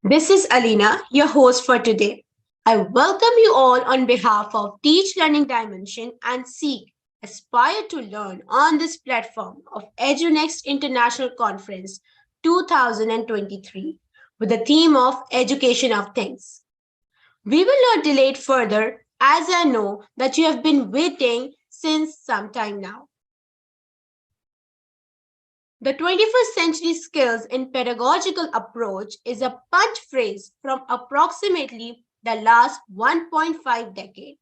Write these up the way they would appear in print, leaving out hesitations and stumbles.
This is Alina, your host for today. I welcome you all on behalf of Teach Learning Dimension and Seek Aspire to Learn on this platform of Edunext International Conference 2023 with the theme of Education of Things. We will not delay it further as I know that you have been waiting since some time now. The 21st century skills in pedagogical approach is a punch phrase from approximately the last 1.5 decade,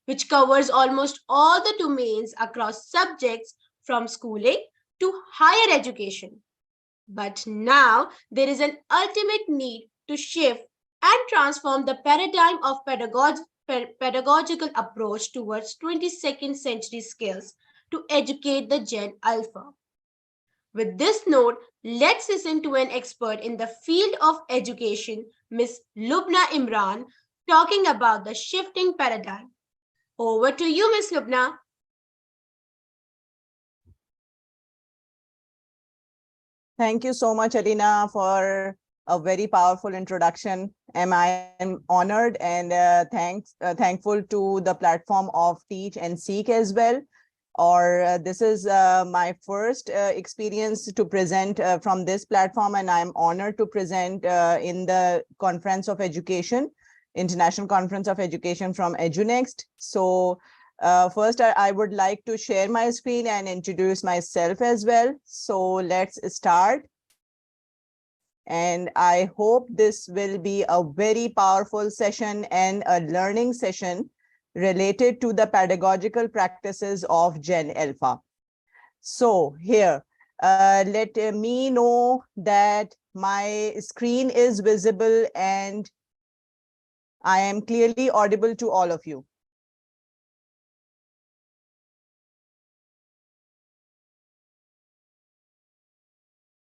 which covers almost all the domains across subjects from schooling to higher education. But now there is an ultimate need to shift and transform the paradigm of pedagogical approach towards 22nd century skills to educate the Gen Alpha. With this note, let's listen to an expert in the field of education, Ms. Lubna Imran, talking about the shifting paradigm. Over to you, Ms. Lubna. Thank you so much, Alina, for a very powerful introduction. I am honored and thankful to the platform of Teach and Seek as well. This is my first experience to present from this platform, and I'm honored to present in the Conference of Education, International Conference of Education from Edunext. So first, I would like to share my screen and introduce myself as well. So let's start. And I hope this will be a very powerful session and a learning session related to the pedagogical practices of Gen Alpha. So here, let me know that my screen is visible and I am clearly audible to all of you.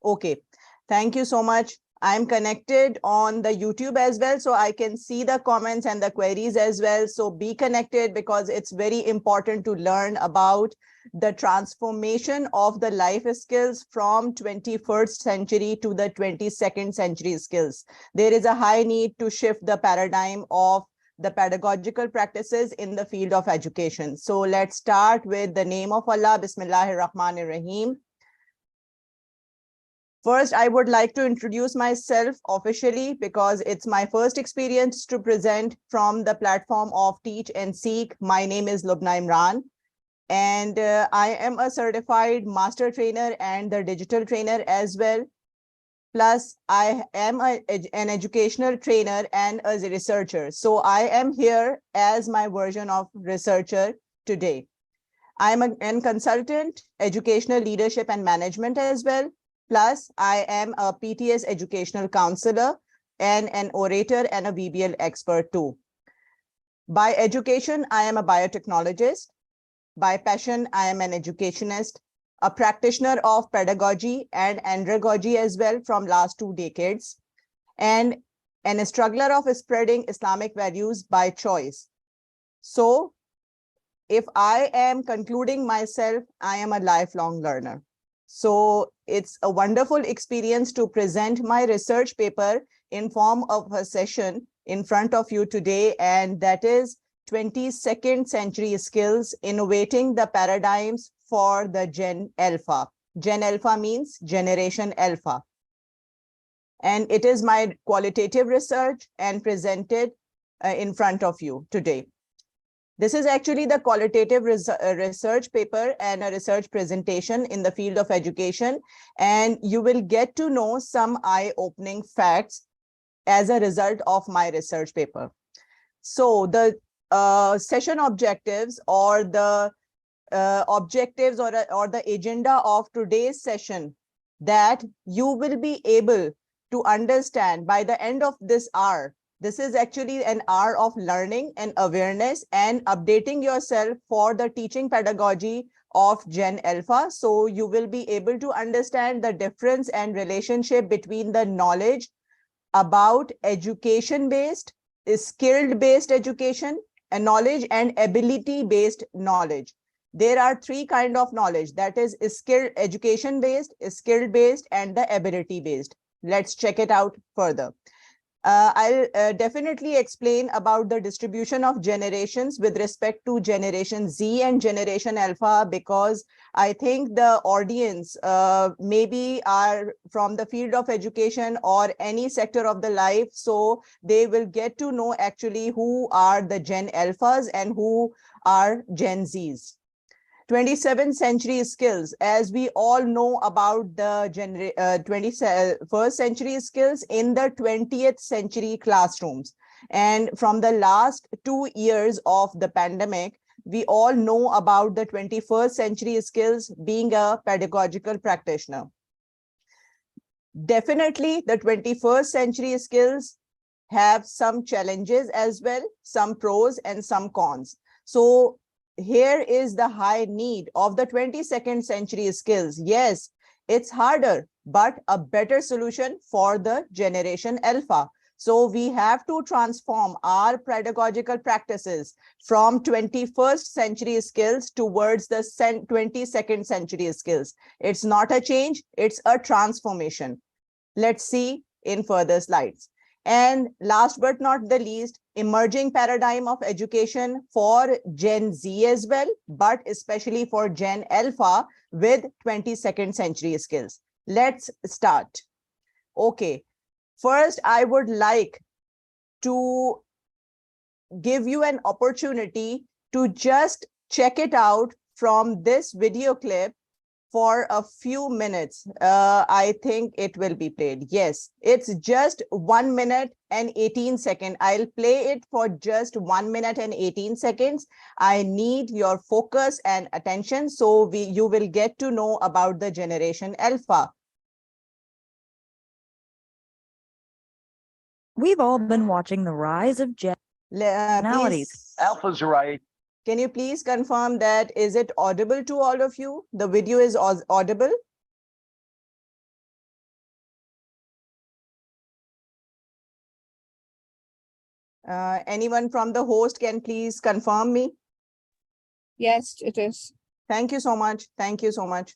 Okay, thank you so much. I'm connected on the YouTube as well, so I can see the comments and the queries as well. So be connected because it's very important to learn about the transformation of the life skills from 21st century to the 22nd century skills. There is a high need to shift the paradigm of the pedagogical practices in the field of education. So let's start with the name of Allah, Bismillahir Rahmanir Rahim. First, I would like to introduce myself officially because it's my first experience to present from the platform of Teach and Seek. My name is Lubna Imran, and I am a certified master trainer and the digital trainer as well. Plus, I am an educational trainer and a researcher. So I am here as my version of researcher today. I'm a consultant, educational leadership and management as well. Plus, I am a PTS educational counselor and an orator and a VBL expert too. By education, I am a biotechnologist. By passion, I am an educationist, a practitioner of pedagogy and andragogy as well from last 2 decades, and a struggler of spreading Islamic values by choice. So, if I am concluding myself, I am a lifelong learner. So it's a wonderful experience to present my research paper in form of a session in front of you today, and that is 22nd century skills, innovating the paradigms for the Gen Alpha. Gen Alpha means Generation Alpha. And it is my qualitative research and presented in front of you today. This is actually the qualitative research paper and a research presentation in the field of education, and you will get to know some eye-opening facts as a result of my research paper. So the session objectives or the objectives or the agenda of today's session that you will be able to understand by the end of this hour. This is actually an hour of learning and awareness and updating yourself for the teaching pedagogy of Gen Alpha. So you will be able to understand the difference and relationship between the knowledge about education-based, skill-based education, and knowledge and ability-based knowledge. There are 3 kinds of knowledge, that is skill education-based, skill-based, and the ability-based. Let's check it out further. I'll definitely explain about the distribution of generations with respect to Generation Z and Generation Alpha, because I think the audience maybe are from the field of education or any sector of the life. So they will get to know actually who are the Gen Alphas and who are Gen Zs. 27th century skills, as we all know about the 21st century skills in the 20th century classrooms. And from the last 2 years of the pandemic, we all know about the 21st century skills being a pedagogical practitioner. Definitely, the 21st century skills have some challenges as well, some pros and some cons. So here is the high need of the 22nd century skills. Yes, it's harder, but a better solution for the Generation Alpha. So we have to transform our pedagogical practices from 21st century skills towards the 22nd century skills. It's not a change, it's a transformation. Let's see in further slides. And last but not the least, emerging paradigm of education for Gen Z as well, but especially for Gen Alpha with 22nd century skills. Let's start. Okay, first I would like to give you an opportunity to just check it out from this video clip for a few minutes. I think it will be played. Yes, it's just 1 minute and 18 seconds. I'll play it for just 1 minute and 18 seconds. I need your focus and attention so you will get to know about the Generation Alpha. We've all been watching the rise of generalities. Alphas are Can you please confirm that is it audible to all of you? The video is audible? Anyone from the host can please confirm me? Yes, it is. Thank you so much. Thank you so much.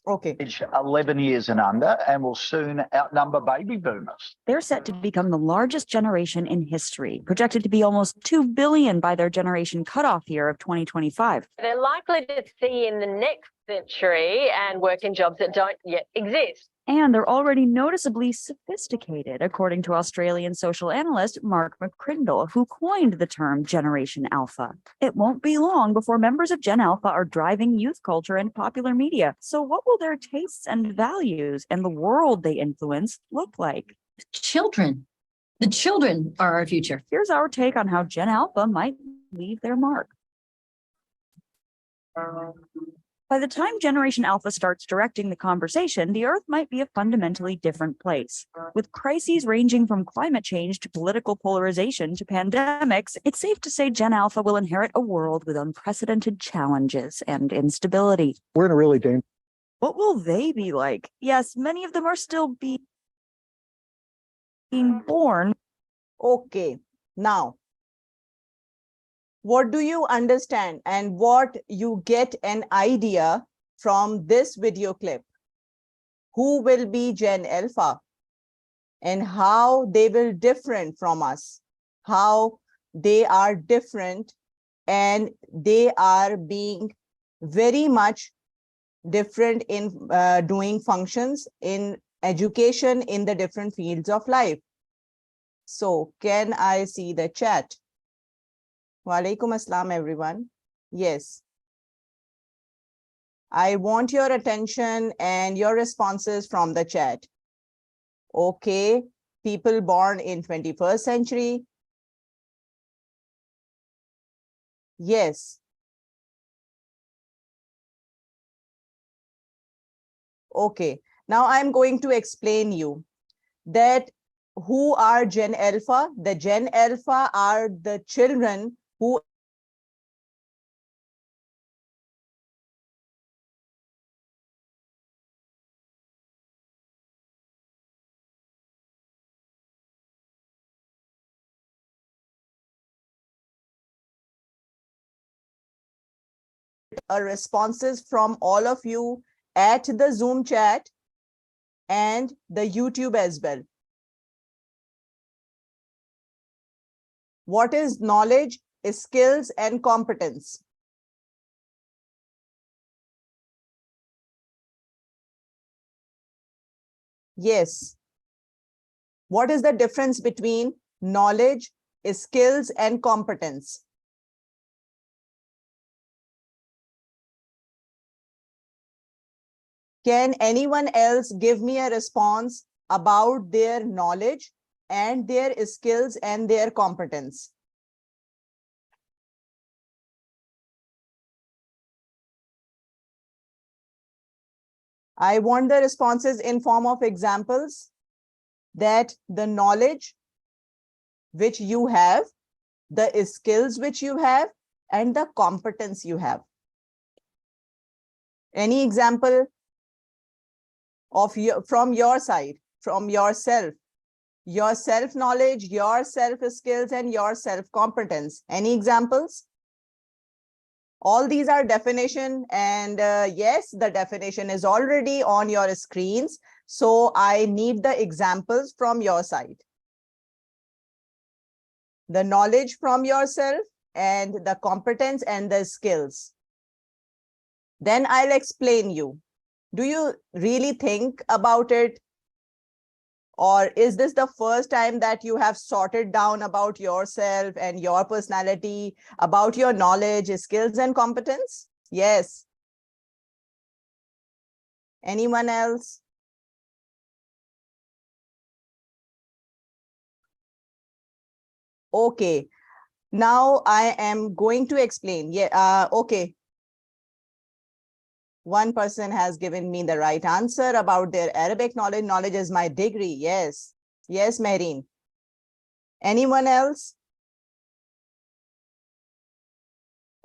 Okay. 11 years and under, and will soon outnumber baby boomers. They're set to become the largest generation in history, projected to be almost 2 billion by their generation cutoff year of 2025. They're likely to see in the next century and work in jobs that don't yet exist. And they're already noticeably sophisticated, according to Australian social analyst Mark McCrindle, who coined the term Generation Alpha. It won't be long before members of Gen Alpha are driving youth culture and popular media. So what will their tastes and values and the world they influence look like? Children. The children are our future. Here's our take on how Gen Alpha might leave their mark. By the time Generation Alpha starts directing the conversation, the Earth might be a fundamentally different place. With crises ranging from climate change to political polarization to pandemics, it's safe to say Gen Alpha will inherit a world with unprecedented challenges and instability. We're in a really dangerous. What will they be like? Yes, many of them are still being born. Okay, now, what do you understand and what you get an idea from this video clip? Who will be Gen Alpha and how they will different from us, how they are different and they are being very much different in doing functions in education in the different fields of life. So can I see the chat? Walaikum assalam, everyone. Yes. I want your attention and your responses from the chat. Okay, people born in 21st century. Yes. Okay, now I'm going to explain you that who are Gen Alpha. The Gen Alpha are the children who responses from all of you at the Zoom chat and the YouTube as well. What is knowledge, skills, and competence? Yes. What is the difference between knowledge, skills, and competence? Can anyone else give me a response about their knowledge and their skills and their competence? I want the responses in form of examples that the knowledge which you have, the skills which you have, and the competence you have. Any example of from your side, from yourself, your self-knowledge, your self-skills, and your self-competence? Any examples? All these are definition, and yes, the definition is already on your screens. So I need the examples from your side. The knowledge from yourself and the competence and the skills. Then I'll explain you. Do you really think about it? Or is this the first time that you have sorted down about yourself and your personality, about your knowledge, skills, and competence? Yes. Anyone else? Okay. Now I am going to explain. Yeah. Okay. One person has given me the right answer about their Arabic knowledge. Knowledge is my degree. Yes. Yes, Mehreen. Anyone else?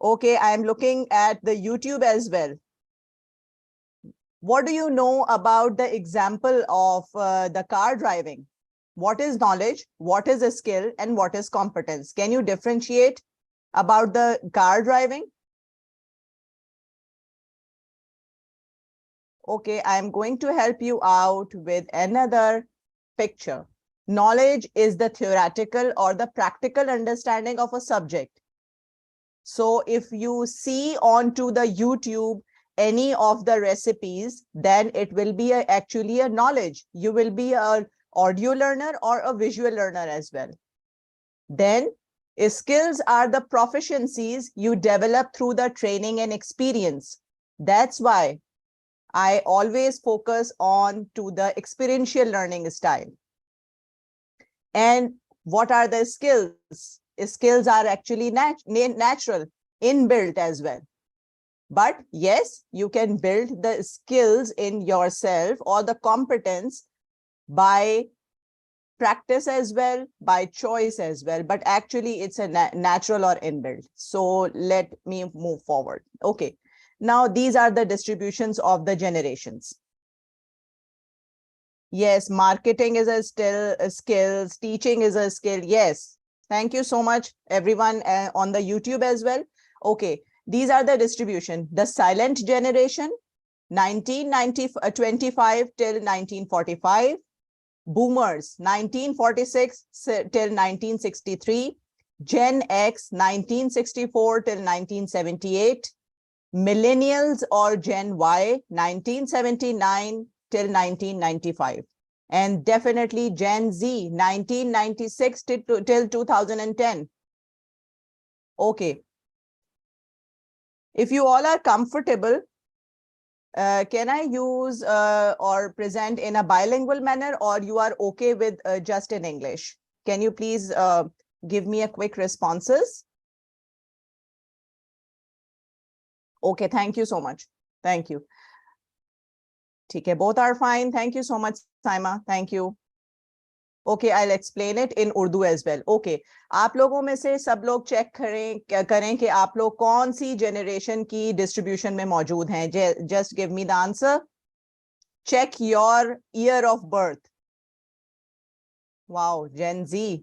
Okay, I'm looking at the YouTube as well. What do you know about the example of the car driving? What is knowledge? What is a skill? And what is competence? Can you differentiate about the car driving? Okay, I'm going to help you out with another picture. Knowledge is the theoretical or the practical understanding of a subject. So if you see onto the YouTube any of the recipes, then it will be actually a knowledge. You will be an audio learner or a visual learner as well. Then skills are the proficiencies you develop through the training and experience. That's why I always focus on to the experiential learning style. And what are the skills? Skills are actually natural, inbuilt as well. But yes, you can build the skills in yourself or the competence by practice as well, by choice as well. But actually, it's a natural or inbuilt. So let me move forward. Okay. Now, these are the distributions of the generations. Yes, marketing is still a skill, teaching is a skill. Yes. Thank you so much, everyone on the YouTube as well. Okay, these are the distribution. The silent generation, 1925 till 1945. Boomers, 1946 till 1963. Gen X, 1964 till 1978. Millennials or Gen Y, 1979 till 1995. And definitely Gen Z, 1996 till 2010. Okay. If you all are comfortable, can I use or present in a bilingual manner, or you are okay with just in English? Can you please give me a quick responses? Okay, thank you so much. Thank you. Okay, both are fine. Thank you so much, Saima. Thank you. Okay, I'll explain it in Urdu as well. Okay, आप लोगों में से सब लोग check करें कि आप लोग कौन सी generation की distribution में मौजूद हैं. Just give me the answer. Check your year of birth. Wow, Gen Z.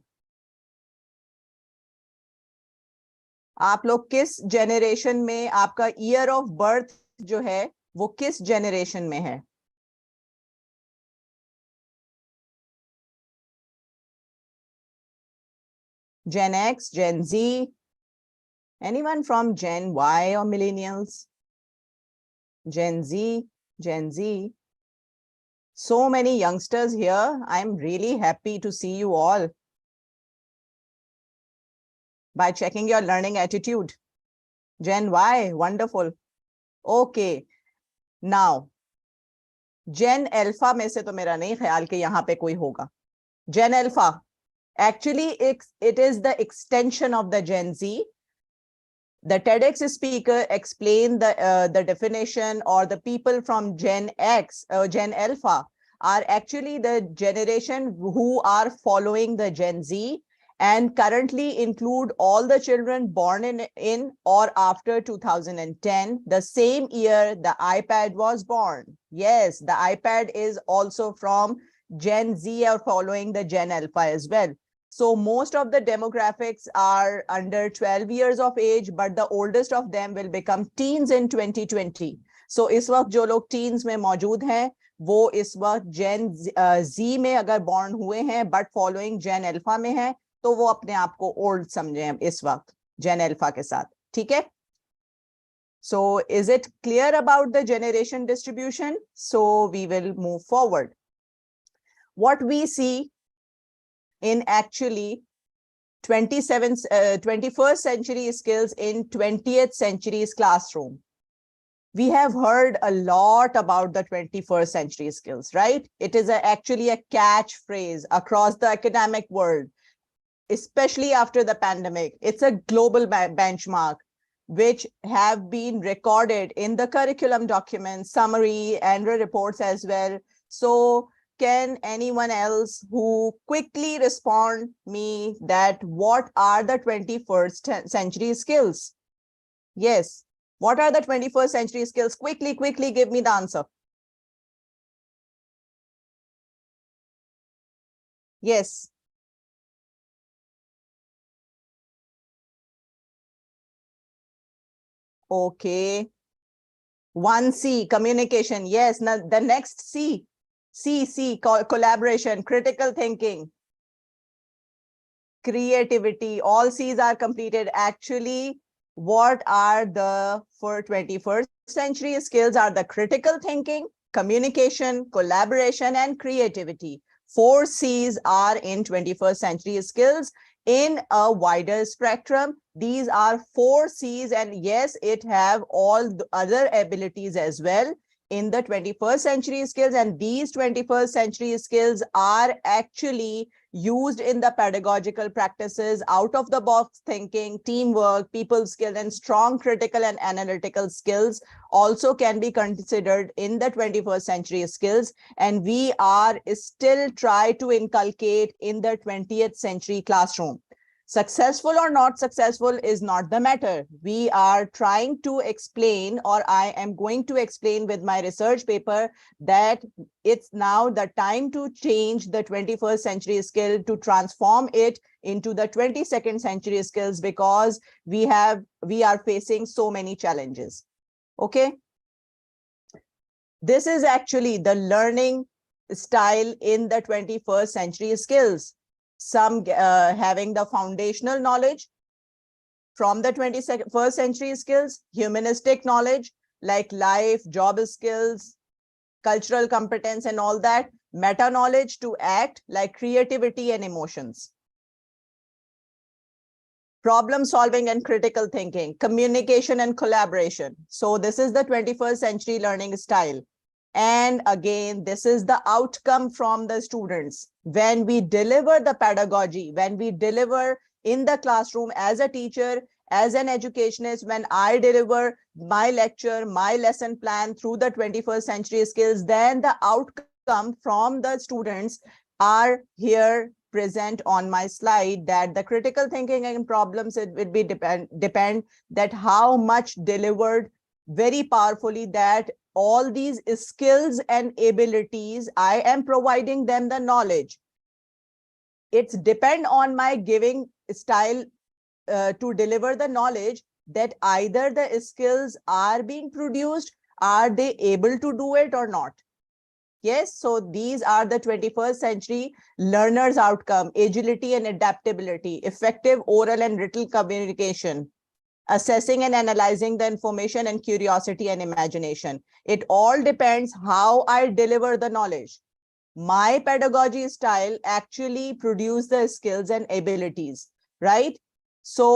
आप लोग किस generation में, आपका year of birth जो है वो किस generation में है? Gen X, Gen Z, anyone from Gen Y or millennials? Gen Z, Gen Z. So many youngsters here. I'm really happy to see you all by checking your learning attitude. Gen Y, wonderful. Okay, now, Gen Alpha में से तो मेरा नहीं ख्याल कि यहाँ पे कोई होगा. Gen Alpha, actually it is the extension of the Gen Z. The TEDx speaker explained the definition, or the people from Gen X, Gen Alpha are actually the generation who are following the Gen Z and currently include all the children born in or after 2010, the same year the iPad was born. Yes, the iPad is also from Gen Z or following the Gen Alpha as well. So most of the demographics are under 12 years of age, but the oldest of them will become teens in 2020. So इस वक्त जो लोग teens में मौजूद हैं, वो इस वक्त Gen Z में अगर born हुए हैं, but following Gen Alpha में हैं, तो वो अपने आप को old समझें इस वक्त Gen Alpha के साथ. ठीक है? So is it clear about the generation distribution? So we will move forward. What we see in actually 21st century skills in 20th century's classroom. We have heard a lot about the 21st century skills, right? It is actually a catchphrase across the academic world, especially after the pandemic. It's a global benchmark, which have been recorded in the curriculum documents, summary, and reports as well. So can anyone else who quickly respond me that what are the 21st century skills? Yes, what are the 21st century skills? Quickly give me the answer. Yes. Okay. 1C, communication. Yes, now the next C. C, collaboration, critical thinking, creativity. All C's are completed. Actually, what are the for 21st century skills are the critical thinking, communication, collaboration, and creativity. 4 C's are in 21st century skills in a wider spectrum. These are 4 C's, and yes, it have all the other abilities as well in the 21st century skills, and these 21st century skills are actually used in the pedagogical practices. Out of the box thinking, teamwork, people skill, and strong critical and analytical skills also can be considered in the 21st century skills, and we are still try to inculcate in the 20th century classroom. Successful or not successful is not the matter. We are trying to explain, or I am going to explain with my research paper, that it's now the time to change the 21st century skill, to transform it into the 22nd century skills, because we are facing so many challenges. Okay. This is actually the learning style in the 21st century skills. Some having the foundational knowledge from the 21st century skills, humanistic knowledge like life, job skills, cultural competence, and all that, meta knowledge to act like creativity and emotions, problem solving and critical thinking, communication and collaboration. So this is the 21st century learning style. And again, this is the outcome from the students. When we deliver the pedagogy, when we deliver in the classroom as a teacher, as an educationist, when I deliver my lecture, my lesson plan through the 21st century skills, then the outcome from the students are here present on my slide, that the critical thinking and problems, it will be depend that how much delivered very powerfully, that all these skills and abilities, I am providing them the knowledge. It's depend on my giving style to deliver the knowledge, that either the skills are being produced, are they able to do it or not. Yes, so these are the 21st century learners' outcome: agility and adaptability, effective oral and written communication, assessing and analyzing the information, and curiosity and imagination. It all depends how I deliver the knowledge. My pedagogy style actually produce the skills and abilities, right? So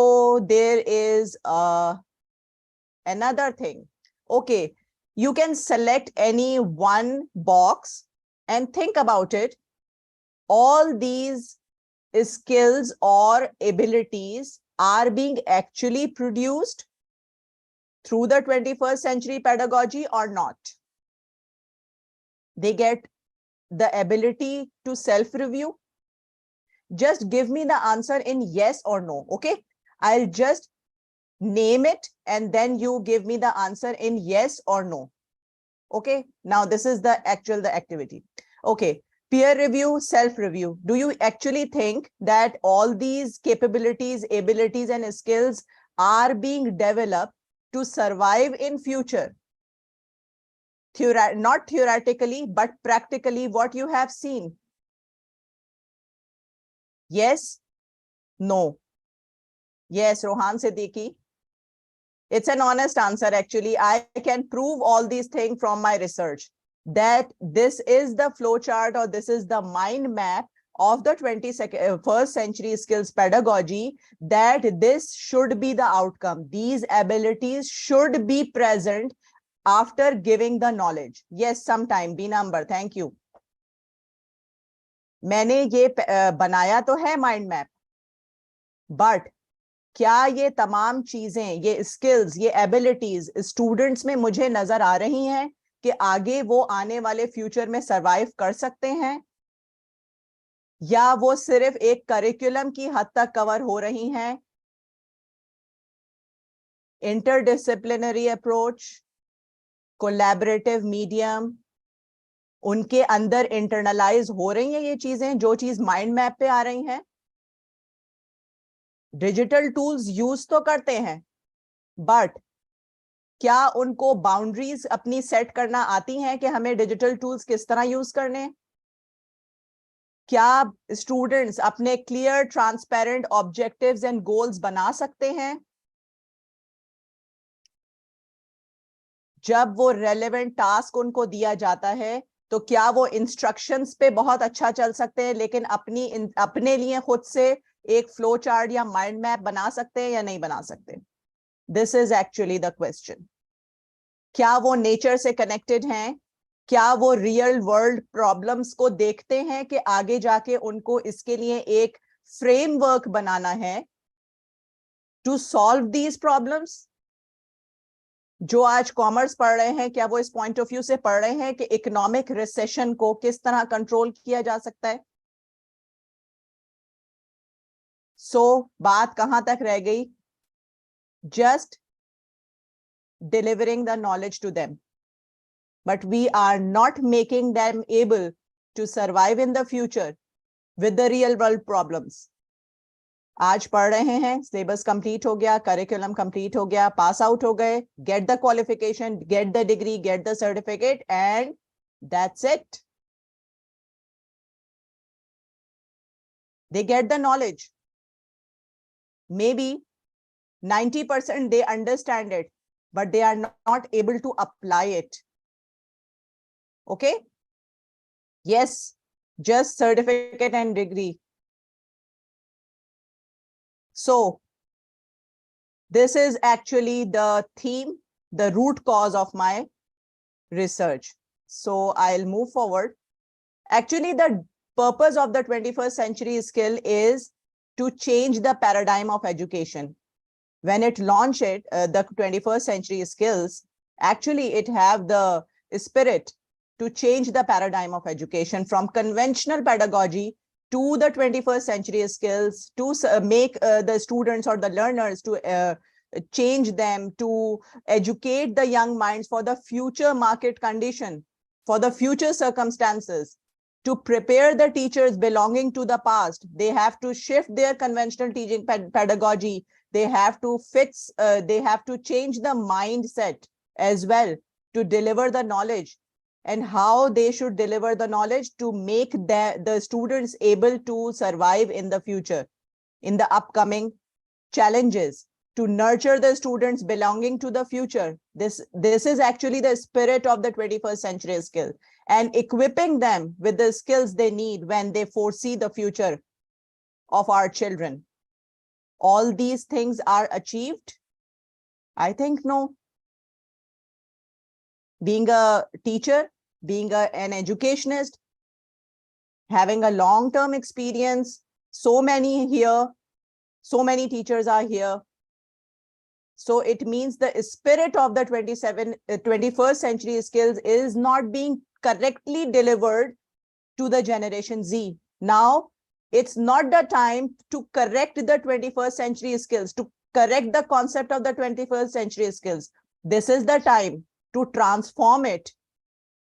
there is another thing. Okay, you can select any one box and think about it. All these skills or abilities are being actually produced through the 21st century pedagogy or not. They get the ability to self-review. Just give me the answer in yes or no. Okay, I'll just name it and then you give me the answer in yes or no. Okay, now this is the activity. Okay, peer review, self-review. Do you actually think that all these capabilities, abilities, and skills are being developed to survive in future? Not theoretically, but practically what you have seen. Yes, no. Yes, Rohan Siddiqui. It's an honest answer, actually. I can prove all these things from my research, that this is the flowchart or this is the mind map of the 21st century skills pedagogy, that this should be the outcome. These abilities should be present after giving the knowledge. Yes, sometime. B number, thank you. मैंने ये बनाया तो है mind map, but क्या ये तमाम चीजें, ये स्किल्स, ये एबिलिटीज स्टूडेंट्स में मुझे नजर आ रही हैं कि आगे वो आने वाले फ्यूचर में सरवाइव कर सकते हैं, या वो सिर्फ एक करिकुलम की हद तक कवर हो रही हैं? इंटरडिसिप्लिनरी अप्रोच, कोलैबोरेटिव मीडियम, उनके अंदर इंटरनलाइज हो रही हैं ये चीजें, जो चीज माइंड मैप पे आ रही हैं? डिजिटल टूल्स यूज तो करते हैं, बट क्या उनको बाउंड्रीज अपनी सेट करना आती हैं कि हमें डिजिटल टूल्स किस तरह यूज करने हैं? क्या स्टूडेंट्स अपने clear, transparent objectives and goals बना सकते हैं? जब वो रेलेवेंट टास्क उनको दिया जाता है तो क्या वो इंस्ट्रक्शंस पे बहुत अच्छा चल सकते हैं, लेकिन अपने लिए खुद से एक फ्लो चार्ट या माइंड मैप बना सकते हैं या नहीं बना सकते? This is actually the question. क्या वो नेचर से कनेक्टेड हैं? क्या वो रियल वर्ल्ड प्रॉब्लम्स को देखते हैं कि आगे जाके उनको इसके लिए एक फ्रेमवर्क बनाना है टू सॉल्व दीज प्रॉब्लम्स? जो आज कॉमर्स पढ़ रहे हैं, क्या वो इस पॉइंट ऑफ व्यू से पढ़ रहे हैं कि इकोनॉमिक रिसेशन को किस तरह कंट्रोल किया जा सकता है? बात कहां तक रह गई? Just delivering the knowledge to them, but we are not making them able to survive in the future with the real world problems. आज पढ़ रहे हैं, सिलेबस कंप्लीट हो गया, करिकुलम कंप्लीट हो गया, पास आउट हो गए, get the qualification, get the degree, get the certificate, and that's it. They get the knowledge. Maybe 90% they understand it, but they are not able to apply it. Okay? Yes, just certificate and degree. So this is actually the theme, the root cause of my research. So I'll move forward. Actually, the purpose of the 21st century skill is to change the paradigm of education. When it launched the 21st century skills, actually it have the spirit to change the paradigm of education from conventional pedagogy to the 21st century skills, to make the students or the learners to change them, to educate the young minds for the future market condition, for the future circumstances, to prepare the teachers belonging to the past. They have to shift their conventional teaching pedagogy. They have to fix, they have to change the mindset as well to deliver the knowledge and how they should deliver the knowledge to make the students able to survive in the future, in the upcoming challenges, to nurture the students belonging to the future. This is actually the spirit of the 21st century skill, and equipping them with the skills they need when they foresee the future of our children. All these things are achieved? I think no. Being a teacher, being an educationist, having a long-term experience, so many here, so many teachers are here. So it means the spirit of the 21st century skills is not being correctly delivered to the Generation Z. Now, it's not the time to correct the 21st century skills, to correct the concept of the 21st century skills. This is the time to transform it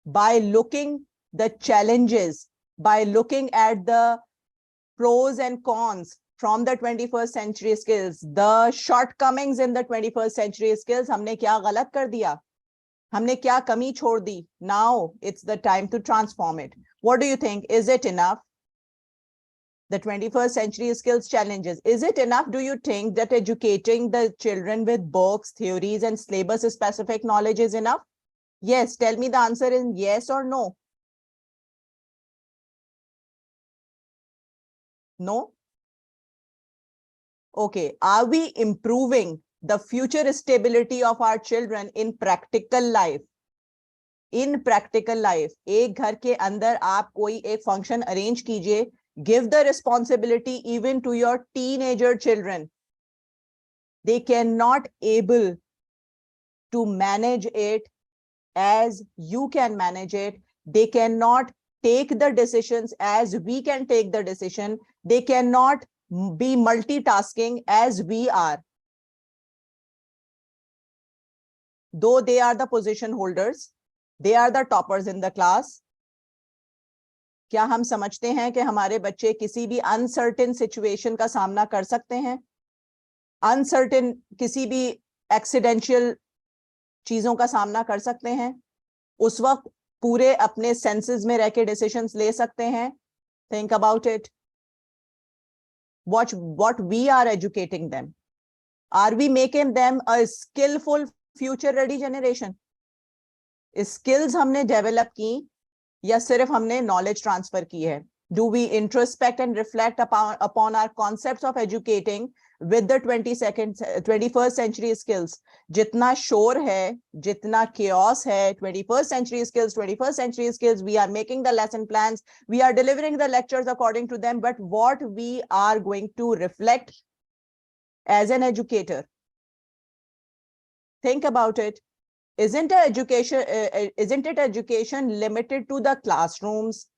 by looking the challenges, by looking at the pros and cons from the 21st century skills, the shortcomings in the 21st century skills. हमने क्या गलत कर दिया? हमने क्या कमी छोड़ दी? Now it's the time to transform it. What do you think? Is it enough? The 21st century skills challenges. Is it enough, do you think, that educating the children with books, theories, and syllabus specific knowledge is enough? Yes, tell me the answer in yes or no. No? Okay, are we improving the future stability of our children in practical life? In practical life, एक घर के अंदर आप कोई एक function arrange कीजिए, give the responsibility even to your teenager children. They cannot able to manage it as you can manage it. They cannot take the decisions as we can take the decision. They cannot be multitasking as we are. Though they are the position holders, they are the toppers in the class. क्या हम समझते हैं कि हमारे बच्चे किसी भी uncertain situation का सामना कर सकते हैं? अनसर्टेन किसी भी एक्सीडेंशियल चीजों का सामना कर सकते हैं? उस वक्त पूरे अपने सेंसेस में रह के डिसीजंस ले सकते हैं? Think about it. Watch what we are educating them. Are we making them a skillful future ready generation? Skills हमने develop की या सिर्फ हमने knowledge transfer की है? Do we introspect and reflect upon our concepts of educating with the 21st century skills? Jitna shore hai, jitna chaos hai, 21st century skills, we are making the lesson plans, we are delivering the lectures according to them, but what we are going to reflect as an educator? Think about it. Isn't it education limited to the classrooms?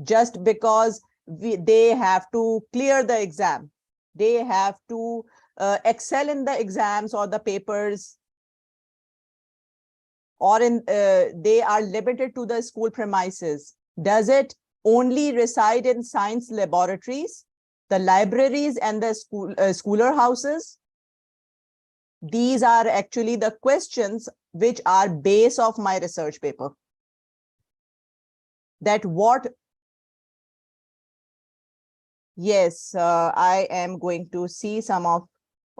Just because they have to clear the exam, they have to excel in the exams or the papers, or they are limited to the school premises. Does it only reside in science laboratories, the libraries, and the schooler houses? These are actually the questions which are base of my research paper. That what. Yes, I am going to see some of,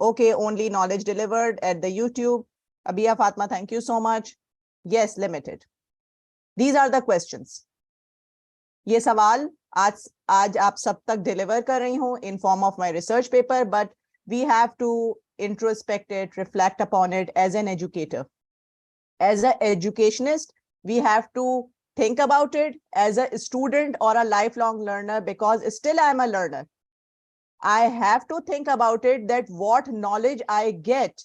okay, only knowledge delivered at the YouTube. Abia Fatma, thank you so much. Yes, limited. These are the questions. ये सवाल आज आप सब तक deliver कर रही हूँ in form of my research paper, but we have to introspect it, reflect upon it as an educator. As an educationist, we have to think about it as a student or a lifelong learner, because still I'm a learner. I have to think about it that what knowledge I get,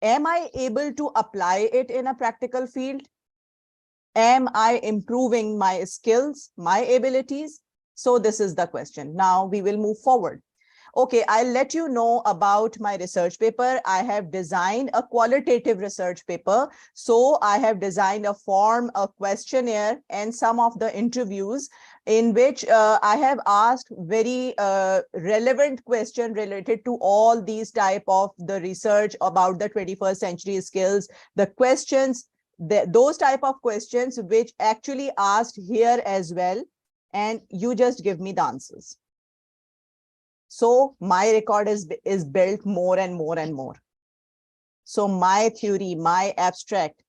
am I able to apply it in a practical field? Am I improving my skills, my abilities? So this is the question. Now we will move forward. Okay, I'll let you know about my research paper. I have designed a qualitative research paper. So I have designed a form, a questionnaire, and some of the interviews in which I have asked very relevant questions related to all these type of the research about the 21st century skills. The questions those type of questions which actually asked here as well, and you just give me the answers. So my record is built more and more and more. So my theory, my abstract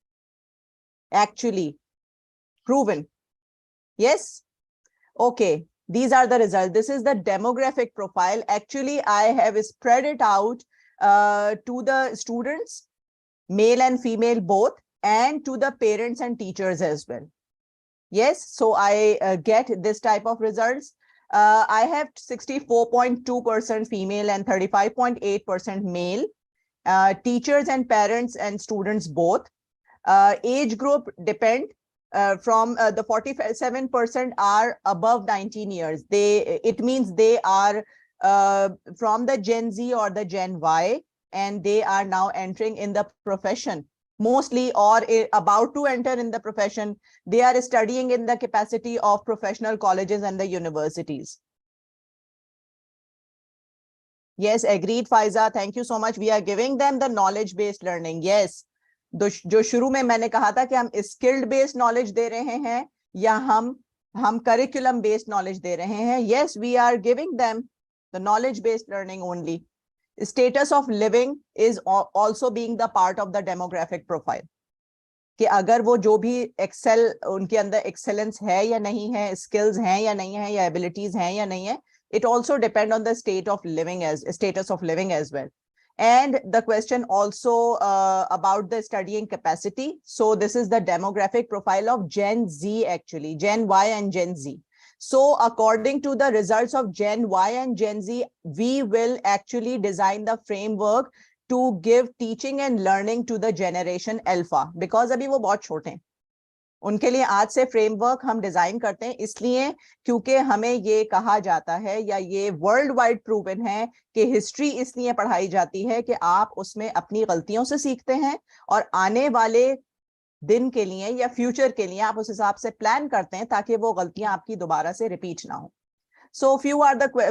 actually proven. Yes. Okay, these are the results. This is the demographic profile. Actually, I have spread it out to the students, male and female both, and to the parents and teachers as well. Yes, so I get this type of results. I have 64.2% female and 35.8% male. Teachers and parents and students both. Age group depend. From the 47% are above 19 years. It means they are from the Gen Z or the Gen Y, and they are now entering in the profession mostly, or about to enter in the profession. They are studying in the capacity of professional colleges and the universities. Yes, agreed, Faiza. Thank you so much. We are giving them the knowledge-based learning. Yes. जो शुरू में मैंने कहा था कि हम skilled based knowledge दे रहे हैं या हम करिकुलम बेस्ड नॉलेज दे रहे हैं. Yes, we are giving them the knowledge-based learning only. Status of living is also being the part of the demographic profile. कि अगर वो जो भी एक्सेल उनके अंदर एक्सेलेंस है या नहीं है, स्किल्स हैं या नहीं है, या एबिलिटीज हैं या नहीं है, it also depend on the status of living as well. And the question also about the studying capacity. So this is the demographic profile of Gen Z, actually Gen Y and Gen Z. So according to the results of Gen Y and Gen Z, we will actually design the framework to give teaching and learning to the generation alpha, because अभी वो बहुत छोटे हैं. उनके लिए आज से framework हम डिजाइन करते हैं, इसलिए क्योंकि हमें ये कहा जाता है या ये वर्ल्ड वाइड प्रूवन है कि हिस्ट्री इसलिए पढ़ाई जाती है कि आप उसमें अपनी गलतियों से सीखते हैं और आने वाले दिन के लिए या फ्यूचर के लिए आप उस हिसाब से प्लान करते हैं ताकि वो गलतियां आपकी दोबारा से रिपीट ना हो. सो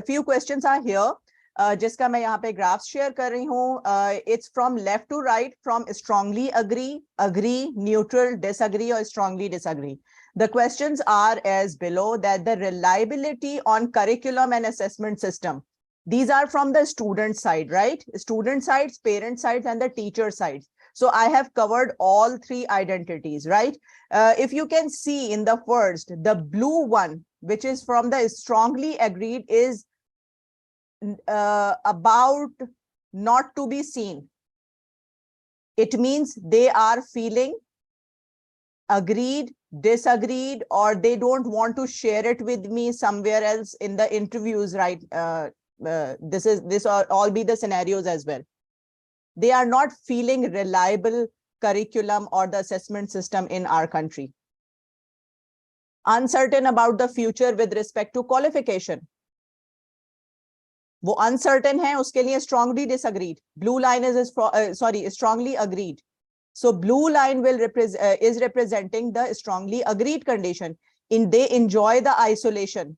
few questions are here. जिसका मैं यहाँ पे ग्राफ्स शेयर कर रही हूँ. It's from left to right, from strongly agree, agree, neutral, disagree or strongly disagree. The questions are as below, that the reliability on curriculum and assessment system. These are from the student side, right? Student sides, parent sides and the teacher sides. So I have covered all three identities, right? If you can see in the first, the blue one, which is from the strongly agreed, is about not to be seen. It means they are feeling agreed, disagreed, or they don't want to share it with me somewhere else in the interviews, right? This all be the scenarios as well. They are not feeling reliable curriculum or the assessment system in our country. Uncertain about the future with respect to qualification. वो uncertain है, उसके लिए strongly disagreed. Blue line is strongly agreed. So blue line is representing the strongly agreed condition. They enjoy the isolation.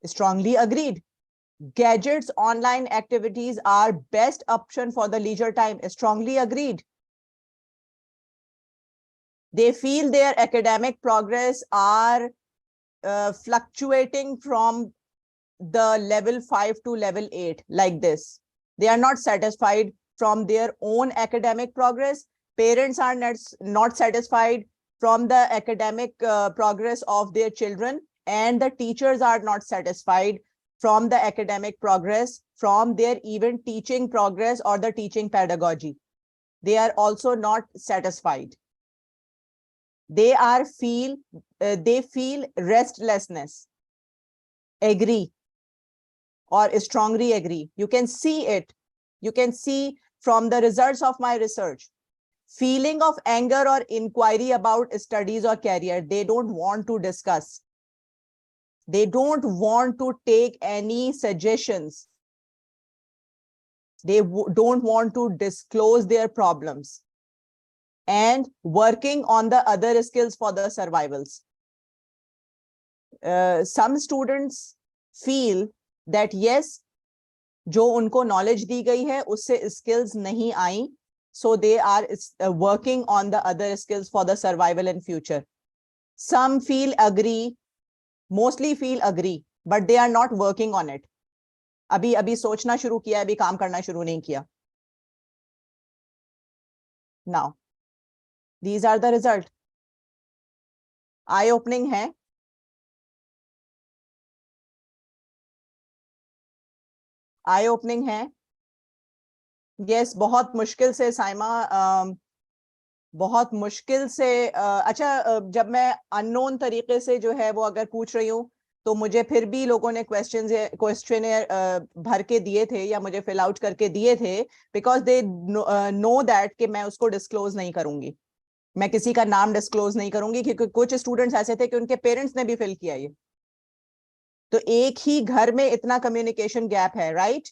Strongly agreed. Gadgets, online activities are best option for the leisure time. Strongly agreed. They feel their academic progress are fluctuating from the level 5 to level 8, like this. They are not satisfied from their own academic progress. Parents are not satisfied from the academic progress of their children, and the teachers are not satisfied from the academic progress, from their even teaching progress or the teaching pedagogy. They are also not satisfied. They feel restlessness. Agree or strongly agree. You can see it. You can see from the results of my research. Feeling of anger or inquiry about studies or career. They don't want to discuss. They don't want to take any suggestions. They don't want to disclose their problems. And working on the other skills for the survivals. Some students feel that yes, जो उनको knowledge दी गई है उससे skills नहीं आई, so they are working on the other skills for the survival in future. Some feel agree, mostly feel agree, but they are not working on it. अभी सोचना शुरू किया, अभी काम करना शुरू नहीं किया. Now, these are the result. Eye opening है. Eye opening है. Yes, बहुत मुश्किल से साइमा, बहुत मुश्किल से. अच्छा, जब मैं अननोन तरीके से जो है वो अगर पूछ रही हूँ तो मुझे फिर भी लोगों ने क्वेश्चन भर के दिए थे या मुझे फिल आउट करके दिए थे, बिकॉज दे नो दैट कि मैं उसको डिस्क्लोज नहीं करूंगी, मैं किसी का नाम डिस्क्लोज नहीं करूंगी, क्योंकि कुछ स्टूडेंट्स ऐसे थे कि उनके पेरेंट्स ने भी फिल किया ये. तो एक ही घर में इतना कम्युनिकेशन गैप है, राइट?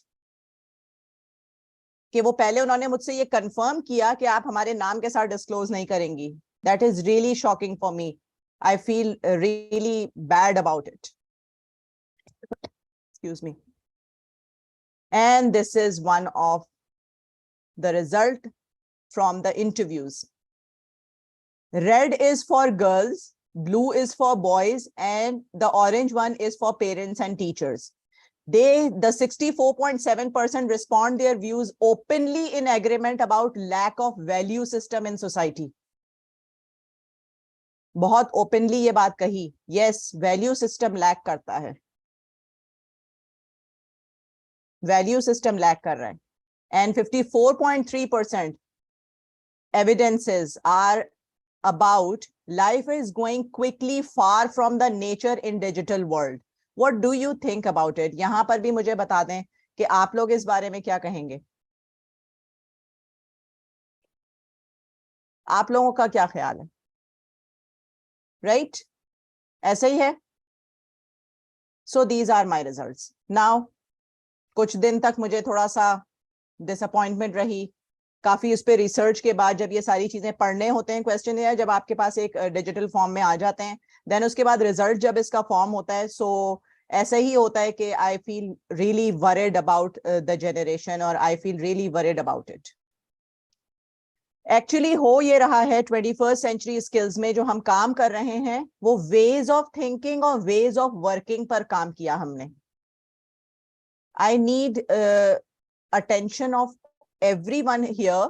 कि वो पहले उन्होंने मुझसे ये कंफर्म किया कि आप हमारे नाम के साथ डिस्क्लोज नहीं करेंगी. That is really shocking for me. I feel really bad about it. Excuse me. And this is one of the result from the interviews. Red is for girls, blue is for boys, and the orange one is for parents and teachers. The 64.7% respond their views openly in agreement about lack of value system in society. बहुत openly ये बात कही. Yes, value system lack करता है. Value system lack कर रहा है. And 54.3% evidences are about life is going quickly far from the nature in digital world. What do you think about it? यहां पर भी मुझे बता दें कि आप लोग इस बारे में क्या कहेंगे. आप लोगों का क्या ख्याल है? Right? ऐसे ही है. So these are my results. Now, कुछ दिन तक मुझे थोड़ा सा डिसअपॉइंटमेंट रही. काफी उस पर रिसर्च के बाद जब ये सारी चीजें पढ़ने होते हैं क्वेश्चन, या जब आपके पास एक डिजिटल फॉर्म में आ जाते हैं, देन उसके बाद रिजल्ट जब इसका फॉर्म होता है, सो ऐसा ही होता है कि I feel really worried about the generation, और I feel really worried about it. Actually हो ये रहा है 21st सेंचुरी स्किल्स में जो हम काम कर रहे हैं वो वेज ऑफ थिंकिंग और वेज ऑफ वर्किंग पर काम किया हमने. I need attention of everyone here.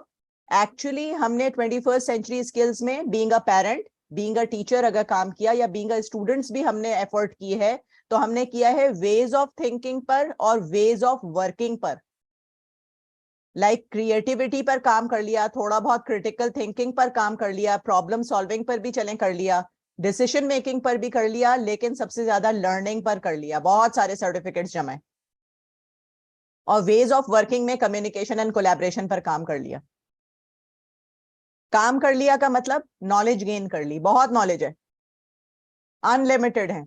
Actually, हमने 21st century skills में being a parent, being a teacher अगर काम किया, या being a students भी हमने effort की है, तो हमने किया है ways of thinking पर और ways of working पर. Like creativity पर काम कर लिया, थोड़ा बहुत critical thinking पर काम कर लिया, problem solving पर भी चलें कर लिया, decision making पर भी कर लिया, लेकिन सबसे ज्यादा learning पर कर लिया. बहुत सारे certificates जमाए. और वेज ऑफ वर्किंग में कम्युनिकेशन एंड कोलैबोरेशन पर काम कर लिया. काम कर लिया का मतलब नॉलेज गेन कर ली. बहुत नॉलेज है, अनलिमिटेड है,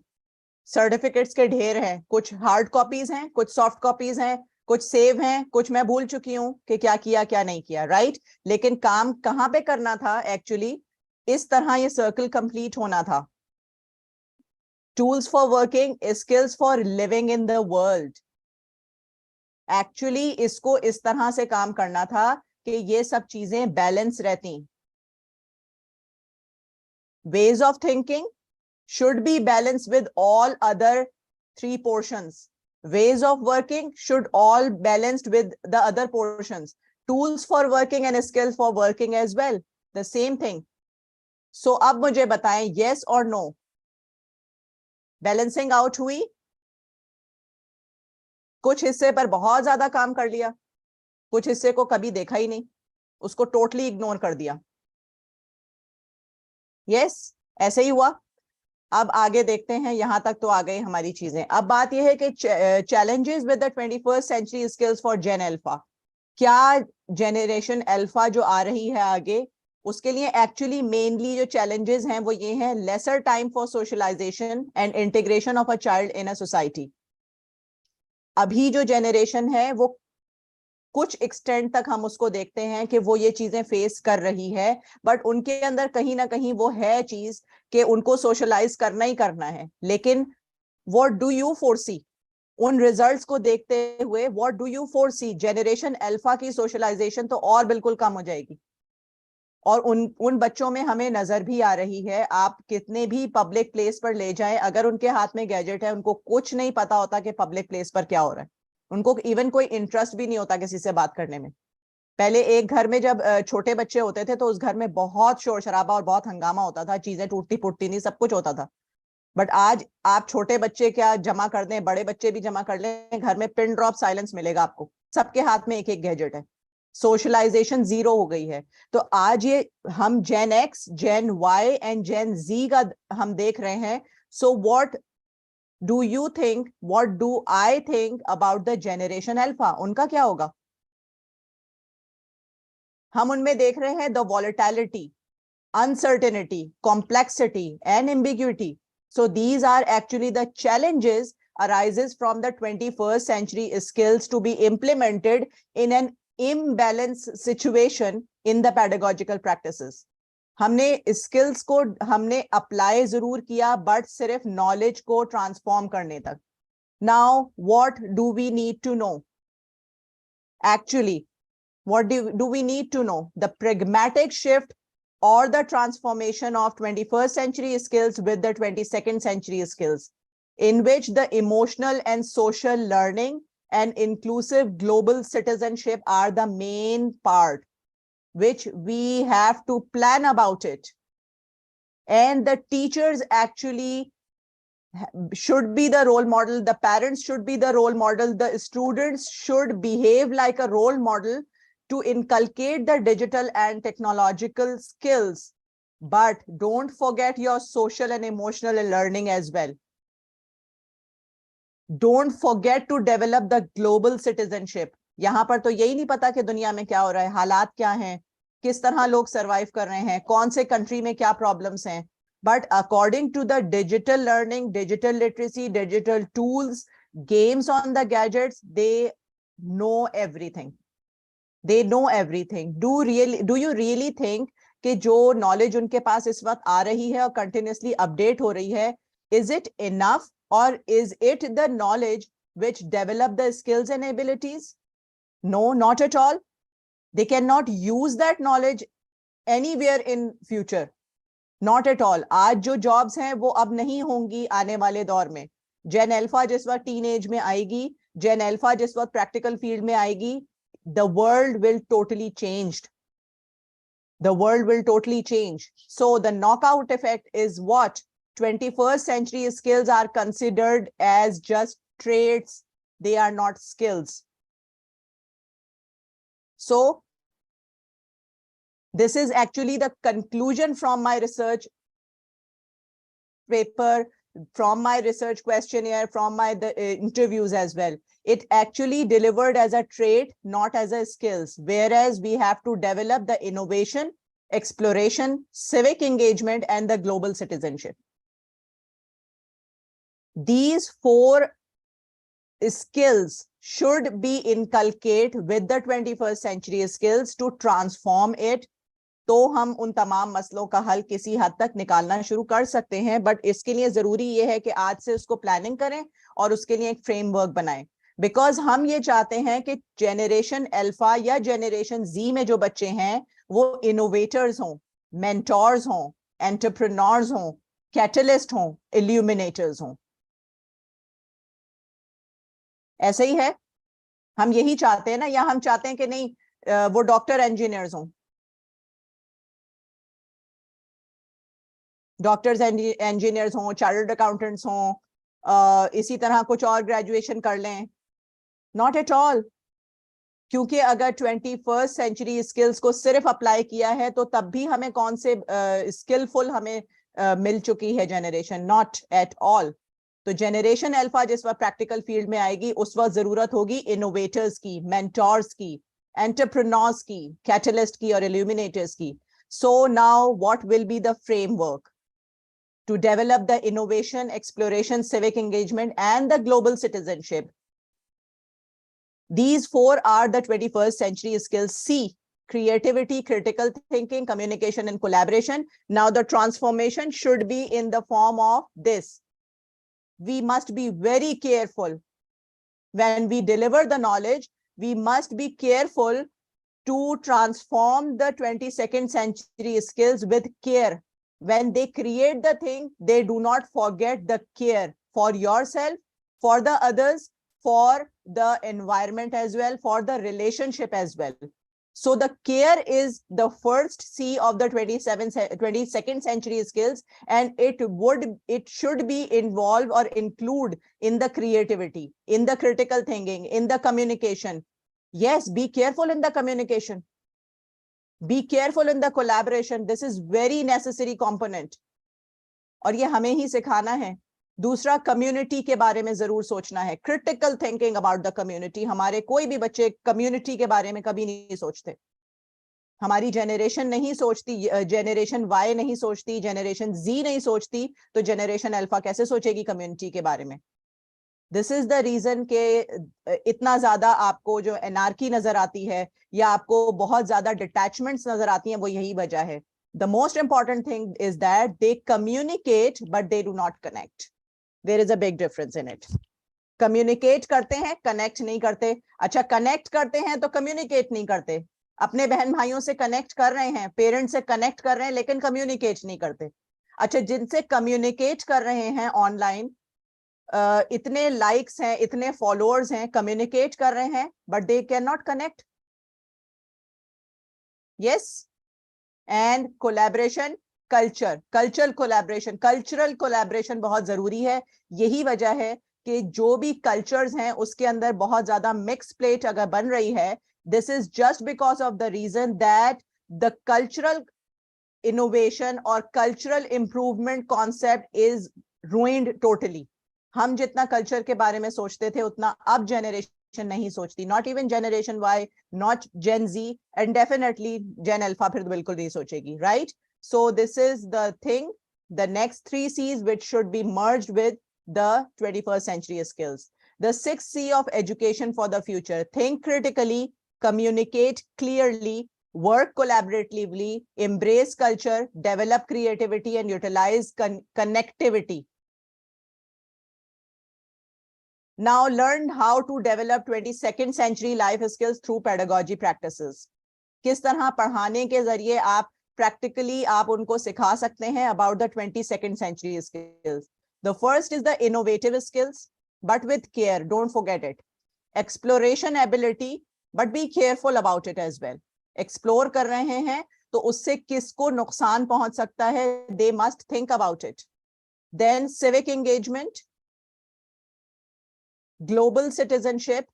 सर्टिफिकेट्स के ढेर हैं. कुछ हार्ड कॉपीज हैं, कुछ सॉफ्ट कॉपीज हैं, कुछ सेव हैं, कुछ मैं भूल चुकी हूं कि क्या किया क्या नहीं किया. राइट? लेकिन काम कहां पे करना था? एक्चुअली इस तरह ये सर्कल कंप्लीट होना था. Tools for working, skills for living in the world. Actually इसको इस तरह से काम करना था कि ये सब चीजें बैलेंस रहती. Ways of thinking should be balanced with all other 3 portions. Ways of working should all balanced with the other portions. Tools for working and skills for working as well. The same thing. So अब मुझे बताएं yes or no. Balancing out हुई. कुछ हिस्से पर बहुत ज्यादा काम कर लिया, कुछ हिस्से को कभी देखा ही नहीं, उसको टोटली इग्नोर कर दिया. यस, ऐसे ही हुआ. अब आगे देखते हैं. यहां तक तो आ गई हमारी चीजें. अब बात यह है कि challenges with the 21st century skills for Gen Alpha. क्या जनरेशन अल्फा जो आ रही है आगे, उसके लिए एक्चुअली मेनली जो चैलेंजेस हैं वो ये हैं: lesser time for socialisation and integration of a child in a society. अभी जो जनरेशन है वो कुछ एक्सटेंट तक हम उसको देखते हैं कि वो ये चीजें फेस कर रही है, बट उनके अंदर कहीं ना कहीं वो है चीज कि उनको सोशलाइज करना ही करना है. लेकिन व्हाट डू यू फोरसी? उन रिजल्ट्स को देखते हुए what do you foresee? Generation alpha की सोशलाइजेशन तो और बिल्कुल कम हो जाएगी, और उन बच्चों में हमें नजर भी आ रही है। आप कितने भी पब्लिक प्लेस पर ले जाएं, अगर उनके हाथ में गैजेट है, उनको कुछ नहीं पता होता कि पब्लिक प्लेस पर क्या हो रहा है। उनको इवन कोई इंटरेस्ट भी नहीं होता किसी से बात करने में। पहले एक घर में जब छोटे बच्चे होते थे तो उस घर में बहुत शोर शराबा और बहुत हंगामा होता था, चीजें टूटती फूटती नहीं, सब कुछ होता था। बट आज आप छोटे बच्चे क्या जमा कर दें, बड़े बच्चे भी जमा कर लें, घर में पिन ड्रॉप साइलेंस मिलेगा आपको। सबके हाथ में एक एक गैजेट है, सोशलाइजेशन जीरो हो गई है। तो आज ये हम जेन एक्स, जेन वाई एंड जेन जी का हम देख रहे हैं। So what do you think, what do I think about the generation alpha? उनका क्या होगा? हम उनमें देख रहे हैं the volatility, uncertainty, complexity, and ambiguity. So these are actually the challenges arises from the 21st century skills to be implemented in an imbalanced situation in the pedagogical practices. हमने skills को हमने apply जरूर किया, but सिर्फ knowledge को transform करने तक. Now, what do we need to know? Actually, what do we need to know? The pragmatic shift or the transformation of 21st century skills with the 22nd century skills, in which the emotional and social learning and inclusive global citizenship are the main part, which we have to plan about it. And the teachers actually should be the role model, the parents should be the role model, the students should behave like a role model to inculcate the digital and technological skills, but don't forget your social and emotional learning as well. Don't forget to develop the global citizenship. यहाँ पर तो यही नहीं पता कि दुनिया में क्या हो रहा है, हालात क्या हैं, किस तरह लोग सर्वाइव कर रहे हैं, कौन से कंट्री में क्या प्रॉब्लम्स हैं. But according to the digital learning, digital literacy, digital tools, games on the gadgets, they know everything. They know everything. Do you really think कि जो knowledge उनके पास इस वक्त आ रही है और continuously update हो रही है, is it enough or is it the knowledge which develop the skills and abilities? No, not at all. They cannot use that knowledge anywhere in future. Not at all. आज जो jobs हैं वो अब नहीं होंगी आने वाले दौर में. Gen Alpha जिस वक्त teenage में आएगी, Gen Alpha जिस वक्त practical field में आएगी, the world will totally change. The world will totally change. So the knockout effect is what? 21st century skills are considered as just traits. They are not skills. So this is actually the conclusion from my research paper, from my research questionnaire, from my interviews as well. It actually delivered as a trait, not as a skills, whereas we have to develop the innovation, exploration, civic engagement, and the global citizenship. These 4 skills should be inculcated with the 21st century skills to transform it. तो हम उन तमाम मसलों का हल किसी हद तक निकालना शुरू कर सकते हैं, बट इसके लिए जरूरी ये है कि आज से उसको प्लानिंग करें और उसके लिए एक फ्रेमवर्क बनाएं. बिकॉज हम ये चाहते हैं कि जनरेशन अल्फा या जनरेशन जी में जो बच्चे हैं वो इनोवेटर्स हों, मेंटोर्स हों, एंटरप्रेन्योर्स हों, कैटलिस्ट हों, इल्यूमिनेटर्स हों. ऐसे ही है, हम यही चाहते हैं ना, या हम चाहते हैं कि नहीं वो डॉक्टर इंजीनियर्स हों, डॉक्टर्स इंजीनियर्स हों, चार्टर्ड अकाउंटेंट्स हों, इसी तरह कुछ और ग्रेजुएशन कर लें? Not at all. क्योंकि अगर 21st सेंचुरी स्किल्स को सिर्फ अप्लाई किया है तो तब भी हमें कौन से स्किलफुल हमें मिल चुकी है जनरेशन? Not at all. तो जनरेशन अल्फा जिस वक्त प्रैक्टिकल फील्ड में आएगी उस वक्त जरूरत होगी इनोवेटर्स की, मेंटोर्स की, एंटरप्रेन्योर्स की, कैटलिस्ट की और इल्यूमिनेटर्स की. So now what will be the framework to develop the innovation, exploration, civic engagement, and the global citizenship? These 4 are the 21st century skills. C, creativity, critical thinking, communication, and collaboration. Now the transformation should be in the form of this. We must be very careful When we deliver the knowledge, we must be careful to transform the 22nd century skills with care. When they create the thing, they do not forget the care for yourself, for the others, for the environment as well, for the relationship as well. So the care is the first C of the 22nd century skills, and it should be involved or include in the creativity, in the critical thinking, in the communication. Yes, be careful in the communication. Be careful in the collaboration. This is very necessary component. और ये हमें ही सिखाना है. दूसरा, community के बारे में जरूर सोचना है. Critical thinking about the community. हमारे कोई भी बच्चे कम्युनिटी के बारे में कभी नहीं सोचते. हमारी जनरेशन नहीं सोचती, जनरेशन वाई नहीं सोचती, जनरेशन जी नहीं सोचती, तो जनरेशन अल्फा कैसे सोचेगी कम्युनिटी के बारे में? दिस इज द रीजन के इतना ज्यादा आपको जो एनार्की नजर आती है या आपको बहुत ज्यादा डिटैचमेंट्स नजर आती हैं, वो यही वजह है. The most important thing is that they communicate but they do not connect. There is a big difference in it. Communicate करते हैं, कनेक्ट नहीं करते. अच्छा, कनेक्ट करते हैं तो कम्युनिकेट नहीं करते. अपने बहन भाइयों से कनेक्ट कर रहे हैं, पेरेंट्स से कनेक्ट कर रहे हैं, लेकिन कम्युनिकेट नहीं करते. अच्छा, जिनसे कम्युनिकेट कर रहे हैं ऑनलाइन, इतने लाइक्स हैं, इतने फॉलोअर्स हैं, कम्युनिकेट कर रहे हैं, but they can not connect. Yes. And collaboration, cultural collaboration बहुत जरूरी है. यही वजह है कि जो भी कल्चर्स हैं उसके अंदर बहुत ज्यादा मिक्स प्लेट अगर बन रही है, this is just because of the reason that the cultural innovation or cultural improvement concept is ruined totally. हम जितना कल्चर के बारे में सोचते थे उतना अब जनरेशन नहीं सोचती. Not even generation Y, not Gen Z, and definitely Gen Alpha फिर बिल्कुल नहीं सोचेगी. Right? So this is the thing, the next 3 C's which should be merged with the 21st century skills. The 6th C of education for the future: think critically, communicate clearly, work collaboratively, embrace culture, develop creativity, and utilize connectivity. Now learn how to develop 22nd century life skills through pedagogy practices. किस तरह पढ़ाने के जरिए आप practically आप उनको सिखा सकते हैं about the 22nd century skills. The first is the innovative skills, but with care. Don't forget it. Exploration ability, but be careful about it as well. Explore कर रहे हैं तो उससे किसको नुकसान पहुंच सकता है, they must think about it. Then civic engagement, global citizenship,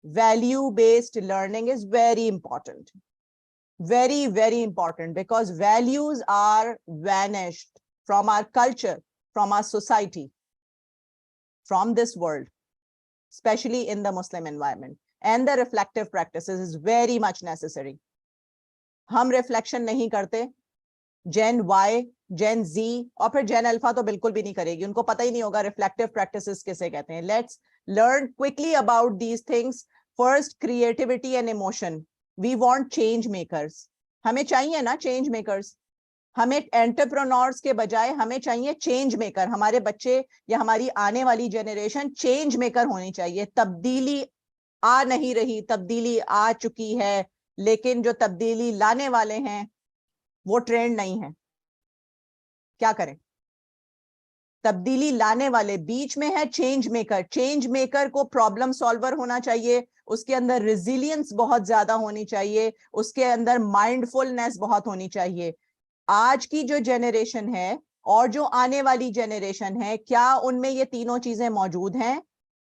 value-based learning is very important. Very, very important, because values are vanished from our culture, from our society, from this world, especially in the Muslim environment. And the reflective practices is very much necessary. हम reflection नहीं करते. Gen Y, Gen Z और फिर Gen Alpha तो बिल्कुल भी नहीं करेगी. उनको पता ही नहीं होगा reflective practices किसे कहते हैं. Let's learn quickly about these things. First, creativity and emotion. We want change makers. हमें चाहिए ना change makers. हमें एंटरप्रेन्योर्स के बजाय हमें चाहिए चेंज मेकर. हमारे बच्चे या हमारी आने वाली जनरेशन चेंज मेकर होनी चाहिए. तब्दीली आ नहीं रही, तब्दीली आ चुकी है, लेकिन जो तब्दीली लाने वाले हैं वो ट्रेंड नहीं है. क्या करें? तब्दीली लाने वाले बीच में है चेंज मेकर. चेंज मेकर को प्रॉब्लम सॉल्वर होना चाहिए, उसके अंदर रिजिलियंस बहुत ज्यादा होनी चाहिए, उसके अंदर माइंडफुलनेस बहुत होनी चाहिए. आज की जो जनरेशन है और जो आने वाली जनरेशन है, क्या उनमें ये तीनों चीजें मौजूद हैं?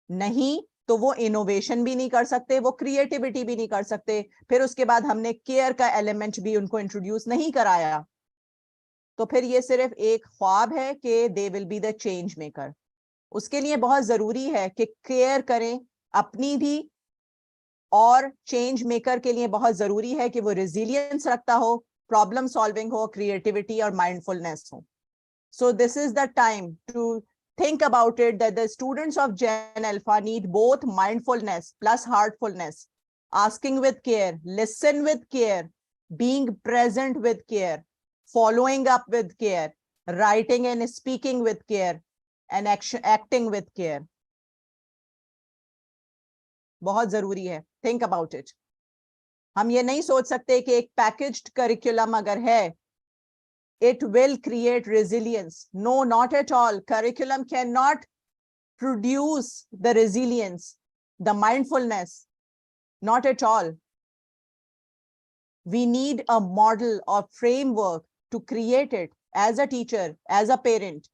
नहीं. तो वो इनोवेशन भी नहीं कर सकते, वो क्रिएटिविटी भी नहीं कर सकते. फिर उसके बाद हमने केयर का एलिमेंट भी उनको इंट्रोड्यूस नहीं कराया, तो फिर ये सिर्फ एक ख्वाब है कि they will be the change maker. उसके लिए बहुत जरूरी है कि केयर करें अपनी भी, और चेंज मेकर के लिए बहुत जरूरी है कि वो रेजिलियंस रखता हो, प्रॉब्लम सॉल्विंग हो, क्रिएटिविटी और माइंडफुलनेस हो. So this is the time to think about it, that the students of Gen Alpha need both mindfulness plus heartfulness, asking with care, listen with care, being present with care, following up with care, writing and speaking with care, and acting with care. बहुत जरूरी है. Think about it. हम ये नहीं सोच सकते कि एक पैकेज्ड करिकुलम अगर है it will create resilience. No, not at all. Curriculum cannot produce the resilience, the mindfulness. Not at all. We need a model or framework to create it as a teacher, as a parent,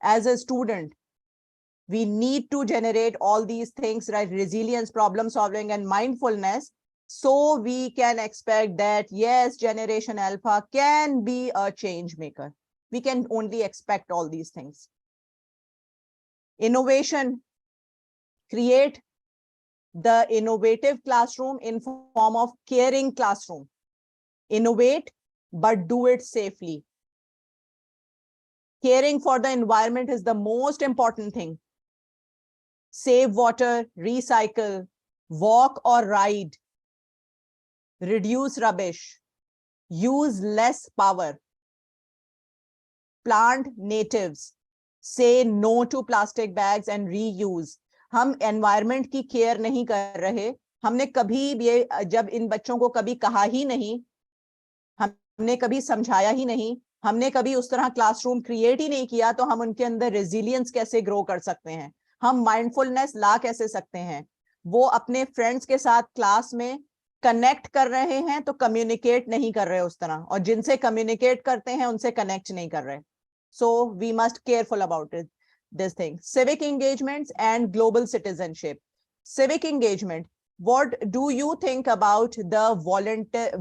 as a student. We need to generate all these things, right? Resilience, problem solving, and mindfulness. So we can expect that, yes, Generation Alpha can be a change maker. We can only expect all these things. Innovation, create the innovative classroom in form of caring classroom. Innovate, but do it safely. Caring for the environment is the most important thing. Save water, recycle, walk or ride, reduce rubbish, use less power, plant natives, say no to plastic bags and reuse. हम environment की care नहीं कर रहे. हमने कभी ये जब इन बच्चों को कभी कहा ही नहीं, हमने कभी समझाया ही नहीं, हमने कभी उस तरह क्लासरूम क्रिएट ही नहीं किया, तो हम उनके अंदर रेजिलियंस कैसे ग्रो कर सकते हैं? हम माइंडफुलनेस ला कैसे सकते हैं? वो अपने फ्रेंड्स के साथ क्लास में कनेक्ट कर रहे हैं तो कम्युनिकेट नहीं कर रहे उस तरह, और जिनसे कम्युनिकेट करते हैं उनसे कनेक्ट नहीं कर रहे. So we must careful about it. This thing, civic engagements and global citizenship. Civic engagement, what do you think about the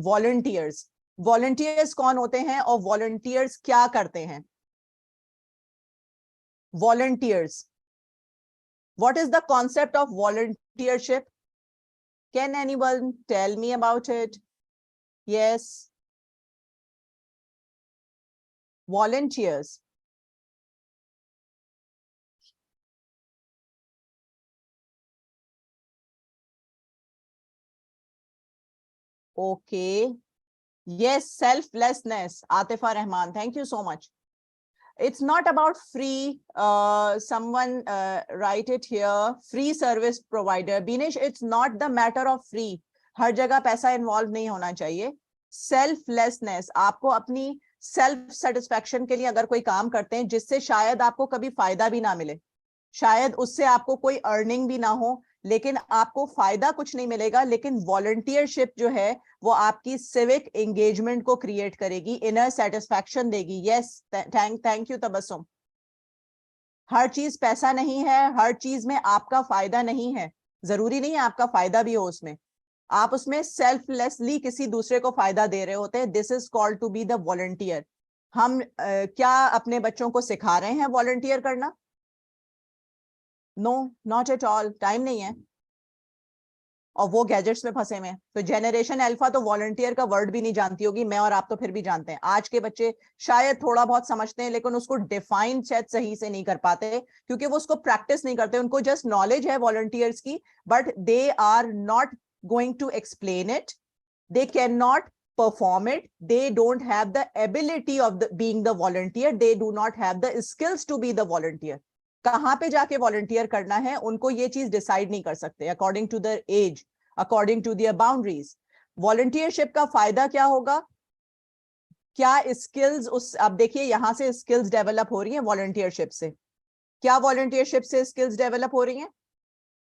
volunteers? Volunteers कौन होते हैं और volunteers क्या करते हैं? Volunteers, what is the concept of volunteership? Can anyone tell me about it? Yes. Volunteers. Okay. Yes, selflessness. Atifa Rahman, thank you so much. It's not about free. Someone write it here. Free service provider. Binish, it's not the matter of free. हर जगह पैसा involve नहीं होना चाहिए. Selflessness, आपको अपनी self satisfaction के लिए अगर कोई काम करते हैं जिससे शायद आपको कभी फायदा भी ना मिले, शायद उससे आपको कोई अर्निंग भी ना हो, लेकिन आपको फायदा कुछ नहीं मिलेगा, लेकिन वॉलंटियरशिप जो है वो आपकी सिविक एंगेजमेंट को क्रिएट करेगी, इनर सेटिस्फैक्शन देगी. Yes, thank you Tabassum. हर चीज पैसा नहीं है, हर चीज में आपका फायदा नहीं है. जरूरी नहीं है आपका फायदा भी हो उसमें, आप उसमें सेल्फलेसली किसी दूसरे को फायदा दे रहे होते हैं. This is called to be the volunteer. हम क्या अपने बच्चों को सिखा रहे हैं वॉलंटियर करना? No, not at all. Time नहीं है और वो गैजेट्स में फंसे हुए हैं. तो जनरेशन अल्फा तो वॉलंटियर का वर्ड भी नहीं जानती होगी. मैं और आप तो फिर भी जानते हैं. आज के बच्चे शायद थोड़ा बहुत समझते हैं, लेकिन उसको डिफाइन शायद सही से नहीं कर पाते, क्योंकि वो उसको प्रैक्टिस नहीं करते. उनको जस्ट नॉलेज है वॉलंटियर्स की, but they are not going to explain it. They cannot perform it. They don't have the ability of being the volunteer. They do not have the skills to be the volunteer. कहाँ पे जाके volunteer करना है, उनको ये चीज decide नहीं कर सकते according to their age, according to their boundaries. Volunteership का फायदा क्या होगा? क्या skills उस, अब देखिए यहाँ से skills develop हो रही हैं volunteership से. क्या volunteership से skills develop हो रही हैं?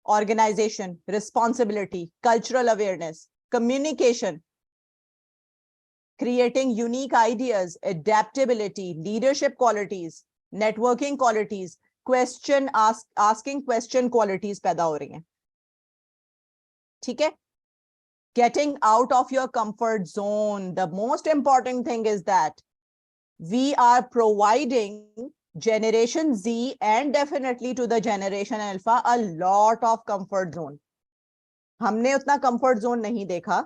Organization, responsibility, cultural awareness, communication, creating unique ideas, adaptability, leadership qualities, networking qualities, asking question qualities पैदा हो रही हैं. ठीक है? Getting out of your comfort zone. The most important thing is that we are providing Generation Z and definitely to the Generation Alpha a lot of comfort zone. हमने उतना comfort zone नहीं देखा,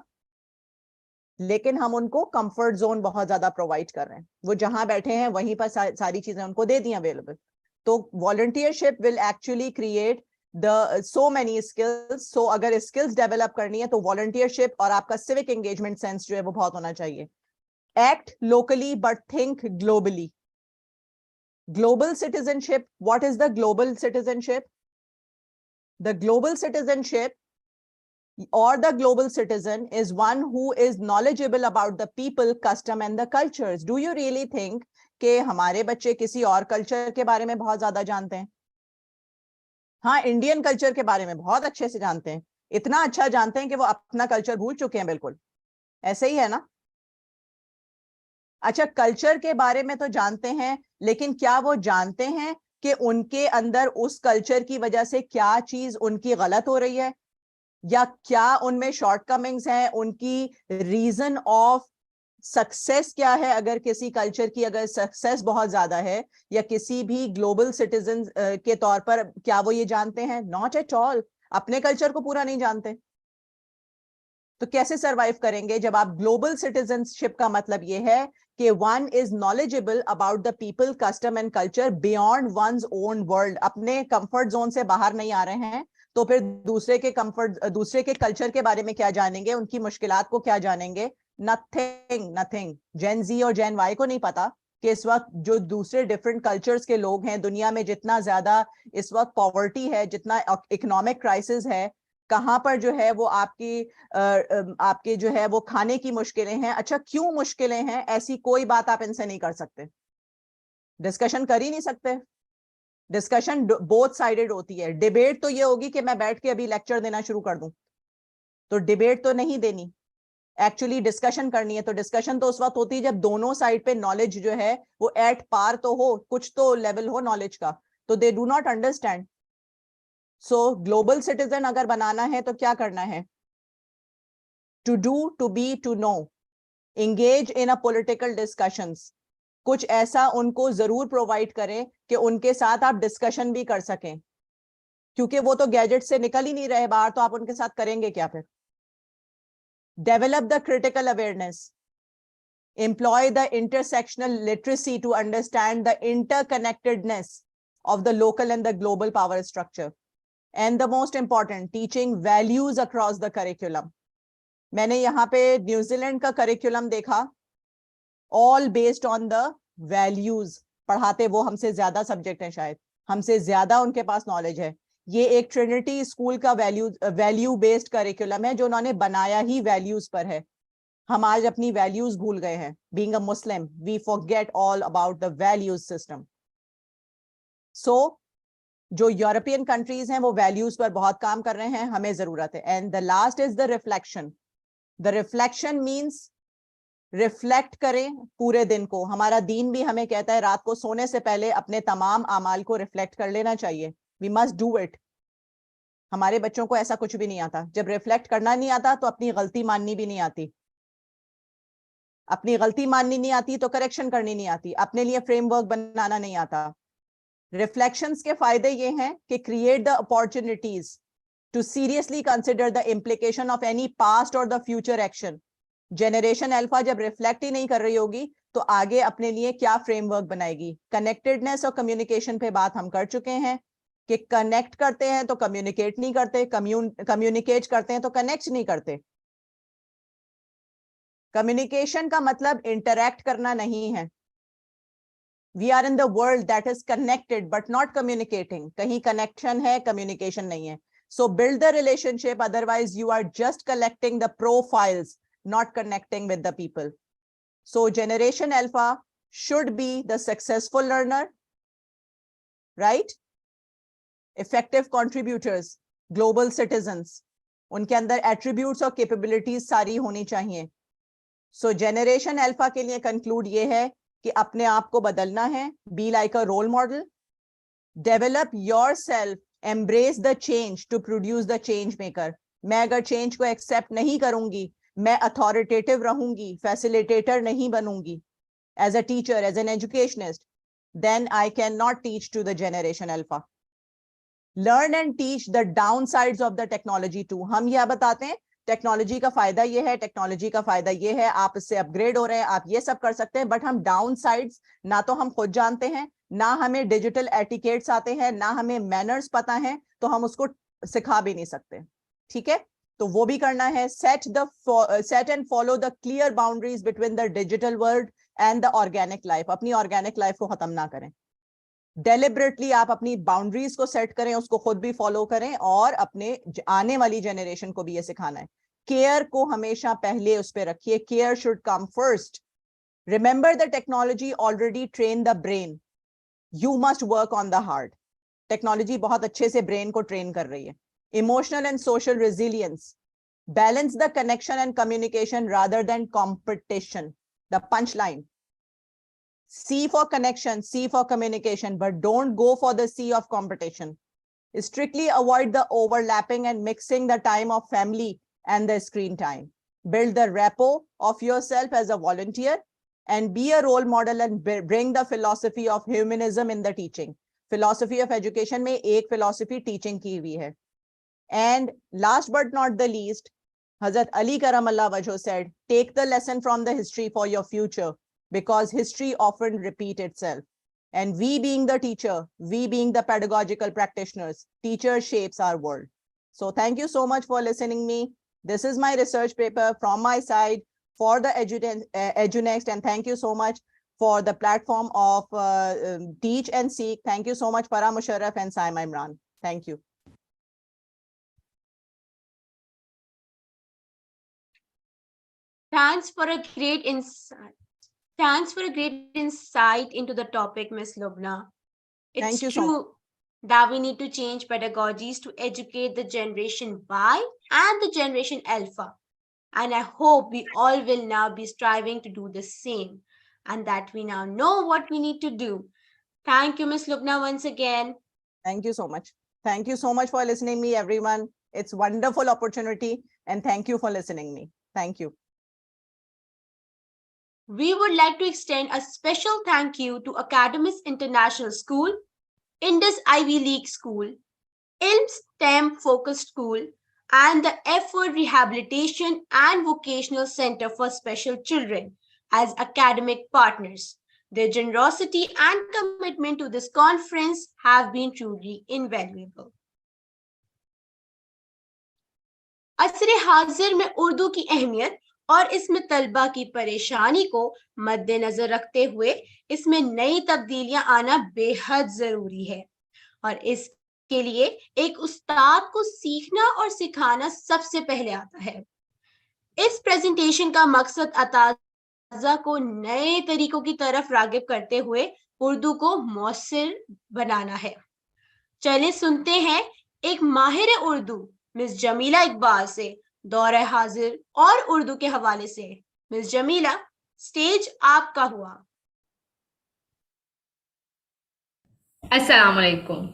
लेकिन हम उनको comfort zone बहुत ज्यादा provide कर रहे हैं. वो जहां बैठे हैं वहीं पर सारी चीजें उनको दे दी available. तो volunteership will actually create the so many skills. So अगर skills develop करनी है तो volunteership और आपका civic engagement sense जो है वो बहुत होना चाहिए. Act locally but think globally. Global citizenship. What is the global citizenship? The global citizenship or the global citizen is one who is knowledgeable about the people, custom and the cultures. Do you really think कि हमारे बच्चे किसी और culture के बारे में बहुत ज्यादा जानते हैं? हाँ, इंडियन कल्चर के बारे में बहुत अच्छे से जानते हैं, इतना अच्छा जानते हैं कि वो अपना कल्चर भूल चुके हैं बिल्कुल। ऐसे ही है ना? अच्छा, कल्चर के बारे में तो जानते हैं, लेकिन क्या वो जानते हैं कि उनके अंदर उस कल्चर की वजह से क्या चीज उनकी गलत हो रही है, या क्या उनमें शॉर्टकमिंग्स हैं, उनकी रीजन ऑफ सक्सेस क्या है? अगर किसी कल्चर की अगर सक्सेस बहुत ज्यादा है, या किसी भी ग्लोबल सिटीजन के तौर पर क्या वो ये जानते हैं? Not at all. अपने कल्चर को पूरा नहीं जानते तो कैसे सरवाइव करेंगे? जब आप ग्लोबल सिटीजनशिप का मतलब ये है कि one is knowledgeable about the people, custom and culture beyond one's own world. अपने कंफर्ट जोन से बाहर नहीं आ रहे हैं तो फिर दूसरे के कल्चर के बारे में क्या जानेंगे, उनकी मुश्किलात को क्या जानेंगे? नथिंग। जेन जी और जेन वाई को नहीं पता कि इस वक्त जो दूसरे डिफरेंट कल्चर्स के लोग हैं दुनिया में, जितना ज्यादा इस वक्त पॉवर्टी है, जितना इकोनॉमिक क्राइसिस है, कहां पर जो है वो आपके जो है वो खाने की मुश्किलें हैं। अच्छा, क्यों मुश्किलें हैं? ऐसी कोई बात आप इनसे नहीं कर सकते, डिस्कशन कर ही नहीं सकते। डिस्कशन बोथ साइडेड होती है। डिबेट तो ये होगी कि मैं बैठ के अभी लेक्चर देना शुरू कर दूं, तो डिबेट तो नहीं देनी, एक्चुअली डिस्कशन करनी है। तो डिस्कशन तो उस वक्त होती है जब दोनों साइड पे नॉलेज जो है वो एट पार तो हो, कुछ तो लेवल हो नॉलेज का। तो they do not understand. So global citizen अगर बनाना है तो क्या करना है? To do, to be, to know, engage in a political discussions। कुछ ऐसा उनको जरूर प्रोवाइड करें कि उनके साथ आप डिस्कशन भी कर सकें, क्योंकि वो तो गैजेट से निकल ही नहीं रहे बाहर, तो आप उनके साथ करेंगे क्या फिर? Develop the critical awareness, employ the intersectional literacy to understand the interconnectedness of the local and the global power structure, and the most important, teaching values across the curriculum। मैंने यहाँ पे न्यूजीलैंड का करिकुलम देखा, all based on the values. पढ़ाते वो हमसे ज्यादा subject हैं, शायद हमसे ज्यादा उनके पास नॉलेज है। ये एक ट्रिनिटी स्कूल का वैल्यू बेस्ड करिकुलम है जो उन्होंने बनाया ही वैल्यूज पर है। हम आज अपनी वैल्यूज भूल गए हैं। Being a Muslim we forget all about the values system. So जो यूरोपियन कंट्रीज हैं वो वैल्यूज पर बहुत काम कर रहे हैं, हमें जरूरत है। And the last is the reflection. The reflection means reflect करें पूरे दिन को। हमारा दीन भी हमें कहता है रात को सोने से पहले अपने तमाम अमाल को रिफ्लेक्ट कर लेना चाहिए। We must do it. हमारे बच्चों को ऐसा कुछ भी नहीं आता। जब रिफ्लेक्ट करना नहीं आता तो अपनी गलती माननी भी नहीं आती। अपनी गलती माननी नहीं आती तो करेक्शन करनी नहीं आती। अपने लिए फ्रेमवर्क बनाना नहीं आता। रिफ्लेक्शंस के फायदे ये हैं कि create the opportunities to seriously consider the implication of any past or the future action। Generation alpha जब रिफ्लेक्ट ही नहीं कर रही होगी तो आगे अपने लिए क्या फ्रेमवर्क बनाएगी? कनेक्टेडनेस और कम्युनिकेशन पे बात हम कर चुके हैं कि कनेक्ट करते हैं तो कम्युनिकेट नहीं करते, कम्युनिकेट करते हैं तो कनेक्ट नहीं करते। कम्युनिकेशन का मतलब इंटरैक्ट करना नहीं है। We are in the world that is connected but not communicating. कहीं कनेक्शन है, कम्युनिकेशन नहीं है। So build the relationship, otherwise you are just collecting the profiles, not connecting with the people. So generation alpha should be the successful learner, right? Effective contributors, global citizens. उनके अंदर attributes और capabilities सारी होनी चाहिए। So generation alpha के लिए conclude ये है कि अपने आप को बदलना है। Be like a role model. Develop yourself, embrace the change to produce the change maker। मैं अगर change को accept नहीं करूंगी, मैं authoritative रहूंगी, facilitator नहीं बनूंगी as a teacher, as an educationist, then I cannot teach to the generation alpha। Learn and teach the downsides of the technology too। हम यह बताते हैं टेक्नोलॉजी का फायदा ये है, टेक्नोलॉजी का फायदा ये है, आप इससे अपग्रेड हो रहे हैं, आप ये सब कर सकते हैं, बट हम डाउन साइड्स ना तो हम खुद जानते हैं, ना हमें डिजिटल एटिकेट्स आते हैं, ना हमें मैनर्स पता है, तो हम उसको सिखा भी नहीं सकते। ठीक है, तो वो भी करना है। Set and follow the clear boundaries between the digital world and the organic life. अपनी ऑर्गेनिक लाइफ को खत्म ना करें। डेलिबरेटली आप अपनी बाउंड्रीज को सेट करें, उसको खुद भी फॉलो करें और अपने आने वाली जनरेशन को भी ये सिखाना है। केयर को हमेशा पहले उस पर रखिए, care should come first. Remember the technology already train the brain, you must work on the heart. Technology बहुत अच्छे से ब्रेन को ट्रेन कर रही है। Emotional and social resilience, balance the connection and communication rather than competition. The punchline: C for connection, C for communication, but don't go for the C of competition. Strictly avoid the overlapping and mixing the time of family and the screen time. Build the rapport of yourself as a volunteer and be a role model and bring the philosophy of humanism in the teaching. Philosophy of education में एक philosophy teaching की हुई है. And last but not the least, Hazrat Ali Karamallah Wajho said, take the lesson from the history for your future, because history often repeat itself. And we being the teacher, we being the pedagogical practitioners, teacher shapes our world. So thank you so much for listening me. This is my research paper from my side for the Edunext, and thank you so much for the platform of Teach and Seek. Thank you so much, Farah Musharraf and Saima Imran. Thank you. Thanks for a great insight. Thanks for a great insight into the topic, Ms. Lubna. It's Thank you so much. true that we need to change pedagogies to educate the generation Y and the generation Alpha. And I hope we all will now be striving to do the same and that we now know what we need to do. Thank you, Ms. Lubna, once again. Thank you so much. Thank you so much for listening me, everyone. It's wonderful opportunity, and thank you for listening me. Thank you. We would like to extend a special thank you to Academies International School, Indus Ivy League School, ILM STEM Focused School, and the Effort Rehabilitation and Vocational Center for Special Children as academic partners. Their generosity and commitment to this conference have been truly invaluable. असर हाजिर में उर्दू की अहमियत और इसमें तलबा की परेशानी को मद्देनजर रखते हुए इसमें नई तब्दीलियां आना बेहद जरूरी है और इसके लिए एक उस्ताद को सीखना और सिखाना सबसे पहले आता है। इस प्रेजेंटेशन का मकसद अताजा को नए तरीकों की तरफ रागिब करते हुए उर्दू को मौसर बनाना है। चलिए सुनते हैं एक माहिर उर्दू मिस जमीला इकबाल से दौरे हाजिर और उर्दू के हवाले से। मिस जमीला, स्टेज आपका हुआ। अस्सलाम वालेकुम।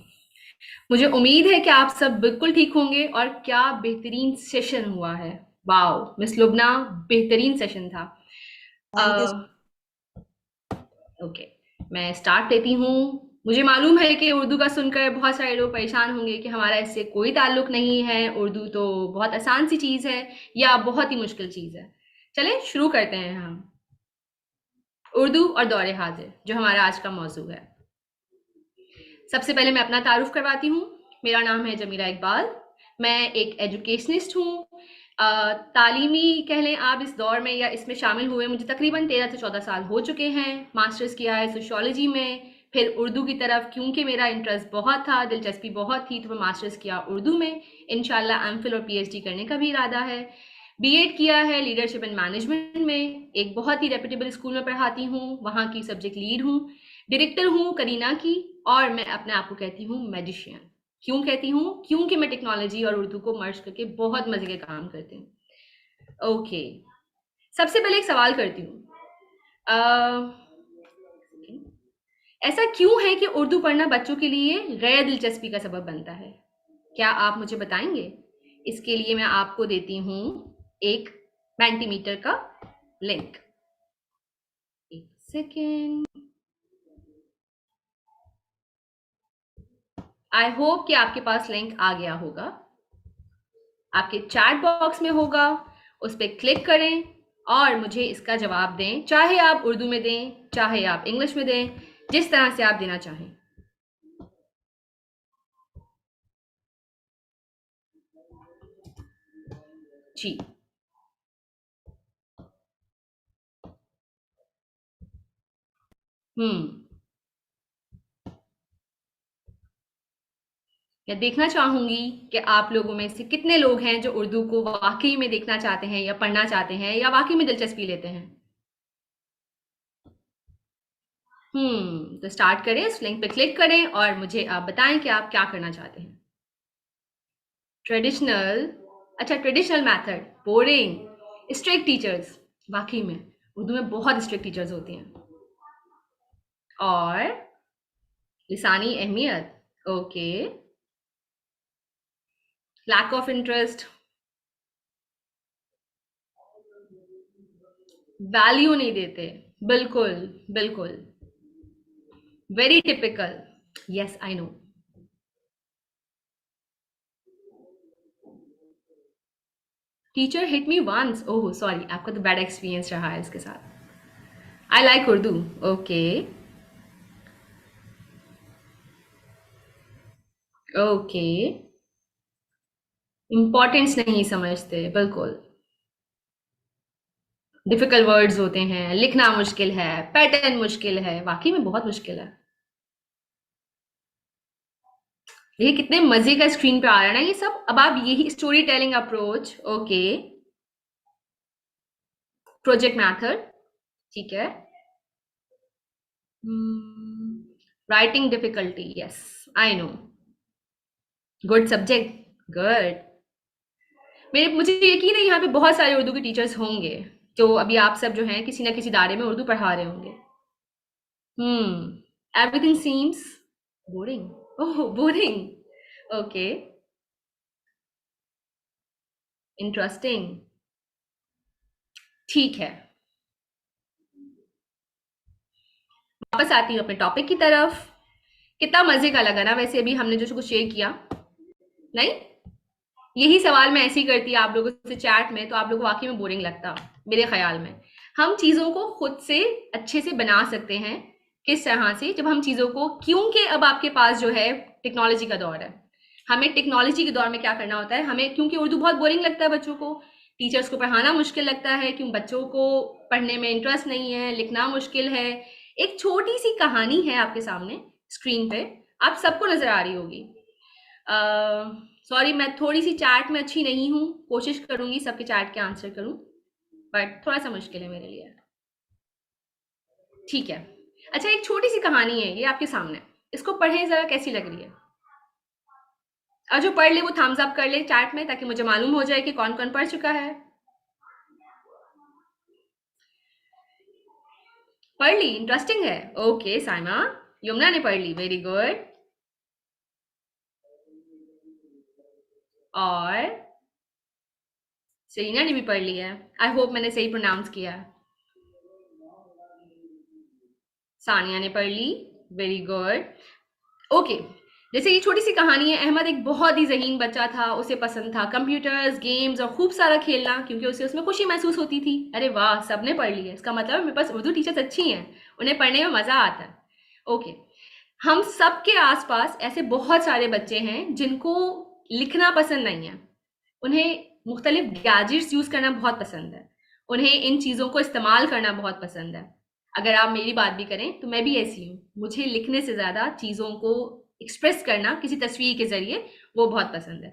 मुझे उम्मीद है कि आप सब बिल्कुल ठीक होंगे और क्या बेहतरीन सेशन हुआ है। वाओ मिस लुबना, बेहतरीन सेशन था। Thank you. ओके, मैं स्टार्ट देती हूँ। मुझे मालूम है कि उर्दू का सुनकर बहुत सारे लोग परेशान होंगे कि हमारा इससे कोई ताल्लुक नहीं है, उर्दू तो बहुत आसान सी चीज़ है या बहुत ही मुश्किल चीज़ है। चलें शुरू करते हैं हम। उर्दू और दौरे हाजिर जो हमारा आज का मौजू है। सबसे पहले मैं अपना तारुफ करवाती हूँ। मेरा नाम है जमीला इकबाल। मैं एक एजुकेशनिस्ट हूँ। तालीमी कह लें आप इस दौर में या इसमें शामिल हुए मुझे तकरीबन 13 से 14 साल हो चुके हैं। मास्टर्स किया है सोशियोलॉजी में, फिर उर्दू की तरफ क्योंकि मेरा इंटरेस्ट बहुत था, दिलचस्पी बहुत थी, तो मैं मास्टर्स किया उर्दू में। इंशाल्लाह एमफिल और पीएचडी करने का भी इरादा है। बीएड किया है लीडरशिप एंड मैनेजमेंट में, एक बहुत ही रेपुटेबल स्कूल में पढ़ाती हूँ, वहाँ की सब्जेक्ट लीड हूँ, डायरेक्टर हूँ करीना की, और मैं अपने आप को कहती हूँ मैजिशियन। क्यों कहती हूँ? क्योंकि मैं टेक्नोलॉजी और उर्दू को मर्ज करके बहुत मजे के काम करती हूँ। ओके, सबसे पहले एक सवाल करती हूँ। ऐसा क्यों है कि उर्दू पढ़ना बच्चों के लिए गैर दिलचस्पी का सबब बनता है? क्या आप मुझे बताएंगे? इसके लिए मैं आपको देती हूँ एक मैंटीमीटर का लिंक। एक सेकेंड। आई होप कि आपके पास लिंक आ गया होगा, आपके चैट बॉक्स में होगा, उस पर क्लिक करें और मुझे इसका जवाब दें, चाहे आप उर्दू में दें, चाहे आप इंग्लिश में दें, जिस तरह से आप देना चाहें। जी, या देखना चाहूंगी कि आप लोगों में से कितने लोग हैं जो उर्दू को वाकई में देखना चाहते हैं या पढ़ना चाहते हैं या वाकई में दिलचस्पी लेते हैं। तो स्टार्ट करें, इस लिंक पे क्लिक करें और मुझे आप बताएं कि आप क्या करना चाहते हैं। Traditional method, boring, strict teachers. वाकई में उर्दू में बहुत स्ट्रिक्ट टीचर्स होती हैं। और लिसानी अहमियत, okay. Lack of interest, value नहीं देते, बिल्कुल बिल्कुल, very typical, yes I know. Teacher hit me once, oh sorry, आपका तो बैड एक्सपीरियंस रहा है इसके साथ। I like Urdu, okay okay. Importance नहीं समझते, बिल्कुल। डिफिकल्ट वर्ड्स होते हैं, लिखना मुश्किल है, पैटर्न मुश्किल है, वाकई में बहुत मुश्किल है। ये कितने मजे का स्क्रीन पे आ रहा है ना ये सब। अब आप यही story telling approach, okay. Project method, ठीक है। Writing difficulty, yes I no. Good subject, good. मुझे यकीन है यहाँ पे बहुत सारे उर्दू के टीचर्स होंगे जो अभी आप सब जो हैं किसी ना किसी दायरे में उर्दू पढ़ा रहे होंगे। एवरीथिंग सीम्स बोरिंग, ओह बोरिंग, ओके। इंटरेस्टिंग, ठीक है। वापस आती हूँ अपने टॉपिक की तरफ। कितना मजे का लगा ना वैसे अभी हमने जो कुछ शेयर किया, नहीं? यही सवाल मैं ऐसे ही करती आप लोगों से चैट में तो आप लोगों को वाकई में बोरिंग लगता मेरे ख्याल में। हम चीज़ों को खुद से अच्छे से बना सकते हैं। किस तरह से? जब हम चीज़ों को, क्योंकि अब आपके पास जो है टेक्नोलॉजी का दौर है। हमें टेक्नोलॉजी के दौर में क्या करना होता है, हमें, क्योंकि उर्दू बहुत बोरिंग लगता है बच्चों को, टीचर्स को पढ़ाना मुश्किल लगता है, क्यों बच्चों को पढ़ने में इंटरेस्ट नहीं है, लिखना मुश्किल है। एक छोटी सी कहानी है आपके सामने स्क्रीन पे, आप सबको नजर आ रही होगी। सॉरी मैं थोड़ी सी चैट में अच्छी नहीं हूँ, कोशिश करूंगी सबके चैट के आंसर करूं, बट थोड़ा सा मुश्किल है मेरे लिए, ठीक है। अच्छा, एक छोटी सी कहानी है ये आपके सामने, इसको पढ़ें जरा, कैसी लग रही है? और जो पढ़ ले वो थम्स अप कर ले चैट में, ताकि मुझे मालूम हो जाए कि कौन कौन पढ़ चुका है। पढ़ ली? इंटरेस्टिंग है, ओके। साइमा, यमुना ने पढ़ ली, वेरी गुड। और सेलिना ने भी पढ़ ली है, आई होप मैंने सही प्रोनाउंस किया। सानिया ने पढ़ ली, वेरी गुड, ओके। जैसे ये छोटी सी कहानी है, अहमद एक बहुत ही ज़हीन बच्चा था, उसे पसंद था कंप्यूटर्स, गेम्स और खूब सारा खेलना, क्योंकि उसे उसमें खुशी महसूस होती थी। अरे वाह, सबने पढ़ ली है, इसका मतलब मेरे पास उर्दू टीचर्स अच्छी हैं, उन्हें पढ़ने में मज़ा आता है, ओके। हम सबके आसपास ऐसे बहुत सारे बच्चे हैं जिनको लिखना पसंद नहीं है, उन्हें मुख्तलिफ गैजेट्स यूज़ करना बहुत पसंद है, उन्हें इन चीज़ों को इस्तेमाल करना बहुत पसंद है। अगर आप मेरी बात भी करें तो मैं भी ऐसी हूँ, मुझे लिखने से ज़्यादा चीज़ों को एक्सप्रेस करना किसी तस्वीर के ज़रिए वो बहुत पसंद है।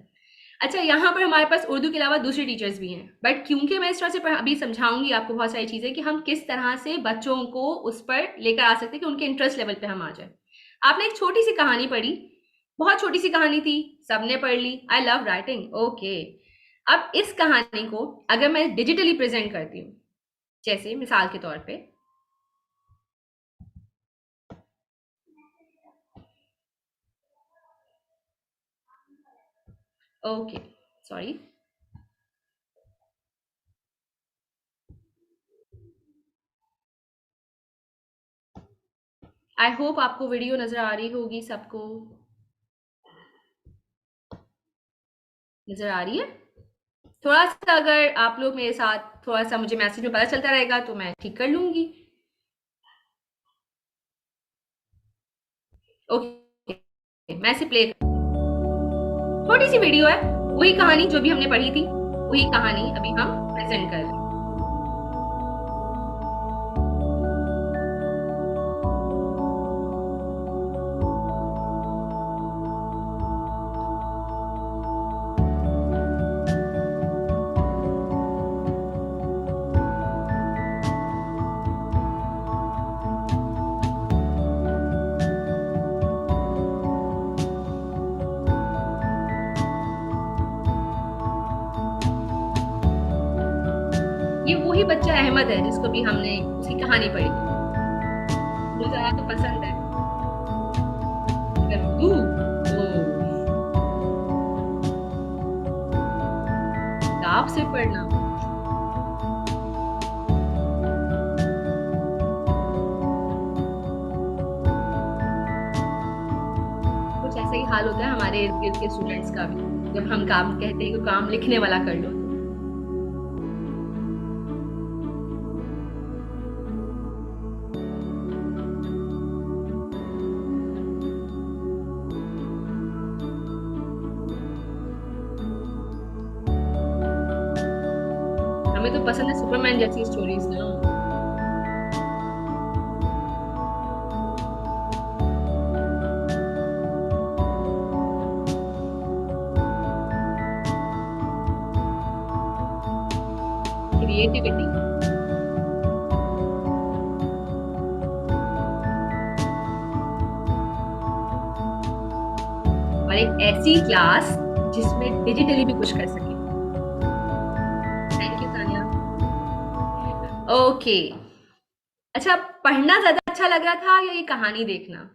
अच्छा, यहाँ पर हमारे पास उर्दू के अलावा दूसरे टीचर्स भी हैं, बट क्योंकि मैं इस तरह से अभी समझाऊंगी आपको बहुत सारी चीज़ें कि हम किस तरह से बच्चों को उस पर लेकर आ सकते हैं कि उनके इंटरेस्ट लेवल पे हम आ जाए। आपने एक छोटी सी कहानी पढ़ी, बहुत छोटी सी कहानी थी, सबने पढ़ ली, आई लव राइटिंग, ओके। अब इस कहानी को अगर मैं डिजिटली प्रेजेंट करती हूँ, जैसे मिसाल के तौर पे, ओके सॉरी, आई होप आपको वीडियो नजर आ रही होगी, सबको नजर आ रही है? थोड़ा सा अगर आप लोग मेरे साथ थोड़ा सा मुझे मैसेज में पता चलता रहेगा तो मैं ठीक कर लूंगी, ओके। मैं इसे प्ले, छोटी सी वीडियो है, वही कहानी जो भी हमने पढ़ी थी, वही कहानी अभी हम प्रेजेंट कर रहे हैं। वही बच्चा अहमद है जिसको भी हमने उसकी कहानी पढ़ी, मुझे ज़्यादा तो पसंद है। अगर उर्दू तो किताब से पढ़ना कुछ ऐसा ही हाल होता है हमारे इर्द गिर्द के स्टूडेंट्स का भी, जब हम काम कहते हैं कि काम लिखने वाला कर लो। हमें तो पसंद है सुपरमैन जैसी स्टोरीज ना। क्रिएटिविटी और एक ऐसी क्लास जिसमें डिजिटली भी कुछ कर सके। Thank you Tania. ओके, अच्छा, पढ़ना ज्यादा अच्छा लग रहा था या ये कहानी देखना?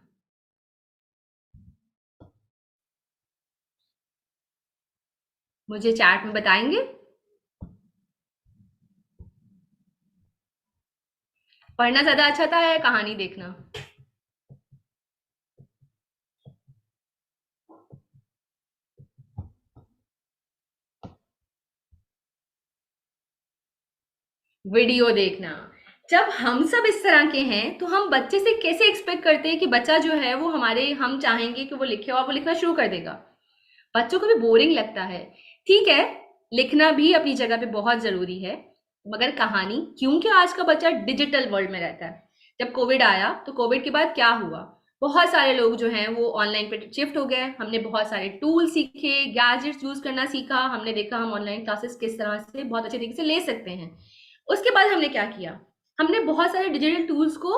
मुझे चैट में बताएंगे। पढ़ना ज्यादा अच्छा था या कहानी देखना? वीडियो देखना। जब हम सब इस तरह के हैं तो हम बच्चे से कैसे एक्सपेक्ट करते हैं कि बच्चा जो है वो हम चाहेंगे कि वो लिखे और वो लिखना शुरू कर देगा। बच्चों को भी बोरिंग लगता है। ठीक है, लिखना भी अपनी जगह पे बहुत जरूरी है, मगर कहानी, क्योंकि आज का बच्चा डिजिटल वर्ल्ड में रहता है। जब कोविड आया तो कोविड के बाद क्या हुआ, बहुत सारे लोग जो हैं वो ऑनलाइन पे शिफ्ट हो गए। हमने बहुत सारे टूल सीखे, गैजेट्स यूज करना सीखा, हमने देखा हम ऑनलाइन क्लासेस किस तरह से बहुत अच्छे तरीके से ले सकते हैं। उसके बाद हमने क्या किया, हमने बहुत सारे डिजिटल टूल्स को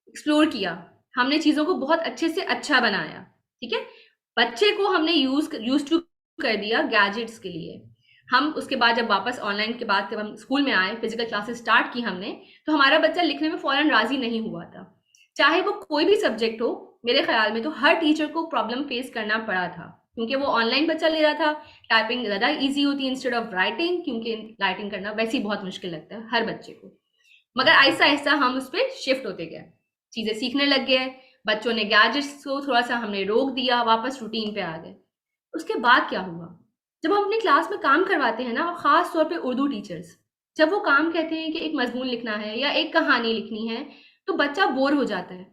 एक्सप्लोर किया, हमने चीज़ों को बहुत अच्छे से अच्छा बनाया। ठीक है, बच्चे को हमने यूज टू कर दिया गैजेट्स के लिए। हम उसके बाद जब वापस ऑनलाइन के बाद जब हम स्कूल में आए, फिजिकल क्लासेस स्टार्ट की हमने, तो हमारा बच्चा लिखने में फौरन राजी नहीं हुआ था। चाहे वो कोई भी सब्जेक्ट हो, मेरे ख्याल में तो हर टीचर को प्रॉब्लम फेस करना पड़ा था, क्योंकि वो ऑनलाइन बच्चा ले रहा था। टाइपिंग ज़्यादा ईजी होती है इंस्टेड ऑफ राइटिंग, क्योंकि राइटिंग करना वैसे ही बहुत मुश्किल लगता है हर बच्चे को। मगर आहिस्ता आहिस्ता हम उस पर शिफ्ट होते गए, चीज़ें सीखने लग गए। बच्चों ने गैजेट्स को थोड़ा सा हमने रोक दिया, वापस रूटीन पे आ गए। उसके बाद क्या हुआ, जब हम अपनी क्लास में काम करवाते हैं ना, और ख़ास तौर पे उर्दू टीचर्स, जब वो काम कहते हैं कि एक मजमून लिखना है या एक कहानी लिखनी है, तो बच्चा बोर हो जाता है।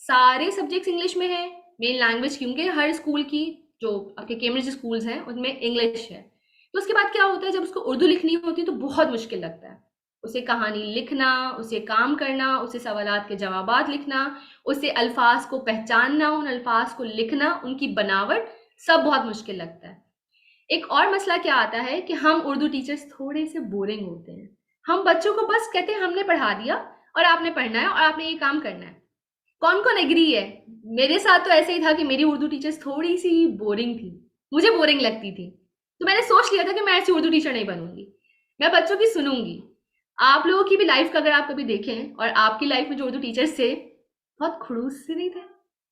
सारे सब्जेक्ट्स इंग्लिश में है, मेन लैंग्वेज, क्योंकि हर स्कूल की जो आपके कैम्ब्रिज स्कूल्स हैं उनमें इंग्लिश है। तो उसके बाद क्या होता है, जब उसको उर्दू लिखनी होती है तो बहुत मुश्किल लगता है उसे कहानी लिखना, उसे काम करना, उसे सवालात के जवाबात लिखना, उसे अल्फाज को पहचानना, उन अल्फाज को लिखना, उनकी बनावट, सब बहुत मुश्किल लगता है। एक और मसला क्या आता है कि हम उर्दू टीचर्स थोड़े से बोरिंग होते हैं। हम बच्चों को बस कहते हैं हमने पढ़ा दिया और आपने पढ़ना है और आपने ये काम करना है। कौन कौन एग्री है? मेरे साथ तो ऐसे ही था कि मेरी उर्दू टीचर्स थोड़ी सी बोरिंग थी, मुझे बोरिंग लगती थी। तो मैंने सोच लिया था कि मैं ऐसी उर्दू टीचर नहीं बनूंगी, मैं बच्चों की सुनूंगी। आप लोगों की भी लाइफ का अगर आप कभी देखें, और आपकी लाइफ में जो उर्दू टीचर्स थे बहुत खड़ूस से नहीं थे,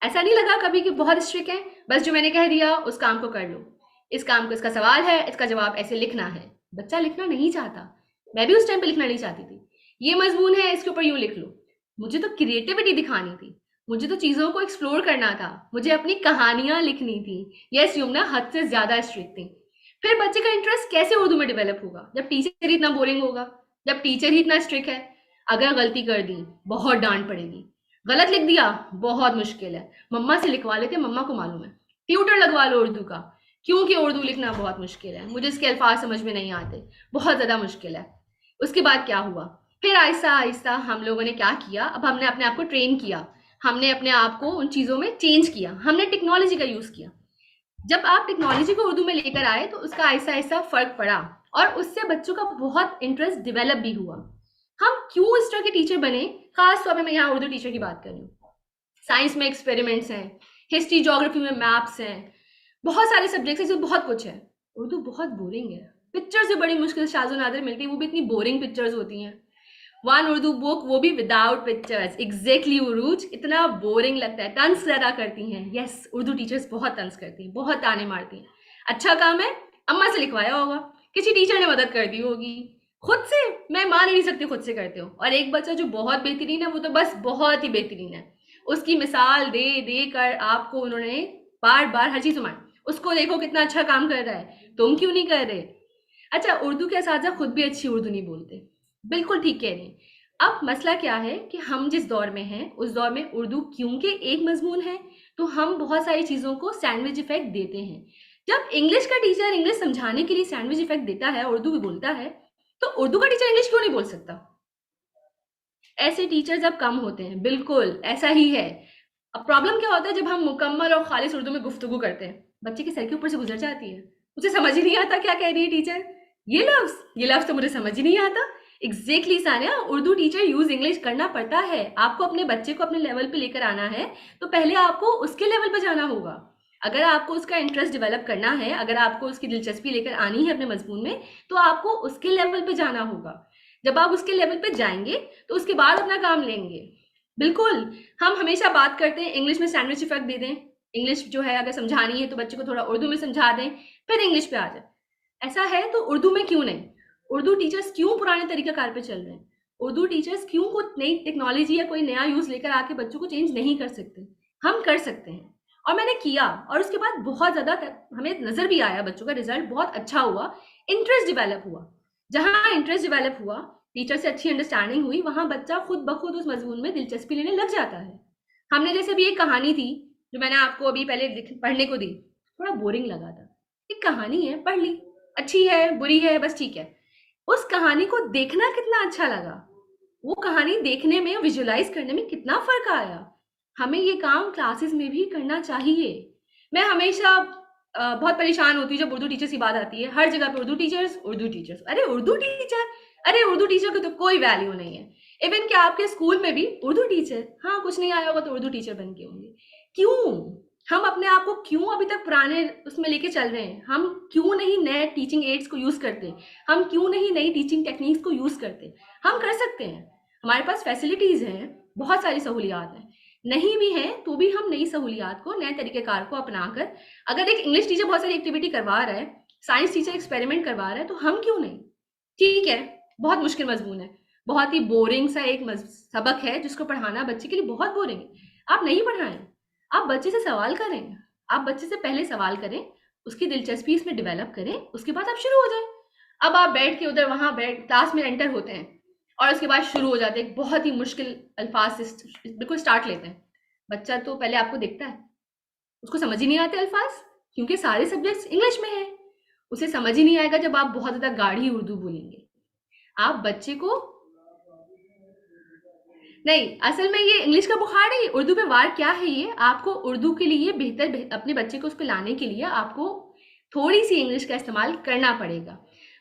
ऐसा नहीं लगा कभी कि बहुत स्ट्रिक्ट है, बस जो मैंने कह दिया उस काम को कर लो, इस काम को, इसका सवाल है, इसका जवाब ऐसे लिखना है। बच्चा लिखना नहीं चाहता, मैं भी उस टाइम पे लिखना नहीं चाहती थी। ये मजमून है, इसके ऊपर यूं लिख लो। मुझे तो क्रिएटिविटी दिखानी थी, मुझे तो चीज़ों को एक्सप्लोर करना था, मुझे अपनी कहानियां लिखनी थी। यस, युमना हद से ज़्यादा स्ट्रिक्ट थी। फिर बच्चे का इंटरेस्ट कैसे उर्दू में डेवलप होगा जब टीचर ही इतना बोरिंग होगा, जब टीचर ही इतना स्ट्रिक्ट है। अगर गलती कर दी बहुत डांट पड़ेगी, गलत लिख दिया बहुत मुश्किल है, मम्मा से लिखवा लेते, मम्मा को मालूम है, ट्यूटर लगवा लो उर्दू का, क्योंकि उर्दू लिखना बहुत मुश्किल है, मुझे इसके अल्फाज समझ में नहीं आते, बहुत ज़्यादा मुश्किल है। उसके बाद क्या हुआ, फिर आहिस्ता आहिस्ता हम लोगों ने क्या किया, अब हमने अपने आप को ट्रेन किया, हमने अपने आप को उन चीज़ों में चेंज किया, हमने टेक्नोलॉजी का यूज़ किया। जब आप टेक्नोलॉजी को उर्दू में लेकर आए तो उसका आहिस्ता आहिस्ता फ़र्क पड़ा, और उससे बच्चों का बहुत इंटरेस्ट डेवलप भी हुआ। हम क्यों इस तरह के टीचर बने, खास तौर पे मैं यहाँ उर्दू टीचर की बात कर रही हूँ। साइंस में एक्सपेरिमेंट्स हैं, हिस्ट्री ज्योग्राफी में मैप्स हैं, बहुत सारे सब्जेक्ट्स हैं, इसमें बहुत कुछ है। उर्दू बहुत बोरिंग है, पिक्चर्स भी बड़ी मुश्किल से शाज़ो नादिर मिलती है, वो भी इतनी बोरिंग पिक्चर्स होती हैं। वन उर्दू बुक, वो भी विदाउट पिक्चर्स। एग्जैक्टली उरूज, इतना बोरिंग लगता है, तंज ज़्यादा करती हैं। यस, उर्दू टीचर्स बहुत तंज करती हैं, बहुत ताने मारती हैं। अच्छा काम है अम्मा से लिखवाया होगा, किसी टीचर ने मदद कर दी होगी। खुद से मैं मान नहीं सकती खुद से करते हो। और एक बच्चा जो बहुत बेहतरीन है, वो तो बस बहुत ही बेहतरीन है, उसकी मिसाल दे दे कर आपको उन्होंने बार बार हर चीज़ घुमाई। उसको देखो कितना अच्छा काम कर रहा है, तुम क्यों नहीं कर रहे? अच्छा, उर्दू के असातिज़ा खुद भी अच्छी उर्दू नहीं बोलते, बिल्कुल ठीक कह रही हैं। अब मसला क्या है कि हम जिस दौर में हैं, उस दौर में उर्दू क्योंकि एक मजमून है, तो हम बहुत सारी चीज़ों को सैंडविच इफेक्ट देते हैं। जब इंग्लिश का टीचर इंग्लिश समझाने के लिए सैंडविच इफेक्ट देता है, उर्दू भी बोलता है, तो उर्दू का टीचर इंग्लिश क्यों नहीं बोल सकता? ऐसे टीचर्स अब कम होते हैं, बिल्कुल ऐसा ही है। अब प्रॉब्लम क्या होता है, जब हम मुकम्मल और खालिस उर्दू में गुफ्तगू करते हैं, बच्चे के सर के ऊपर से गुजर जाती है, उसे समझ ही नहीं आता क्या कह रही है टीचर। ये लफ्ज तो मुझे समझ ही नहीं आता। Exactly Sania, Urdu teacher use English करना पड़ता है। आपको अपने बच्चे को अपने लेवल पे लेकर आना है, तो पहले आपको उसके लेवल पे जाना होगा। अगर आपको उसका इंटरेस्ट डेवलप करना है, अगर आपको उसकी दिलचस्पी लेकर आनी है अपने मजमून में, तो आपको उसके लेवल पे जाना होगा। जब आप उसके लेवल पे जाएंगे, तो उसके बाद अपना काम लेंगे। बिल्कुल, हम हमेशा बात करते हैं इंग्लिश में सैंडविच इफेक्ट दे दें, इंग्लिश जो है अगर समझानी है तो बच्चे को थोड़ा उर्दू में समझा दें, फिर इंग्लिश पे आ जाए। ऐसा है तो उर्दू में क्यों नहीं? उर्दू टीचर्स क्यों पुराने तरीकाकार पे चल रहे हैं? उर्दू टीचर्स क्यों कोई नई टेक्नोलॉजी या कोई नया यूज लेकर आके बच्चों को चेंज नहीं कर सकते? हम कर सकते हैं, और मैंने किया, और उसके बाद बहुत ज़्यादा हमें नज़र भी आया, बच्चों का रिजल्ट बहुत अच्छा हुआ, इंटरेस्ट डेवलप हुआ। जहाँ इंटरेस्ट डेवलप हुआ, टीचर से अच्छी अंडरस्टैंडिंग हुई, वहाँ बच्चा खुद ब खुद उस मजमून में दिलचस्पी लेने लग जाता है। हमने जैसे भी एक कहानी थी जो मैंने आपको अभी पहले पढ़ने को दी, थोड़ा बोरिंग लगा था, एक कहानी है, पढ़ ली, अच्छी है बुरी है बस ठीक है। उस कहानी को देखना कितना अच्छा लगा, वो कहानी देखने में, विजुलाइज करने में कितना फर्क आया। हमें ये काम क्लासेस में भी करना चाहिए। मैं हमेशा बहुत परेशान होती हूँ जब उर्दू टीचर्स की बात आती है, हर जगह पे उर्दू टीचर्स उर्दू टीचर्स, अरे उर्दू टीचर, अरे उर्दू टीचर की तो कोई वैल्यू नहीं है। इवन कि आपके स्कूल में भी उर्दू टीचर, हाँ कुछ नहीं आया होगा तो उर्दू टीचर बन के होंगे। क्यों? हम अपने आप को क्यों अभी तक पुराने उसमें लेके चल रहे हैं? हम क्यों नहीं नए टीचिंग एड्स को यूज करते? हम क्यों नहीं नई टीचिंग टेक्निक्स को यूज करते? हम कर सकते हैं, हमारे पास फैसिलिटीज हैं, बहुत सारी सहूलियात हैं। नहीं भी हैं तो भी हम नई सहूलियात को, नए तरीकेकार को अपनाकर, अगर एक इंग्लिश टीचर बहुत सारी एक्टिविटी करवा रहा है, साइंस टीचर एक्सपेरिमेंट करवा रहा है, तो हम क्यों नहीं? ठीक है, बहुत मुश्किल मजमून है, बहुत ही बोरिंग सा एक सबक है जिसको पढ़ाना बच्चे के लिए बहुत बोरिंग है। आप नहीं पढ़ाएं, आप बच्चे से सवाल करें, आप बच्चे से पहले सवाल करें, उसकी दिलचस्पी इसमें डेवलप करें, उसके बाद आप शुरू हो जाए। अब आप बैठ के उधर वहां बैठ क्लास में एंटर होते हैं और उसके बाद शुरू हो जाते हैं बहुत ही मुश्किल अल्फाज से बिल्कुल स्टार्ट लेते हैं। बच्चा तो पहले आपको देखता है, उसको समझ ही नहीं आते अल्फाज, क्योंकि सारे सब्जेक्ट्स इंग्लिश में है। उसे समझ ही नहीं आएगा जब आप बहुत ज्यादा गाढ़ी उर्दू बोलेंगे। आप बच्चे को नहीं, असल में ये इंग्लिश का बुखार नहीं, उर्दू पे वार क्या है, ये आपको उर्दू के लिए बेहतर अपने बच्चे को उस पर लाने के लिए आपको थोड़ी सी इंग्लिश का इस्तेमाल करना पड़ेगा।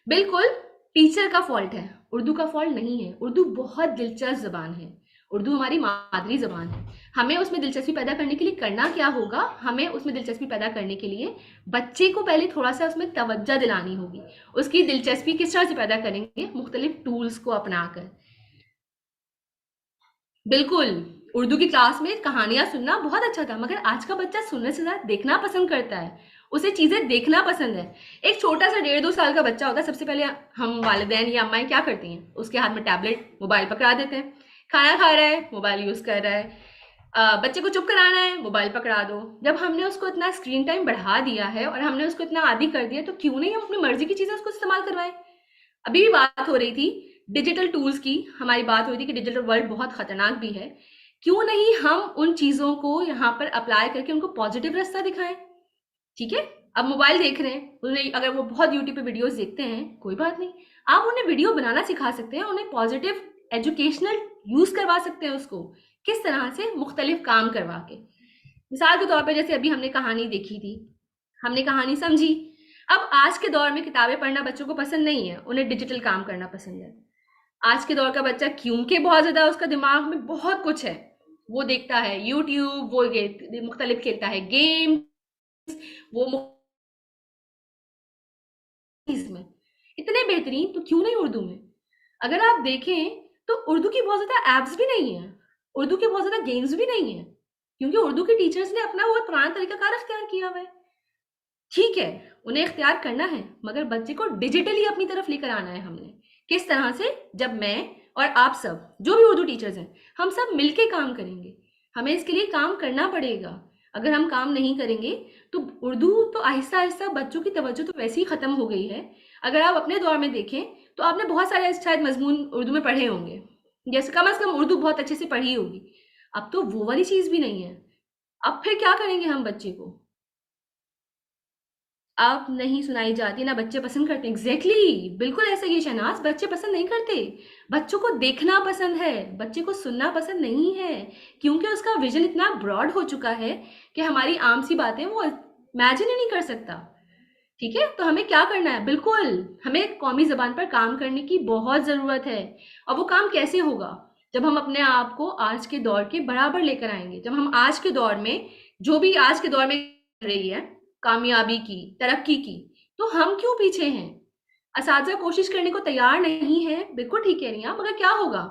बिल्कुल टीचर का फॉल्ट है, उर्दू का फॉल्ट नहीं है। उर्दू बहुत दिलचस्प जबान है, उर्दू हमारी मादरी जबान है। हमें उसमें दिलचस्पी पैदा करने के लिए करना क्या होगा? हमें उसमें दिलचस्पी पैदा करने के लिए बच्चे को पहले थोड़ा सा उसमें तवज्जो दिलानी होगी। उसकी दिलचस्पी किस तरह से पैदा करेंगे? मुख्तलिफ टूल्स को अपनाकर। बिल्कुल, उर्दू की क्लास में कहानियाँ सुनना बहुत अच्छा था, मगर आज का बच्चा सुनने से ज़्यादा देखना पसंद करता है, उसे चीज़ें देखना पसंद है। एक छोटा सा 1.5-2 साल का बच्चा होता है, सबसे पहले हम वालिदैन या अम्माएँ क्या करती हैं? उसके हाथ में टैबलेट, मोबाइल पकड़ा देते हैं। खाना खा रहा है, मोबाइल यूज़ कर रहा है। बच्चे को चुप कराना है, मोबाइल पकड़ा दो। जब हमने उसको इतना स्क्रीन टाइम बढ़ा दिया है और हमने उसको इतना आदी कर दिया, तो क्यों नहीं हम अपनी मर्जी की चीज़ें उसको इस्तेमाल करवाएं? अभी भी बात हो रही थी डिजिटल टूल्स की, हमारी बात हो रही थी कि डिजिटल वर्ल्ड बहुत खतरनाक भी है। क्यों नहीं हम उन चीज़ों को यहाँ पर अप्लाई करके उनको पॉजिटिव रास्ता दिखाएं? ठीक है, अब मोबाइल देख रहे हैं, उन्हें अगर वो बहुत यूट्यूब पे वीडियोस देखते हैं, कोई बात नहीं, आप उन्हें वीडियो बनाना सिखा सकते हैं, उन्हें पॉजिटिव एजुकेशनल यूज करवा सकते हैं। उसको किस तरह से मुख्तलिफ काम करवा के, मिसाल के तौर पर जैसे अभी हमने कहानी देखी थी, हमने कहानी समझी। अब आज के दौर में किताबें पढ़ना बच्चों को पसंद नहीं है, उन्हें डिजिटल काम करना पसंद है। आज के दौर का बच्चा क्योंकि बहुत ज़्यादा उसका दिमाग में बहुत कुछ है, वो देखता है यूट्यूब, वो मुख्तलिफ खेलता है गेम, वो इसमें इतने बेहतरीन, तो क्यों नहीं उर्दू में? अगर आप देखें तो उर्दू की बहुत ज़्यादा ऐप्स भी नहीं है, उर्दू के बहुत ज़्यादा गेम्स भी नहीं है, क्योंकि उर्दू के टीचर्स ने अपना वो पुराना तरीकाकार अख्तियार किया हुआ है। ठीक है, उन्हें इख्तियार करना है, मगर बच्चे को डिजिटली अपनी तरफ लेकर आना है हमने। किस तरह से? जब मैं और आप सब, जो भी उर्दू टीचर्स हैं, हम सब मिलके काम करेंगे। हमें इसके लिए काम करना पड़ेगा। अगर हम काम नहीं करेंगे तो उर्दू तो आहिस्ता-आहिस्ता बच्चों की तवज्जो तो वैसे ही ख़त्म हो गई है। अगर आप अपने दौर में देखें, तो आपने बहुत सारे शायद मज़मून उर्दू में पढ़े होंगे, जैसे कम से कम उर्दू बहुत अच्छे से पढ़ी होगी। अब तो वो वाली चीज़ भी नहीं है। अब फिर क्या करेंगे हम बच्चे को? अब नहीं सुनाई जाती, ना बच्चे पसंद करते। एग्जैक्टली, बिल्कुल ऐसा ही है शहनाज, बच्चे पसंद नहीं करते। बच्चों को देखना पसंद है, बच्चे को सुनना पसंद नहीं है, क्योंकि उसका विजन इतना ब्रॉड हो चुका है कि हमारी आम सी बातें वो इमेजिन ही नहीं कर सकता। ठीक है, तो हमें क्या करना है? बिल्कुल हमें कौमी ज़बान पर काम करने की बहुत ज़रूरत है। और वो काम कैसे होगा? जब हम अपने आप को आज के दौर के बराबर लेकर आएंगे। जब हम आज के दौर में, जो भी आज के दौर में कर रही है कामयाबी की, तरक्की की, तो हम क्यों पीछे हैं? असातिज़ा कोशिश करने को तैयार नहीं है, बिल्कुल ठीक कह रही हैं आप, मगर क्या होगा?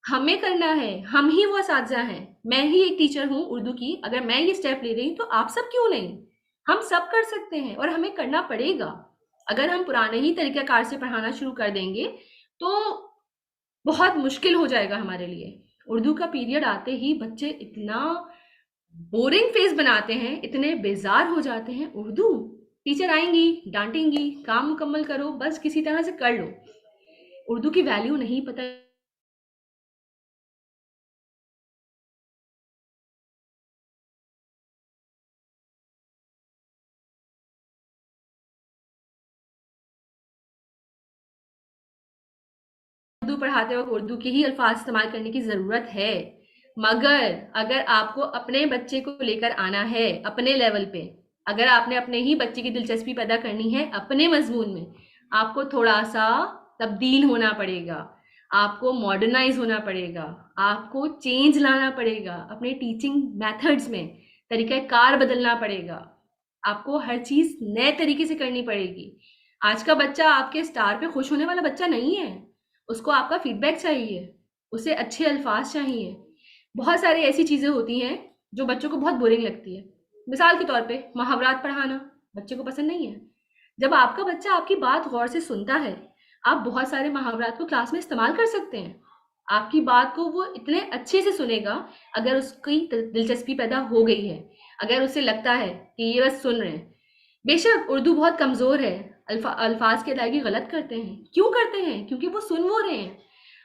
हमें करना है, हम ही वो असातिज़ा हैं। मैं ही एक टीचर हूँ उर्दू की, अगर मैं ये स्टेप ले रही हूँ तो आप सब क्यों नहीं? हम सब कर सकते हैं और हमें करना पड़ेगा। अगर हम पुराने ही तरीक़ाकार से पढ़ाना शुरू कर देंगे तो बहुत मुश्किल हो जाएगा हमारे लिए। उर्दू का पीरियड आते ही बच्चे इतना बोरिंग फेस बनाते हैं, इतने बेजार हो जाते हैं। उर्दू टीचर आएंगी, डांटेंगी, काम मुकम्मल करो, बस किसी तरह से कर लो। उर्दू की वैल्यू नहीं पता। उर्दू पढ़ाते वक्त उर्दू के ही अल्फाज इस्तेमाल करने की ज़रूरत है, मगर अगर आपको अपने बच्चे को लेकर आना है अपने लेवल पे, अगर आपने अपने ही बच्चे की दिलचस्पी पैदा करनी है अपने मजमून में, आपको थोड़ा सा तब्दील होना पड़ेगा, आपको मॉडर्नाइज होना पड़ेगा, आपको चेंज लाना पड़ेगा अपने टीचिंग मेथड्स में, तरीक़ाकार बदलना पड़ेगा, आपको हर चीज़ नए तरीके से करनी पड़ेगी। आज का बच्चा आपके स्टार पे खुश होने वाला बच्चा नहीं है, उसको आपका फीडबैक चाहिए, उसे अच्छे अल्फाज चाहिए। बहुत सारी ऐसी चीज़ें होती हैं जो बच्चों को बहुत बोरिंग लगती है। मिसाल के तौर पे मुहावरात पढ़ाना बच्चे को पसंद नहीं है। जब आपका बच्चा आपकी बात गौर से सुनता है, आप बहुत सारे मुहावरात को क्लास में इस्तेमाल कर सकते हैं। आपकी बात को वो इतने अच्छे से सुनेगा अगर उसकी दिलचस्पी पैदा हो गई है, अगर उसे लगता है कि ये बस सुन रहे हैं। बेशक उर्दू बहुत कमज़ोर है, अल्फाज की अदायगी गलत करते हैं। क्यों करते हैं? क्योंकि वो सुन वो रहे हैं।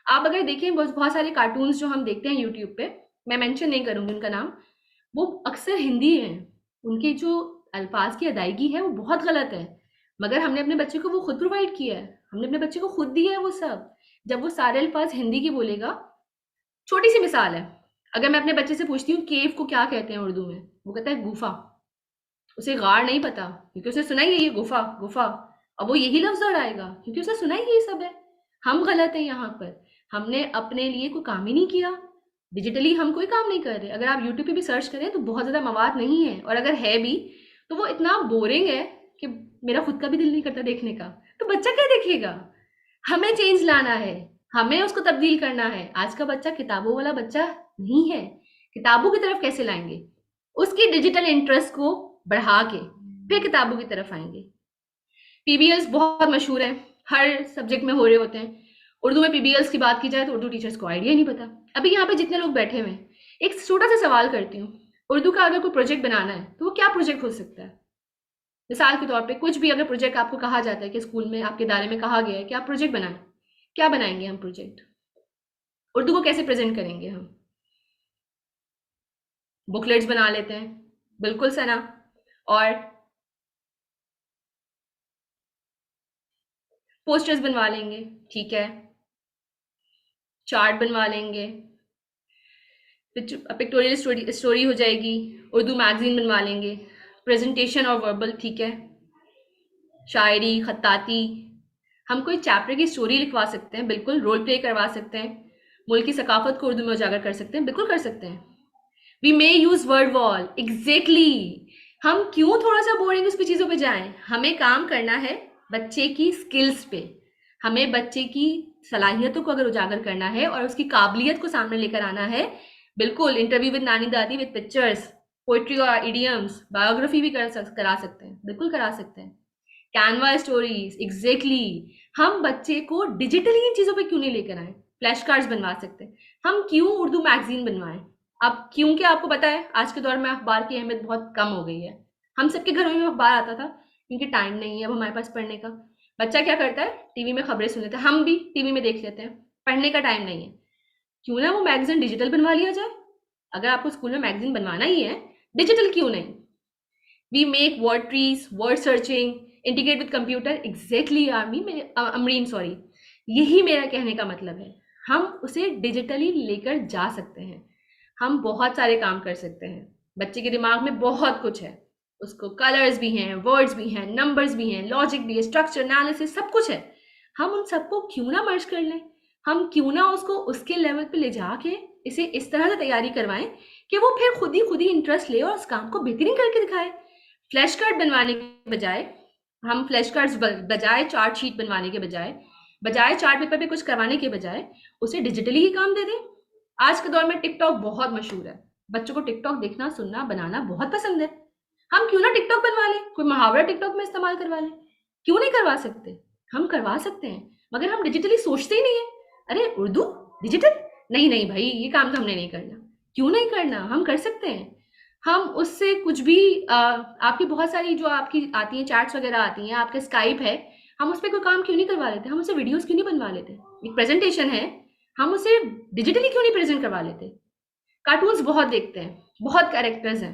आप अगर देखें बहुत सारे कार्टून्स जो हम देखते हैं यूट्यूब पे, मैं मेंशन नहीं करूँगी उनका नाम, वो अक्सर हिंदी हैं। उनके जो अल्फाज की अदायगी है वो बहुत गलत है, मगर हमने अपने बच्चे को वो खुद प्रोवाइड किया है, हमने अपने बच्चे को खुद दिया है वो सब। जब वो सारे अल्फाज हिंदी के बोलेगा, छोटी सी मिसाल है, अगर मैं अपने बच्चे से पूछती हूँ केव को क्या कहते हैं उर्दू में, वो कहता है गुफा। उसे गार नहीं पता क्योंकि उसने सुना ही है ये गुफा गुफा, अब वो यही लफ्ज़ दोहराएगा क्योंकि उसने सुना ही यही सब है। हम गलत हैं यहाँ पर, हमने अपने लिए कोई काम ही नहीं किया। डिजिटली हम कोई काम नहीं कर रहे। अगर आप यूट्यूब पे भी सर्च करें तो बहुत ज़्यादा मवाद नहीं है, और अगर है भी तो वो इतना बोरिंग है कि मेरा खुद का भी दिल नहीं करता देखने का। तो बच्चा क्या देखेगा? हमें चेंज लाना है, हमें उसको तब्दील करना है। आज का बच्चा किताबों वाला बच्चा नहीं है। किताबों की तरफ कैसे लाएंगे? उसकी डिजिटल इंटरेस्ट को बढ़ा के फिर किताबों की तरफ आएंगे। पीबीएल्स बहुत मशहूर है, हर सब्जेक्ट में हो रहे होते हैं। उर्दू में पीबीएल्स की बात की जाए तो उर्दू टीचर्स को आइडिया नहीं पता। अभी यहाँ पे जितने लोग बैठे हुए हैं, एक छोटा सा सवाल करती हूँ, उर्दू का अगर कोई प्रोजेक्ट बनाना है तो वो क्या प्रोजेक्ट हो सकता है? मिसाल के तौर पे कुछ भी अगर प्रोजेक्ट आपको कहा जाता है कि स्कूल में आपके दायरे में कहा गया है कि आप प्रोजेक्ट बनाएं, क्या बनाएंगे हम प्रोजेक्ट? उर्दू को कैसे प्रेजेंट करेंगे हम? बुकलेट्स बना लेते हैं, बिल्कुल सना, और पोस्टर्स बनवा लेंगे, ठीक है, चार्ट बनवा लेंगे, पिक्टोरियल स्टोरी हो जाएगी, उर्दू मैगजीन बनवा लेंगे, प्रेजेंटेशन और वर्बल, ठीक है, शायरी, खत्ताती, हम कोई चैप्टर की स्टोरी लिखवा सकते हैं, बिल्कुल, रोल प्ले करवा सकते हैं, मुल्क की सकाफत को उर्दू में उजागर कर सकते हैं, बिल्कुल कर सकते हैं। We may use word wall, exactly. हम क्यों थोड़ा सा बोरिंग उस पे चीज़ों पे जाएं? हमें काम करना है बच्चे की स्किल्स पे, हमें बच्चे की सलाहियतों को अगर उजागर करना है और उसकी काबिलियत को सामने लेकर आना है, बिल्कुल इंटरव्यू विद नानी दादी विद पिक्चर्स, पोइट्री और इडियम्स, बायोग्राफी भी करा सकते हैं, बिल्कुल करा सकते हैं। Canva stories, exactly. हम बच्चे को डिजिटली इन चीज़ों पे क्यों नहीं लेकर आए? फ्लैश कार्ड्स बनवा सकते हैं। हम क्यों उर्दू मैगजीन बनवाएं? अब क्योंकि आपको पता है आज के दौर में अखबार की अहमियत बहुत कम हो गई है। हम सबके घरों में अखबार आता था, क्योंकि टाइम नहीं है अब हमारे पास पढ़ने का। बच्चा क्या करता है? टीवी में खबरें सुन लेते हैं, हम भी टीवी में देख लेते हैं, पढ़ने का टाइम नहीं है। क्यों ना वो मैगजीन डिजिटल बनवा लिया जाए? अगर आपको स्कूल में मैगजीन बनवाना ही है, डिजिटल क्यों नहीं? We make word trees, word searching, integrate with computer. Exactly Amreen, sorry, यही मेरा कहने का मतलब है। हम उसे डिजिटली लेकर जा सकते हैं। हम बहुत सारे काम कर सकते हैं। बच्चे के दिमाग में बहुत कुछ है, उसको कलर्स भी हैं, वर्ड्स भी हैं, नंबर्स भी हैं, लॉजिक भी है, स्ट्रक्चर, एनालिसिस, सब कुछ है। हम उन सबको क्यों ना मर्ज कर लें? हम क्यों ना उसको उसके लेवल पे ले जाके इसे इस तरह से तैयारी करवाएं कि वो फिर खुद ही इंटरेस्ट ले और उस काम को बेहतरीन करके दिखाए। फ्लैश कार्ड बनवाने के बजाय, हम फ्लैश कार्ड्स बजाय चार्ट शीट बनवाने के बजाय चार्ट पेपर पे कुछ करवाने के बजाय उसे डिजिटली ही काम दे दें। आज के दौर में टिकटॉक बहुत मशहूर है, बच्चों को टिकटॉक देखना, सुनना, बनाना बहुत पसंद है। हम क्यों ना टिकटॉक बनवा लें, कोई मुहावरा टिकटॉक में इस्तेमाल करवा लें? क्यों नहीं करवा सकते? हम करवा सकते हैं, मगर हम डिजिटली सोचते ही नहीं है। अरे उर्दू डिजिटल, नहीं नहीं भाई, ये काम तो हमने नहीं करना। क्यों नहीं करना? हम कर सकते हैं। हम उससे कुछ भी आपकी बहुत सारी जो आपकी आती हैं चैट्स वगैरह आती हैं, आपके स्काइप है, हम उस पर कोई काम क्यों नहीं करवा लेते? हम उससे वीडियोस क्यों नहीं बनवा लेते? एक प्रेजेंटेशन है, हम उसे डिजिटली क्यों नहीं प्रेजेंट करवा लेते? कार्टून्स बहुत देखते हैं, बहुत कैरेक्टर्स हैं।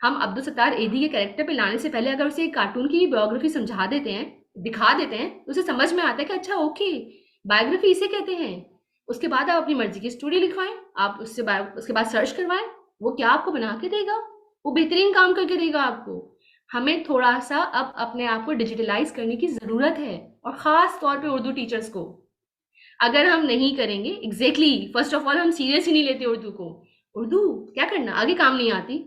हम अब्दुल सत्तार एदी के कैरेक्टर पे लाने से पहले अगर उसे एक कार्टून की बायोग्राफी समझा देते हैं, दिखा देते हैं, तो उसे समझ में आता है कि अच्छा ओके, बायोग्राफी इसे कहते हैं। उसके बाद आप अपनी मर्जी की स्टोरी लिखवाएं, आप उसके बाद सर्च करवाएं, वो क्या आपको बना के देगा? वो बेहतरीन काम करके देगा आपको। हमें थोड़ा सा अब अपने आप को डिजिटलाइज करने की ज़रूरत है, और ख़ास तौर पे उर्दू टीचर्स को। अगर हम नहीं करेंगे, एग्जैक्टली, फर्स्ट ऑफ ऑल हम सीरियस ही नहीं लेते उर्दू को। उर्दू क्या करना, आगे काम नहीं आती।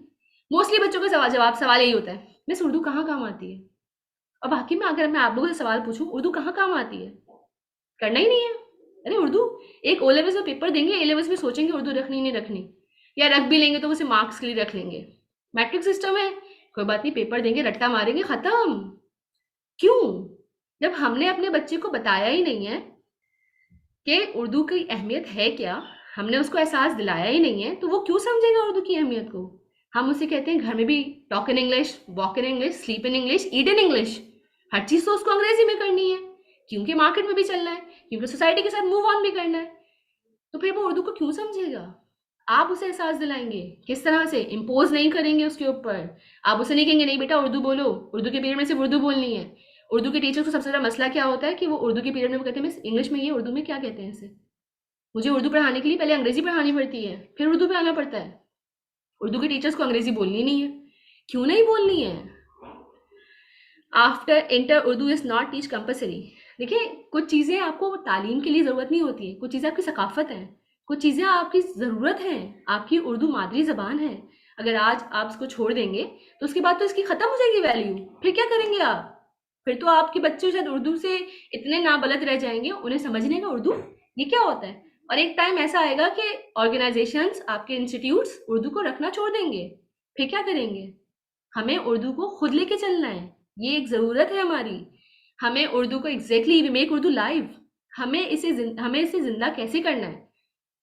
मोस्टली बच्चों का सवाल यही होता है, मिस उर्दू कहाँ काम आती है? और बाकी में अगर मैं आप लोगों से सवाल पूछूं, उर्दू कहाँ काम आती है? करना ही नहीं है। अरे उर्दू, एक ओ लेवल्स में पेपर देंगे, ए लेवल्स में सोचेंगे उर्दू रखनी नहीं रखनी, या रख भी लेंगे तो उसे मार्क्स के लिए रख लेंगे। मैट्रिक सिस्टम है, कोई बात नहीं, पेपर देंगे, रट्टा मारेंगे, खत्म। क्यों? जब हमने अपने बच्चे को बताया ही नहीं है कि उर्दू की अहमियत है क्या, हमने उसको एहसास दिलाया ही नहीं है, तो वो क्यों समझेगा उर्दू की अहमियत को? हम उसे कहते हैं घर में भी talk in English, walk in English, sleep in English, eat in English. हर चीज़ तो उसको अंग्रेजी में करनी है, क्योंकि मार्केट में भी चलना है, क्योंकि सोसाइटी के साथ मूव ऑन भी करना है। तो फिर वो उर्दू को क्यों समझेगा? आप उसे एहसास दिलाएंगे किस तरह से? इम्पोज नहीं करेंगे उसके ऊपर। आप उसे नहीं कहेंगे नहीं बेटा उर्दू बोलो, उर्दू के पीरियड में सिर्फ उर्दू बोलनी है। उर्दू के टीचर को सबसे ज़्यादा मसला क्या होता है कि वो उर्दू के पीरियड में वो कहते हैं मिस इंग्लिश में ये, उर्दू में क्या कहते हैं इसे? मुझे उर्दू पढ़ाने के लिए पहले अंग्रेजी पढ़ानी पड़ती है, फिर उर्दू पे आना पड़ता है। उर्दू के टीचर्स को अंग्रेजी बोलनी नहीं है। क्यों नहीं बोलनी है? After inter Urdu is not teach compulsory. देखिए, कुछ चीज़ें आपको तालीम के लिए ज़रूरत नहीं होती है, कुछ चीज़ें आपकी सकाफत हैं, कुछ चीज़ें आपकी ज़रूरत हैं। आपकी उर्दू मादरी ज़बान है, अगर आज आप इसको छोड़ देंगे तो उसके बाद तो इसकी ख़त्म हो जाएगी वैल्यू। फिर क्या करेंगे आप? फिर तो आपके बच्चे शायद उर्दू से इतने नाबलद रह जाएंगे, उन्हें समझने का उर्दू ये क्या होता है। और एक टाइम ऐसा आएगा कि ऑर्गेनाइजेशंस, आपके इंस्टीट्यूट्स उर्दू को रखना छोड़ देंगे। फिर क्या करेंगे? हमें उर्दू को खुद लेके चलना है, ये एक ज़रूरत है हमारी। हमें उर्दू को exactly we make Urdu live. हमें इसे ज़िंदा कैसे करना है?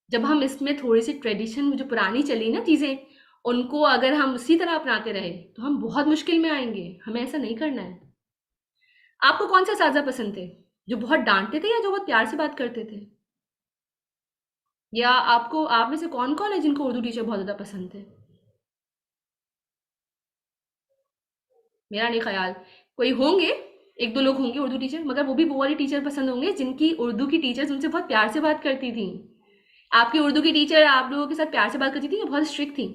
जब हम इसमें थोड़ी सी ट्रेडिशन जो पुरानी चली ना चीज़ें, उनको अगर हम उसी तरह अपनाते रहे तो हम बहुत मुश्किल में आएंगे। हमें ऐसा नहीं करना है। आपको कौन सा साजा पसंद थे, जो बहुत डांटते थे या जो बहुत प्यार से बात करते थे? या आपको, आप में से कौन कौन है जिनको उर्दू टीचर बहुत ज़्यादा पसंद थे? मेरा नहीं ख्याल, कोई होंगे, एक दो लोग होंगे उर्दू टीचर, मगर वो भी वो वाली टीचर पसंद होंगे जिनकी उर्दू की टीचर्स उनसे बहुत प्यार से बात करती थी। आपकी उर्दू की टीचर आप लोगों के साथ प्यार से बात करती थी या बहुत स्ट्रिक्ट थी,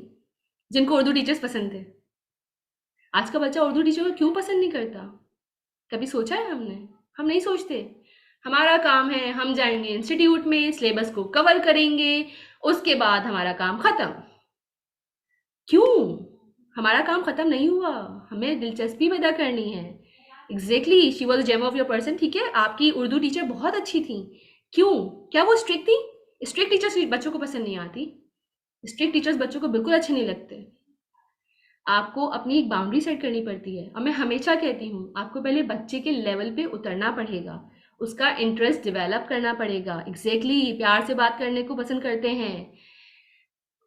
जिनको उर्दू टीचर्स पसंद थे? आज का बच्चा उर्दू टीचर को क्यों पसंद नहीं करता? कभी सोचा है हमने? हम नहीं सोचते। हमारा काम है, हम जाएंगे इंस्टीट्यूट में, सिलेबस को कवर करेंगे, उसके बाद हमारा काम ख़त्म। क्यों? हमारा काम ख़त्म नहीं हुआ, हमें दिलचस्पी पैदा करनी है। Exactly, she was gem of your person. ठीक है, आपकी उर्दू टीचर बहुत अच्छी थी, क्यों? क्या वो स्ट्रिक्ट थी? स्ट्रिक्ट टीचर्स बच्चों को पसंद नहीं आती। स्ट्रिक्ट टीचर्स बच्चों को बिल्कुल अच्छे नहीं लगते। आपको अपनी एक बाउंड्री सेट करनी पड़ती है और मैं हमेशा कहती हूँ, आपको पहले बच्चे के लेवल पे उतरना पड़ेगा, उसका इंटरेस्ट डेवलप करना पड़ेगा। एग्जैक्टली प्यार से बात करने को पसंद करते हैं,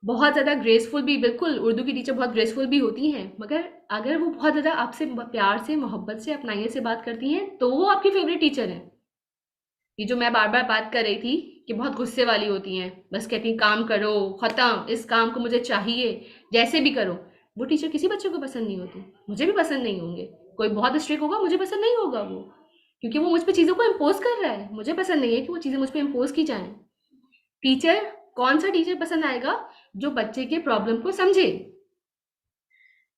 बहुत ज़्यादा ग्रेसफुल भी, बिल्कुल उर्दू की टीचर बहुत ग्रेसफुल भी होती हैं, मगर अगर वो बहुत ज़्यादा आपसे प्यार से, मोहब्बत से, अपनाइए से बात करती हैं तो वो आपकी फेवरेट टीचर है। ये जो मैं बार बार बात कर रही थी कि बहुत गुस्से वाली होती हैं, बस कहती हैं काम करो, ख़त्म, इस काम को मुझे चाहिए, जैसे भी करो, वो टीचर किसी बच्चे को पसंद नहीं होती। मुझे भी पसंद नहीं होंगे। कोई बहुत स्ट्रिक्ट होगा, मुझे पसंद नहीं होगा वो, क्योंकि वो मुझ पे चीज़ों को इम्पोज कर रहा है। मुझे पसंद नहीं है कि वो चीज़ें मुझ पे इम्पोज की जाएं। टीचर, कौन सा टीचर पसंद आएगा? जो बच्चे के प्रॉब्लम को समझे।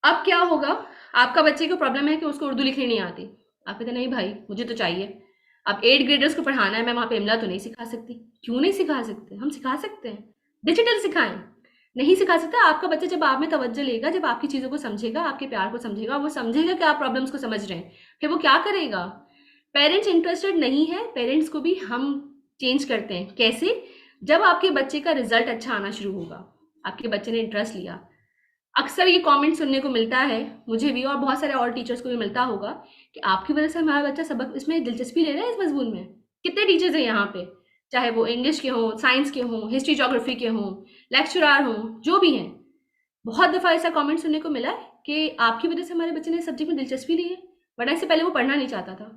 अब क्या होगा? आपका बच्चे को प्रॉब्लम है कि उसको उर्दू लिखनी नहीं आती। आप कहते नहीं भाई मुझे तो चाहिए। अब 8 ग्रेडर्स को पढ़ाना है, मैं वहाँ पे इमला तो नहीं सिखा सकती। क्यों नहीं सिखा सकते? हम सिखा सकते हैं, डिजिटल सिखाएं। नहीं सिखा सकता। आपका बच्चा जब आप में तवज्जो लेगा, जब आपकी चीज़ों को समझेगा, आपके प्यार को समझेगा, वो समझेगा कि आप प्रॉब्लम्स को समझ रहे हैं, फिर वो क्या करेगा? पेरेंट्स इंटरेस्टेड नहीं है, पेरेंट्स को भी हम चेंज करते हैं। कैसे? जब आपके बच्चे का रिजल्ट अच्छा आना शुरू होगा, आपके बच्चे ने इंटरेस्ट लिया। अक्सर ये कमेंट सुनने को मिलता है, मुझे भी और बहुत सारे और टीचर्स को भी मिलता होगा, कि आपकी वजह से हमारा बच्चा सबक इसमें दिलचस्पी ले रहा है, इस मजमून में। कितने टीचर्स हैं यहाँ पे, चाहे वो इंग्लिश के हों, साइंस के हों, हिस्ट्री जोग्राफी के हों, लेक्चरार हों, जो भी हैं। बहुत दफ़ा ऐसा कमेंट सुनने को मिला है कि आपकी वजह से हमारे बच्चे ने सब्जेक्ट में दिलचस्पी ली है, वरना इससे पहले वो पढ़ना नहीं चाहता था।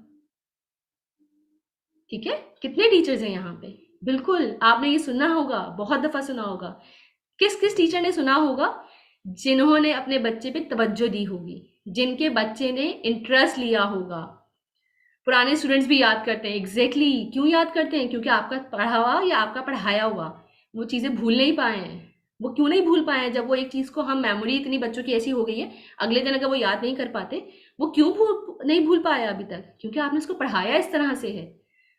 ठीक है, कितने टीचर्स हैं यहाँ पे? बिल्कुल आपने ये सुना होगा, बहुत दफ़ा सुना होगा। किस किस टीचर ने सुना होगा? जिन्होंने अपने बच्चे पे तवज्जो दी होगी, जिनके बच्चे ने इंटरेस्ट लिया होगा। पुराने स्टूडेंट्स भी याद करते हैं। एग्जैक्टली क्यों याद करते हैं? क्योंकि आपका पढ़ा हुआ या आपका पढ़ाया हुआ वो चीज़ें भूल नहीं पाए हैं। वो क्यों नहीं भूल पाए हैं? जब वो एक चीज़ को, हम मेमोरी इतनी बच्चों की ऐसी हो गई है, अगले दिन अगर वो याद नहीं कर पाते, वो क्यों नहीं भूल पाए अभी तक? क्योंकि आपने उसको पढ़ाया इस तरह से है।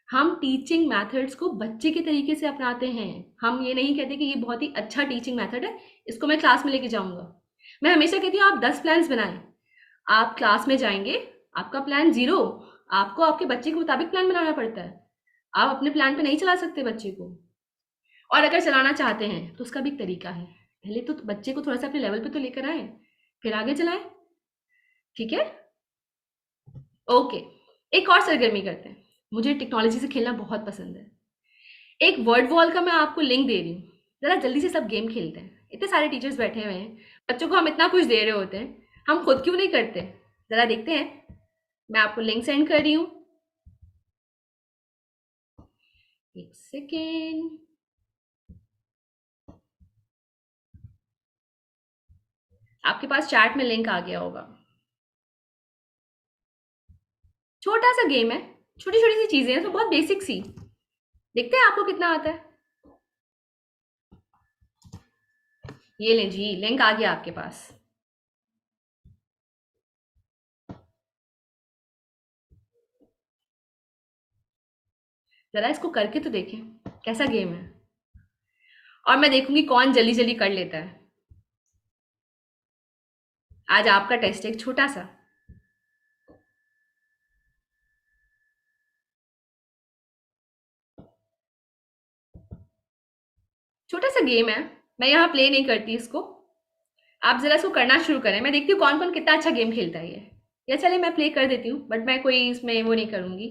हम टीचिंग मेथड्स को बच्चे के तरीके से अपनाते हैं। हम ये नहीं कहते कि ये बहुत ही अच्छा टीचिंग मेथड है, इसको मैं क्लास में लेके जाऊंगा। मैं हमेशा कहती हूँ आप 10 प्लान्स बनाएं। आप क्लास में जाएंगे, आपका प्लान 0, आपको आपके बच्चे के मुताबिक प्लान बनाना पड़ता है। आप अपने प्लान पे नहीं चला सकते बच्चे को, और अगर चलाना चाहते हैं तो उसका भी एक तरीका है। पहले तो बच्चे को थोड़ा सा अपने लेवल पे तो लेकर आए, फिर आगे चलाएं। ठीक है, ओके। एक और सरगर्मी करते हैं। मुझे टेक्नोलॉजी से खेलना बहुत पसंद है। एक वर्ड वॉल का मैं आपको लिंक दे रही हूँ, ज़रा जल्दी से सब गेम खेलते हैं। इतने सारे टीचर्स बैठे हुए हैं, बच्चों को हम इतना कुछ दे रहे होते हैं, हम खुद क्यों नहीं करते? ज़रा देखते हैं। मैं आपको लिंक सेंड कर रही हूँ, एक सेकेंड। आपके पास चैट में लिंक आ गया होगा। छोटा सा गेम है, छोटी छोटी सी चीज़ें हैं, तो बहुत बेसिक सी। देखते हैं आपको कितना आता है। ये लें जी, लिंक आ गया आपके पास। ज़रा इसको करके तो देखें कैसा गेम है, और मैं देखूंगी कौन जल्दी जल्दी कर लेता है। आज आपका टेस्ट है, एक छोटा सा। छोटा सा गेम है, मैं यहाँ प्ले नहीं करती इसको। आप ज़रा इसको करना शुरू करें, मैं देखती हूँ कौन कौन कितना अच्छा गेम खेलता है ये। या चले मैं प्ले कर देती हूँ, बट मैं कोई इसमें वो नहीं करूँगी।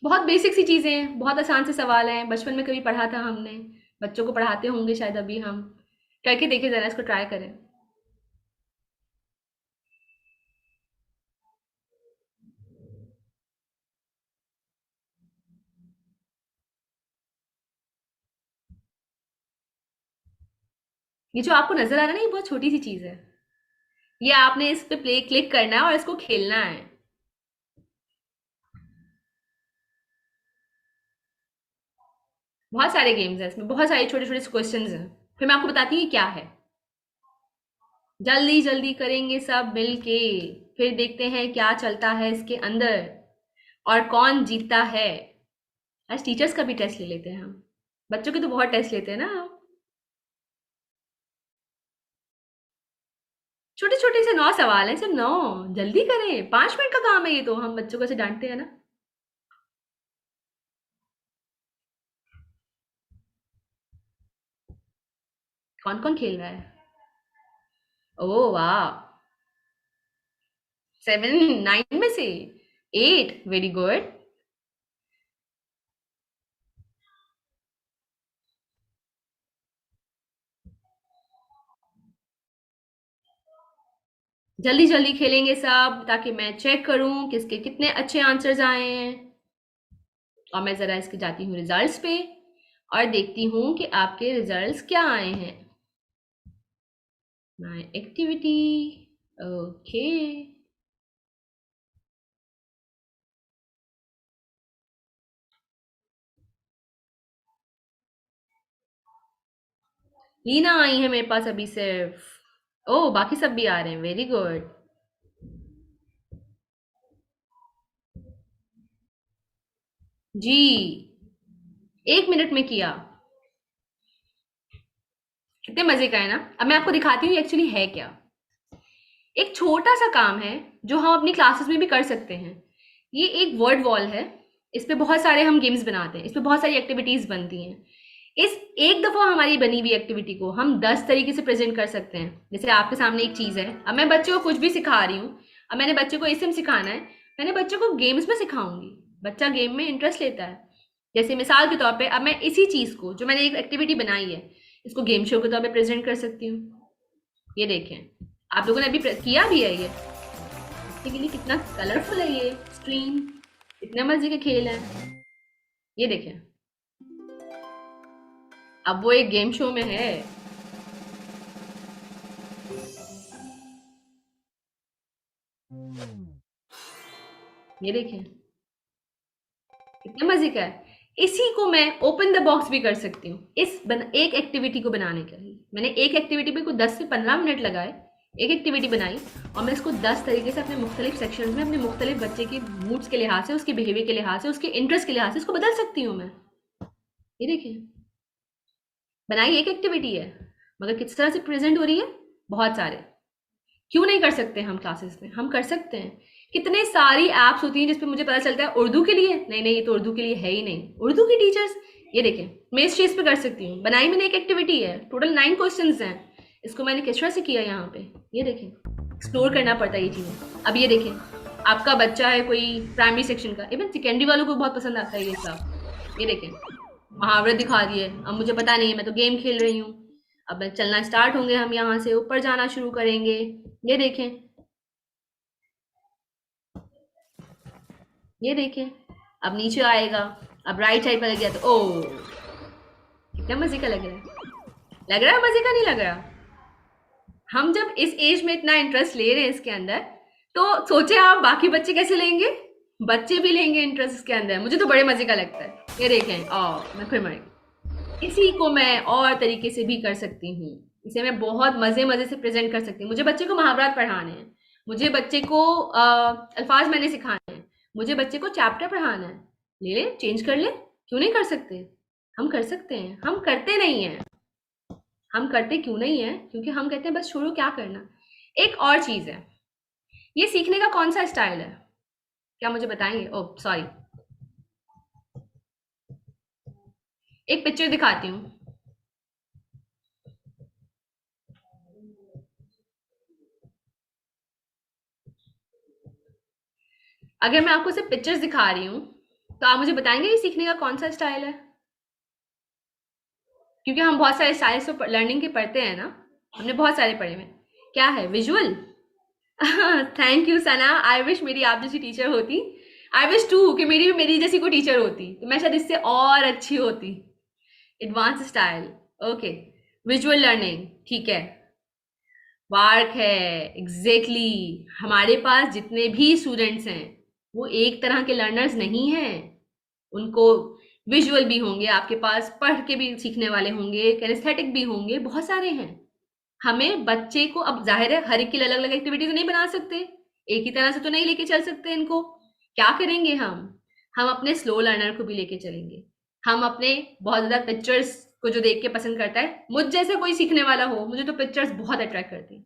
बहुत बेसिक सी चीज़ें हैं, बहुत आसान से सवाल हैं, बचपन में कभी पढ़ा था हमने, बच्चों को पढ़ाते होंगे शायद अभी हम। करके देखिए ज़रा, इसको ट्राई करें। ये जो आपको नज़र आ रहा है ना, ये बहुत छोटी सी चीज़ है। ये आपने इस पे प्ले क्लिक करना है और इसको खेलना है। बहुत सारे गेम्स हैं इसमें, बहुत सारे छोटे छोटे क्वेश्चंस हैं। फिर मैं आपको बताती हूँ ये क्या है। जल्दी जल्दी करेंगे सब मिलके, फिर देखते हैं क्या चलता है इसके अंदर और कौन जीतता है। आज टीचर्स का भी टेस्ट ले लेते हैं हम, बच्चों के तो बहुत टेस्ट लेते हैं ना हम। छोटे-छोटे से 9 सवाल हैं, सिर्फ 9, जल्दी करें, 5 मिनट का काम है ये तो, हम बच्चों को ऐसे डाँटते हैं ना। कौन-कौन खेल रहा है? ओह वाह! 7, 9 में से 8, वेरी गुड। जल्दी-जल्दी खेलेंगे सब ताकि मैं चेक करूँ किसके कितने अच्छे आंसर्स आए हैं। और मैं ज़रा इसके जाती हूँ रिजल्ट्स पे और देखती हूँ कि आपके रिजल्ट्स क्या आए हैं। My activity, okay. लीना आई है मेरे पास अभी सिर्फ। ओह, बाकी सब भी आ रहे हैं, वेरी गुड। जी, 1 मिनट में किया। कितने मजे का है ना। अब मैं आपको दिखाती हूँ एक्चुअली है क्या। एक छोटा सा काम है जो हम अपनी क्लासेस में भी कर सकते हैं। ये एक वर्ड वॉल है, इस पे बहुत सारे हम गेम्स बनाते हैं, इस पे बहुत सारी एक्टिविटीज बनती हैं। इस एक दफा हमारी बनी हुई एक्टिविटी को हम 10 तरीके से प्रेजेंट कर सकते हैं। जैसे आपके सामने एक चीज है, अब मैं बच्चे को कुछ भी सिखा रही हूँ। अब मैंने बच्चे को इसम सिखाना है, मैंने बच्चे को गेम्स में सिखाऊंगी। बच्चा गेम में इंटरेस्ट लेता है। जैसे मिसाल के तौर पे अब मैं इसी चीज को जो मैंने एक एक्टिविटी बनाई है, इसको गेम शो के तौर पे प्रेजेंट कर सकती हूँ। ये देखें, आप लोगों ने अभी किया भी है ये। देखने के लिए कितना कलरफुल है ये स्क्रीन, इतने मजे के खेल है। ये देखें, अब वो एक गेम शो में है। ये देखें, कितने मजे का है। इसी को मैं ओपन द बॉक्स भी कर सकती हूँ। एक एक्टिविटी को बनाने के लिए मैंने एक एक्टिविटी पे को 10 से 15 मिनट लगाए, एक एक्टिविटी बनाई और मैं इसको 10 तरीके से अपने मुख्तलिफ सेक्शंस में अपने मुख्तलिफ बच्चे के मूड्स के लिहाज से, उसके बिहेवियर के लिहाज से, उसके इंटरेस्ट के लिहाज से इसको बदल सकती हूँ मैं। ये देखिए, बनाई एक एक्टिविटी है मगर किस तरह से प्रेजेंट हो रही है, बहुत सारे। क्यों नहीं कर सकते हम क्लासेस में? हम कर सकते हैं। कितने सारी ऐप्स होती हैं जिसपे मुझे पता चलता है उर्दू के लिए, नहीं नहीं ये तो उर्दू के लिए है ही नहीं, उर्दू की टीचर्स। ये देखें, मैं इस चीज पे कर सकती हूँ। बनाई मैंने एक एक्टिविटी है, टोटल 9 क्वेश्चंस हैं। इसको मैंने किस तरह से किया यहाँ पे, ये देखें। एक्सप्लोर करना पड़ता है ये चीजें। अब ये देखें, आपका बच्चा है कोई प्राइमरी सेक्शन का, इवन सेकेंडरी वालों को बहुत पसंद आता है ये सब। ये देखें, मुहावरे दिखा दिए। अब मुझे पता नहीं है, मैं तो गेम खेल रही हूँ। अब चलना स्टार्ट होंगे, हम यहाँ से ऊपर जाना शुरू करेंगे। ये देखें, ये देखें, अब नीचे आएगा। अब राइट साइड पर लग गया तो ओ, कितना मजे का लग रहा है। लग रहा है मजे का, नहीं लग रहा? हम जब इस एज में इतना इंटरेस्ट ले रहे हैं इसके अंदर, तो सोचे आप बाकी बच्चे कैसे लेंगे। बच्चे भी लेंगे इंटरेस्ट इसके अंदर। मुझे तो बड़े मजे का लगता है। ये देखें, मैं फिर मर इसी को मैं और तरीके से भी कर सकती हूँ। इसे मैं बहुत मजे से प्रेजेंट कर सकती हूँ। मुझे बच्चे को मुहावरात पढ़ाने हैं, मुझे बच्चे को अल्फाज मैंने सिखाने हैं, मुझे बच्चे को चैप्टर पढ़ाना है। ले ले, चेंज कर ले, क्यों नहीं कर सकते? हम कर सकते हैं। हम करते नहीं हैं। हम करते क्यों नहीं है? क्योंकि हम कहते हैं बस छोड़ो, क्या करना। एक और चीज है, ये सीखने का कौन सा स्टाइल है, क्या मुझे बताएंगे? ओह सॉरी, एक पिक्चर दिखाती हूँ। अगर मैं आपको सिर्फ पिक्चर्स दिखा रही हूँ तो आप मुझे बताएंगे ये सीखने का कौन सा स्टाइल है? क्योंकि हम बहुत सारे स्टाइल्स तो लर्निंग के पढ़ते हैं ना, हमने बहुत सारे पढ़े हुए। क्या है? Visual. Thank you Sana, I wish मेरी आप जैसी टीचर होती। आई विश टू कि मेरी जैसी कोई टीचर होती तो मैं शायद इससे और अच्छी होती। Advance style, okay. Visual learning, ठीक है। वार्क है, एग्जैक्टली। हमारे पास जितने भी स्टूडेंट्स हैं वो एक तरह के लर्नर्स नहीं हैं। उनको विजुअल भी होंगे, आपके पास पढ़ के भी सीखने वाले होंगे, कैनेस्थेटिक भी होंगे, बहुत सारे हैं। हमें बच्चे को, अब जाहिर है हर एक की अलग अलग एक्टिविटी तो नहीं बना सकते, एक ही तरह से तो नहीं लेके चल सकते इनको। क्या करेंगे हम अपने स्लो लर्नर को भी लेके चलेंगे। हम अपने बहुत ज्यादा पिक्चर्स को जो देख के पसंद करता है, मुझ जैसा कोई सीखने वाला हो, मुझे तो पिक्चर्स बहुत अट्रैक्ट करती हैं।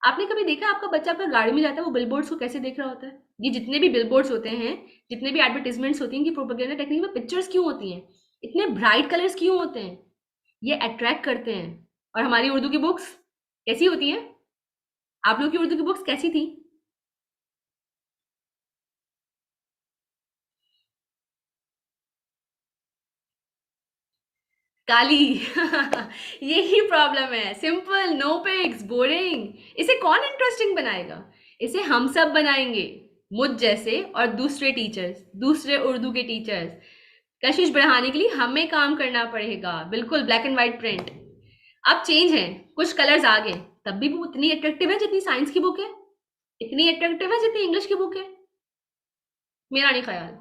आपने कभी देखा आपका बच्चा आपका गाड़ी में जाता है वो बिलबोर्ड्स को कैसे देख रहा होता है? ये जितने भी बिलबोर्ड्स होते हैं, जितने भी एडवर्टाइजमेंट्स होती हैं, इनकी प्रोपेगेंडा टेक्निक में पिक्चर्स क्यों होती हैं? इतने ब्राइट कलर्स क्यों होते हैं? ये अट्रैक्ट करते हैं। और हमारी उर्दू की बुक्स कैसी होती हैं? आप लोग की उर्दू की बुक्स कैसी थी? काली। यही प्रॉब्लम है। Simple, no pics, boring. इसे कौन इंटरेस्टिंग बनाएगा? इसे हम सब बनाएंगे, मुझ जैसे और दूसरे टीचर्स, दूसरे उर्दू के टीचर्स। कशिश बढ़ाने के लिए हमें काम करना पड़ेगा। बिल्कुल ब्लैक एंड व्हाइट प्रिंट। अब चेंज है, कुछ कलर्स आ गए, तब भी वो उतनी अट्रैक्टिव है जितनी साइंस की बुक है, इतनी अट्रैक्टिव है जितनी इंग्लिश की बुक है। मेरा नहीं ख्याल।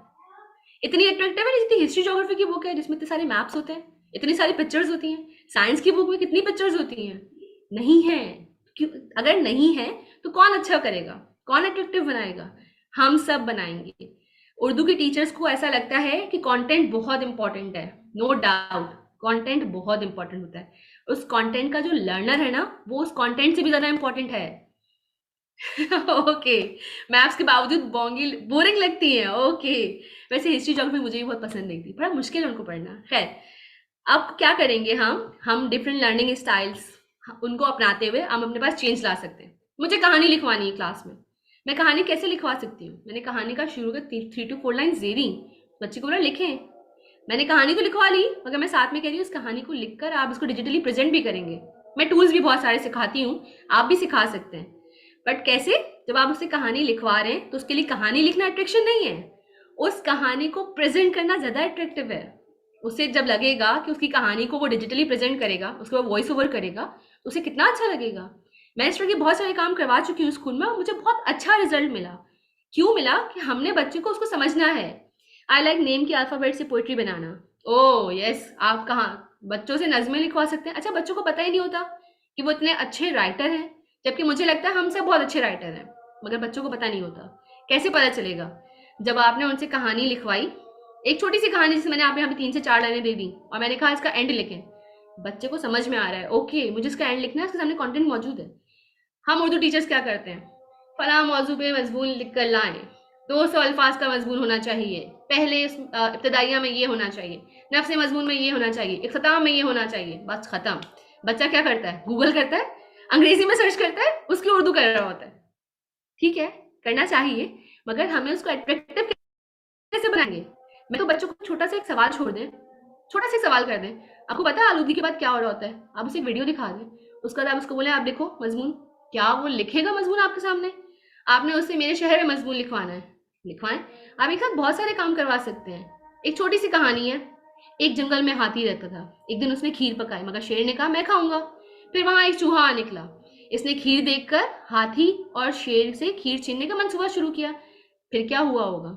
इतनी अट्रैक्टिव है जितनी हिस्ट्री ज्योग्राफी की बुक है जिसमें इतने सारे मैप्स होते हैं, इतनी सारी पिक्चर्स होती हैं। साइंस की बुक में कितनी पिक्चर्स होती हैं? नहीं है। क्यों? अगर नहीं है तो कौन अच्छा करेगा, कौन अट्रैक्टिव बनाएगा? हम सब बनाएंगे। उर्दू के टीचर्स को ऐसा लगता है कि कंटेंट बहुत इंपॉर्टेंट है। नो डाउट, कंटेंट बहुत इंपॉर्टेंट होता है। उस कंटेंट का जो लर्नर है ना, वो उस कंटेंट से भी ज्यादा इंपॉर्टेंट है। ओके, मैप्स के बावजूद बोरिंग लगती है। ओके, वैसे हिस्ट्री ज्योग्राफी मुझे भी बहुत पसंद नहीं थी, बड़ा मुश्किल है उनको पढ़ना। खैर, अब क्या करेंगे हम डिफरेंट लर्निंग स्टाइल्स उनको अपनाते हुए हम अपने पास चेंज ला सकते हैं। मुझे कहानी लिखवानी है क्लास में, मैं कहानी कैसे लिखवा सकती हूँ? मैंने कहानी का शुरू का 3 to 4 लाइन दे दी, बच्चे को बोला लिखें। मैंने कहानी तो लिखवा ली, मगर मैं साथ में कह रही हूँ इस कहानी को लिखकर आप इसको डिजिटली प्रेजेंट भी करेंगे। मैं टूल्स भी बहुत सारे सिखाती हूँ, आप भी सिखा सकते हैं। बट कैसे? जब आप उससे कहानी लिखवा रहे हैं तो उसके लिए कहानी लिखना अट्रैक्शन नहीं है, उस कहानी को प्रेजेंट करना ज्यादा अट्रैक्टिव है। उसे जब लगेगा कि उसकी कहानी को वो डिजिटली प्रेजेंट करेगा, उसके बाद वॉइस ओवर करेगा, तो उसे कितना अच्छा लगेगा। मैं इस तरह के बहुत सारे काम करवा चुकी हूँ स्कूल में, मुझे बहुत अच्छा रिजल्ट मिला। क्यों मिला? कि हमने बच्चे को उसको समझना है। आई लाइक नेम के अल्फाबेट से पोएट्री बनाना। ओह यस, आप कहाँ बच्चों से नज़में लिखवा सकते हैं। अच्छा, बच्चों को पता ही नहीं होता कि वो इतने अच्छे राइटर हैं, जबकि मुझे लगता है हम सब बहुत अच्छे राइटर हैं, मगर बच्चों को पता नहीं होता। कैसे पता चलेगा? जब आपने उनसे कहानी लिखवाई, एक छोटी सी कहानी जिसे मैंने आप यहाँ पे 3 से 4 लाइनें दे दी और मैंने कहा इसका एंड लिखें, बच्चे को समझ में आ रहा है, ओके मुझे इसका एंड लिखना है, इसके सामने कंटेंट मौजूद है। हम उर्दू टीचर्स क्या करते हैं? फला मौजू पे मजमून लिख कर लाएं, 200 अल्फाज का मजमून होना चाहिए, पहले इब्तदाइया में ये होना चाहिए, नफ्स मजमून में ये होना चाहिए, इख्तिताम में ये होना चाहिए, बस खत्म। बच्चा क्या करता है? गूगल करता है, अंग्रेजी में सर्च करता है, उसकी उर्दू कर रहा होता है। ठीक है, करना चाहिए, मगर हमें उसको अट्रैक्टिव कैसे बनाएंगे? मैं तो बच्चों को छोटा सा एक सवाल छोड़ दें, छोटा सा सवाल कर दें, आपको पता है आलूगी के बाद क्या हो रहा होता है? आप उसे वीडियो दिखा दें, उसके बाद आप उसको बोले आप लिखो मजमून, क्या वो लिखेगा मजमून आपके सामने? आपने उससे मेरे शहर में मजमून लिखवाना है, लिखवाएं। आप एक साथ बहुत सारे काम करवा सकते हैं। एक छोटी सी कहानी है, एक जंगल में हाथी रहता था, एक दिन उसने खीर पकाई, मगर शेर ने कहा मैं खाऊंगा। फिर वहां एक चूहा निकला, इसने खीर देखकर हाथी और शेर से खीर छीनने का मंसूबा शुरू किया। फिर क्या हुआ होगा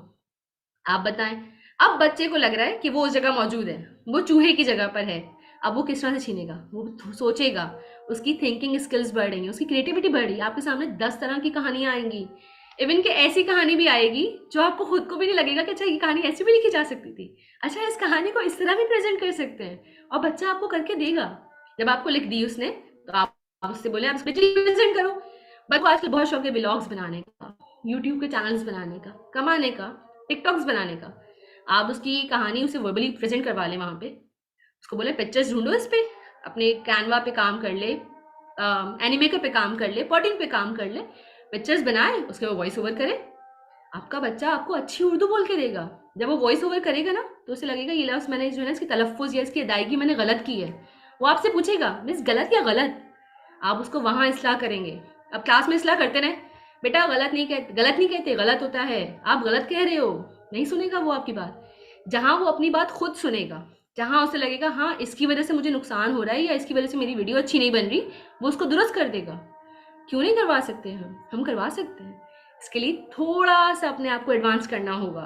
आप बताएं? अब बच्चे को लग रहा है कि वो उस जगह मौजूद है, वो चूहे की जगह पर है। अब वो किस तरह से छीनेगा? वो सोचेगा, उसकी थिंकिंग स्किल्स बढ़ रही हैं, उसकी क्रिएटिविटी बढ़ रही है। आपके सामने 10 तरह की कहानियां आएंगी, इवन कि ऐसी कहानी भी आएगी जो आपको खुद को भी नहीं लगेगा कि अच्छा ये कहानी ऐसी भी लिखी जा सकती थी, अच्छा इस कहानी को इस तरह भी प्रेजेंट कर सकते हैं, और बच्चा आपको करके देगा। जब आपको लिख दी उसने तो आप उससे बोले आप प्रेजेंट करो। बच्चों को आजकल बहुत शौक है व्लॉग्स बनाने का, यूट्यूब के चैनल्स बनाने का, कमाने का, टिकटॉक्स बनाने का। आप उसकी कहानी उसे वर्बली प्रेजेंट करवा लें, वहाँ पे उसको बोले पिक्चर्स ढूंढो, इस पे अपने कैनवा पे काम कर ले, एनिमेकर पे काम कर ले, पॉटिंग पे काम कर ले, पिक्चर्स बनाए, उसके वो वॉइस ओवर करे। आपका बच्चा आपको अच्छी उर्दू बोल के देगा। जब वो वॉइस ओवर करेगा ना तो उसे लगेगा ये लफ्ज़ मैंने जो है ना इसकी तलफ़ुज़ या इसकी अदायगी मैंने गलत की है। वो आपसे पूछेगा मिस गलत या गलत? आप उसको वहाँ इस्लाह करेंगे। अब क्लास में इस्लाह करते रहें, बेटा गलत नहीं कहते, गलत होता है, आप गलत कह रहे हो। नहीं सुनेगा वो आपकी बात। जहाँ वो अपनी बात खुद सुनेगा, जहाँ उसे लगेगा हाँ इसकी वजह से मुझे नुकसान हो रहा है या इसकी वजह से मेरी वीडियो अच्छी नहीं बन रही, वो उसको दुरुस्त कर देगा। क्यों नहीं करवा सकते? हम करवा सकते हैं। इसके लिए थोड़ा सा अपने आप को एडवांस करना होगा,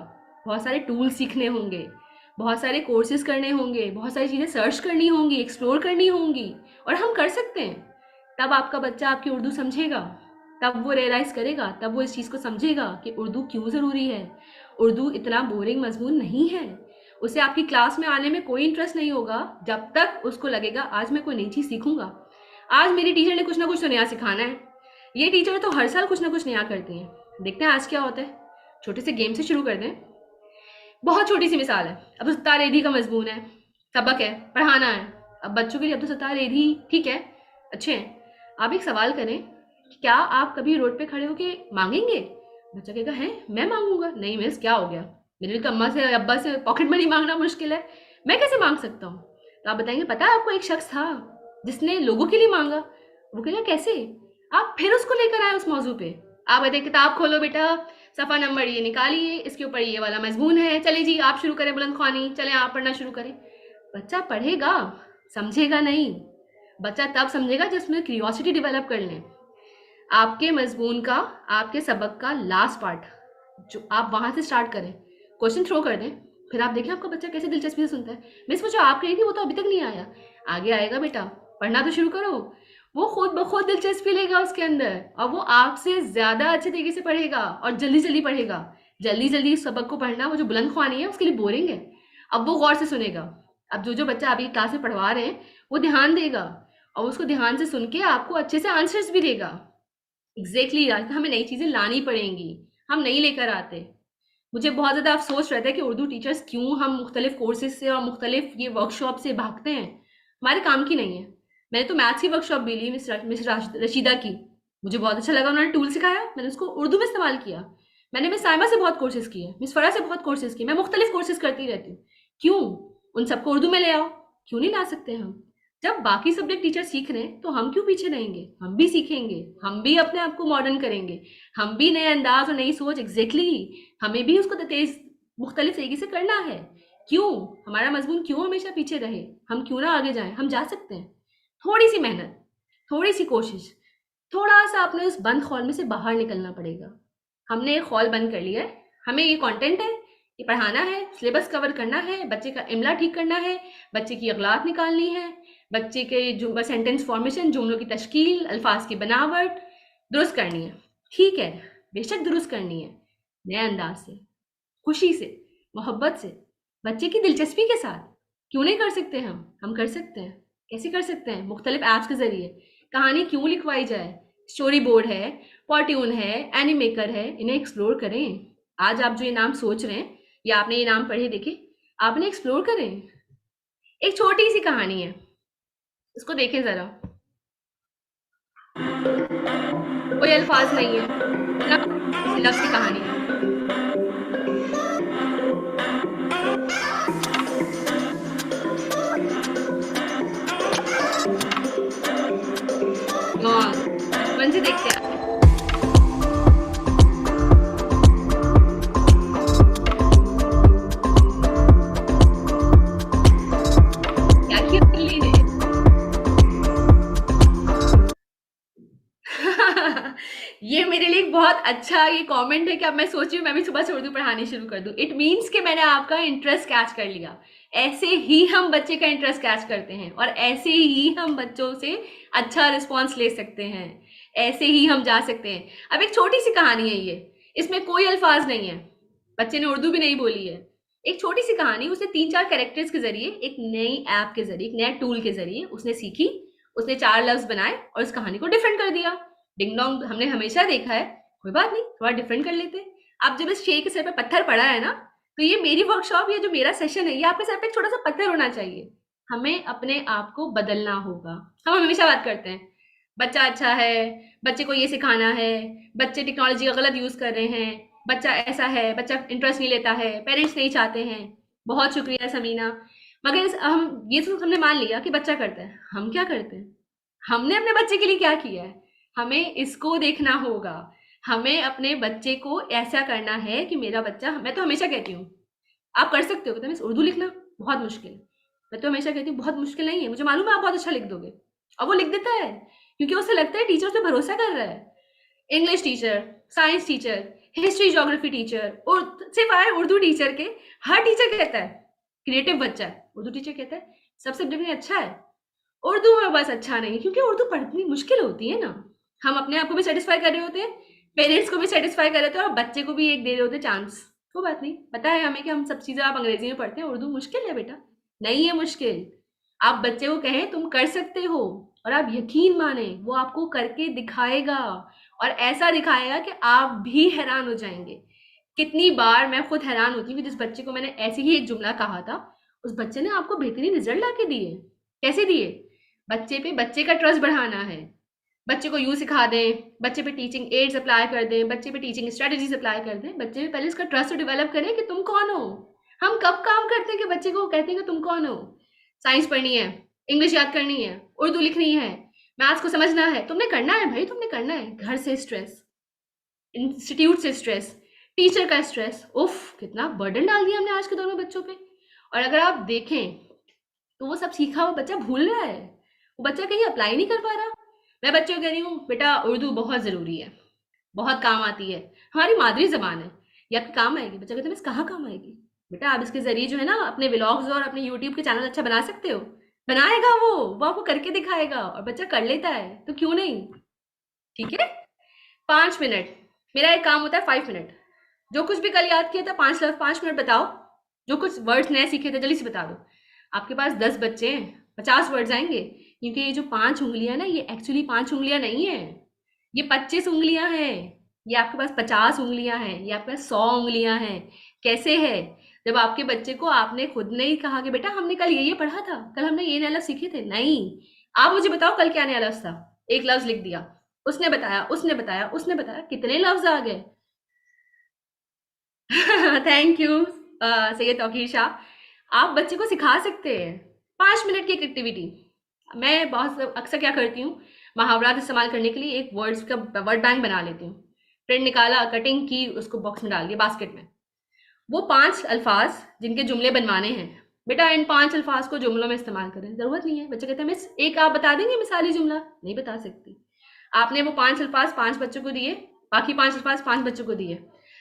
बहुत सारे टूल सीखने होंगे, बहुत सारे कोर्सेज करने होंगे, बहुत सारी चीज़ें सर्च करनी होंगी, एक्सप्लोर करनी होंगी, और हम कर सकते हैं। तब आपका बच्चा आपकी उर्दू समझेगा, तब वो रियलाइज़ करेगा, तब वो इस चीज़ को समझेगा कि उर्दू क्यों ज़रूरी है। उर्दू इतना बोरिंग मजमून नहीं है। उसे आपकी क्लास में आने में कोई इंटरेस्ट नहीं होगा जब तक उसको लगेगा आज मैं कोई नई चीज़ सीखूंगा, आज मेरी टीचर ने कुछ ना कुछ तो नया सिखाना है। ये टीचर तो हर साल कुछ ना कुछ नया करती हैं। देखते हैं आज क्या होता है। छोटे से गेम से शुरू कर दें। बहुत छोटी सी मिसाल है। अब सत्तार एधी का मजमून है, सबक है, पढ़ाना है। अब बच्चों के लिए अब तो सत्तार एधी ठीक है, अच्छे हैं। आप एक सवाल करें, क्या आप कभी रोड पे खड़े होके मांगेंगे? बच्चा कहेगा है मैं मांगूंगा। नहीं मिस, क्या हो गया? मेरे लिए तो अम्मा से अब्बा से पॉकेट मनी मांगना मुश्किल है, मैं कैसे मांग सकता हूँ? तो आप बताएंगे पता है आपको एक शख्स था जिसने लोगों के लिए मांगा। वो कहेगा कैसे? आप फिर उसको लेकर आए उस मौजू पे। आप कहते किताब खोलो बेटा, सफ़ा नंबर ये निकालिए, इसके ऊपर ये वाला मजमून है, चले जी आप शुरू करें बुलंद ख्वानी, चले आप पढ़ना शुरू करें। बच्चा पढ़ेगा, समझेगा नहीं। बच्चा तब समझेगा जिसमें क्यूरियोसिटी डेवलप कर लें। आपके मजमून का, आपके सबक का लास्ट पार्ट जो आप वहाँ से स्टार्ट करें, क्वेश्चन थ्रो कर दें, फिर आप देखें आपका बच्चा कैसे दिलचस्पी से सुनता है। मिस वो जो आप कही थी वो तो अभी तक नहीं आया, आगे आएगा बेटा, पढ़ना तो शुरू करो। वो खुद ब खुद दिलचस्पी लेगा उसके अंदर, और वो आपसे ज़्यादा अच्छे तरीके से पढ़ेगा और जल्दी जल्दी पढ़ेगा। जल्दी जल्दी सबक को पढ़ना वो जो बुलंद ख्वानी है उसके लिए बोरिंग है। अब वो गौर से सुनेगा। अब जो बच्चा अभी क्लास में पढ़वा रहे हैं वो ध्यान देगा, और उसको ध्यान से सुन के आपको अच्छे से आंसर्स भी देगा। एग्जैक्टली यार, हमें नई चीज़ें लानी पड़ेंगी, हम नहीं लेकर आते। मुझे बहुत ज़्यादा अफसोस रहता है कि उर्दू टीचर्स क्यों हम मुख्तलिफ कोर्सेज से और मुख्तलिफ ये वर्कशॉप से भागते हैं, हमारे काम की नहीं है। मैंने तो मैथ्स की वर्कशॉप भी ली मिस रशीदा की, मुझे बहुत अच्छा लगा, उन्होंने टूल सिखाया, मैंने उसको उर्दू में इस्तेमाल किया। मैंने मिस साइमा से बहुत कोर्सेज किए, मिस फरा से बहुत कोर्सेज किए, मैं मुख्तलिफ कोर्सेज करती रहती हूँ। क्यों? उन सबको उर्दू में ले आओ, क्यों नहीं ला सकते हम? जब बाकी सब्जेक्ट टीचर सीख रहे हैं तो हम क्यों पीछे रहेंगे? हम भी सीखेंगे, हम भी अपने आप को मॉडर्न करेंगे, हम भी नए अंदाज और नई सोच, एग्जैक्टली हमें भी उसको तेज मुख्तलिफ तरीके से करना है। क्यों हमारा मजमून क्यों हमेशा पीछे रहे? हम क्यों ना आगे जाएं? हम जा सकते हैं। थोड़ी सी मेहनत, थोड़ी सी कोशिश, थोड़ा सा अपने उस बंद हॉल में से बाहर निकलना पड़ेगा। हमने एक हॉल बंद कर लिया है, हमें ये कंटेंट है, ये पढ़ाना है, सिलेबस कवर करना है, बच्चे का इमला ठीक करना है, बच्चे की अगलात निकालनी है, बच्चे के सेंटेंस फॉर्मेशन, जुमलों की तश्कील, अल्फाज की बनावट दुरुस्त करनी है। ठीक है, बेशक दुरुस्त करनी है, नए अंदाज से, खुशी से, मोहब्बत से, बच्चे की दिलचस्पी के साथ। क्यों नहीं कर सकते? हम कर सकते हैं। कैसे कर सकते हैं? मुख्तलिफ ऐप्स के ज़रिए। कहानी क्यों लिखवाई जाए? स्टोरी बोर्ड है, पॉट्यून है, एनिमेकर है, इन्हें एक्सप्लोर करें। आज आप जो ये नाम सोच रहे हैं या आपने ये नाम पढ़े देखे, आपने एक्सप्लोर करें। एक छोटी सी कहानी है, इसको देखें ज़रा। कोई अल्फाज नहीं है, सिर्फ लफ्ज़ की कहानी है। बचपन से देखते हैं। क्या किया दिल्ली ने? ये मेरे लिए एक बहुत अच्छा ये कमेंट है कि अब मैं सोच रही हूँ मैं भी सुबह से उर्दू पढ़ानी शुरू कर दूँ। इट मीन्स कि मैंने आपका इंटरेस्ट कैच कर लिया। ऐसे ही हम बच्चे का इंटरेस्ट कैच करते हैं और ऐसे ही हम बच्चों से अच्छा रिस्पॉन्स ले सकते हैं, ऐसे ही हम जा सकते हैं। अब एक छोटी सी कहानी है ये, इसमें कोई अल्फाज नहीं है, बच्चे ने उर्दू भी नहीं बोली है। एक छोटी सी कहानी उसने 3-4 कैरेक्टर्स के जरिए, एक नई ऐप के जरिए, एक नए टूल के जरिए उसने सीखी, उसने 4 लफ्ज बनाए और उस कहानी को डिफरेंट कर दिया। डिंग डोंग हमने हमेशा देखा है, कोई बात नहीं, थोड़ा डिफरेंट कर लेते। अब जब इस शेर के सर पे पत्थर पड़ा है ना, तो ये मेरी वर्कशॉप, ये जो मेरा सेशन है, ये आपके सर पे एक छोटा सा पत्थर होना चाहिए। हमें अपने आप को बदलना होगा। हम हमेशा बात करते हैं बच्चा अच्छा है, बच्चे को ये सिखाना है, बच्चे टेक्नोलॉजी का गलत यूज कर रहे हैं, बच्चा ऐसा है, बच्चा इंटरेस्ट नहीं लेता है, पेरेंट्स नहीं चाहते हैं। बहुत शुक्रिया समीना। मगर हम ये तो हमने मान लिया कि बच्चा करता है, हम क्या करते हैं? हमने अपने बच्चे के लिए क्या किया है? हमें इसको देखना होगा। हमें अपने बच्चे को ऐसा करना है कि मेरा बच्चा, मैं तो हमेशा कहती हूँ आप कर सकते हो, कहते हैं उर्दू लिखना बहुत मुश्किल है। मैं तो हमेशा कहती हूँ बहुत मुश्किल नहीं है, मुझे मालूम है आप बहुत अच्छा लिख दोगे, और वो लिख देता है क्योंकि उसे लगता है टीचर उस पर भरोसा कर रहा है। English teacher, science teacher, history geography teacher और सिर्फ आए उर्दू टीचर के, हर टीचर कहता है क्रिएटिव बच्चा है, उर्दू टीचर कहता है सब सब्जेक्ट में अच्छा है, उर्दू में बस अच्छा नहीं, क्योंकि उर्दू पढ़नी मुश्किल होती है ना। हम अपने आप को भी सेटिस्फाई कर रहे होते हैं, पेरेंट्स को भी सेटिस्फाई कर रहे होते हैं और बच्चे को भी एक दे रहे होते हैं चांस। कोई बात नहीं, पता है हमें कि हम सब चीज़ें आप अंग्रेजी में पढ़ते हैं, उर्दू मुश्किल है बेटा, नहीं है मुश्किल। आप बच्चे को कहें तुम कर सकते हो, और आप यकीन माने वो आपको करके दिखाएगा, और ऐसा दिखाएगा कि आप भी हैरान हो जाएंगे। कितनी बार मैं खुद हैरान होती हूँ कि जिस बच्चे को मैंने ऐसे ही एक जुमला कहा था, उस बच्चे ने आपको बेहतरीन रिजल्ट ला के दिए। कैसे दिए? बच्चे पे बच्चे का ट्रस्ट बढ़ाना है, बच्चे को यूँ सिखा दें, बच्चे पे टीचिंग एड्स अप्लाई कर दें, बच्चे पे टीचिंग स्ट्रेटजीज अप्लाई कर दें, बच्चे पे पहले उसका ट्रस्ट डेवलप करें कि तुम कौन हो। हम कब काम करते हैं कि बच्चे को कहते हैं कि तुम कौन हो? साइंस पढ़नी है, इंग्लिश याद करनी है, उर्दू लिखनी है, मैथ्स को समझना है, तुमने करना है भाई, तुमने करना है। घर से स्ट्रेस, इंस्टीट्यूट से स्ट्रेस, टीचर का स्ट्रेस, उफ कितना बर्डन डाल दिया हमने आज के दौर में बच्चों पे। और अगर आप देखें तो वो सब सीखा हुआ बच्चा भूल रहा है, वो बच्चा कहीं अप्लाई नहीं कर पा रहा। मैं बच्चों को कह रही हूँ बेटा उर्दू बहुत ज़रूरी है, बहुत काम आती है, हमारी मादरी ज़बान है, ये आपके काम आएगी। बच्चा कहता है मिस कहाँ काम आएगी? बेटा आप इसके ज़रिए जो है ना अपने व्लॉग्स और अपने यूट्यूब के चैनल अच्छा बना सकते हो। बनाएगा वो आपको करके दिखाएगा, और बच्चा कर लेता है तो क्यों नहीं। ठीक है, 5 मिनट मेरा एक काम होता है, 5 मिनट। जो कुछ भी कल याद किया था 5 मिनट बताओ, जो कुछ वर्ड्स नए सीखे थे जल्दी से बता दो। आपके पास 10 बच्चे हैं, 50 वर्ड्स आएंगे, क्योंकि ये जो 5 उंगलियां ना, ये एक्चुअली 5 उंगलियां नहीं है, ये 25 उंगलियां हैं। ये आपके पास 50 उंगलियां हैं, ये आपके पास 100 उंगलियां हैं। कैसे है? जब आपके बच्चे को आपने खुद नहीं कहा कि बेटा हमने कल ये पढ़ा था, कल हमने ये नए लफ्ज सीखे थे, नहीं, आप मुझे बताओ कल क्या नया लफ्ज था। एक लफ्ज लिख दिया, उसने बताया, उसने बताया, उसने बताया, कितने लफ्ज आ गए। Thank you Syed Tauqeer Shah. आप बच्चे को सिखा सकते हैं 5 मिनट की एक एक्टिविटी। मैं बहुत अक्सर क्या करती हूँ, मुहावरात इस्तेमाल करने के लिए एक वर्ड्स का वर्ड बैंक बना लेती हूँ। प्रिंट निकाला, कटिंग की, उसको बॉक्स में डाल दिया, बास्केट में। वो 5 अल्फाज जिनके जुमले बनवाने हैं, बेटा इन 5 अल्फाज को जुमलों में इस्तेमाल करें। ज़रूरत नहीं है, बच्चे कहते हैं मिस एक आप बता देंगे मिसाली जुमला? नहीं बता सकती। आपने वो 5 अल्फाज 5 बच्चों को दिए, बाकी 5 अल्फाज 5 बच्चों को दिए।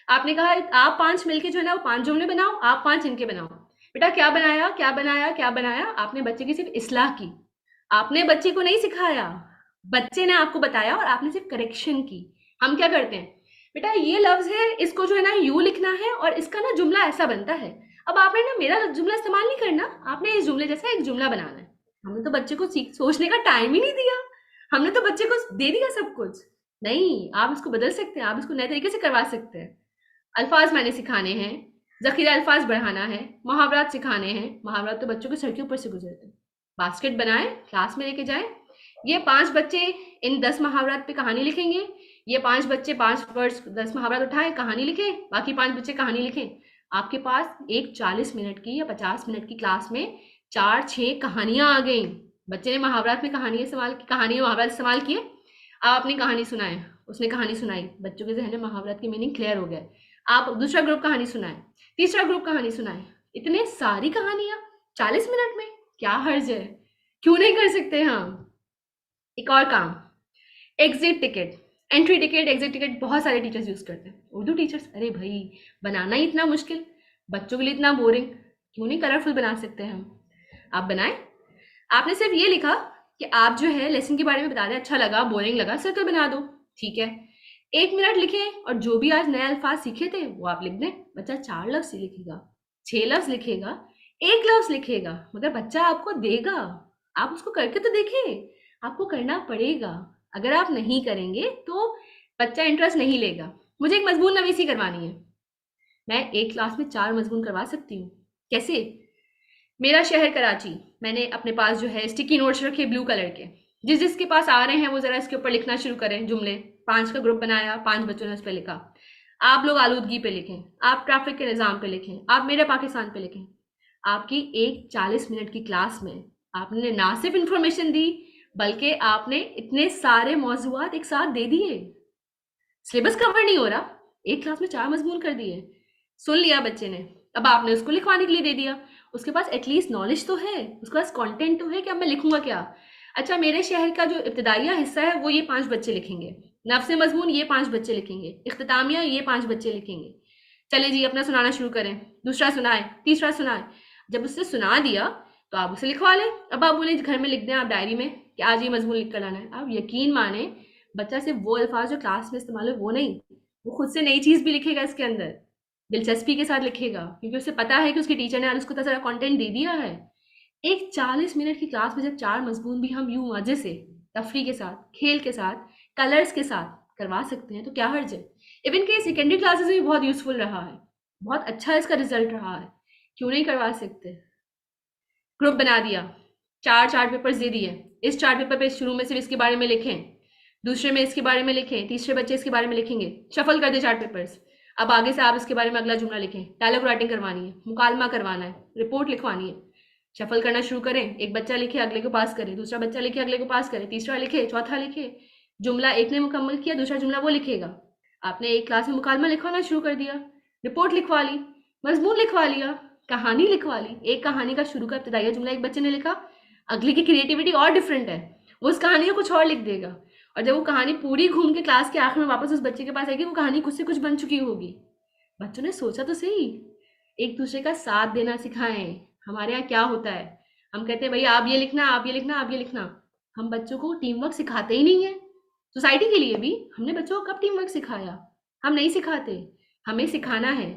आपने कहा आप 5 मिलके जो है ना वो 5 जुमले बनाओ, आप 5 इनके बनाओ। बेटा क्या बनाया, क्या बनाया, क्या बनाया? आपने बच्चे की सिर्फ इस्लाह की, आपने बच्चे को नहीं सिखाया, बच्चे ने आपको बताया और आपने सिर्फ करेक्शन की। हम क्या करते हैं, बेटा ये लफ्ज है, इसको जो है ना यू लिखना है और इसका ना जुमला ऐसा बनता है। अब आपने ना मेरा जुमला इस्तेमाल नहीं करना, आपने इस जुमले जैसा एक जुमला बनाना है। हमने तो बच्चे को सोचने का टाइम ही नहीं दिया, हमने तो बच्चे को दे दिया सब कुछ। नहीं, आप इसको बदल सकते हैं, आप इसको नए तरीके से करवा सकते हैं। अल्फाज मैंने सिखाने हैं, ज़ख़ीरा अल्फाज बढ़ाना है, मुहावरात सिखाने हैं। मुहावरात तो बच्चों के सर के ऊपर से गुजरते हैं। बास्केट बनाएं, क्लास में लेके जाएं। ये 5 बच्चे इन 10 मुहावरात पे कहानी लिखेंगे, ये 5 बच्चे 5 वर्ड्स 10 मुहावरात उठाएं, कहानी लिखें, बाकी 5 बच्चे कहानी लिखें। आपके पास एक 40 मिनट की या 50 मिनट की क्लास में 4-6 कहानियां आ गई। बच्चे ने मुहावरात में कहानी मुहावरात इस्तेमाल किए, आप अपनी कहानी सुनाएं, उसने कहानी सुनाई, बच्चों के जहन में मुहावरात की मीनिंग क्लियर हो गया। आप दूसरा ग्रुप कहानी सुनाएं, तीसरा ग्रुप कहानी सुनाएं। इतने सारी कहानियां 40 मिनट में, क्या हर्ज है, क्यों नहीं कर सकते हम? एक और काम, exit ticket, entry ticket, exit ticket बहुत सारे टीचर्स यूज करते हैं। उर्दू टीचर्स, अरे भाई बनाना ही इतना मुश्किल, बच्चों के लिए इतना बोरिंग, क्यों नहीं कलरफुल बना सकते हम? आप बनाएं। आपने सिर्फ ये लिखा कि आप जो है लेसन के बारे में बता दें, अच्छा लगा, बोरिंग लगा, सर्कल बना दो, ठीक है। 1 मिनट लिखें और जो भी आज नए अल्फाज सीखे थे वो आप लिख दें। बच्चा 4 लफ्ज लिखेगा, 6 लफ्ज लिखेगा, 1 लफ्ज लिखेगा, मगर बच्चा आपको देगा। आप उसको करके तो देखें, आपको करना पड़ेगा। अगर आप नहीं करेंगे तो बच्चा इंटरेस्ट नहीं लेगा। मुझे एक मजमून नवीसी करवानी है, मैं एक क्लास में 4 मजमून करवा सकती हूँ। कैसे? मेरा शहर कराची, मैंने अपने पास जो है स्टिकी नोट्स रखे ब्लू कलर के, जिसके पास आ रहे हैं वो ज़रा इसके ऊपर लिखना शुरू करें जुमले। 5 का ग्रुप बनाया, 5 बच्चों ने उस पर लिखा। आप लोग आलूदगी पे लिखें, आप ट्रैफिक के निज़ाम पे लिखें, आप मेरे पाकिस्तान पे लिखें। आपकी एक 40 मिनट की क्लास में आपने ना सिर्फ इंफॉर्मेशन दी, बल्कि आपने इतने सारे मौजूआत एक साथ दे दिए। सिलेबस कवर नहीं हो रहा, एक क्लास में 4 मजमून कर दिए, सुन लिया बच्चे ने, अब आपने उसको लिखवाने के लिए दे दिया। उसके पास एटलीस्ट नॉलेज तो है, उसके पास कंटेंट तो है कि अब मैं लिखूंगा क्या। अच्छा, मेरे शहर का जो इब्तदाइया हिस्सा है वो ये 5 बच्चे लिखेंगे, नफ्स मजमून ये 5 बच्चे लिखेंगे, इख्तितामिया ये 5 बच्चे लिखेंगे। चले जी अपना सुनाना शुरू करें, दूसरा सुनाए, तीसरा सुनाए। जब उसने सुना दिया तो आप उसे लिखवा लें। अब आप बोले घर में लिख दें आप डायरी में कि आज ये मजमून लिख कर लाना है। आप यकीन माने बच्चा सिर्फ वो अल्फाज जो क्लास में इस्तेमाल हो वो नहीं, वो खुद से नई चीज़ भी लिखेगा इसके अंदर, दिलचस्पी के साथ लिखेगा, क्योंकि उसे पता है कि उसके टीचर ने आज उसको इतना सारा कंटेंट दे दिया है। एक 40 मिनट की क्लास में जब 4 मज़मून भी हम यूँ मज़े से, तफरीह के साथ, खेल के साथ, कलर्स के साथ करवा सकते हैं तो क्या हर्ज है? इवन के सेकेंडरी क्लासेस में भी बहुत यूज़फुल रहा है, बहुत अच्छा इसका रिजल्ट रहा है, क्यों नहीं करवा सकते? ग्रुप बना दिया, 4 चार्ट पेपर्स दे दिए, इस चार्ट पेपर पे शुरू में सिर्फ इसके बारे में लिखें, दूसरे में इसके बारे में लिखें, तीसरे बच्चे इसके बारे में लिखेंगे, शफल कर दे चार्ट पेपर्स। अब आगे से आप इसके बारे में अगला जुमला लिखें, डायलॉग राइटिंग करवानी है, मुकालमा करवाना है, रिपोर्ट लिखवानी है। शफल करना शुरू करें, एक बच्चा लिखे अगले को पास करे, दूसरा बच्चा लिखे अगले को पास करे, तीसरा लिखे, चौथा लिखे। जुमला एक ने मुकम्मल किया, दूसरा जुमला वो लिखेगा। आपने एक क्लास में मुकालमा लिखवाना शुरू कर दिया, रिपोर्ट लिखवा ली, मजमून लिखवा लिया, कहानी लिखवा ली। एक कहानी का शुरू का इब्तिदाइया जुमला एक बच्चे ने लिखा, अगले की क्रिएटिविटी और डिफरेंट है, वो उस कहानी को कुछ और लिख देगा, और जब वो कहानी पूरी घूम के क्लास के आखिर में वापस उस बच्चे के पास आएगी, वो कहानी कुछ से कुछ बन चुकी होगी। बच्चों ने सोचा तो सही, एक दूसरे का साथ देना सिखाएं। हमारे यहाँ क्या होता है, हम कहते हैं भैया आप ये लिखना, आप ये लिखना, आप ये लिखना। हम बच्चों को टीम वर्क सिखाते ही नहीं है। सोसाइटी के लिए भी हमने बच्चों को कब टीम वर्क सिखाया? हम नहीं सिखाते। हमें सिखाना है,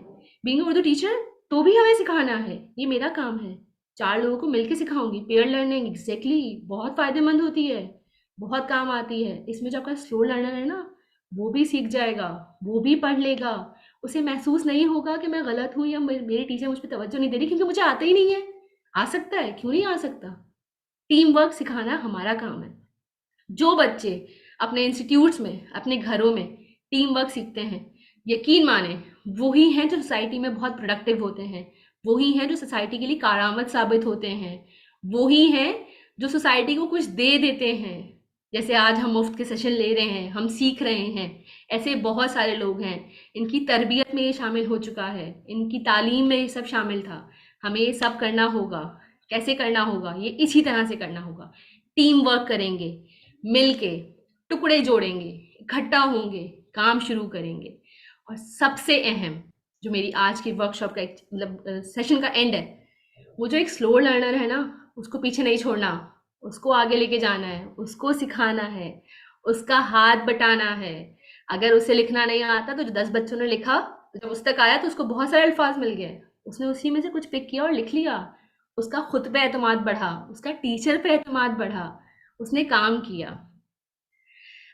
बीइंग उर्दू टीचर तो भी हमें सिखाना है, ये मेरा काम है। 4 लोगों को मिलकर सिखाऊंगी, पेयर लर्निंग एग्जैक्टली बहुत फायदेमंद होती है, बहुत काम आती है। इसमें जो आपका स्लो लर्नर है ना, वो भी सीख जाएगा, वो भी पढ़ लेगा, उसे महसूस नहीं होगा कि मैं गलत हूँ या मेरी टीचर मुझ पर तवज्जो नहीं दे रही क्योंकि मुझे आता ही नहीं है। आ सकता है, क्यों नहीं आ सकता? टीम वर्क सिखाना हमारा काम है। जो बच्चे अपने इंस्टीट्यूट्स में, अपने घरों में टीम वर्क सीखते हैं, यकीन माने वही हैं जो सोसाइटी में बहुत प्रोडक्टिव होते हैं, वही हैं जो सोसाइटी के लिए कारआमद साबित होते हैं, वही हैं जो सोसाइटी को कुछ दे देते हैं। जैसे आज हम मुफ्त के सेशन ले रहे हैं, हम सीख रहे हैं, ऐसे बहुत सारे लोग हैं, इनकी तरबियत में ये शामिल हो चुका है, इनकी तालीम में ये सब शामिल था। हमें ये सब करना होगा। कैसे करना होगा? ये इसी तरह से करना होगा। टीम वर्क करेंगे, मिल के टुकड़े जोड़ेंगे, इकट्ठा होंगे, काम शुरू करेंगे। और सबसे अहम जो मेरी आज की वर्कशॉप का मतलब सेशन का एंड है, वो जो एक स्लो लर्नर है ना, उसको पीछे नहीं छोड़ना, उसको आगे लेके जाना है, उसको सिखाना है, उसका हाथ बटाना है। अगर उसे लिखना नहीं आता तो जो 10 बच्चों ने लिखा, जब उस तक आया तो उसको बहुत सारे अल्फाज मिल गए, उसने उसी में से कुछ पिक किया और लिख लिया। उसका खुद पे एतमाद बढ़ा, उसका टीचर पे एतमाद बढ़ा, उसने काम किया।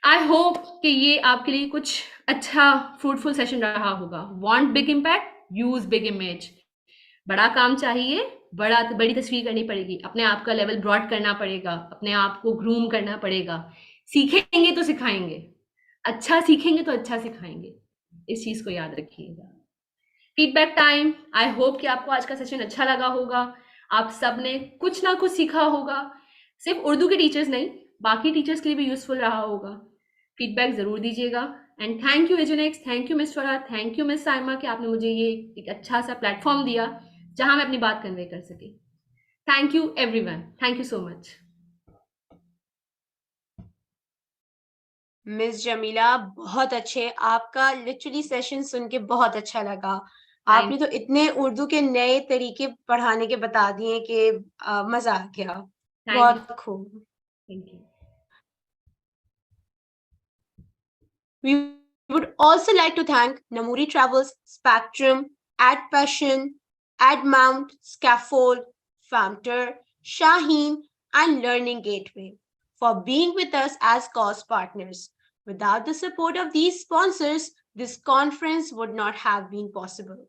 आई होप कि ये आपके लिए कुछ अच्छा फ्रूटफुल सेशन रहा होगा। Want big impact, use big image. बड़ा काम चाहिए, बड़ी तस्वीर करनी पड़ेगी, अपने आप का लेवल ब्रॉड करना पड़ेगा, अपने आप को ग्रूम करना पड़ेगा। सीखेंगे तो सिखाएंगे, अच्छा सीखेंगे तो अच्छा सिखाएंगे, इस चीज को याद रखिएगा। Feedback time. आई होप कि आपको आज का सेशन अच्छा लगा होगा, आप सब ने कुछ ना कुछ सीखा होगा। सिर्फ उर्दू के टीचर्स नहीं, बाकी टीचर्स के लिए भी यूजफुल रहा होगा। फीडबैक जरूर दीजिएगा। And thank you Edunext, thank you miss Farhad, thank you miss Saima कि आपने मुझे ये एक अच्छा सा प्लेटफॉर्म दिया जहां मैं अपनी बात कन्वे कर सकी। Thank you everyone, thank you so much. Miss Jamila, बहुत अच्छे, आपका लिटरली सेशन सुन के बहुत अच्छा लगा। आपने तो इतने उर्दू के नए तरीके पढ़ाने के बता दिए कि मजा आ गया। बहुत खूब। Thank you. We would also like to thank Namuri Travels, Spectrum, Ad Passion, Ad Mount, Scaffold, Famter, Shaheen, and Learning Gateway for being with us as cost partners. Without the support of these sponsors, this conference would not have been possible.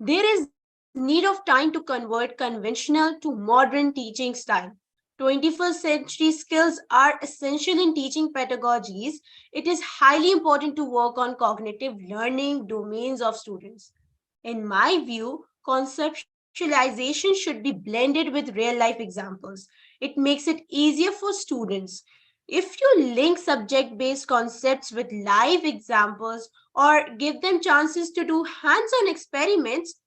There is need of time to convert conventional to modern teaching style. 21st century skills are essential in teaching pedagogies. It is highly important to work on cognitive learning domains of students. In my view, conceptualization should be blended with real-life examples. It makes it easier for students. If you link subject-based concepts with live examples or give them chances to do hands-on experiments,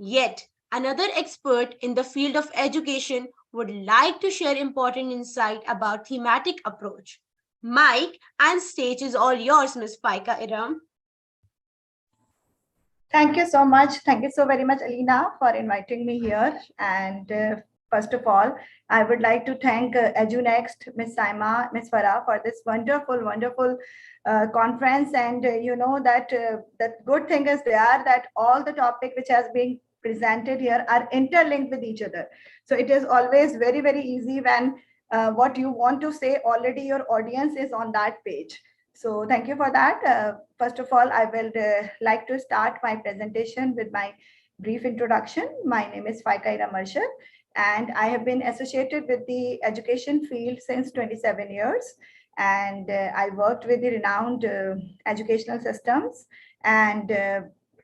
yet another expert in the field of education would like to share important insight about thematic approach. Mic and stage is all yours, Ms. Faika Iram. Thank you so much. Thank you so very much, Alina, for inviting me here. And first of all, I would like to thank Edunext, Ms. Saima, Ms. Farah for this wonderful conference. And that the good thing is there that all the topic which has been presented here are interlinked with each other. So it is always very easy when what you want to say already your audience is on that page. So thank you for that. First of all, I will like to start my presentation with my brief introduction. My name is Faika Marshall, and I have been associated with the education field since 27 years. And I worked with the renowned educational systems. And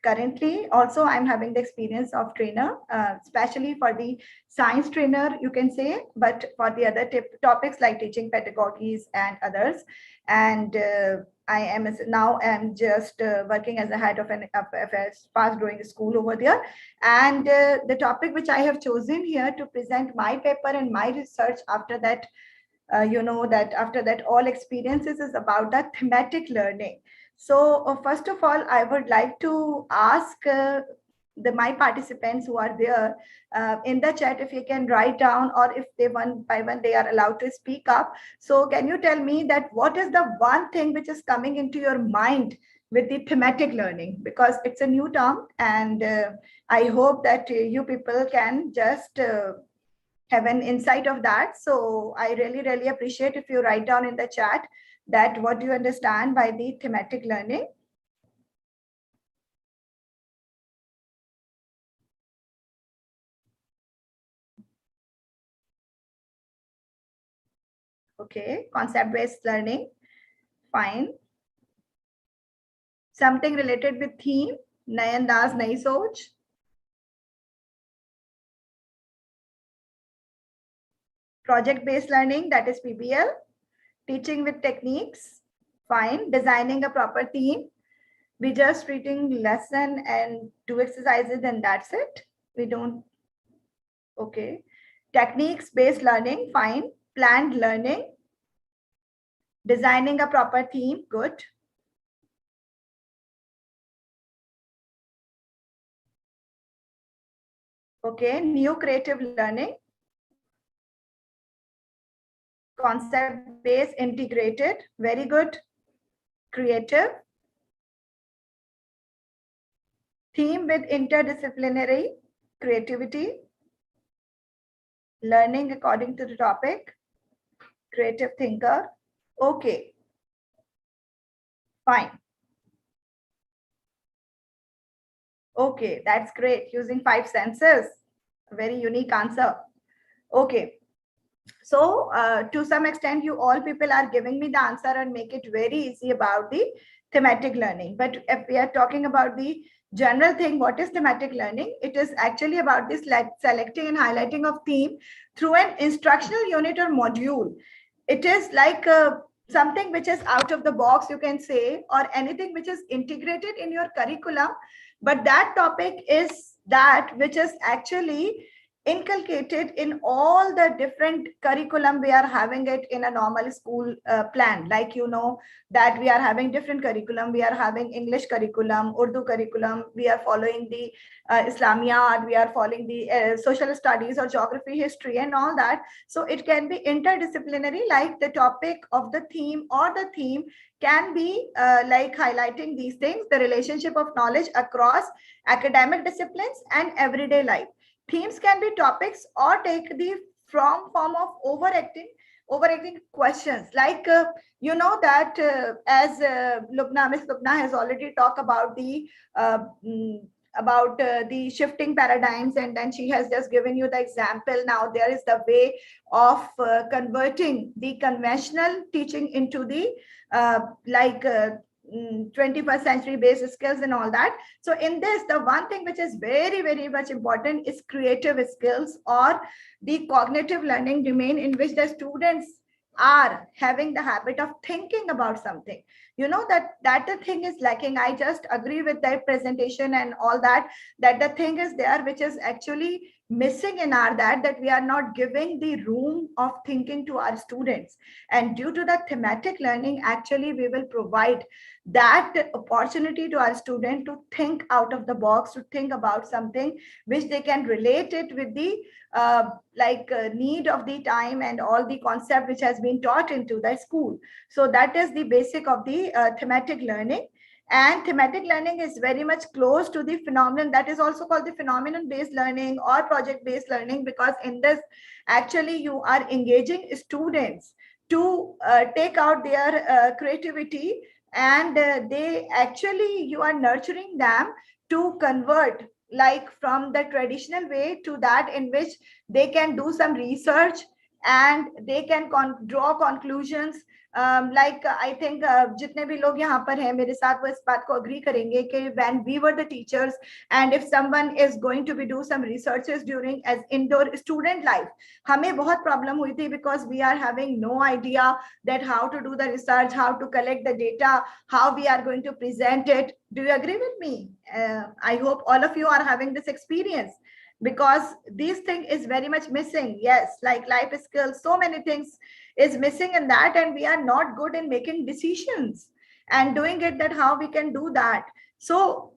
currently, also, I'm having the experience of trainer, especially for the science trainer, you can say, but for the other topics like teaching pedagogies and others. And I am now I'm just working as a head of a fast growing school over there. And the topic which I have chosen here to present my paper and my research after that, after that all experiences is about the thematic learning. So first of all, I would like to ask my participants who are there in the chat if you can write down, or if they one by one they are allowed to speak up. So can you tell me that what is the one thing which is coming into your mind with the thematic learning, because it's a new term, and I hope that you people can just have an insight of that. So I really appreciate if you write down in the chat that what do you understand by the thematic learning. Okay, concept-based learning, fine. Something related with theme, नए अंदाज नई सोच. Project-based learning, that is PBL. Teaching with techniques, fine. Designing a proper theme. We just reading lesson and do exercises and that's it. We don't, okay. Techniques-based learning, fine. Planned learning. Designing a proper theme, good. Okay, new creative learning. Concept-based integrated, very good. Creative. Theme with interdisciplinary, creativity. Learning according to the topic, creative thinker. Okay, fine. Okay, that's great. Using 5 senses, a very unique answer. Okay, so to some extent, you all people are giving me the answer and make it very easy about the thematic learning. But if we are talking about the general thing, what is thematic learning? It is actually about this selecting and highlighting of theme through an instructional unit or module. It is like something which is out of the box, you can say, or anything which is integrated in your curriculum. But that topic is that which is actually inculcated in all the different curriculum we are having it in a normal school plan. Like, that we are having different curriculum. We are having English curriculum, Urdu curriculum. We are following the Islamiyat. We are following the social studies or geography, history and all that. So it can be interdisciplinary, like the topic of the theme or the theme can be like highlighting these things, the relationship of knowledge across academic disciplines and everyday life. Themes can be topics or take the form of overacting questions, like that as Miss Lubna has already talked about the shifting paradigms, and then she has just given you the example. Now there is the way of converting the conventional teaching into the 21st century based skills and all that. So in this, the one thing which is very much important is creative skills, or the cognitive learning domain in which the students are having the habit of thinking about something. That the thing is lacking. I just agree with that presentation and all that the thing is there which is actually missing in our that we are not giving the room of thinking to our students. And due to the thematic learning, actually we will provide that opportunity to our student to think out of the box, to think about something which they can relate it with the need of the time and all the concept which has been taught into the school. So that is the basic of the thematic learning. And thematic learning is very much close to the phenomenon that is also called the phenomenon based learning or project based learning, because in this actually you are engaging students to take out their creativity, and they actually, you are nurturing them to convert like from the traditional way to that in which they can do some research and they can draw conclusions. I think जितने भी लोग यहाँ पर हैं मेरे साथ वो इस बात को agree करेंगे कि when we were the teachers and if someone is going to be do some researches during as indoor student life, हमें बहुत problem हुई थी because we are having no idea that how to do the research, how to collect the data, how we are going to present it. Do you agree with me? I hope all of you are having this experience, because this thing is very much missing. Yes, like life skills, so many things is missing in that, and we are not good in making decisions and doing it, that how we can do that. So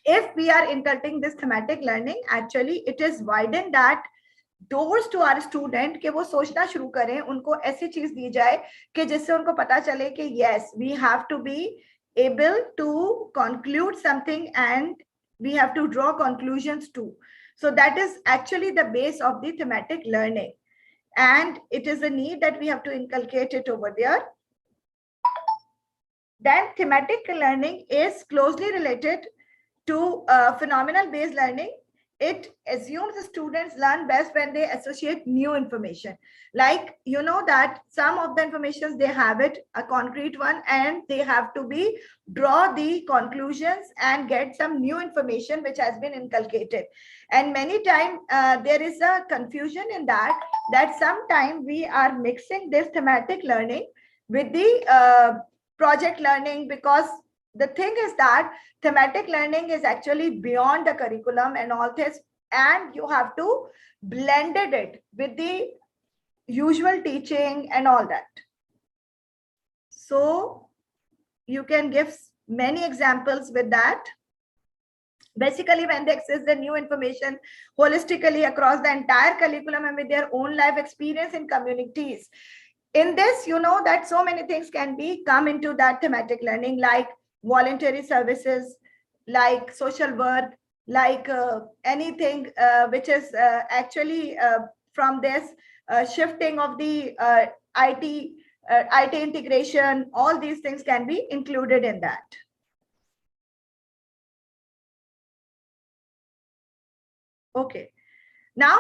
if we are inculcating this thematic learning, actually it is widen that doors to our student कि वो सोचना शुरू करें, उनको ऐसी चीज दी जाए कि जिससे उनको पता चले कि yes, we have to be able to conclude something and we have to draw conclusions too. So that is actually the base of the thematic learning, and it is a need that we have to inculcate it over there. Then thematic learning is closely related to phenomenal based learning. It assumes the students learn best when they associate new information. Like, you know that some of the informations they have it, a concrete one, and they have to be draw the conclusions and get some new information which has been inculcated. And many times there is a confusion in that sometimes we are mixing this thematic learning with the project learning, because the thing is that thematic learning is actually beyond the curriculum and all this, and you have to blended it with the usual teaching and all that. So you can give many examples with that. Basically, when they access the new information holistically across the entire curriculum and with their own life experience in communities. In this, you know that so many things can be come into that thematic learning, like voluntary services, like social work, like anything which is actually from this shifting of the IT integration, all these things can be included in that. Okay. Now,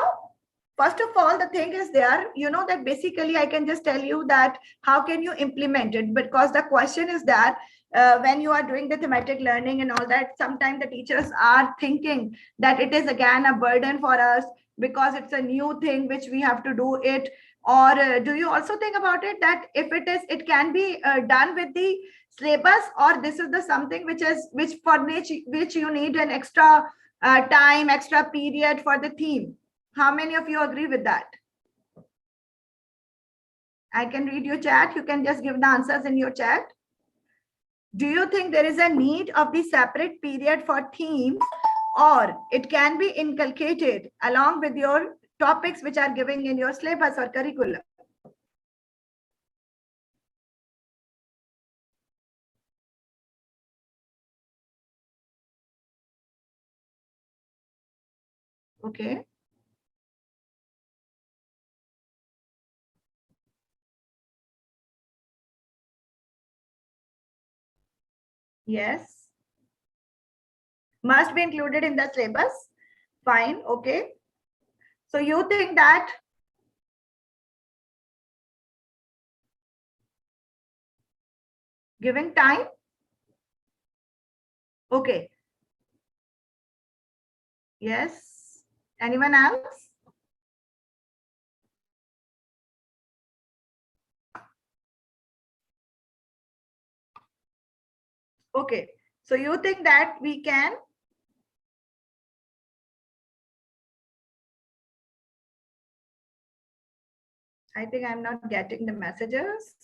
first of all, the thing is there, you know that basically I can just tell you that how can you implement it, because the question is that when you are doing the thematic learning and all that, sometimes the teachers are thinking that it is again a burden for us because it's a new thing which we have to do it. Or do you also think about it that if it is, it can be done with the syllabus, or this is the something which is which you need an extra time, extra period for the theme? How many of you agree with that? I can read your chat. You can just give the answers in your chat. Do you think there is a need of the separate period for themes, or it can be inculcated along with your topics which are given in your syllabus or curriculum? Okay. Yes. Must be included in the syllabus. Fine. Okay. So you think that giving time? Okay. Yes. Anyone else? Okay. So you think that we can I think I'm not getting the messages.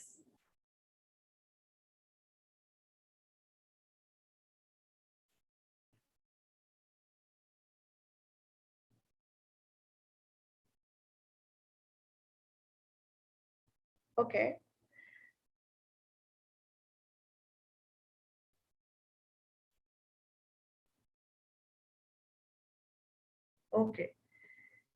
Okay. Okay.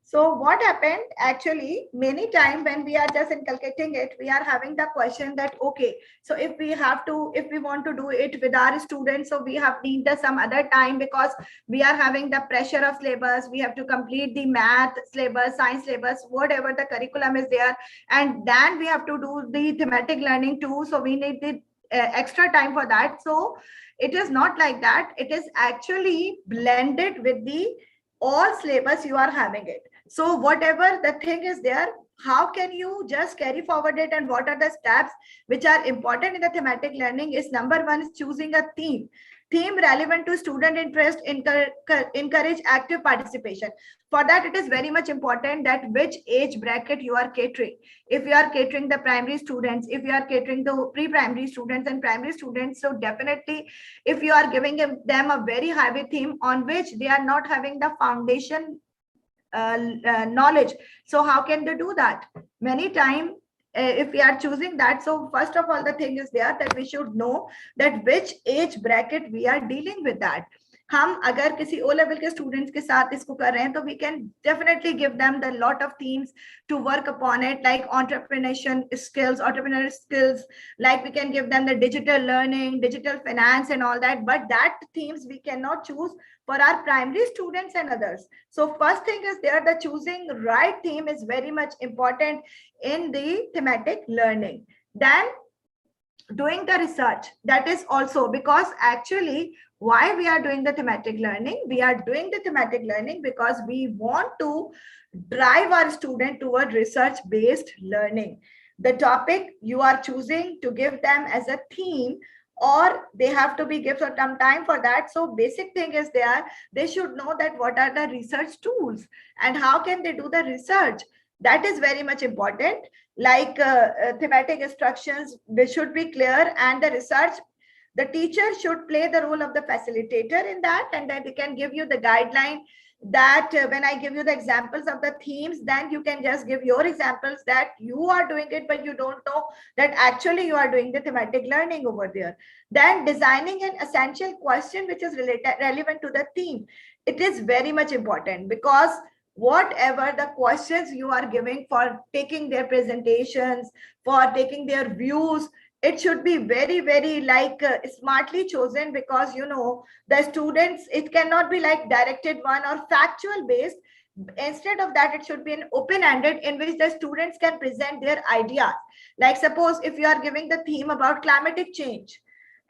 So what happened actually, many times when we are just inculcating it, we are having the question that, okay, so if we want to do it with our students, so we have need some other time because we are having the pressure of syllabus, we have to complete the math syllabus, science syllabus, whatever the curriculum is there. And then we have to do the thematic learning too. So we need the extra time for that. So it is not like that. It is actually blended with the all syllabus you are having it. So whatever the thing is there, how can you just carry forward it, and what are the steps which are important in the thematic learning is number one is choosing a theme relevant to student interest, encourage active participation. For that, it is very much important that which age bracket you are catering. If you are catering the primary students, if you are catering the pre-primary students and primary students, so definitely if you are giving them a very heavy theme on which they are not having the foundation knowledge, so how can they do that? Many time if we are choosing that, so first of all the thing is there that we should know that which age bracket we are dealing with that. हम अगर किसी O level के students के साथ इसको कर रहे हैं तो we can definitely give them the lot of themes to work upon it, like entrepreneurial skills, like we can give them the digital learning, digital finance and all that, but that themes we cannot choose for our primary students and others. So first thing is there, the choosing right theme is very much important in the thematic learning. Then doing the research, that is also because actually why we are doing the thematic learning, we are doing the thematic learning because we want to drive our student toward research based learning. The topic you are choosing to give them as a theme, or they have to be given some time for that. So basic thing is there, they should know that what are the research tools and how can they do the research. That is very much important. Like thematic instructions, they should be clear, and the research, the teacher should play the role of the facilitator in that, and then they can give you the guideline that when I give you the examples of the themes, then you can just give your examples that you are doing it, but you don't know that actually you are doing the thematic learning over there. Then designing an essential question which is relevant to the theme. It is very much important because whatever the questions you are giving for taking their presentations, for taking their views, it should be very, very like smartly chosen, because you know the students, it cannot be like directed one or factual based. Instead of that, it should be an open-ended in which the students can present their ideas. Like suppose if you are giving the theme about climatic change,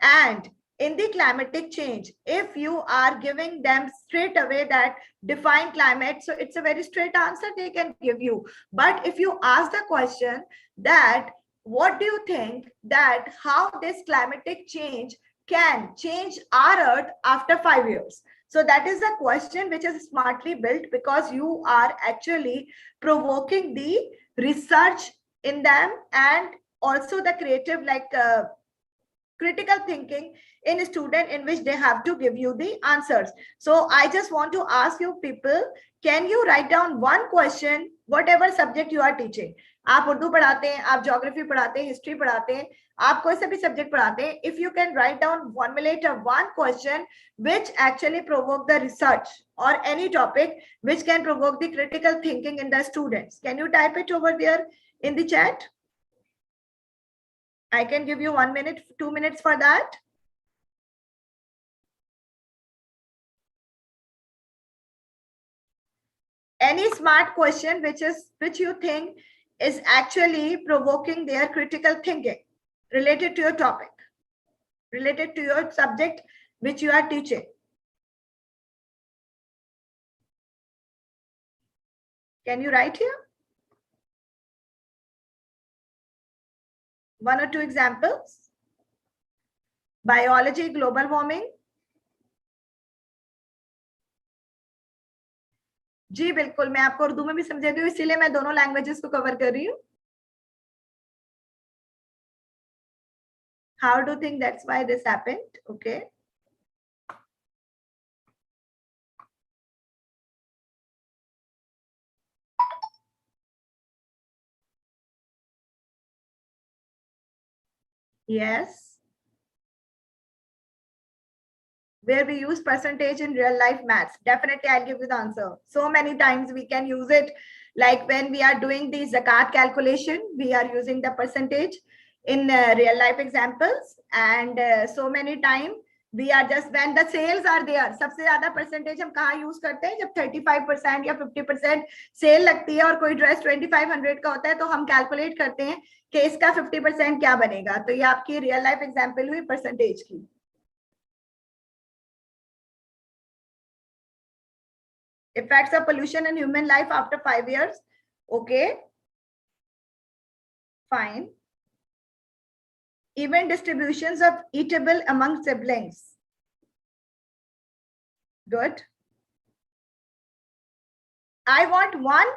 and in the climatic change, if you are giving them straight away that define climate, so it's a very straight answer they can give you. But if you ask the question that what do you think that how this climatic change can change our earth after 5 years, so that is a question which is smartly built, because you are actually provoking the research in them, and also the creative like critical thinking in a student, in which they have to give you the answers. So I just want to ask you people, can you write down one question, whatever subject you are teaching? आप उर्दू पढ़ाते हैं, आप geography पढ़ाते हैं, history पढ़ाते हैं, आप कोई सा भी सब्जेक्ट पढ़ाते हैं, if you can write down, formulate a one question which actually provoke the research, or any topic which can provoke the critical thinking in the students, can you type it over there in the chat? I can give you 1 minute, 2 minutes for that. Any smart question which you think is actually provoking their critical thinking related to your topic, related to your subject which you are teaching. Can you write here? 1 or 2 examples. Biology, global warming. जी बिल्कुल, मैं आपको उर्दू में भी समझा दूं, इसीलिए मैं दोनों लैंग्वेजेस को कवर कर रही हूँ. How do you think that's why this happened? Okay. Yes. Where we use percentage in real life maths. Definitely, I'll give you the answer. So many times we can use it. Like when we are doing the zakat calculation, we are using the percentage in real life examples. And so many times we are just, when the sales are there, सबसे ज़्यादा percentage हम कहाँ use करते हैं? जब 35% या 50% cell लगती है और कोई ड्रेस 2500 का होता है, तो हम कैलकुलेट करते हैं कि इसका 50% क्या बनेगा. तो ये आपकी रियल लाइफ एग्जाम्पल हुई परसेंटेज की. Effects of pollution in human life after 5 years. Okay. Fine. Even distributions of eatable among siblings. Good. I want one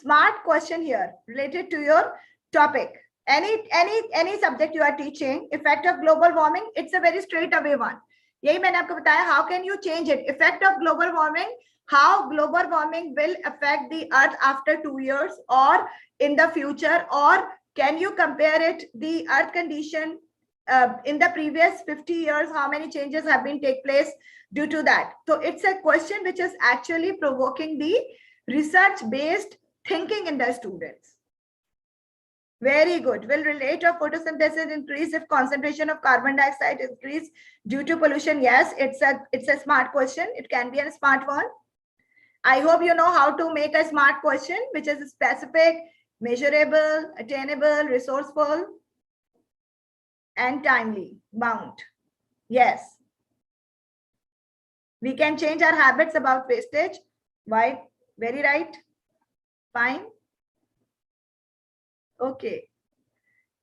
smart question here related to your topic. Any subject you are teaching, effect of global warming, it's a very straight away one. यही मैंने आपको बताया, how can you change it? Effect of global warming, how global warming will affect the earth after 2 years or in the future, or can you compare it, the earth condition in the previous 50 years, how many changes have been take place due to that? So it's a question which is actually provoking the research based thinking in the students. Very good. Will rate of photosynthesis increase if concentration of carbon dioxide increase due to pollution? Yes, it's a smart question. It can be a smart one. I hope you know how to make a smart question, which is specific, measurable, attainable, resourceful, and timely bound. Yes. We can change our habits about wastage. Why? Very right. Fine. Okay.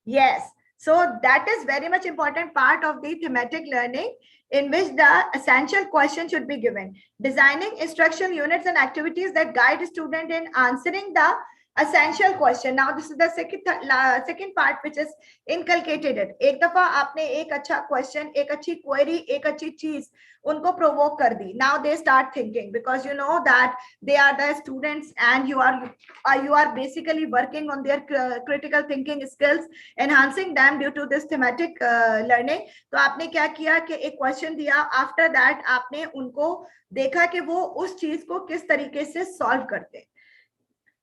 Yes. So that is very much important part of the thematic learning, in which the essential question should be given. Designing instruction units and activities that guide student in answering the essential question. Now this is the second part which is inculcated it. एक दफा आपने एक अच्छा question, एक अच्छी query, एक अच्छी चीज उनको provoke कर दी. Now they start thinking, because you know that they are the students and you are basically working on their critical thinking skills, enhancing them due to this thematic learning. तो आपने क्या किया कि एक question दिया, after that आपने उनको देखा कि वो उस चीज को किस तरीके से solve करते हैं,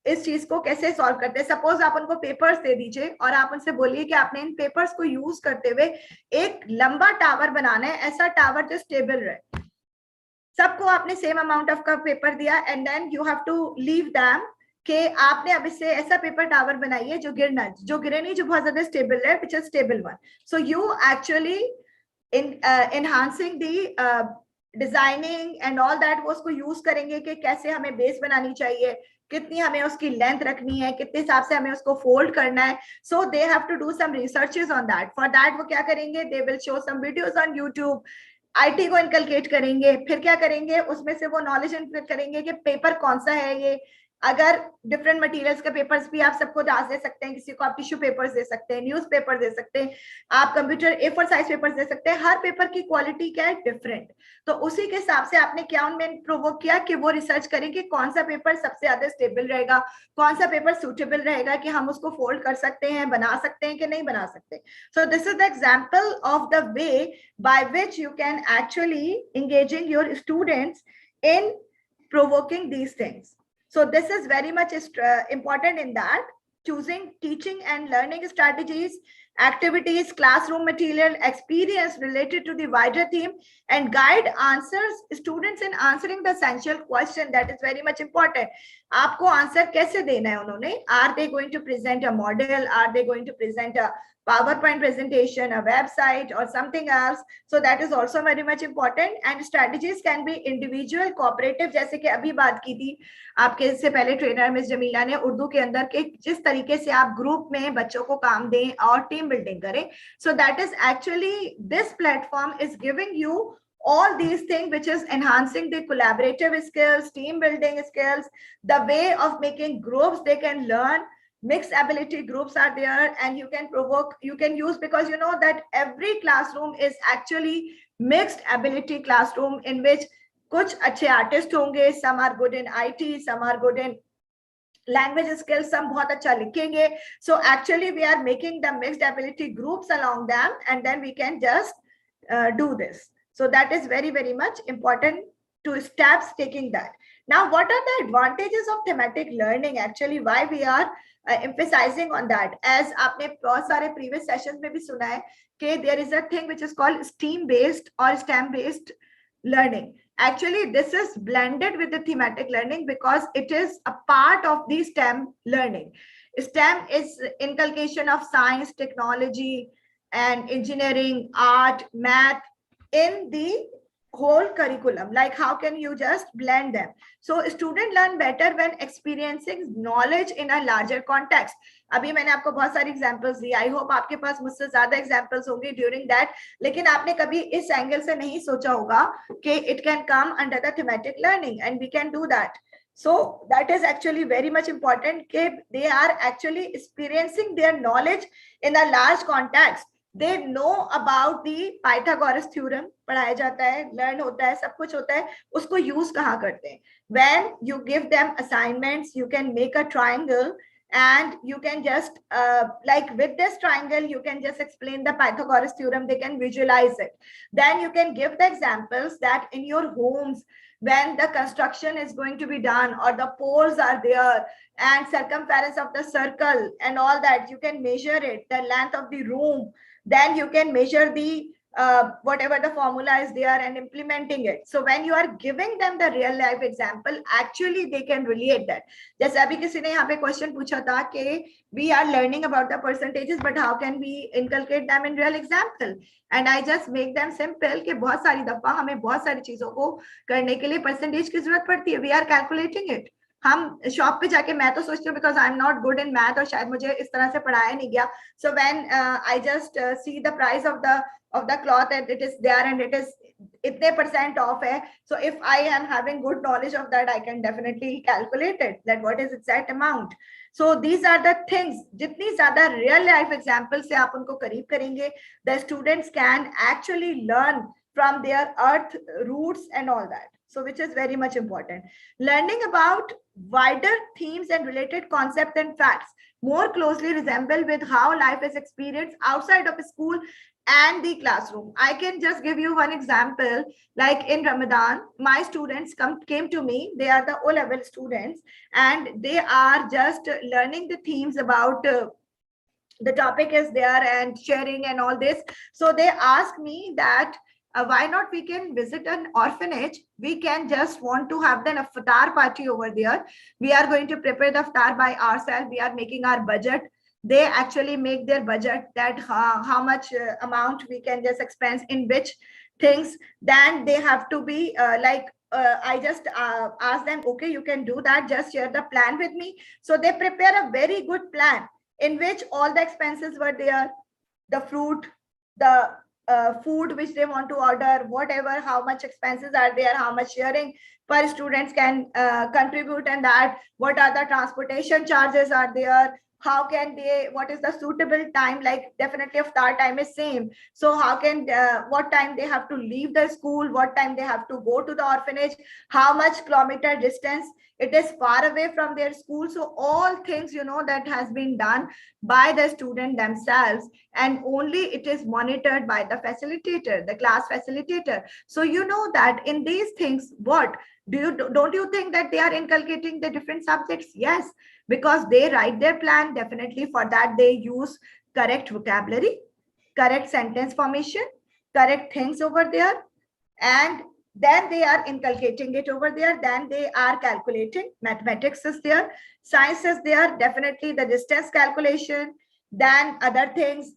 इस चीज को कैसे सॉल्व करते हैं. सपोज आप उनको पेपर्स दे दीजिए और आप उनसे बोलिए कि आपने इन पेपर्स को यूज करते हुए एक लंबा टावर बनाना है, ऐसा टावर जो स्टेबल रहे. सबको आपने सेम अमाउंट ऑफ का पेपर दिया and then you have to leave them कि आपने अब इससे ऐसा पेपर टावर बनाइए जो गिरे नहीं, जो बहुत ज्यादा स्टेबल है, which is stable one. So you actually enhancing the designing and all that, वो उसको यूज करेंगे कि कैसे हमें बेस बनानी चाहिए, कितनी हमें उसकी लेंथ रखनी है, कितने हिसाब से हमें उसको फोल्ड करना है. So they have to do some researches on that. For that वो क्या करेंगे, they will show some videos on YouTube. IT को इनकलकेट करेंगे, फिर क्या करेंगे, उसमें से वो नॉलेज इनकलकेट करेंगे कि पेपर कौन सा है ये. अगर डिफरेंट मटेरियल्स के पेपर्स भी आप सबको दे सकते हैं, किसी को आप टिश्यू पेपर्स दे सकते हैं, न्यूज पेपर दे सकते हैं, आप कंप्यूटर A4 साइज पेपर्स दे सकते हैं. हर पेपर की क्वालिटी क्या है, डिफरेंट. तो उसी के हिसाब से आपने क्या उनमें प्रोवोक किया कि वो रिसर्च करें कि कौन सा पेपर सबसे ज्यादा स्टेबल रहेगा, कौन सा पेपर सूटेबल रहेगा कि हम उसको फोल्ड कर सकते हैं, बना सकते हैं कि नहीं बना सकते. सो this is the example of the way by which you can actually engaging your students in provoking these things. So this is very much important in that. Choosing teaching and learning strategies, activities, classroom material, experience related to the wider theme, and guide answers students in answering the essential question. That is very much important. आपको answer कैसे देना है उन्होंने? Are they going to present a model? Are they going to present a PowerPoint presentation, a website, or something else? So that is also very much important. And strategies can be individual, cooperative. जैसे कि अभी बात की थी आपके इससे पहले trainer miss Jamila ने उर्दू के अंदर के जिस तरीके से आप ग्रुप में बच्चों को काम दें और टीम बिल्डिंग करें. So that is actually, this platform is giving you all these things, which is enhancing the collaborative skills, team building skills, the way of making groups they can learn, mixed ability groups are there, and you can use, because you know that every classroom is actually mixed ability classroom, in which kuch अच्छे artists होंगे, some are good in IT, some are good in language skills, some बहुत अच्छा लिखेंगे. So actually we are making the mixed ability groups along them, and then we can just do this. So that is very, very much important to steps taking that. Now, what are the advantages of thematic learning? Actually, why we are emphasizing on that? As आपने बहुत सारे previous sessions में भी सुना है कि there is a thing which is called STEAM based or STEM based learning. Actually, this is blended with the thematic learning because it is a part of the STEM learning. STEM is inculcation of science, technology, and engineering, art, math in the whole curriculum. Like, how can you just blend them? So students learn better when experiencing knowledge in a larger context. अभी मैंने आपको बहुत सारी examples the. I hope आपके पास मुझसे ज़्यादा examples होंगे during that. लेकिन आपने कभी इस angle से नहीं सोचा होगा कि it can come under the thematic learning, and we can do that. So that is actually very much important. They are actually experiencing their knowledge in a large context. They know about the Pythagoras theorem, पढ़ाया जाता है, learn होता है, सब कुछ होता है, उसको use कहाँ करते हैं? When you give them assignments, you can make a triangle, and you can just like with this triangle, you can just explain the Pythagoras theorem. They can visualize it. Then you can give the examples that in your homes, when the construction is going to be done, or the poles are there, and circumference of the circle and all that, you can measure it, the length of the room. Then you can measure the whatever the formula is there and implementing it. So when you are giving them the real life example, actually they can relate that. जैसे अभी किसी ने यहाँ पे question पूछा था कि we are learning about the percentages, but how can we inculcate them in real example? And I just make them simple कि बहुत सारी दफा हमें बहुत सारी चीजों को करने के लिए percentage की जरूरत पड़ती है. We are calculating it. हम शॉप पे जाके, मैं तो सोचती हूँ because I am not good in math और शायद मुझे इस तरह से पढ़ाया नहीं गया. So when I just see the price of the cloth and it is there and it is इतने % ऑफ है. So if I am having good knowledge of that, I can definitely calculate it that what is exact amount. So these are the things. जितनी ज्यादा real life example से आप उनको करीब करेंगे, the students can actually learn from their earth roots and all that. So which is very much important. Learning about wider themes and related concepts and facts more closely resemble with how life is experienced outside of school and the classroom. I can just give you one example. Like in Ramadan, my students came to me. They are the O-level students, and they are just learning the themes about the topic is there and sharing and all this. So they asked me that why not we can visit an orphanage? We can just want to have an iftar party over there. We are going to prepare the iftar by ourselves. We are making our budget. They actually make their budget that how much amount we can just expense in which things. Then they have to be I just ask them, okay, you can do that. Just share the plan with me. So they prepare a very good plan in which all the expenses were there, the fruit, the food which they want to order, whatever, how much expenses are there, how much sharing per students can contribute, and that what are the transportation charges are there, how can they, what is the suitable time, like definitely iftar time is same. So how can, what time they have to leave the school, what time they have to go to the orphanage, how much kilometer distance it is far away from their school. So all things, you know, that has been done by the student themselves, and only it is monitored by the facilitator, the class facilitator. So you know that in these things, what don't you think that they are inculcating the different subjects? Yes, because they write their plan. Definitely for that they use correct vocabulary, correct sentence formation, correct things over there, and then they are inculcating it over there. Then they are calculating. Mathematics is there, science is there, definitely the distance calculation, then other things.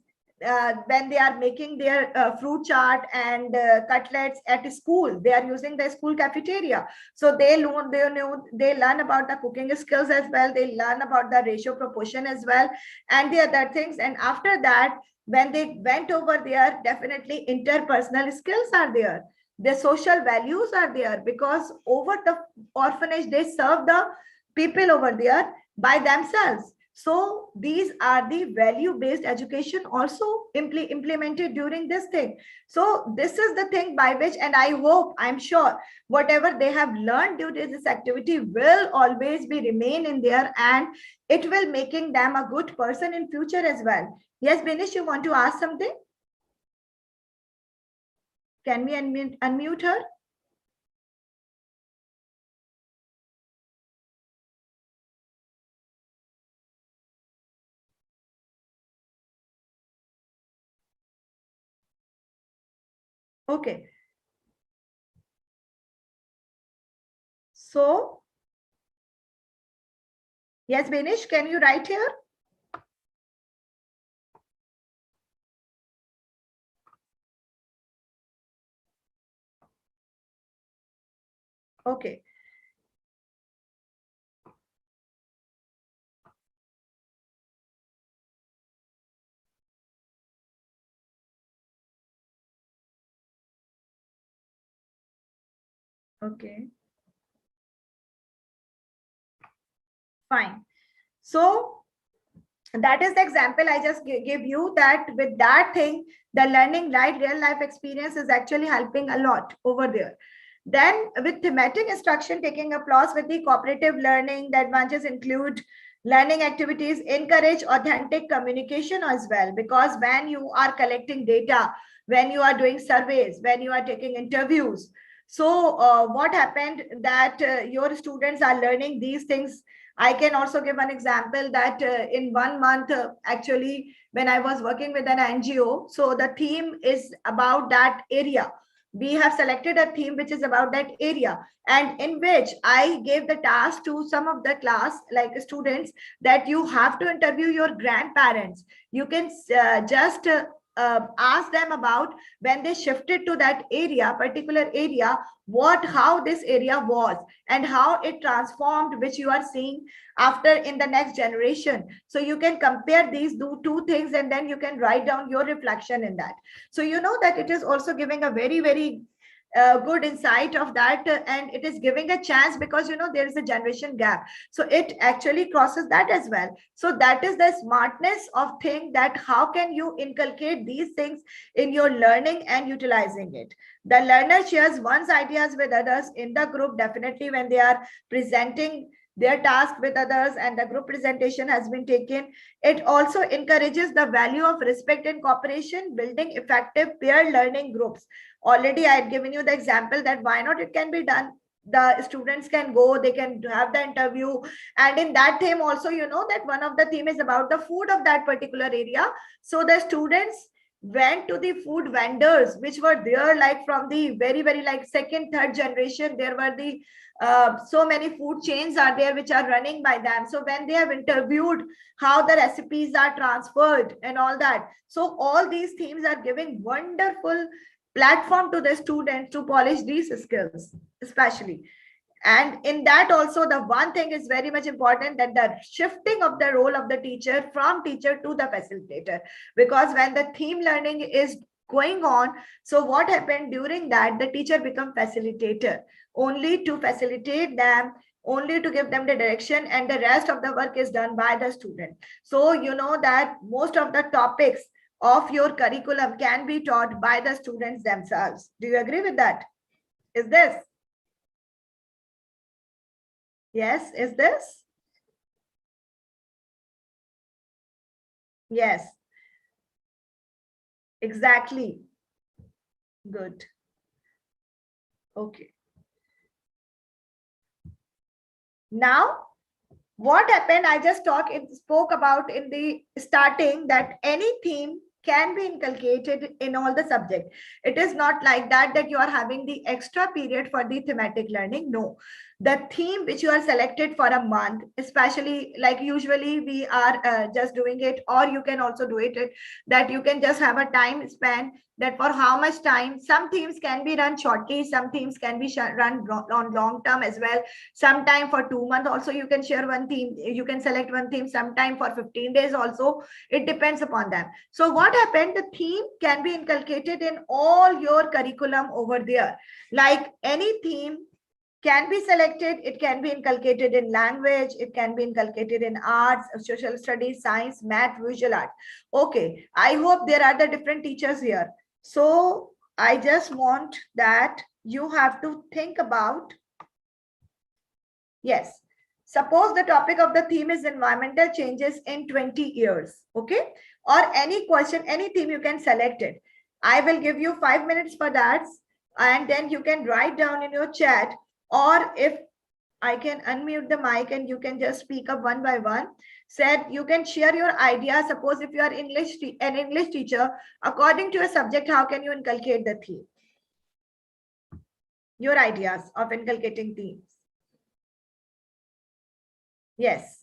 When they are making their fruit chart and cutlets at school, they are using the school cafeteria. So they learn about the cooking skills as well. They learn about the ratio proportion as well, and the other things. And after that, when they went over there, definitely interpersonal skills are there. The social values are there, because over the orphanage, they serve the people over there by themselves. So these are the value-based education also implemented during this thing. So this is the thing by which, and I hope, I'm sure, whatever they have learned during this activity will always be remain in there, and it will making them a good person in future as well. Yes, Benish, you want to ask something? Can we unmute her? Okay. So, yes, Benish, can you write here? Okay. Okay. Fine. So that is the example I just give you, that with that thing, the learning right real life experience is actually helping a lot over there. Then with thematic instruction taking applause with the cooperative learning, the advantages include learning activities encourage authentic communication as well, because when you are collecting data, when you are doing surveys, when you are taking interviews, so what happened that your students are learning these things. I can also give an example that in 1 month, actually, when I was working with an NGO, so the theme is about that area. We have selected a theme which is about that area, and in which I gave the task to some of the class, like students, that you have to interview your grandparents. You can just ask them about when they shifted to that area, particular area, how this area was and how it transformed, which you are seeing after in the next generation. So you can compare these two things, and then you can write down your reflection in that. So you know that it is also giving a very, very good insight of that, and it is giving a chance, because you know there is a generation gap, so it actually crosses that as well. So that is the smartness of thing, that how can you inculcate these things in your learning and utilizing it. The learner shares one's ideas with others in the group, definitely when they are presenting their task with others and the group presentation has been taken. It also encourages the value of respect and cooperation, building effective peer learning groups. Already I had given you the example that why not it can be done. The students can go, they can have the interview, and in that theme also, you know that one of the theme is about the food of that particular area. So the students went to the food vendors which were there, like from the very, very like second, third generation. There were the so many food chains are there which are running by them. So when they have interviewed how the recipes are transferred and all that, so all these themes are giving wonderful platform to the students to polish these skills especially. And in that also, the one thing is very much important, that the shifting of the role of the teacher from teacher to the facilitator, because when the theme learning is going on, so what happened during that, the teacher become facilitator only to facilitate them, only to give them the direction, and the rest of the work is done by the student. So you know that most of the topics of your curriculum can be taught by the students themselves. Do you agree with that? Is this? Yes, is this? Yes, exactly. Good. Okay. Now, what happened? I just spoke about in the starting that any theme can be inculcated in all the subject. It is not like that you are having the extra period for the thematic learning. No, the theme which you are selected for a month, especially like usually we are just doing it, or you can also do it that you can just have a time span, that for how much time. Some themes can be run shortly, some themes can be run on long term as well. Sometime for 2 months also you can share one theme, you can select one theme, sometime for 15 days also. It depends upon them. So what happened, the theme can be inculcated in all your curriculum over there. Like any theme can be selected. It can be inculcated in language. It can be inculcated in arts, social studies, science, math, visual art. Okay, I hope there are the different teachers here. So I just want that you have to think about, yes, suppose the topic of the theme is environmental changes in 20 years, okay? Or any question, any theme, you can select it. I will give you 5 minutes for that, and then you can write down in your chat, or if I can unmute the mic and you can just speak up one by one. Said you can share your ideas. Suppose if you are an English teacher, according to a subject, how can you inculcate the theme? Your ideas of inculcating themes. Yes.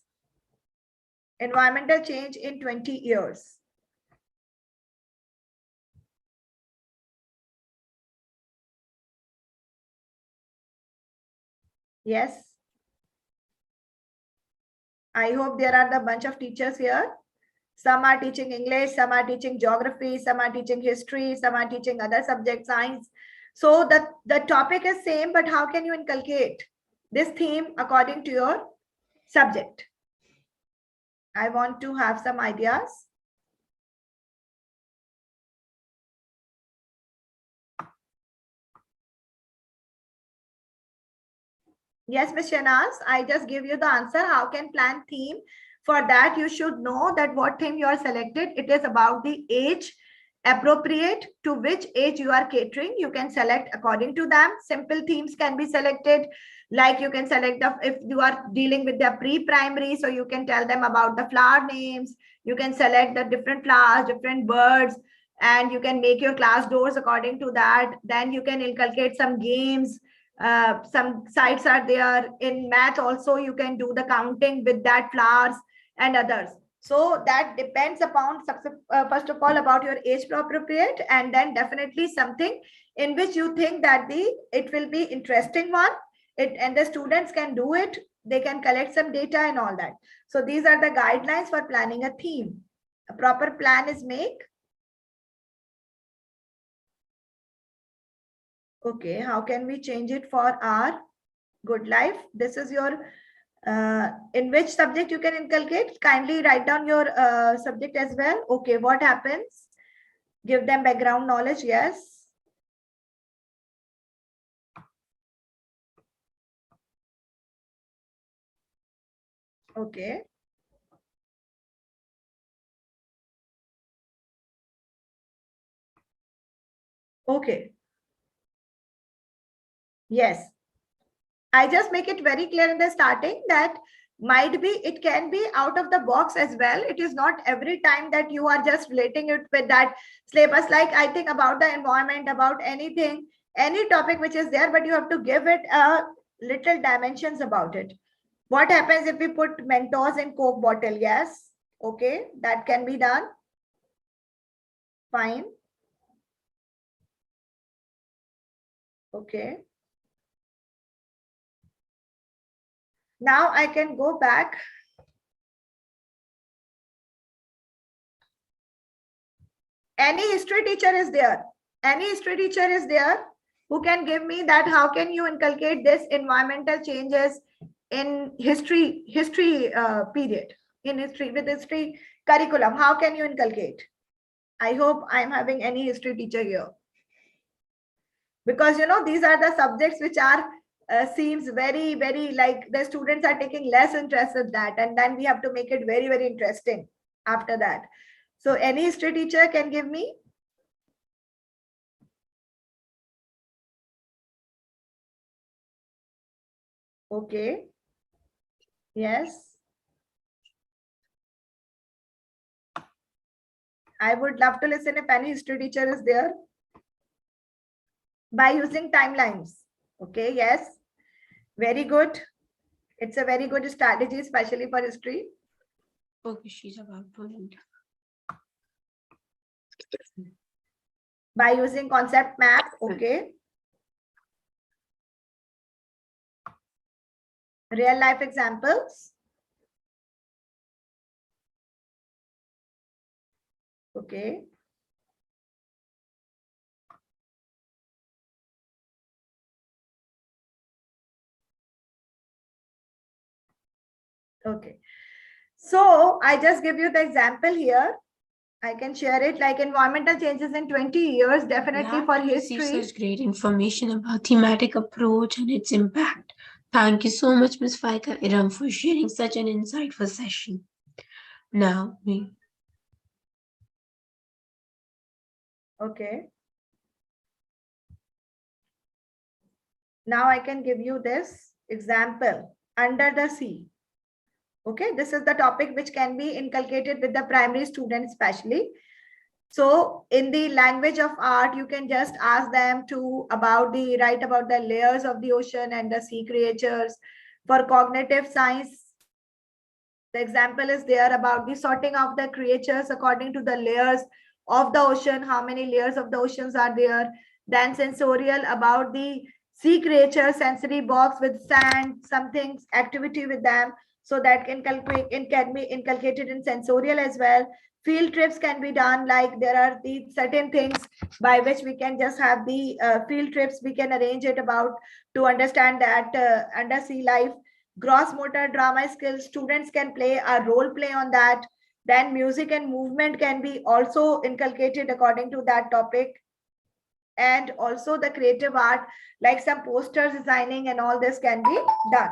Environmental change in 20 years. Yes. I hope there are the bunch of teachers here. Some are teaching English, some are teaching geography, some are teaching history, some are teaching other subjects, science. So the topic is same, but how can you inculcate this theme according to your subject? I want to have some ideas. Yes, Ms. Shanaz, I just give you the answer. How can plan theme? For that, you should know that what theme you are selected. It is about the age appropriate to which age you are catering. You can select according to them. Simple themes can be selected. Like you can select if you are dealing with the pre-primary, so you can tell them about the flower names. You can select the different flowers, different birds, and you can make your class doors according to that. Then you can inculcate some games. Some sites are there in math also. You can do the counting with that flowers and others. So that depends upon first of all about your age appropriate, and then definitely something in which you think that it will be interesting one, and the students can do it. They can collect some data and all that. So these are the guidelines for planning a theme. A proper plan is made. Okay, how can we change it for our good life? This is your in which subject you can inculcate. Kindly write down your subject as well. Okay, what happens? Give them background knowledge. Yes. Okay. Okay. Yes. I just make it very clear in the starting that might be, it can be out of the box as well. It is not every time that you are just relating it with that syllabus. Like I think about the environment, about anything, any topic which is there, but you have to give it a little dimensions about it. What happens if we put Mentos in Coke bottle? Yes. Okay. That can be done. Fine. Okay. Now I can go back. Any history teacher is there? Any history teacher is there who can give me that? How can you inculcate this environmental changes in history period, in history, with history curriculum? How can you inculcate? I hope I'm having any history teacher here, because you know these are the subjects which are seems very like the students are taking less interest in that, and then we have to make it very interesting after that. So any history teacher can give me? Okay. Yes. I would love to listen if any history teacher is there. By using timelines. Okay, yes. Very good. It's a very good strategy, especially for history. Okay, she's about to end. By using concept map. Okay. Real life examples. Okay. Okay. So I just give you the example here. I can share it like environmental changes in 20 years, definitely for history. Such great information about thematic approach and its impact. Thank you so much, Ms. Faika Iram, for sharing such an insightful session. Now, Okay. Now I can give you this example, under the sea. Okay, this is the topic which can be inculcated with the primary students especially. So in the language of art, you can just ask them to write about the layers of the ocean and the sea creatures. For cognitive science, the example is there about the sorting of the creatures according to the layers of the ocean, how many layers of the oceans are there. Then sensorial, about the sea creatures, sensory box with sand, something activity with them. So that can be inculcated in sensorial as well. Field trips can be done, like there are the certain things by which we can just have the field trips. We can arrange it about to understand that undersea life. Gross motor drama skills, students can play a role play on that. Then music and movement can be also inculcated according to that topic. And also the creative art, like some posters designing and all this can be done.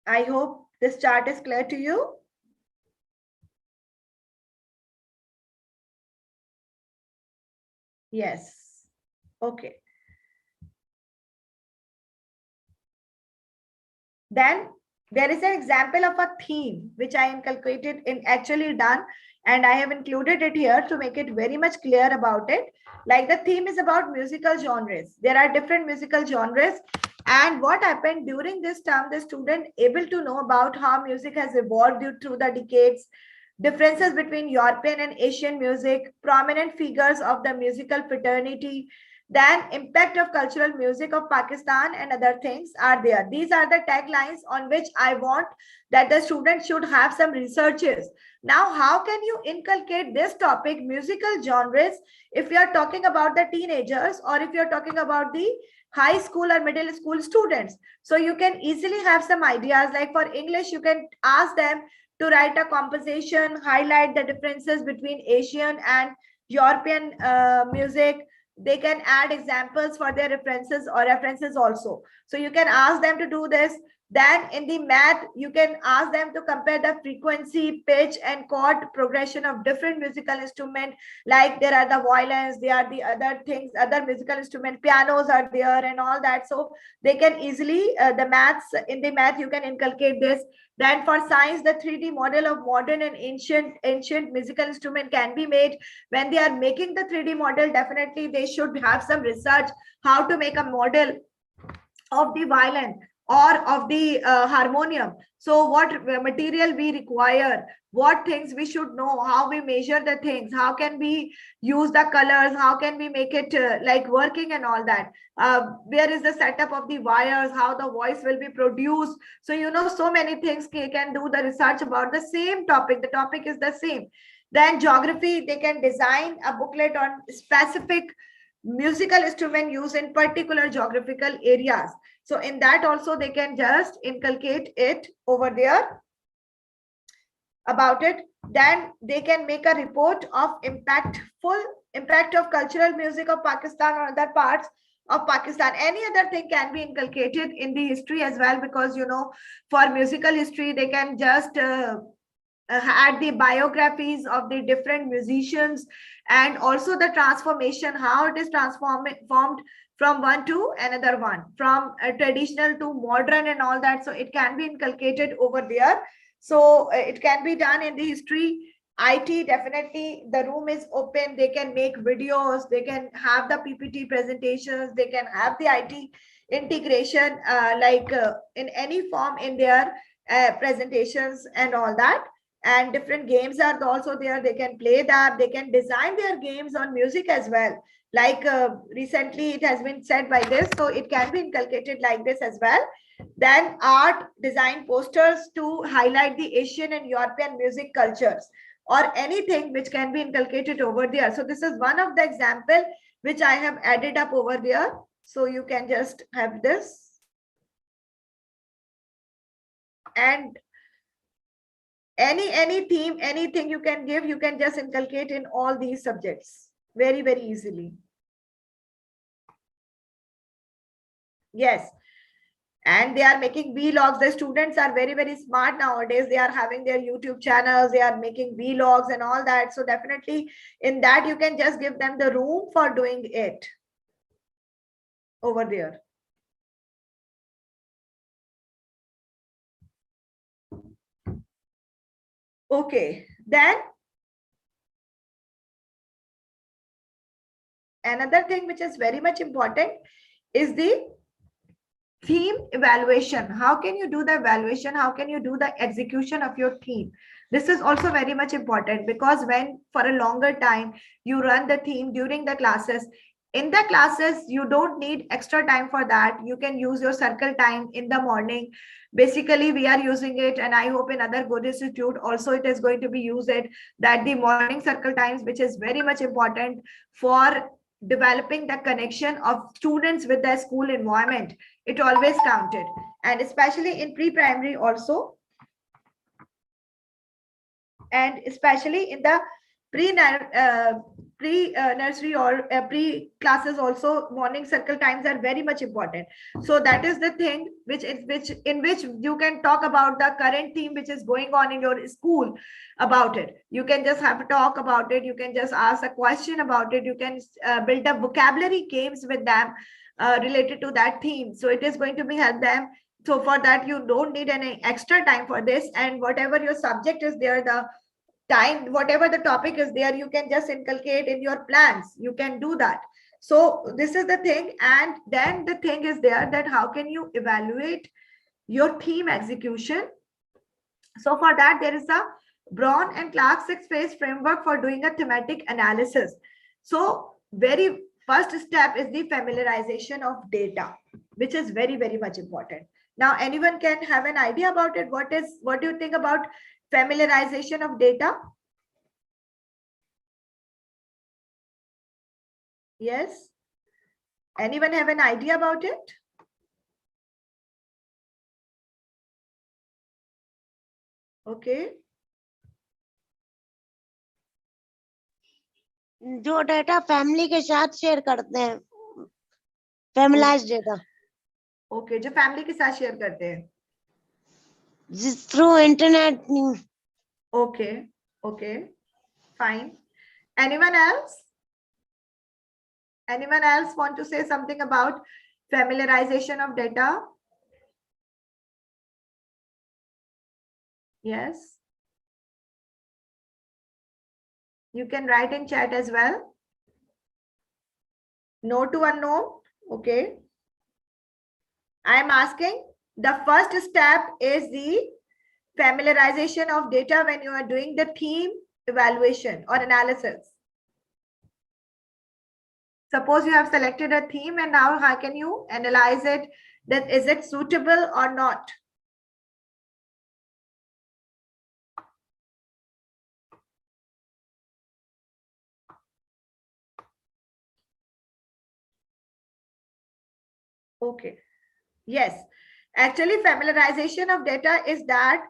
I hope this chart is clear to you. Yes. Okay. Then there is an example of a theme which I inculcated in actually done, and I have included it here to make it very much clear about it. Like the theme is about musical genres. There are different musical genres, and what happened during this term, the student able to know about how music has evolved through the decades, differences between European and Asian music, prominent figures of the musical fraternity, then impact of cultural music of Pakistan and other things are there. These are the taglines on which I want that the students should have some researches. Now, how can you inculcate this topic, musical genres, if you are talking about the teenagers or if you're talking about the high school or middle school students? So you can easily have some ideas. Like for English, you can ask them to write a composition, highlight the differences between Asian and European music. They can add examples for their references also. So you can ask them to do this. Then in the math, you can ask them to compare the frequency, pitch, and chord progression of different musical instruments. Like there are the violins, there are the other things, other musical instruments, pianos are there and all that. So they can easily, in the math, you can inculcate this. Then for science, the 3D model of modern and ancient musical instrument can be made. When they are making the 3D model, definitely they should have some research how to make a model of the violin or of the harmonium. So what material we require, what things we should know, how we measure the things, how can we use the colors, how can we make it like working and all that. Where is the setup of the wires, how the voice will be produced. So, you know, so many things can do the research about the same topic. The topic is the same. Then geography, they can design a booklet on specific musical instrument used in particular geographical areas. So in that also they can just inculcate it over there about it. Then they can make a report of impact of cultural music of Pakistan or other parts of Pakistan. Any other thing can be inculcated in the history as well, because you know, for musical history they can just add the biographies of the different musicians, and also the transformation, how it is formed from one to another one, from traditional to modern and all that. So it can be inculcated over there. So it can be done in the history. IT, definitely the room is open. They can make videos, they can have the PPT presentations, they can have the IT integration in any form in their presentations and all that. And different games are also there. They can play that. They can design their games on music as well. Like recently it has been said by this, so it can be inculcated like this as well. Then art, design posters to highlight the Asian and European music cultures, or anything which can be inculcated over there. So this is one of the example which I have added up over there. So you can just have this. And any theme, anything you can give, you can just inculcate in all these subjects very, very easily. Yes. And they are making vlogs. The students are very, very smart nowadays. They are having their YouTube channels, they are making vlogs and all that. So definitely in that, you can just give them the room for doing it over there. Okay, then another thing which is very much important is the theme evaluation. How can you do the evaluation? How can you do the execution of your theme? This is also very much important, because when for a longer time you run the theme during the classes, in the classes you don't need extra time for that. You can use your circle time in the morning. Basically we are using it, and I hope in other good institute also it is going to be used, that the morning circle times, which is very much important for developing the connection of students with the school environment. It always counted, and especially in pre-primary also, and especially in the pre nursery or pre classes also, morning circle times are very much important. So that is the thing which you can talk about the current theme which is going on in your school about it. You can just have a talk about it, you can just ask a question about it, you can build up vocabulary games with them related to that theme. So it is going to be help them. So for that you don't need any extra time for this, and whatever your subject is there, the time, whatever the topic is there, you can just inculcate in your plans. You can do that. So this is the thing. And then the thing is there, that how can you evaluate your theme execution? So for that, there is a Brown and Clark 6-phase framework for doing a thematic analysis. So very first step is the familiarization of data, which is very, very much important. Now anyone can have an idea about it. What do you think about familiarization of data? Yes. Anyone have an idea about it? Okay. जो data family के साथ share करते हैं, फैमिलाइज data. Okay, जो family के साथ share करते हैं through internet. Okay, okay, fine. Anyone else? Anyone else want to say something about familiarization of data? Yes. You can write in chat as well. No to unknown. Okay. I am asking, the first step is the familiarization of data when you are doing the theme evaluation or analysis. Suppose you have selected a theme, and now how can you analyze it? That is it suitable or not? Okay. Yes. Actually, familiarization of data is that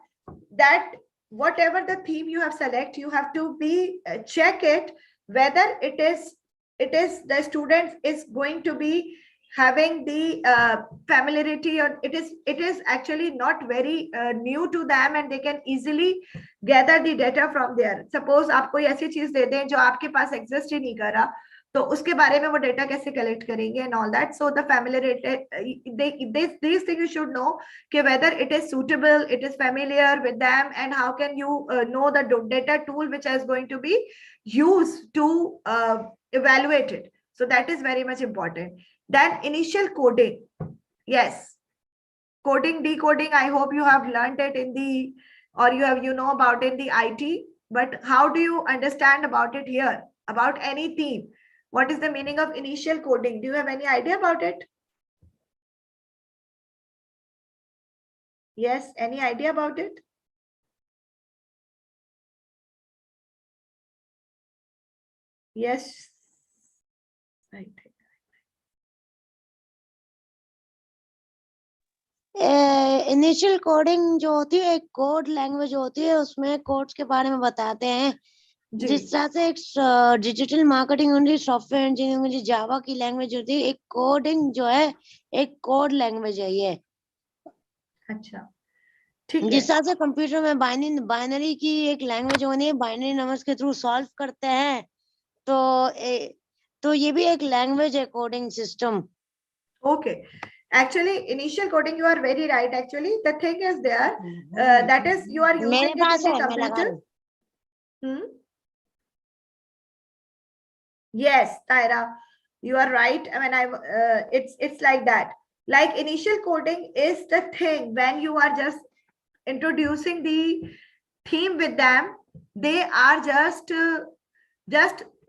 whatever the theme you have select, you have to be check it whether it is the students is going to be having the familiarity, or it is actually not very new to them, and they can easily gather the data from there. Suppose आप कोई ऐसी चीज दे दें जो आपके पास exist ही नहीं कर रहा, तो उसके बारे में वो डेटा कैसे कलेक्ट करेंगे and all that. So the familiarity, these things you should know कि whether it is suitable, it is familiar with them, and how can you know the data tool which is going to be used to evaluate it. So that is very much important. Then initial coding. Yes, coding, decoding, I hope you have learned it in the, or you know about in the IT, but how do you understand about it here, about any theme? What is the meaning of initial coding? Do you have any idea about it? Yes, any idea about it? Yes. Right. Initial coding जो होती है, एक code language होती है, उसमें codes के बारे में बताते हैं। जिस तरह से एक डिजिटल मार्केटिंग होती है, सॉफ्टवेयर इंजीनियरिंग में जावा की लैंग्वेज होती है, एक कोडिंग जो है एक कोड लैंग्वेज है ये। अच्छा, ठीक है। जिस तरह से कंप्यूटर में बाइनरी की एक लैंग्वेज होनी है, बाइनरी नंबर्स के थ्रू सॉल्व करते हैं, तो ये भी एक लैंग्वेज है, coding system. Okay, actually initial coding, you are very right. Actually the thing is there, that is you are using मेरे it पास in the है, मैं लगा computer. रही। Yes, Tyra, you are right. I mean, it's like that. Like initial coding is the thing when you are just introducing the theme with them. They are just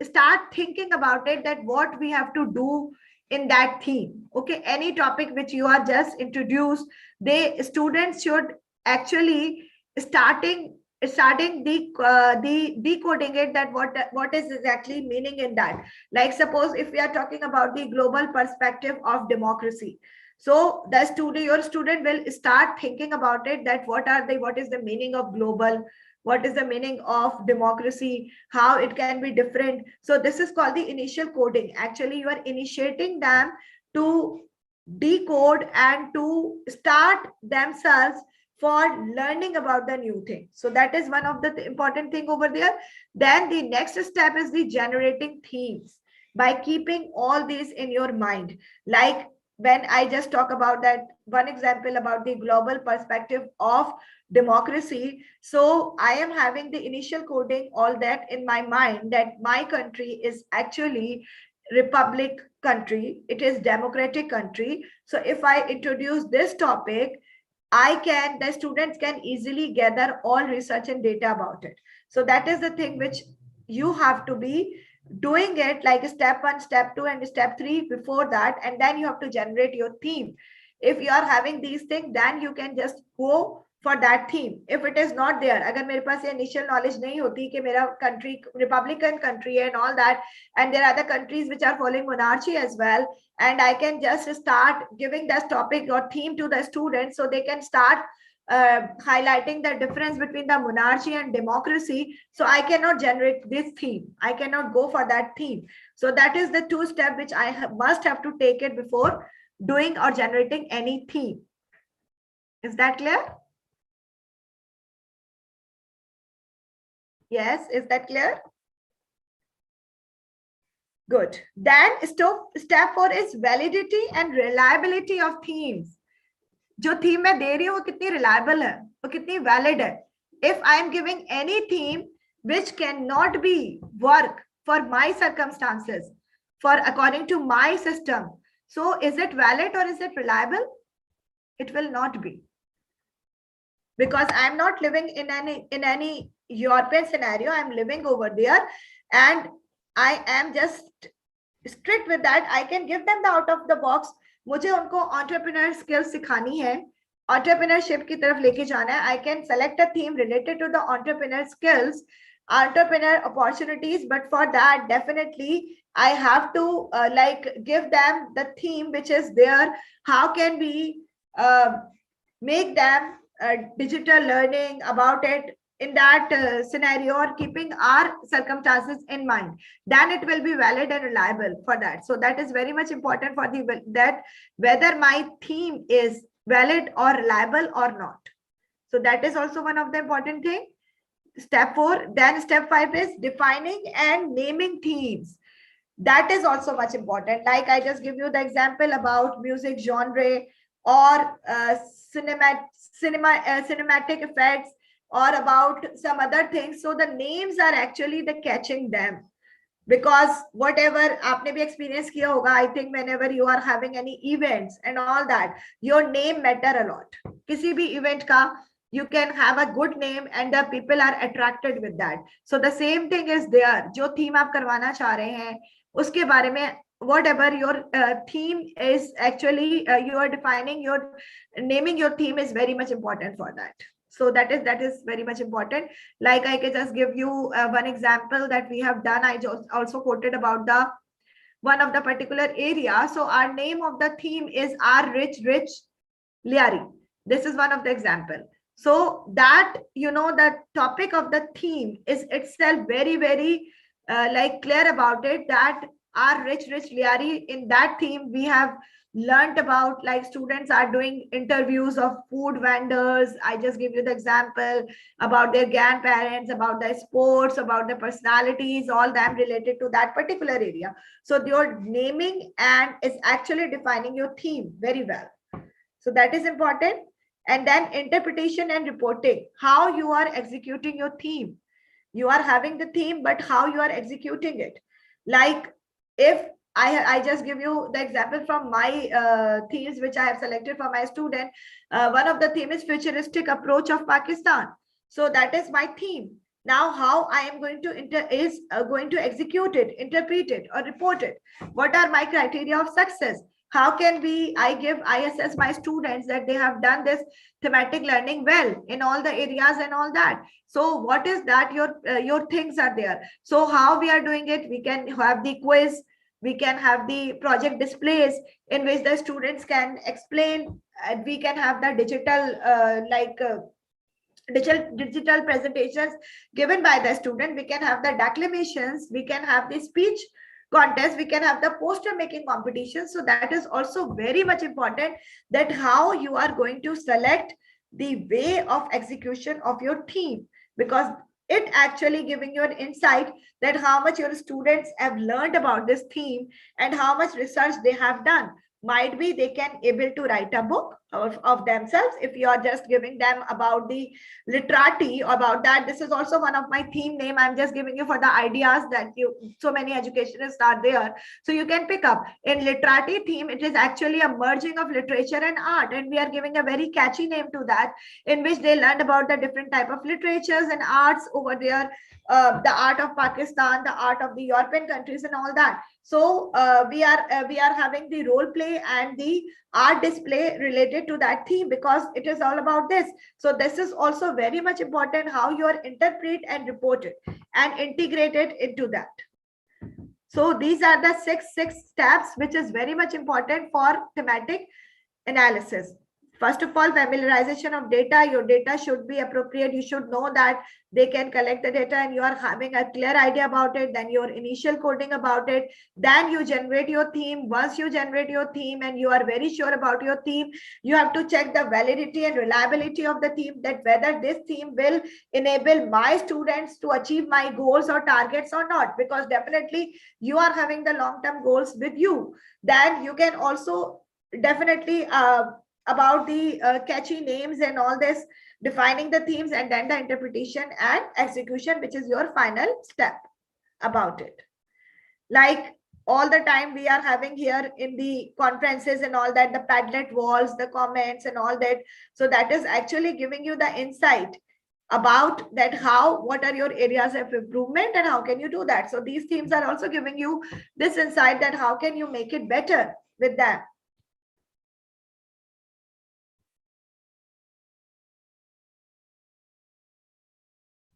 start thinking about it, that what we have to do in that theme. Okay, any topic which you are just introduced, they students should actually starting the decoding it, that what is exactly meaning in that. Like suppose if we are talking about the global perspective of democracy, so the your student will start thinking about it, that what is the meaning of global, what is the meaning of democracy, how it can be different. So this is called the initial coding. Actually you are initiating them to decode and to start themselves for learning about the new thing. So that is one of the important thing over there. Then the next step is the generating themes, by keeping all these in your mind. Like when I just talk about that one example about the global perspective of democracy, so I am having the initial coding all that in my mind, that my country is actually republic country, it is democratic country. So if I introduce this topic, the students can easily gather all research and data about it. So that is the thing which you have to be doing it, like step 1, step 2 and step 3 before that, and then you have to generate your theme. If you are having these things, then you can just go for that theme. If it is not there, agar mere paas initial knowledge nahi hoti ki mera country republican country and all that, and there are other countries which are following monarchy as well, and I can just start giving this topic or theme to the students, so they can start highlighting the difference between the monarchy and democracy. So I cannot generate this theme, I cannot go for that theme. So that is the 2 step which I must have to take it before doing or generating any theme. Is that clear? Yes, is that clear? Good. Then step 4 is validity and reliability of themes. जो theme मैं दे रही हूँ वो कितनी reliable है, वो कितनी valid है. If I am giving any theme which cannot be work for my circumstances, for according to my system, so is it valid or is it reliable? It will not be, because I am not living in any European scenario. I am living over there, and I am just strict with that. I can give them the out of the box. मुझे उनको entrepreneur skills सिखानी है, entrepreneurship की तरफ लेके जाना है. I can select a theme related to the entrepreneur skills, entrepreneur opportunities, but for that definitely I have to like give them the theme which is there. How can we make them digital learning about it in that scenario, or keeping our circumstances in mind, then it will be valid and reliable for that. So that is very much important for that whether my theme is valid or reliable or not. So that is also one of the important thing. Step 4. Then step 5 is defining and naming themes. That is also much important. Like I just give you the example about music genre, or cinematic effects, or about some other things. So the names are actually the catching them, because whatever आपने भी experience किया होगा, I think whenever you are having any events and all that, your name matter a lot. किसी भी event का you can have a good name and the people are attracted with that. So the same thing is there. जो theme आप करवाना चाह रहे हैं उसके बारे में, whatever your theme is, actually you are defining your naming your theme is very much important for that. So that is very much important. Like I can just give you one example that we have done. I just also quoted about the one of the particular area. So our name of the theme is our rich Liari. This is one of the example. So that, the topic of the theme is itself very, very like clear about it, that our rich Liari, in that theme, we have learned about, like, students are doing interviews of food vendors. I just give you the example about their grandparents, about their sports, about their personalities, all them related to that particular area. So your naming and is actually defining your theme very well. So that is important. And then interpretation and reporting, how you are executing your theme. You are having the theme, but how you are executing it. Like, if I just give you the example from my themes which I have selected for my student. One of the theme is futuristic approach of Pakistan. So that is my theme. Now, how I am going to going to execute it, interpret it, or report it. What are my criteria of success? How can I assess my students that they have done this thematic learning well in all the areas and all that. So what is that your things are there. So how we are doing it, we can have the quiz, we can have the project displays in which the students can explain, and we can have the digital presentations given by the student. We can have the declamations, we can have the speech contest, we can have the poster making competition. So that is also very much important, that how you are going to select the way of execution of your theme, because it actually giving you an insight that how much your students have learned about this theme and how much research they have done. Might be they can able to write a book of themselves if you are just giving them about the literati about that. This is also one of my theme name. I'm just giving you for the ideas that so many educationists are there, so you can pick up. In literati theme, it is actually a merging of literature and art, and we are giving a very catchy name to that, in which they learned about the different type of literatures and arts over there, the art of Pakistan, the art of the European countries, and all that. So we are having the role play and the art display related to that theme, because it is all about this. So this is also very much important, how you are interpret and report it and integrate it into that. So these are the six steps which is very much important for thematic analysis. First of all, familiarization of data. Your data should be appropriate. You should know that they can collect the data and you are having a clear idea about it. Then your initial coding about it. Then you generate your theme. Once you generate your theme and you are very sure about your theme, you have to check the validity and reliability of the theme, that whether this theme will enable my students to achieve my goals or targets or not, because definitely you are having the long-term goals with you. Then you can also definitely about the catchy names and all this, defining the themes, and then the interpretation and execution, which is your final step about it. Like all the time we are having here in the conferences and all that, the Padlet walls, the comments and all that. So that is actually giving you the insight about that, what are your areas of improvement and how can you do that. So these themes are also giving you this insight that how can you make it better with them.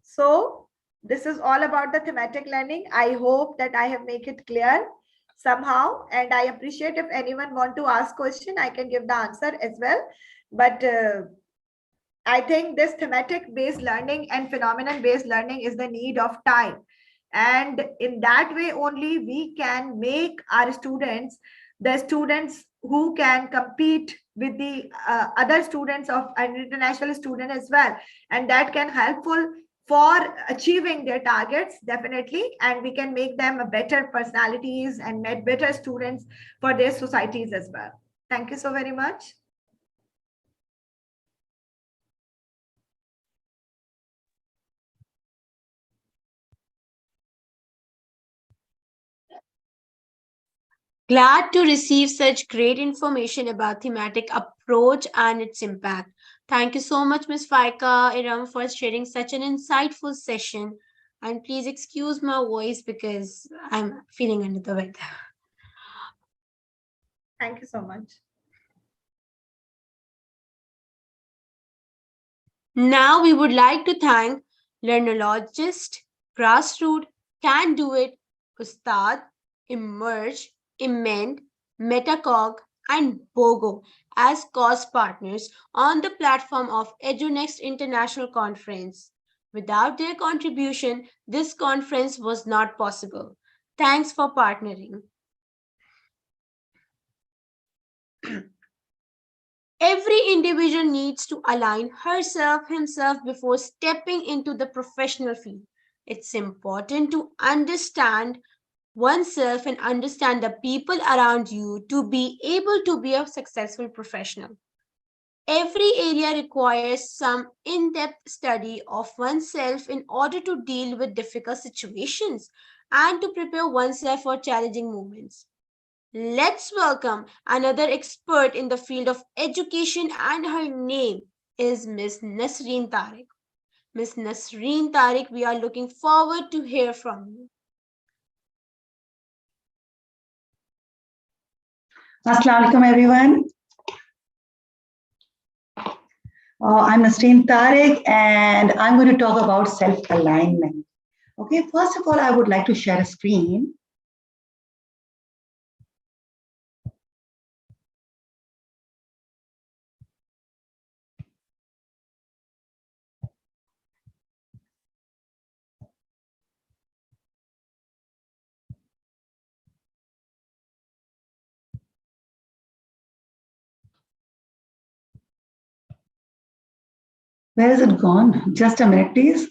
So this is all about the thematic learning. I hope that I have made it clear somehow, and I appreciate if anyone want to ask question, I can give the answer as well. But I think this thematic based learning and phenomenon based learning is the need of time. And in that way only we can make our students the students who can compete with the other students of an international student as well. And that can helpful for achieving their targets, definitely. And we can make them a better personalities and better students for their societies as well. Thank you so very much. Glad to receive such great information about thematic approach and its impact. Thank you so much, Ms. Faika Iram, for sharing such an insightful session. And please excuse my voice because I'm feeling under the weather. Thank you so much. Now we would like to thank Learnologist, Grassroot, Can Do It, Ustad, Emerge, Embed, Metacog, and BOGO as cause partners on the platform of Edunext International Conference. Without their contribution, this conference was not possible. Thanks for partnering. Every individual needs to align himself before stepping into the professional field. It's important to understand oneself and understand the people around you to be able to be a successful professional. Every area requires some in depth study of oneself in order to deal with difficult situations and to prepare oneself for challenging moments. Let's welcome another expert in the field of education, and her name is Miss Nasreen Tariq. Miss Nasreen Tariq, we are looking forward to hear from you. Assalamu alaikum, everyone. I'm Nasreen Tariq, and I'm going to talk about self-alignment. Okay, first of all, I would like to share a screen. Where is it gone? Just a minute, please.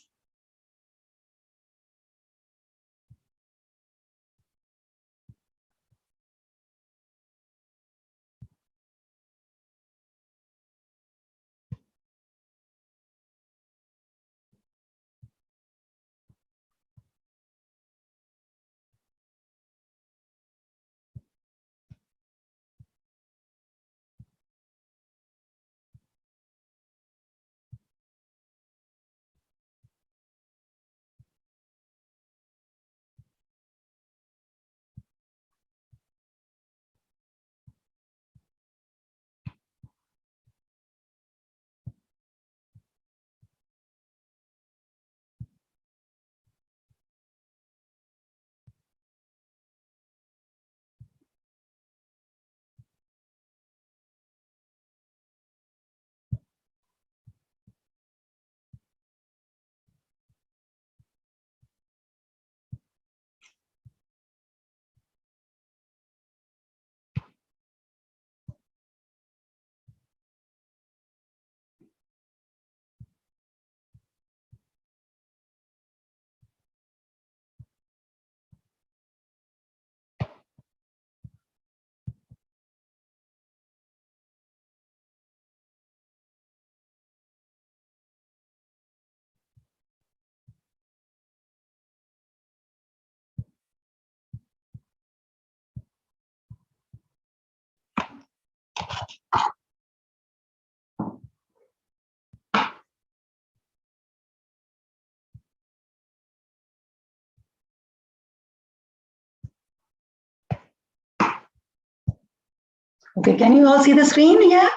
Okay, can you all see the screen here?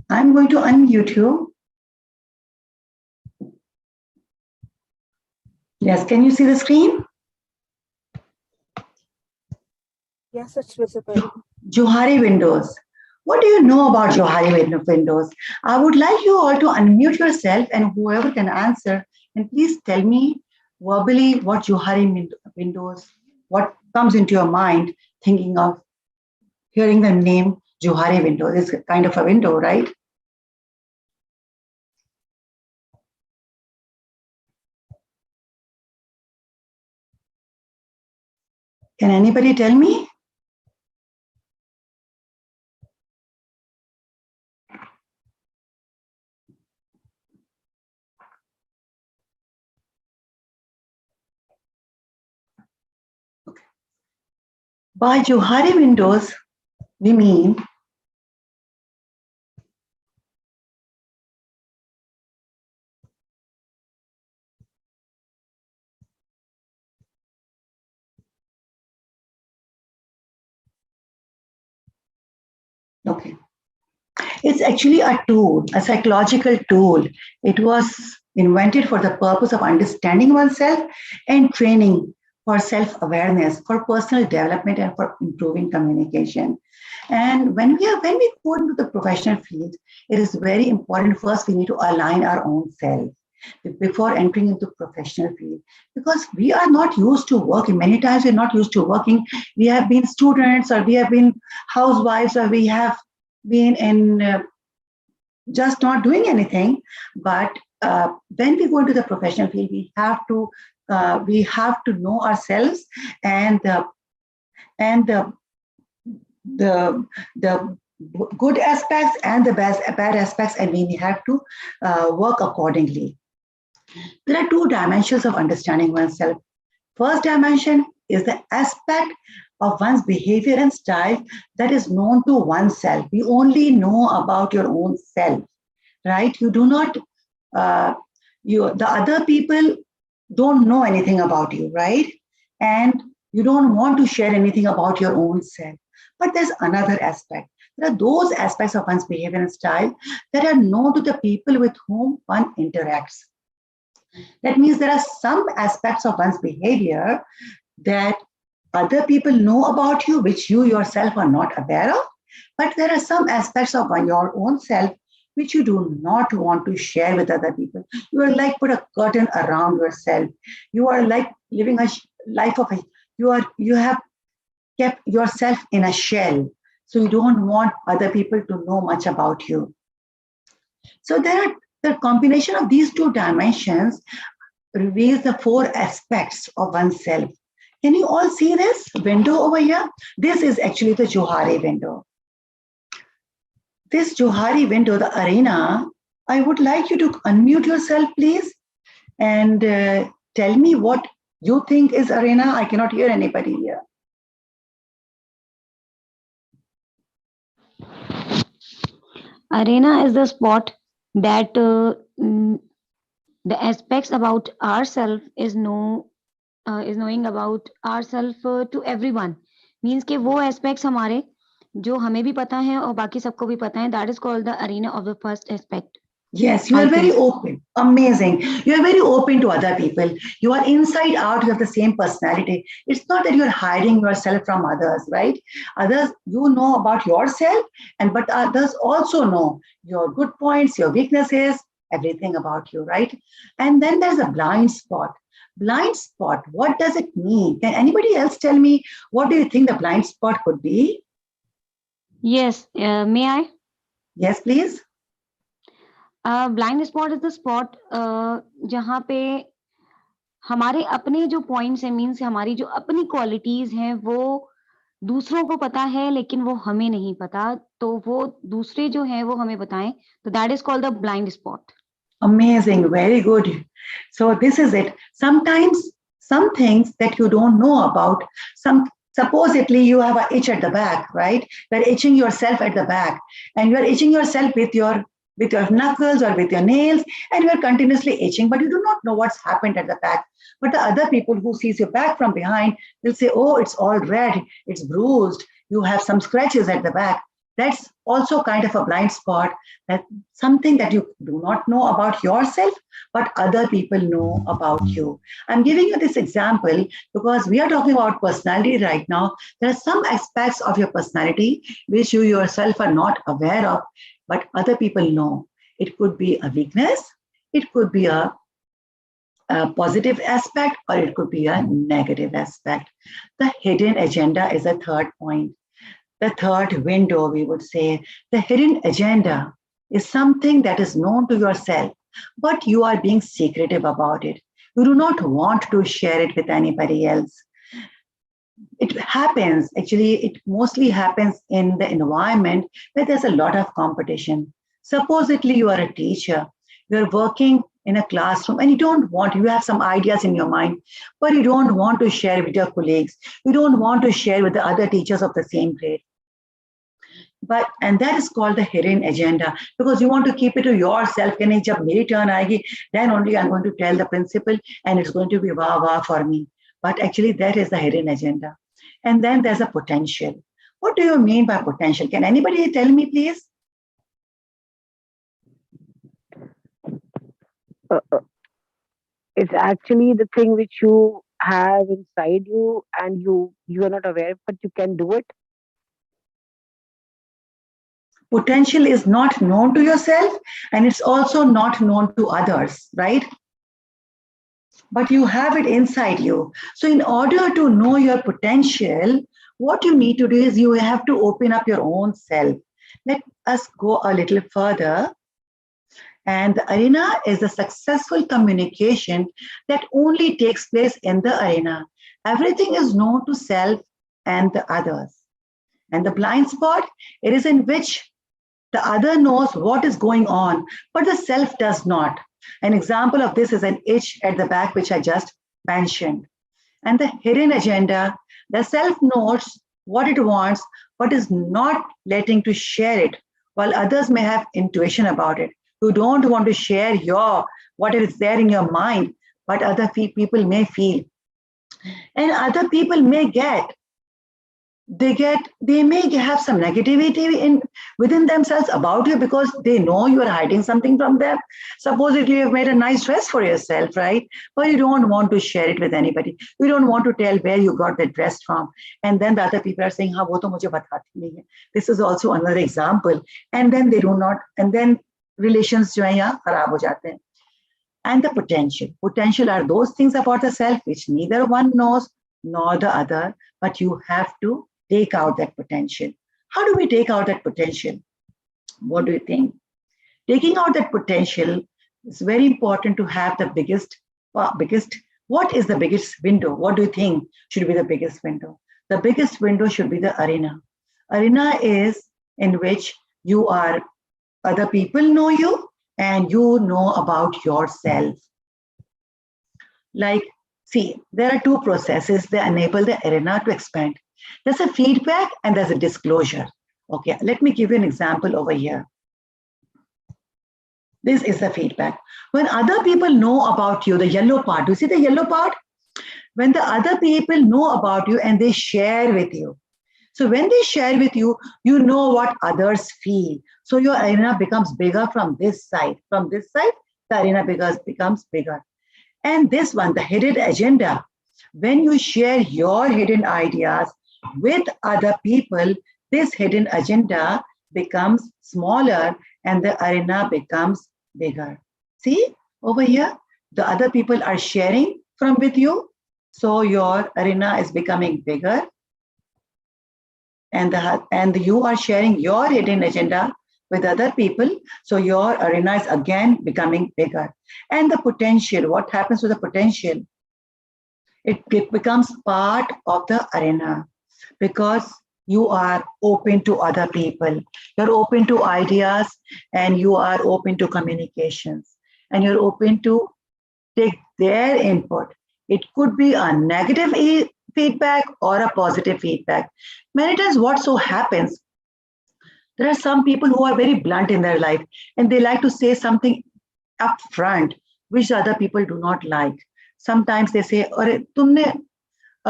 I'm going to unmute you. Yes, can you see the screen? Yes, it's visible. Johari windows. What do you know about Johari windows? I would like you all to unmute yourself, and whoever can answer, and please tell me verbally what Johari windows, what comes into your mind thinking of hearing the name Johari windows. It's kind of a window, right? Can anybody tell me? By Johari windows, we mean okay. It's actually a tool, a psychological tool. It was invented for the purpose of understanding oneself and training for self-awareness, for personal development, and for improving communication. And when we go into the professional field, it is very important. First, we need to align our own self before entering into professional field, because we are not used to working. Many times we're not used to working. We have been students, or we have been housewives, or we have been in just not doing anything. But when we go into the professional field, we have to know ourselves, and the good aspects and the bad aspects, and we have to work accordingly. There are two dimensions of understanding oneself. First dimension is the aspect of one's behavior and style that is known to oneself. You only know about your own self, right? You do not, the other people don't know anything about you, right? And you don't want to share anything about your own self. But there's another aspect. There are those aspects of one's behavior and style that are known to the people with whom one interacts. That means there are some aspects of one's behavior that other people know about you, which you yourself are not aware of. But there are some aspects of your own self which you do not want to share with other people. You are like put a curtain around yourself. You are like living a life of you have kept yourself in a shell. So you don't want other people to know much about you. So the combination of these two dimensions reveals the four aspects of oneself. Can you all see this window over here? This is actually the Johari window. This Johari window, the arena, I would like you to unmute yourself, please, and tell me what you think is arena. I cannot hear anybody here. Arena is the spot that the aspects about ourselves is knowing about ourselves to everyone. Means के वो aspects हमारे जो हमें भी पता है और बाकी सबको भी पता है. That is called the arena of the first aspect. Yes, you are very open. Amazing. You are very open to other people. You are inside out. You have the same personality. It's not that you're hiding yourself from others, right? Others, you know about yourself, but others also know your good points, your weaknesses, everything about you, right? And then there's a blind spot. Blind spot, what does it mean? Can anybody else tell me what do you think the blind spot could be? Yes, may I? Yes, please. Blind spot is the spot जहाँ पे हमारे अपने जो points हैं, means हमारी जो अपनी qualities हैं वो दूसरों को पता है लेकिन वो हमें नहीं पता, तो वो दूसरे जो हैं वो हमें बताएं, तो that is called the blind spot. Amazing, very good. So this is it. Sometimes some things that you don't know about, supposedly you have an itch at the back, right? You're itching yourself at the back, and you're itching yourself with your knuckles or with your nails, and you're continuously itching, but you do not know what's happened at the back. But the other people who sees your back from behind will say, oh, it's all red, it's bruised, you have some scratches at the back. That's also kind of a blind spot, that something that you do not know about yourself, but other people know about you. I'm giving you this example because we are talking about personality right now. There are some aspects of your personality which you yourself are not aware of, but other people know. It could be a weakness, it could be a positive aspect, or it could be a negative aspect. The hidden agenda is a third point. The third window, we would say. The hidden agenda is something that is known to yourself, but you are being secretive about it. You do not want to share it with anybody else. It happens, actually, it mostly happens in the environment where there's a lot of competition. Supposedly you are a teacher, you're working in a classroom and you have some ideas in your mind, but you don't want to share with your colleagues. You don't want to share with the other teachers of the same grade. And that is called the hidden agenda, because you want to keep it to yourself. Jab meri turn aayegi, then only I'm going to tell the principal and it's going to be wah wah for me. But actually that is the hidden agenda. And then there's a potential. What do you mean by potential? Can anybody tell me, please? It's actually the thing which you have inside you and you are not aware, but you can do it. Potential is not known to yourself and it's also not known to others, right? But you have it inside you. So in order to know your potential, what you need to do is you have to open up your own self. Let us go a little further. And the arena is a successful communication that only takes place in the arena. Everything is known to self and the others. And the blind spot, it is in which the other knows what is going on, but the self does not. An example of this is an itch at the back, which I just mentioned. And the hidden agenda, the self knows what it wants, but is not letting to share it, while others may have intuition about it. You don't want to share your what is there in your mind, but other people may feel. And other people may they may have some negativity in within themselves about you because they know you are hiding something from them. Supposedly you've made a nice dress for yourself, right? But you don't want to share it with anybody. You don't want to tell where you got the dress from. And then the other people are saying, "Ha, wo to mujhe batati nahi hai." This is also another example. And then they do not, and then relations jo hai yahan kharab ho jate hain. And the potential are those things about the self which neither one knows nor the other, but you have to take out that potential. How do we take out that potential? What do you think? Taking out that potential is very important to have the biggest, what is the biggest window? What do you think should be the biggest window? The biggest window should be the arena. Arena is in which you are, other people know you and you know about yourself. Like, see, there are two processes that enable the arena to expand. There's a feedback and there's a disclosure. Okay, let me give you an example over here. This is the feedback. When other people know about you, the yellow part, do you see the yellow part? When the other people know about you and they share with you. So when they share with you, you know what others feel. So your arena becomes bigger from this side. From this side, the arena becomes bigger. And this one, the hidden agenda, when you share your hidden ideas with other people, this hidden agenda becomes smaller and the arena becomes bigger. See over here, the other people are sharing from with you. So your arena is becoming bigger. And you are sharing your hidden agenda with other people. So your arena is again becoming bigger. And the potential, what happens to the potential? It becomes part of the arena because you are open to other people. You're open to ideas and you are open to communications and you're open to take their input. It could be a negative feedback or a positive feedback. Many times what so happens, there are some people who are very blunt in their life and they like to say something up front, which other people do not like. Sometimes they say, "Arey, tumne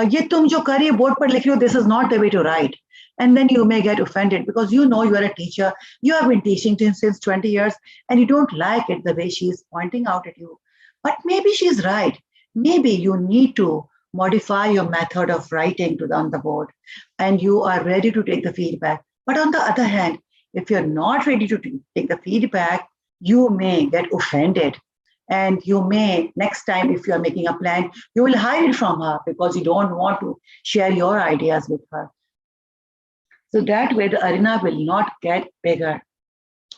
ye tum jo kar rahi ho board par likh rahi ho, this is not the way to write." And then you may get offended because you know you are a teacher. You have been teaching since 20 years and you don't like it the way she is pointing out at you. But maybe she's right. Maybe you need to modify your method of writing on the board and you are ready to take the feedback. But on the other hand, if you're not ready to take the feedback, you may get offended. And you may, next time, if you're making a plan, you will hide it from her because you don't want to share your ideas with her. So that way the arena will not get bigger,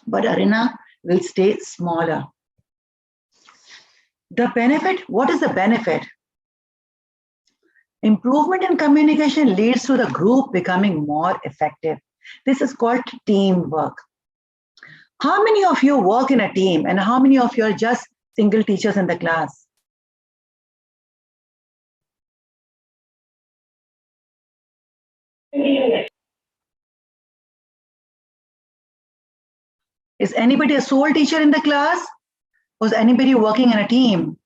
but arena will stay smaller. The benefit, what is the benefit? Improvement in communication leads to the group becoming more effective. This is called teamwork. How many of you work in a team and how many of you are just single teachers in the class? Is anybody a sole teacher in the class? Or is anybody working in a team?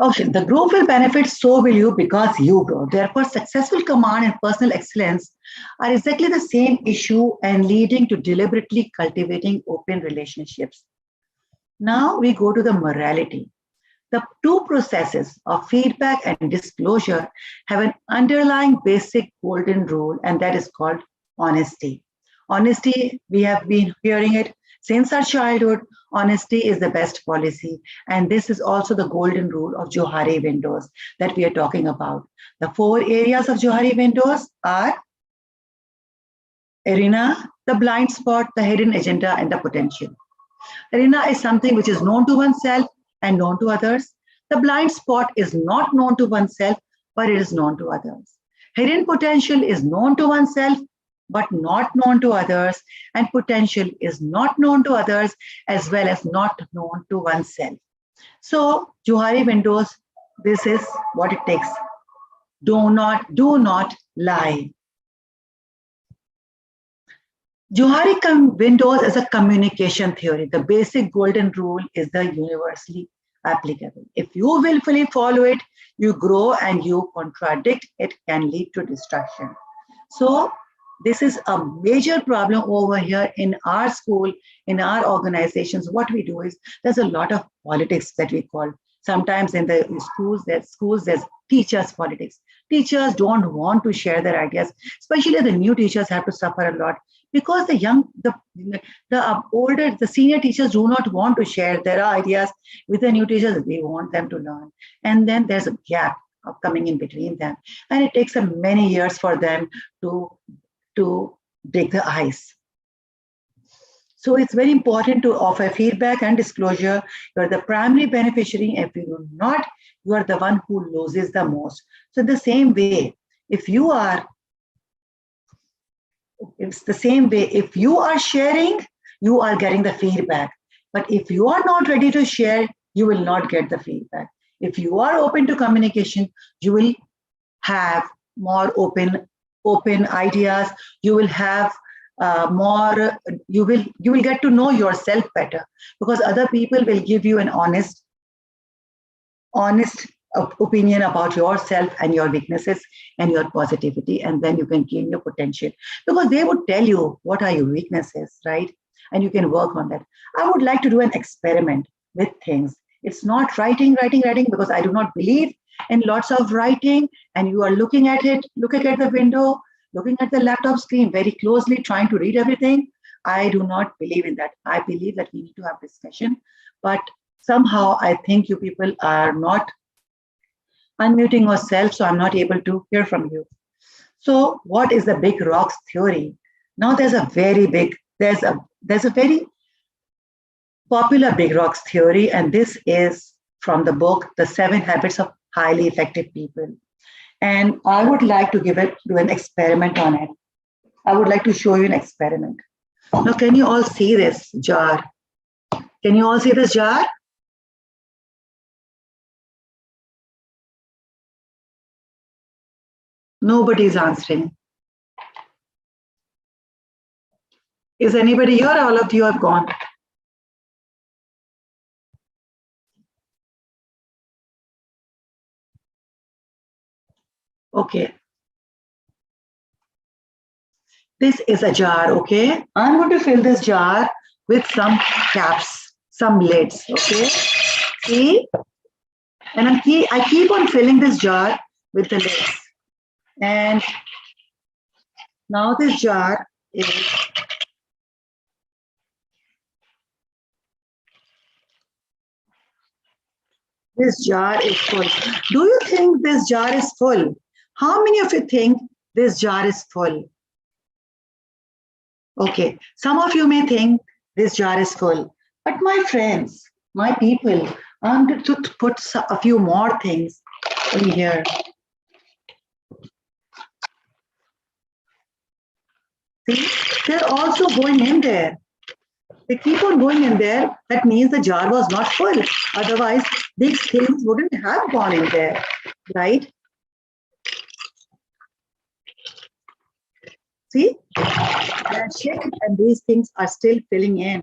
Okay, the group will benefit, so will you because you grow. Therefore, successful command and personal excellence are exactly the same issue and leading to deliberately cultivating open relationships. Now we go to the morality. The two processes of feedback and disclosure have an underlying basic golden rule, and that is called honesty. Honesty, we have been hearing it since our childhood. Honesty is the best policy. And this is also the golden rule of Johari windows that we are talking about. The four areas of Johari windows are arena, the blind spot, the hidden agenda, and the potential. Arena is something which is known to oneself and known to others. The blind spot is not known to oneself, but it is known to others. Hidden potential is known to oneself, but not known to others. And potential is not known to others as well as not known to oneself. So, Johari windows, this is what it takes. Do not lie. Johari windows is a communication theory. The basic golden rule is the universally applicable. If you willfully follow it, you grow, and you contradict it can lead to destruction. So this is a major problem over here in our school, in our organizations. What we do is there's a lot of politics that we call. Sometimes in the schools, there's teachers politics. Teachers don't want to share their ideas, especially the new teachers have to suffer a lot because the senior teachers do not want to share their ideas with the new teachers. They want them to learn, and then there's a gap coming in between them, and it takes many years for them to break the ice. So it's very important to offer feedback and disclosure. You're the primary beneficiary. If you do not, you are the one who loses the most. So the same way, it's the same way. If you are sharing, you are getting the feedback. But if you are not ready to share, you will not get the feedback. If you are open to communication, you will have more open ideas. You will have you will get to know yourself better, because other people will give you an honest opinion about yourself and your weaknesses and your positivity, and then you can gain your potential, because they would tell you what are your weaknesses, right? And you can work on that. I would like to do an experiment with things. It's not writing, because I do not believe in lots of writing, and you are looking at the window, looking at the laptop screen very closely, trying to read everything. I do not believe in that. I believe that we need to have discussion, but somehow I think you people are not unmuting yourself, so I'm not able to hear from you. So what is the big rocks theory? Now there's a very popular big rocks theory, and this is from the book The 7 Habits of Highly Effective People. And I would like to do an experiment on it. I would like to show you an experiment. Now, can you all see this jar? Can you all see this jar? Nobody's answering. Is anybody here? All of you have gone. Okay. This is a jar, okay? I'm going to fill this jar with some caps, some lids, okay? See? And I keep on filling this jar with the lids. And now this jar is full. Do you think this jar is full? How many of you think this jar is full? Okay, some of you may think this jar is full, but my friends, my people, I'm going to put a few more things in here. See, they're also going in there. They keep on going in there. That means the jar was not full. Otherwise, these things wouldn't have gone in there, right? See? And these things are still filling in.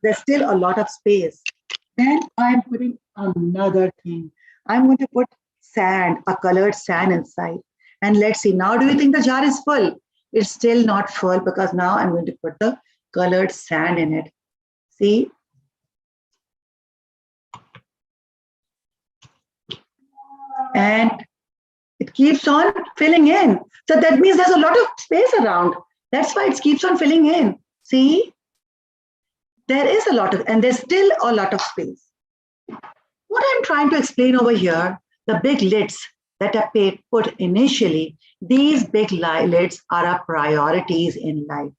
There's still a lot of space. Then I'm putting another thing. I'm going to put sand, a colored sand inside. And let's see, now do you think the jar is full? It's still not full because now I'm going to put the colored sand in it. See? And it keeps on filling in. So that means there's a lot of space around. That's why it keeps on filling in. See? There is a lot of, and there's still a lot of space. What I'm trying to explain over here, the big lids that are put initially, these big lids are our priorities in life.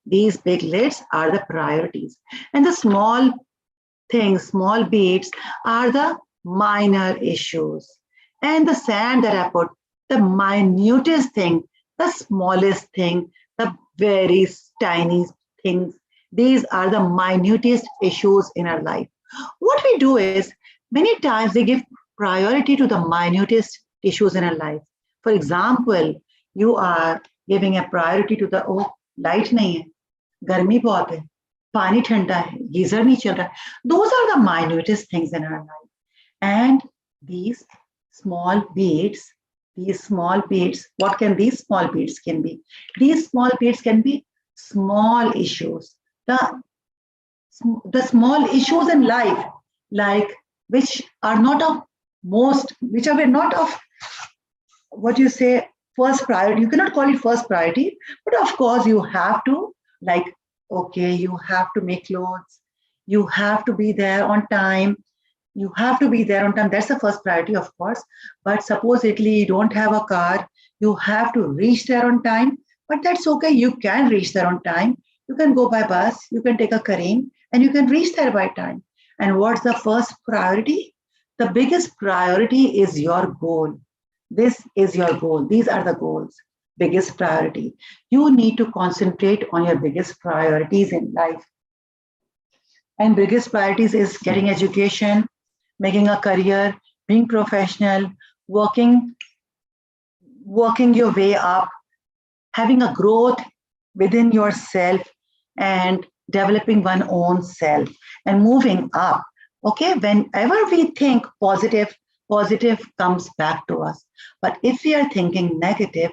These big lids are the priorities. And the small things, small beads are the minor issues. And the sand that I put, the minutest thing, the smallest thing, the very tiny things, these are the minutest issues in our life. What we do is, many times we give priority to the minutest issues in our life. For example, you are giving a priority to the, oh, light nahi hai, garmi bahut hai, pani thanda hai, geyser nahi chal raha. Those are the minutest things in our life. And these small beads, what can these small beads can be? These small beads can be small issues. The small issues in life, like which are not of what you say, first priority. You cannot call it first priority, but of course you have to, like, okay, you have to make clothes, you have to be there on time, that's the first priority, of course. But supposedly you don't have a car, you have to reach there on time, but that's okay, you can reach there on time. You can go by bus, you can take a Kareem, and you can reach there by time. And what's the first priority? The biggest priority is your goal. This is your goal. These are the goals. Biggest priority. You need to concentrate on your biggest priorities in life. And biggest priorities is getting education, making a career, being professional, working your way up, having a growth within yourself, and developing one own self and moving up. Okay, whenever we think positive comes back to us. But if we are thinking negative,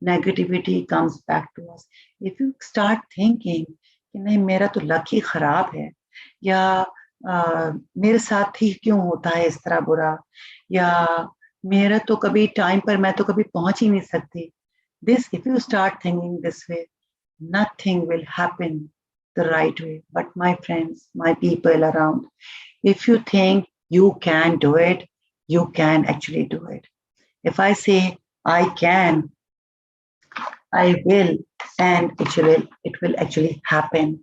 negativity comes back to us. If you start thinking कि नहीं मेरा तो luck ही खराब है, या मेरे साथ ही क्यों होता है इस तरह बुरा, या मेरा तो कभी टाइम पर मैं तो कभी पहुंच ही नहीं सकती. This, if you start thinking this way, nothing will happen the right way. But my friends, my people around, if you think you can do it, you can actually do it. If I say I can, I will, and it will actually happen.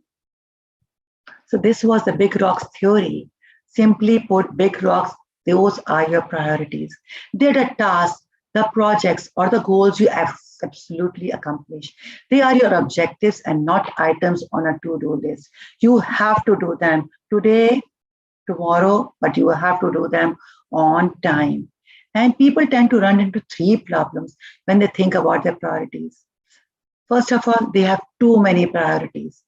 So this was the big rocks theory. Simply put, big rocks, those are your priorities. They're the tasks, the projects, or the goals you have absolutely accomplish. They are your objectives and not items on a to-do list. You have to do them today, tomorrow, but you have to do them on time. And people tend to run into three problems when they think about their priorities. First of all, they have too many priorities.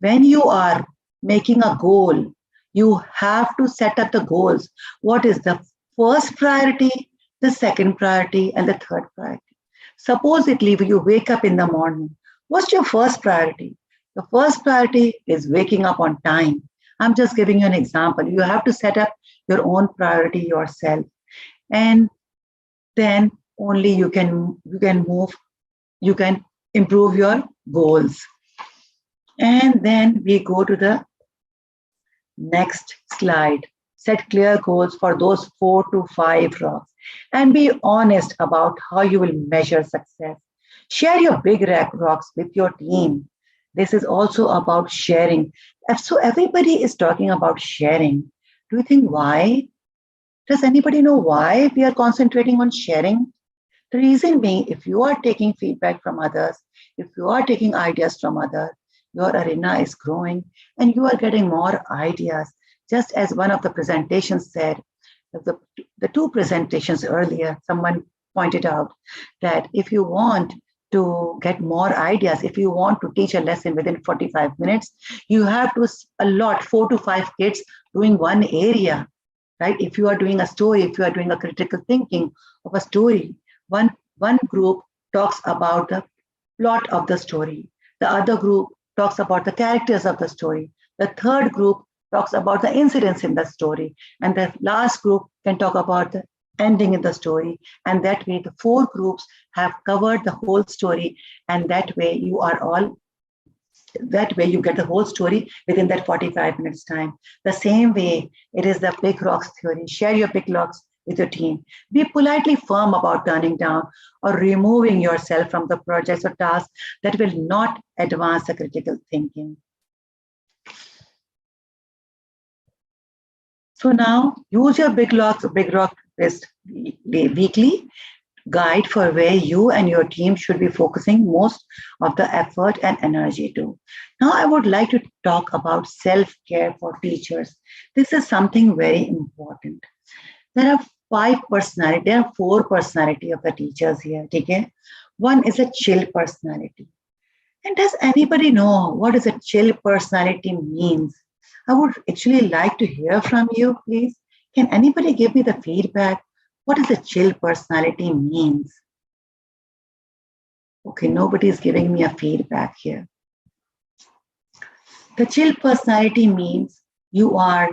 When you are making a goal, you have to set up the goals. What is the first priority, the second priority, and the third priority? Supposedly, when you wake up in the morning, what's your first priority? The first priority is waking up on time. I'm just giving you an example. You have to set up your own priority yourself. And then only you can improve your goals. And then we go to the next slide. Set clear goals for those 4 to 5 rocks and be honest about how you will measure success. Share your big rocks with your team. This is also about sharing. So everybody is talking about sharing. Do you think why? Does anybody know why we are concentrating on sharing? The reason being, if you are taking feedback from others, if you are taking ideas from others, your arena is growing and you are getting more ideas. Just as one of the presentations said, the 2 presentations earlier, someone pointed out that if you want to get more ideas, if you want to teach a lesson within 45 minutes, you have to allot 4 to 5 kids doing one area. right? If you are doing a story, if you are doing a critical thinking of a story, one group talks about the plot of the story. The other group talks about the characters of the story. The third group talks about the incidents in the story. And the last group can talk about the ending in the story. And that way, the four groups have covered the whole story. And that way, you get the whole story within that 45 minutes time. The same way, it is the big rocks theory. Share your big rocks with your team. Be politely firm about turning down or removing yourself from the projects or tasks that will not advance the critical thinking. So now use your big rock list weekly guide for where you and your team should be focusing most of the effort and energy to. Now, I would like to talk about self-care for teachers. This is something very important. There are four personality of the teachers here. Okay? One is a chill personality. And does anybody know what is a chill personality means? I would actually like to hear from you, please. Can anybody give me the feedback? What does a chill personality means? Okay, nobody is giving me a feedback here. The chill personality means you are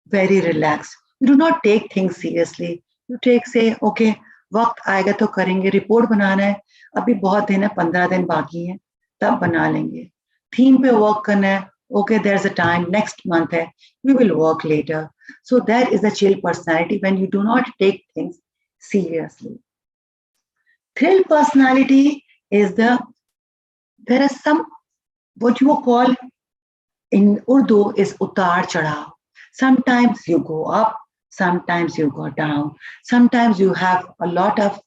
very relaxed. You do not take things seriously. You say, okay, वक्त आएगा तो करेंगे, report बनाना है, अभी बहुत दिन है, 15 दिन बाकी है, तब बना लेंगे. थीम पे वर्क करना है, okay, there's a time, next month hai, we will work later. So that is a chill personality when you do not take things seriously. Thrill personality is there is some, what you call in Urdu is utar chadhav. Sometimes you go up, sometimes you go down. Sometimes you have a lot of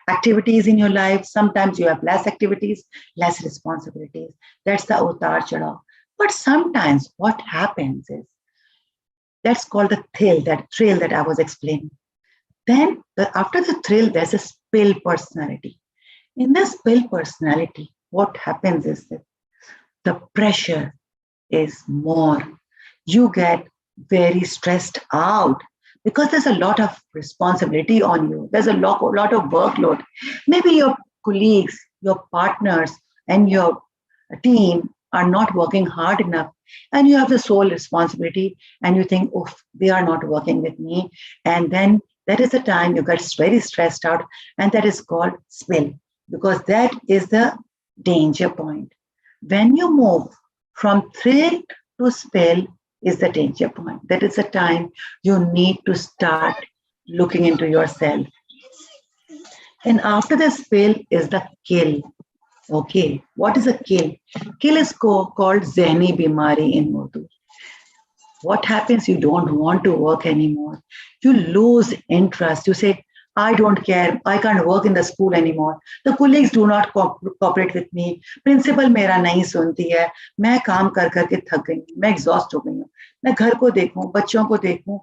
activities in your life. Sometimes you have less activities, less responsibilities. That's the utar chadhav. But sometimes what happens is, that's called the thrill that I was explaining. Then after the thrill, there's a spill personality. In the spill personality, what happens is that the pressure is more. You get very stressed out because there's a lot of responsibility on you. There's a lot of workload. Maybe your colleagues, your partners, and your team are not working hard enough, and you have the sole responsibility, and you think, oh, they are not working with me. And then that is the time you get very stressed out, and that is called spill, because that is the danger point. When you move from thrill to spill is the danger point. That is the time you need to start looking into yourself. And after the spill is the kill. Okay, what is a kill? Kill is called Zehni Bimari in Urdu. What happens? You don't want to work anymore. You lose interest. You say, I don't care. I can't work in the school anymore. The colleagues do not cooperate with me. Principal मेरा नहीं सुनती है. मैं काम कर करके थक गई हूँ. मैं exhaust हो गई हूँ. मैं घर को देखूँ, बच्चों को देखूँ,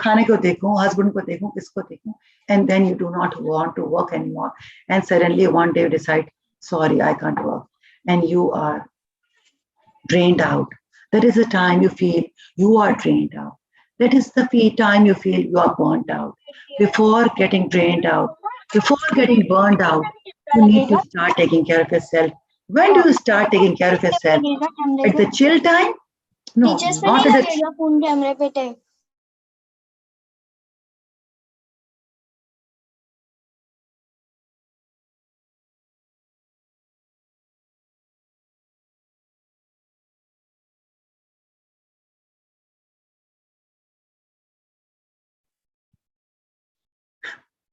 खाने को देखूँ, husband को देखूँ, किसको देखूँ. And then you do not want to work anymore. And suddenly one day you decide, sorry, I can't work. And you are drained out. That is the time you feel you are drained out. That is the time you feel you are burnt out. Before getting drained out, before getting burned out, you need to start taking care of yourself. When do you start taking care of yourself? At the chill time? No, not at the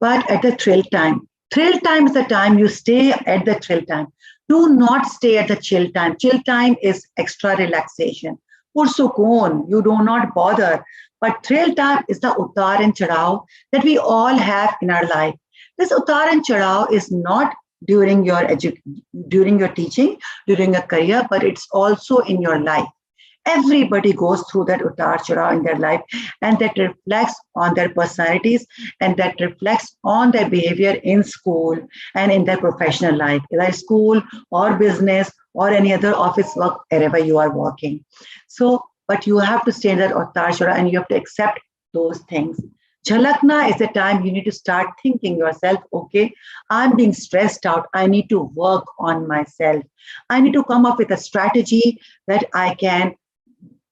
but at the thrill time. Thrill time is the time you stay at the thrill time. Do not stay at the chill time. Chill time is extra relaxation. Pursukun, you do not bother. But thrill time is the utar and chadao that we all have in our life. This utar and chadao is not during your teaching, during your career, but it's also in your life. Everybody goes through that utar chadha in their life, and that reflects on their personalities, and that reflects on their behavior in school and in their professional life, either school or business or any other office work, wherever you are working. So, but you have to stay in that utar chadha, and you have to accept those things. Jhalakna is the time you need to start thinking yourself, okay, I'm being stressed out. I need to work on myself. I need to come up with a strategy that I can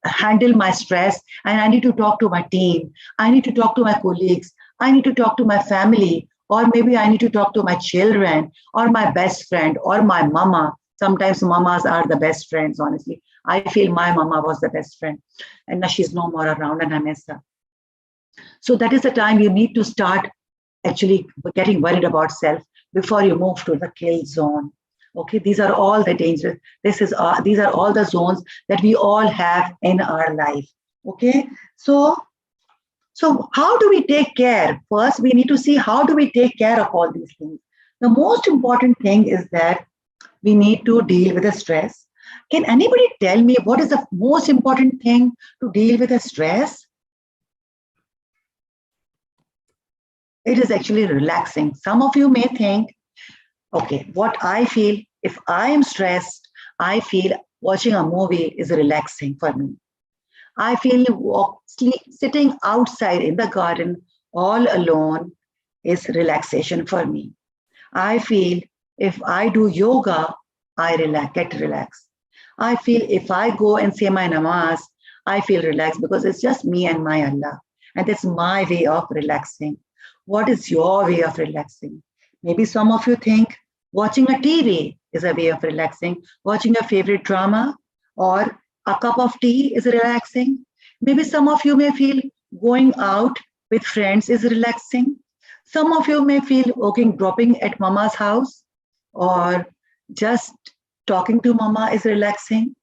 handle my stress, and I need to talk to my team. I need to talk to my colleagues. I need to talk to my family, or maybe I need to talk to my children or my best friend or my mama. Sometimes mamas are the best friends, honestly. I feel my mama was the best friend, and now she's no more around, and I miss her. So that is the time you need to start actually getting worried about self before you move to the kill zone. Okay, these are all the dangers. These are all the zones that we all have in our life. Okay, so how do we take care? First, we need to see how do we take care of all these things. The most important thing is that we need to deal with the stress. Can anybody tell me what is the most important thing to deal with the stress? It is actually relaxing. Some of you may think, okay, what I feel, if I am stressed, I feel watching a movie is relaxing for me. I feel sitting outside in the garden all alone is relaxation for me. I feel if I do yoga, I get relaxed. I feel if I go and say my namaz, I feel relaxed because it's just me and my Allah. And that's my way of relaxing. What is your way of relaxing? Maybe some of you think watching a TV is a way of relaxing, watching a favorite drama or a cup of tea is relaxing. Maybe some of you may feel going out with friends is relaxing. Some of you may feel okay, dropping at mama's house or just talking to mama is relaxing.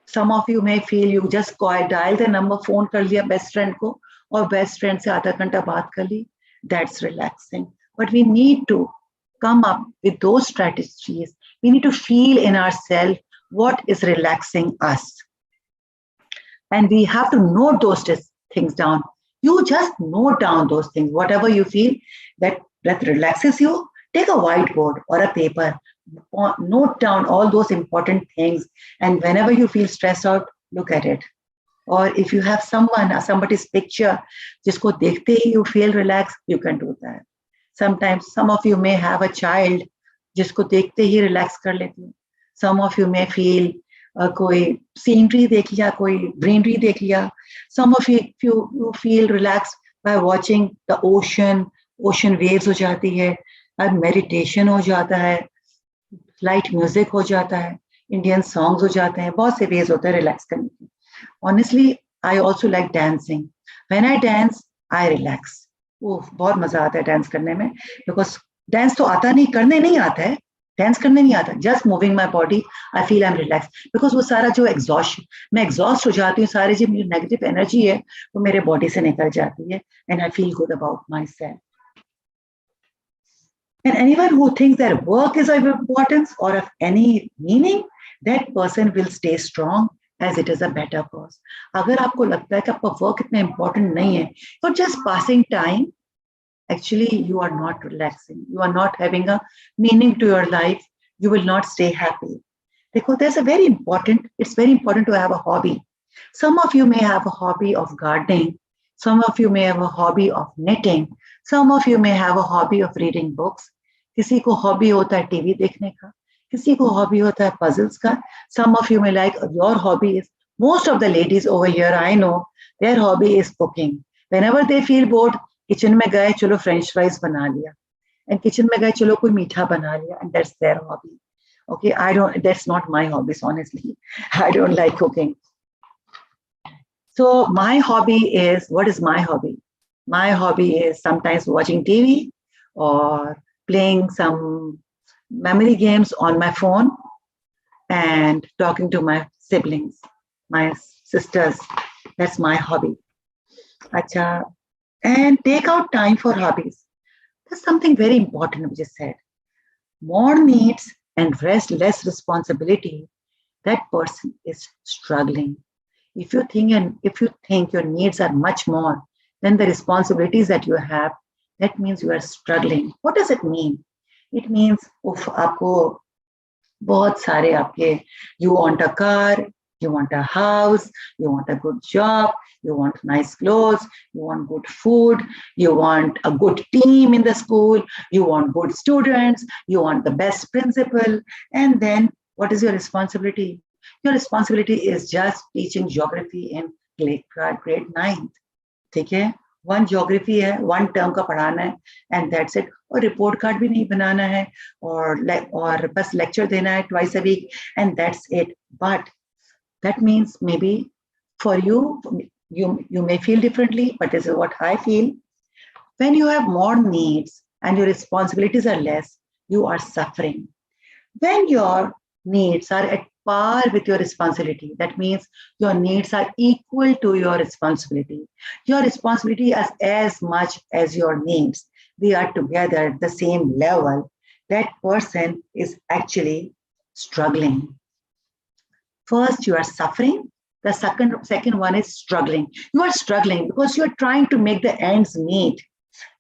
Some of you may feel you just dial the number, phone kar liya best friend ko or best friend se आधा घंटा बात कर ली. That's relaxing. But we need to come up with those strategies. We need to feel in ourselves what is relaxing us. And we have to note those things down. You just note down those things, whatever you feel that relaxes you. Take a whiteboard or a paper, note down all those important things. And whenever you feel stressed out, look at it. Or if you have somebody's picture, jisko dekhte hi you feel relaxed, you can do that. Sometimes some of you may have a child, jisko dekhte hi relax kar leti. Some of you may feel कोई scenery देख लिया, कोई greenery देख लिया. Some of you feel relaxed by watching the ocean waves हो जाती है, meditation हो जाता है, light music हो जाता है, Indian songs हो जाते हैं, बहुत से ways होते हैं relax करने के. Honestly, I also like dancing. When I dance, I relax. बहुत मजा आता है dance करने में, because dance तो आता नहीं, करने नहीं आता है. Dance करने नहीं आता, just moving my body, I feel I'm relaxed. Because वो सारा जो मैं exhaust हो जाती हूँ, सारी जो मेरी negative energy है, वो मेरे body से निकल जाती है, and I feel good about myself. And anyone who thinks that work is of importance or of any meaning, that person will stay strong as it is a better cause. अगर आपको लगता है कि आपका work इतना important नहीं है, you're just passing time, actually you are not relaxing. You are not having a meaning to your life. You will not stay happy. Because it's very important to have a hobby. Some of you may have a hobby of gardening. Some of you may have a hobby of knitting. Some of you may have a hobby of reading books. किसी को hobby होता है TV देखने का. किसी को hobby होता है puzzles का. Some of you may like, your hobby is, most of the ladies over here, I know, their hobby is cooking. Whenever they feel bored, kitchen में गए, चलो फ्रेंच फ्राइज बना लिया, एंड किचन में गए, चलो कोई मीठा बना लिया, and that's their hobby. Okay, that's not my hobbies, honestly. I don't like cooking. So my hobby is, what is my hobby? My hobby is sometimes watching TV or playing some memory games on my phone and talking to my siblings, my sisters. That's my hobby. Acha. And take out time for hobbies. There's something very important we just said. More needs and less responsibility, that person is struggling. If you think your needs are much more than the responsibilities that you have, that means you are struggling. What does it mean? It means, आपको बहुत सारे आपके, you want a car, You want a house, you want a good job, you want nice clothes, you want good food, you want a good team in the school, you want good students, you want the best principal. And then what is your responsibility? Your responsibility is just teaching geography in grade 9th. ठीक है, one geography है, one term का पढ़ाना है, and that's it. और report card भी नहीं बनाना है, और बस लेक्चर देना है twice a week, and that's it. But that means maybe for you, you may feel differently, but this is what I feel. When you have more needs and your responsibilities are less, you are suffering. When your needs are at par with your responsibility, that means your needs are equal to your responsibility. Your responsibility is as much as your needs. They are together at the same level. That person is actually struggling. First, you are suffering. The second one is struggling. You are struggling because you are trying to make the ends meet,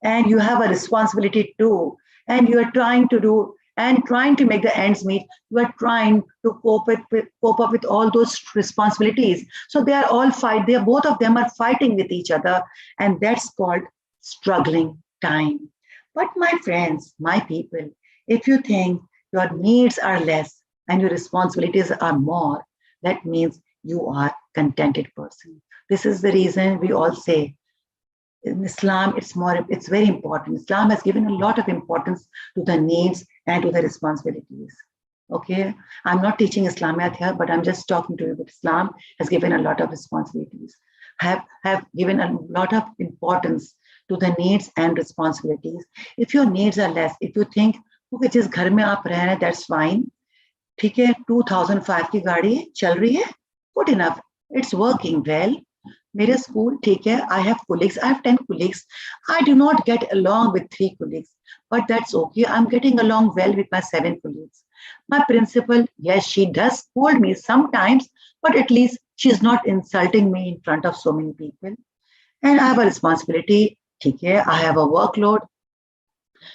and you have a responsibility too. And you are trying to make the ends meet. You are trying to cope up with all those responsibilities. So they are all fight. Both of them are fighting with each other, and that's called struggling time. But my friends, my people, if you think your needs are less and your responsibilities are more, that means you are contented person. This is the reason we all say in Islam, it's very important. Islam has given a lot of importance to the needs and to the responsibilities. Okay, I'm not teaching Islamiyat here, but I'm just talking to you. But Islam has given a lot of responsibilities, have given a lot of importance to the needs and responsibilities. If your needs are less, if you think, okay, जिस घर में आप रह रहे हैं, that's fine. ठीक है, 2005 की गाड़ी चल रही है, good enough, it's working well. मेरे स्कूल ठीक है, I have colleagues, I have 10 colleagues. I do not get along with 3 colleagues, but that's okay. I'm getting along well with my 7 colleagues. My principal, yes, she does scold me sometimes, but at least she's not insulting me in front of so many people. And I have a responsibility, ठीक है, I have a workload.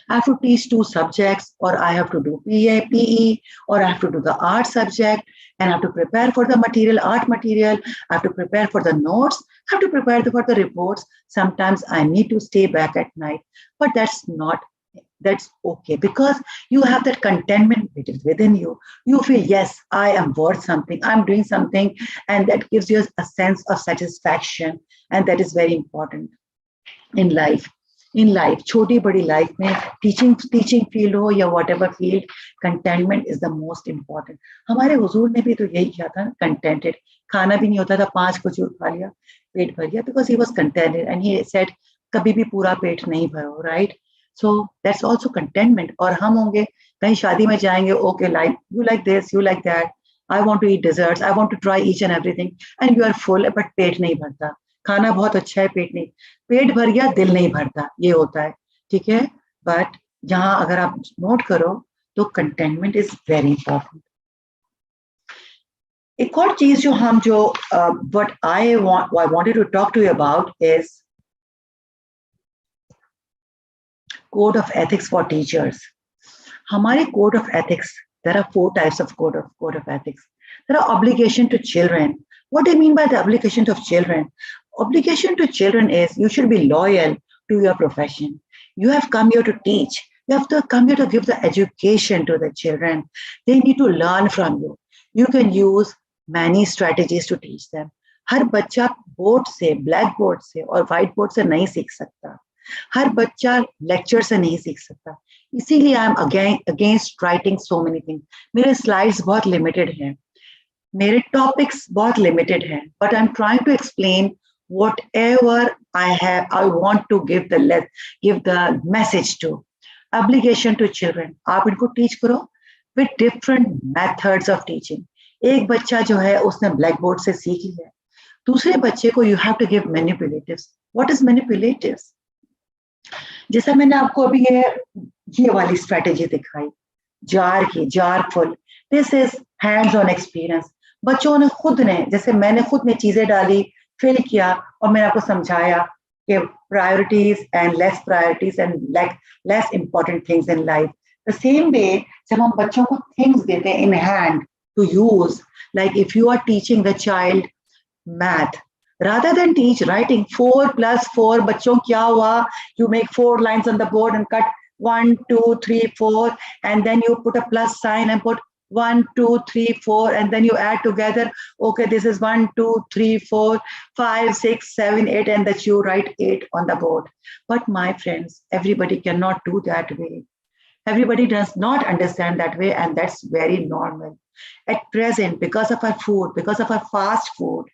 I have to teach 2 subjects, or I have to do PE, or I have to do the art subject, and I have to prepare for the art material. I have to prepare for the notes. I have to prepare for the reports. Sometimes I need to stay back at night, but that's okay, because you have that contentment within you. You feel, yes, I am worth something. I'm doing something, and that gives you a sense of satisfaction, and that is very important in life. छोटी बड़ी life में, teaching field हो या whatever field, contentment is the most important. हमारे हुजूर ने भी तो यही किया था, कंटेंटेड. खाना भी नहीं होता था, 5 खजूर खा लिया, पेट भर गया, because he was contented, and he said कभी भी पूरा पेट नहीं भरो, right? So that's also contentment. और हम होंगे कहीं शादी में जाएंगे, okay, like you like this, you like that, I want to eat desserts, I want to try each and everything, and you are full, but पेट नहीं भरता. खाना बहुत अच्छा है, पेट भर गया, दिल नहीं भरता, ये होता है, ठीक है? बट यहाँ अगर आप नोट करो तो कंटेंटमेंट इज वेरी इंपॉर्टेंट. एक और चीज जो what I wanted to talk to you about is code of ethics for teachers. हमारे code of ethics, there are 4 types of code of ethics. There are obligation to children. What do you mean by the obligation of children? Obligation to children is you should be loyal to your profession. You have come here to teach. You have to come here to give the education to the children. They need to learn from you. You can use many strategies to teach them. हर बच्चा board से, black board से और white board से नहीं सीख सकता. हर बच्चा lecture से नहीं सीख सकता. इसीलिए I am against writing so many things. मेरे स्लाइड्स बहुत लिमिटेड हैं, मेरे टॉपिक्स बहुत लिमिटेड हैं, but I am trying to explain whatever I have. I want to give the message to. Obligation to children. आप इनको टीच करो with different methods of teaching. एक बच्चा जो है उसने ब्लैक बोर्ड से सीख लिया, दूसरे बच्चे को you have to give manipulatives. What is manipulatives? जैसा मैंने आपको अभी ये वाली स्ट्रेटेजी दिखाई, jar full. This is hands on experience. बच्चों ने जैसे मैंने खुद ने चीजें डाली, फिल किया, और मैंने आपको समझाया कि priorities and less priorities and less important things in life. The same way जब हम बच्चों को थिंग्स देते हैं in hand, to use. Like if you are teaching the child math, rather than teach writing 4 plus 4, बच्चों क्या हुआ? You make 4 lines on the board and cut 1, 2, 3, 4, and then you put a plus sign and put 1, 2, 3, 4, and then you add together. Okay, this is 1, 2, 3, 4, 5, 6, 7, 8, and that you write 8 on the board. But my friends, everybody cannot do that way. Everybody does not understand that way, and that's very normal. At present, because of our food, because of our fast food,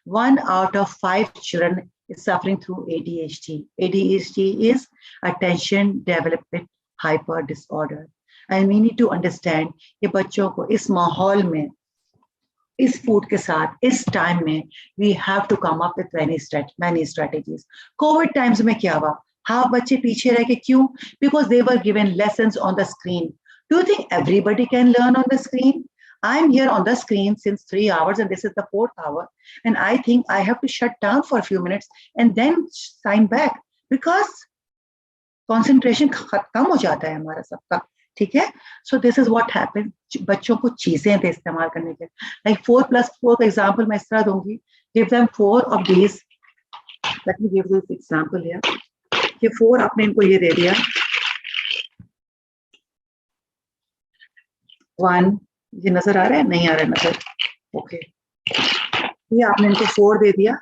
1 out of 5 children is suffering through ADHD. ADHD is attention development hyper disorder. And we need to understand कि बच्चों को इस माहौल में, इस food के साथ, इस टाइम में, we have to come up with many strategies. COVID times में क्या हुआ? हाँ, बच्चे पीछे रह गए, क्यों? Because they were given lessons on the screen. Do you think everybody can learn on the screen? I'm here on the screen since 3 hours and this is the 4th hour. And I think I have to shut down for a few minutes and then sign back because concentration खत्म हो जाता है हमारा सबका. ठीक है? So this is what happened. बच्चों को चीजें दे इस्तेमाल करने के. Like 4 plus 4 का example मैं इस तरह दूंगी. Give them 4 of these. Let me give you this example here. कि 4 आपने इनको ये दे दिया. 1 ये नजर आ रहा है? नहीं आ रहा है नजर. ओके. ये आपने इनको 4 दे दिया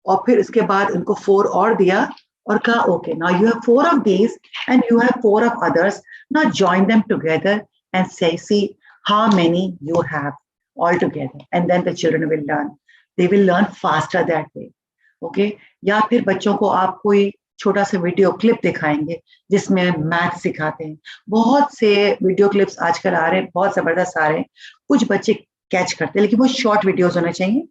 और फिर इसके बाद इनको 4 और दिया और कहा okay, now you have 4 of these and you have 4 of others. Now join them together and say, see how many you have all together, and then the children will learn. They will learn faster that way. Okay? या फिर बच्चों को आप कोई छोटा सा video clip दिखाएंगे जिसमें मैथ सिखाते हैं. बहुत से वीडियो क्लिप्स आजकल आ रहे हैं, बहुत जबरदस्त आ रहे हैं. कुछ बच्चे कैच करते हैं, लेकिन वो शॉर्ट वीडियोस होने चाहिए,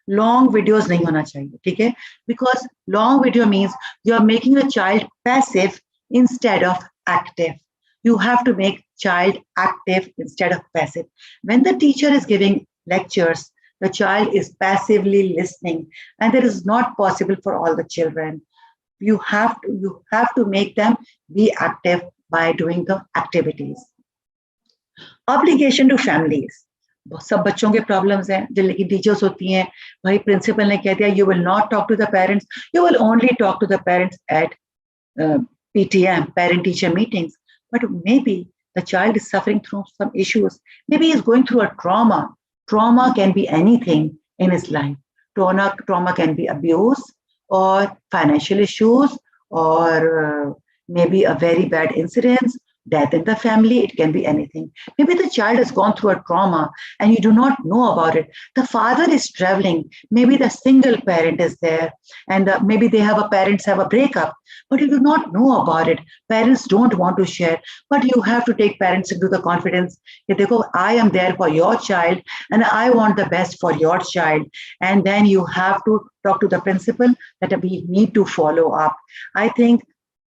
लॉन्ग वीडियोस नहीं होना चाहिए. ठीक है? Because long video means you are making the child passive instead of active. You have to make child active instead of passive. When the teacher is giving lectures, the child is passively listening, and that is not possible for all the children. You have to make them be active by doing the activities. Obligation to families. सब बच्चों के problems हैं, लेकिन teachers होती हैं, भाई principal ने कह दिया you will not talk to the parents, you will only talk to the parents at PTM, parent teacher meetings. But maybe the child is suffering through some issues. Maybe he's going through a trauma. Trauma can be anything in his life. Trauma can be abuse or financial issues or maybe a very bad incident, death in the family. It can be anything. Maybe the child has gone through a trauma and you do not know about it. The father is traveling. Maybe the single parent is there and maybe parents have a breakup, but you do not know about it. Parents don't want to share, but you have to take parents into the confidence. I am there for your child and I want the best for your child. And then you have to talk to the principal that we need to follow up. I think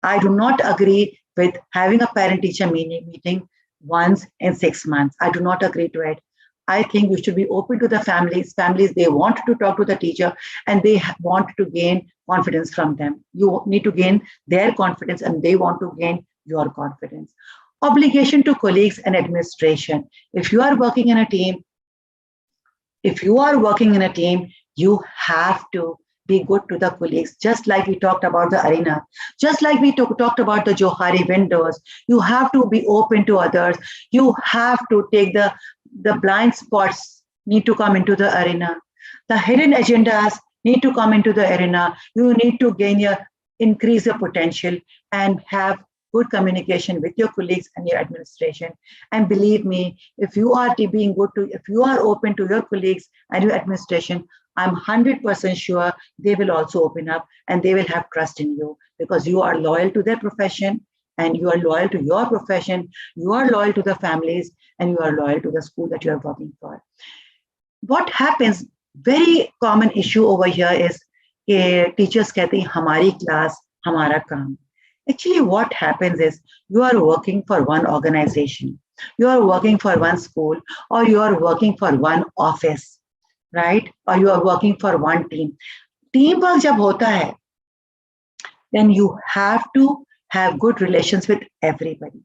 I do not agree with having a parent-teacher meeting once in 6 months. I do not agree to it. I think we should be open to the families. Families, they want to talk to the teacher and they want to gain confidence from them. You need to gain their confidence and they want to gain your confidence. Obligation to colleagues and administration. If you are working in a team, you have to be good to the colleagues, just like we talked about the arena, just like we talked about the Johari windows. You have to be open to others. You have to take the blind spots need to come into the arena. The hidden agendas need to come into the arena. You need to increase your potential and have good communication with your colleagues and your administration. And believe me, if you are open to your colleagues and your administration, I'm 100% sure they will also open up and they will have trust in you because you are loyal to their profession and you are loyal to your profession. You are loyal to the families and you are loyal to the school that you are working for. What happens, very common issue over here is teachers कहते हैं हमारी class, हमारा काम. Actually, what happens is you are working for one organization, you are working for one school, or you are working for one office. Right? Or you are working for one team. Teamwork jab hota hai, then you have to have good relations with everybody.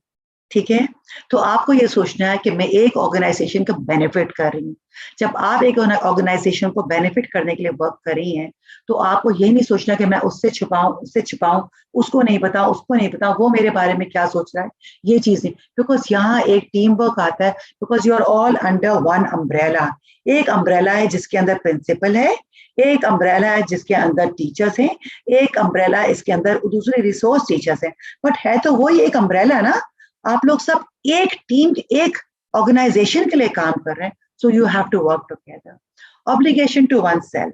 ठीक है, तो आपको ये सोचना है कि मैं एक ऑर्गेनाइजेशन का बेनिफिट कर रही हूँ। जब आप एक ऑर्गेनाइजेशन को बेनिफिट करने के लिए वर्क कर रही हैं, तो आपको ये नहीं सोचना कि मैं उससे छुपाऊं, उसको नहीं बताऊं, उसको नहीं बताऊं, वो मेरे बारे में क्या सोच रहा है, ये चीजें। बिकॉज यहाँ एक टीम वर्क आता है, because you are all under one umbrella. एक अम्ब्रेला है जिसके अंदर प्रिंसिपल है, एक अम्ब्रेला है जिसके अंदर टीचर्स हैं, एक अम्ब्रेला इसके अंदर दूसरे रिसोर्स टीचर्स हैं, बट है तो वही एक अम्ब्रेला ना। आप लोग सब एक टीम, एक ऑर्गेनाइजेशन के लिए काम कर रहे हैं, so you have to work together. Obligation to oneself.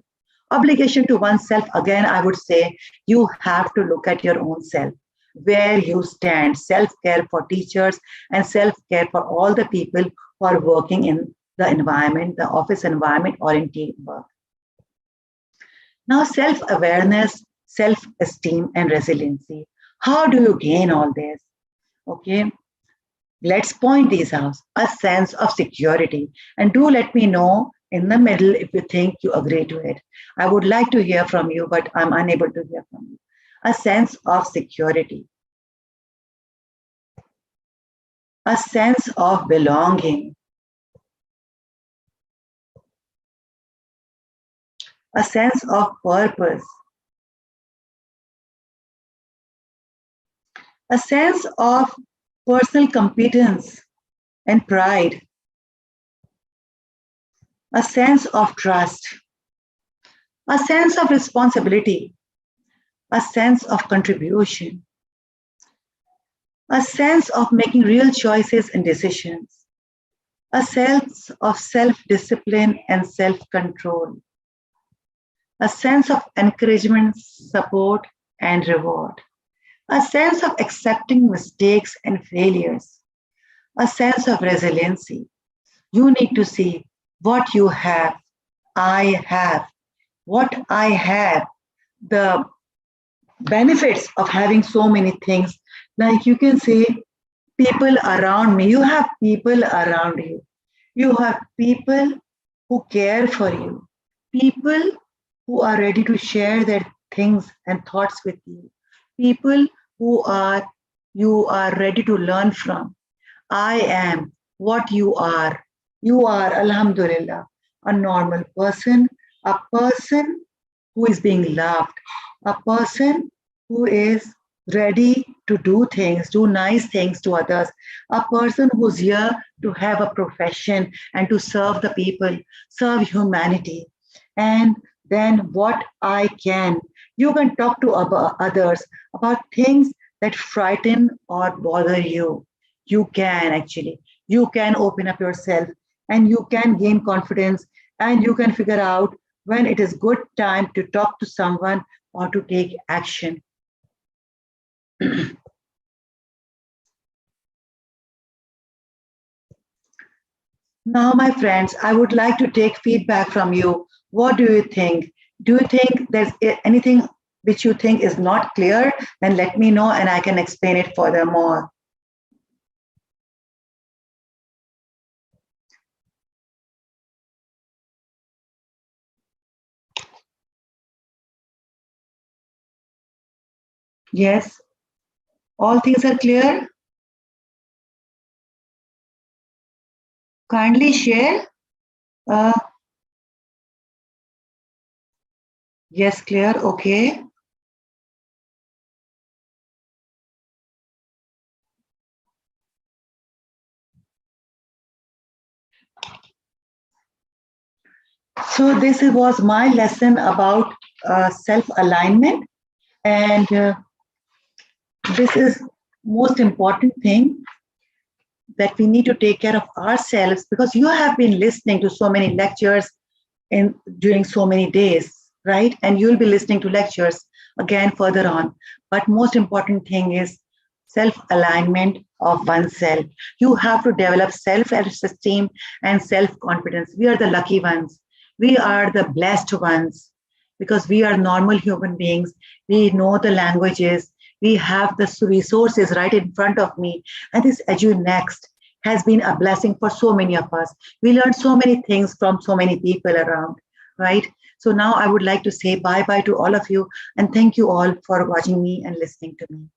Obligation to oneself, again, I would say you have to look at your own self, where you stand. Self-care for teachers and self-care for all the people who are working in the environment, the office environment, or in teamwork. Now, self-awareness, self-esteem, and resiliency. How do you gain all this? Okay, let's point these out. A sense of security. And do let me know in the middle if you think you agree to it. I would like to hear from you, but I'm unable to hear from you. A sense of security. A sense of belonging. A sense of purpose. A sense of personal competence and pride. A sense of trust. A sense of responsibility. A sense of contribution. A sense of making real choices and decisions. A sense of self-discipline and self-control. A sense of encouragement, support, and reward. A sense of accepting mistakes and failures. A sense of resiliency. You need to see what you have. I have. What I have. The benefits of having so many things. Like you can say, people around me. You have people around you. You have people who care for you. People who are ready to share their things and thoughts with you. People who you are ready to learn from. I am what you are. You are, alhamdulillah, a normal person, a person who is being loved, a person who is ready to do things, do nice things to others, a person who's here to have a profession and to serve the people, serve humanity. And then what I can, you can talk to others about things that frighten or bother you. You can actually, you can open up yourself and you can gain confidence and you can figure out when it is good time to talk to someone or to take action. Now, my friends, I would like to take feedback from you. What do you think? Do you think there's anything which you think is not clear? Then let me know and I can explain it furthermore. Yes, all things are clear. Kindly share. Yes, clear. Okay. So this was my lesson about self-alignment, and this is most important thing, that we need to take care of ourselves, because you have been listening to so many lectures during so many days, right? And you'll be listening to lectures again further on. But most important thing is self-alignment of oneself. You have to develop self-esteem and self-confidence. We are the lucky ones. We are the blessed ones because we are normal human beings. We know the languages. We have the resources right in front of me. And this Edunext has been a blessing for so many of us. We learned so many things from so many people around, right? So now I would like to say bye-bye to all of you and thank you all for watching me and listening to me.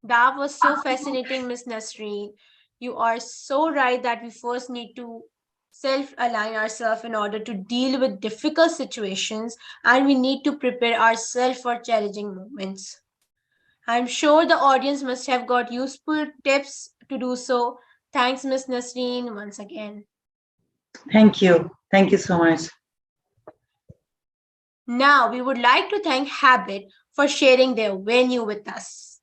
That was so fascinating, Miss Nasreen. You are so right that we first need to self align ourselves in order to deal with difficult situations, and we need to prepare ourselves for challenging moments. I'm sure the audience must have got useful tips to do so. Thanks, Miss Nasreen, once again. Thank you. Thank you so much. Now, we would like to thank Habit for sharing their venue with us.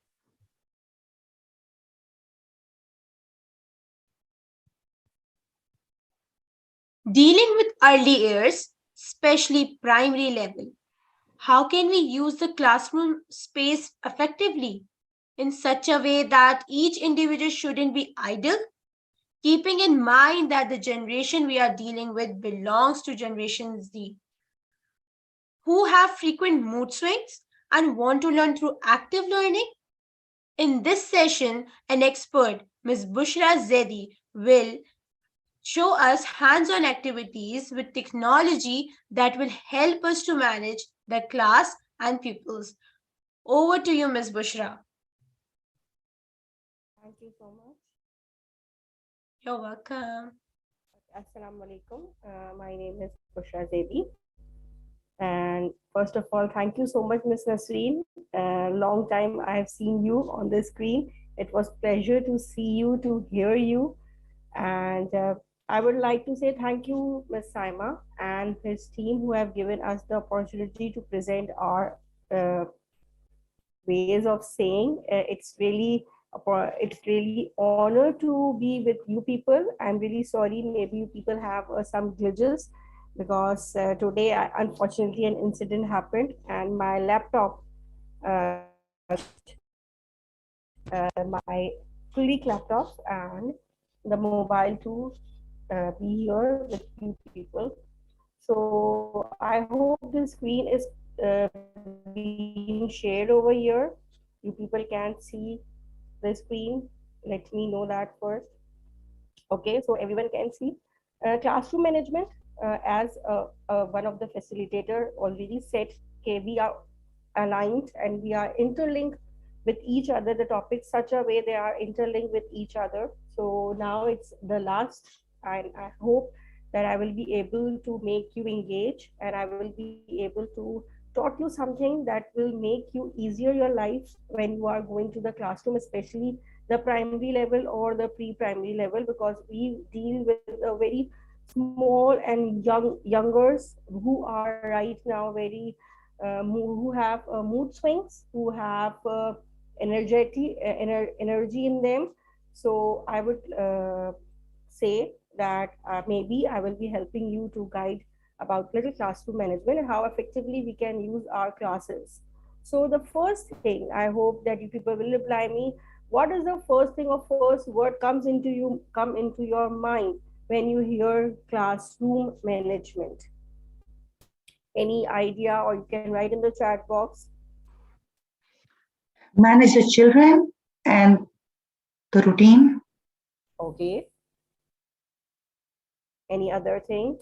Dealing with early years, especially primary level, how can we use the classroom space effectively in such a way that each individual shouldn't be idle? Keeping in mind that the generation we are dealing with belongs to Generation Z, who have frequent mood swings and want to learn through active learning. In this session, an expert, Ms. Bushra Zedi, will show us hands-on activities with technology that will help us to manage the class and pupils. Over to you, Ms. Bushra. Thank you so much. You're welcome. Assalamu alaikum. My name is Bushra Zebi. And first of all, thank you so much, Ms. Nasreen. Long time I have seen you on the screen. It was pleasure to see you, to hear you. And I would like to say thank you, Ms. Saima and his team who have given us the opportunity to present our ways of saying. It's really honor to be with you people. I'm really sorry, maybe you people have some glitches because today unfortunately an incident happened and my laptop my colleague laptop and the mobile to be here with you people. So I hope the screen is being shared over here. You people can see the screen. Let me know that first. Okay, so everyone can see. Classroom management, as one of the facilitator already said, okay, we are aligned and we are interlinked with each other. The topics such a way they are interlinked with each other. So now it's the last, and I hope that I will be able to make you engage and I will be able to taught you something that will make you easier your life when you are going to the classroom, especially the primary level or the pre-primary level, because we deal with a very small and youngers who are right now very who have mood swings, who have energy in them. So I would say that maybe I will be helping you to guide about little classroom management and how effectively we can use our classes. So the first thing, I hope that you people will reply me, what is the first thing or first word come into your mind when you hear classroom management? Any idea, or you can write in the chat box. Manage the children and the routine. Okay. Any other thing?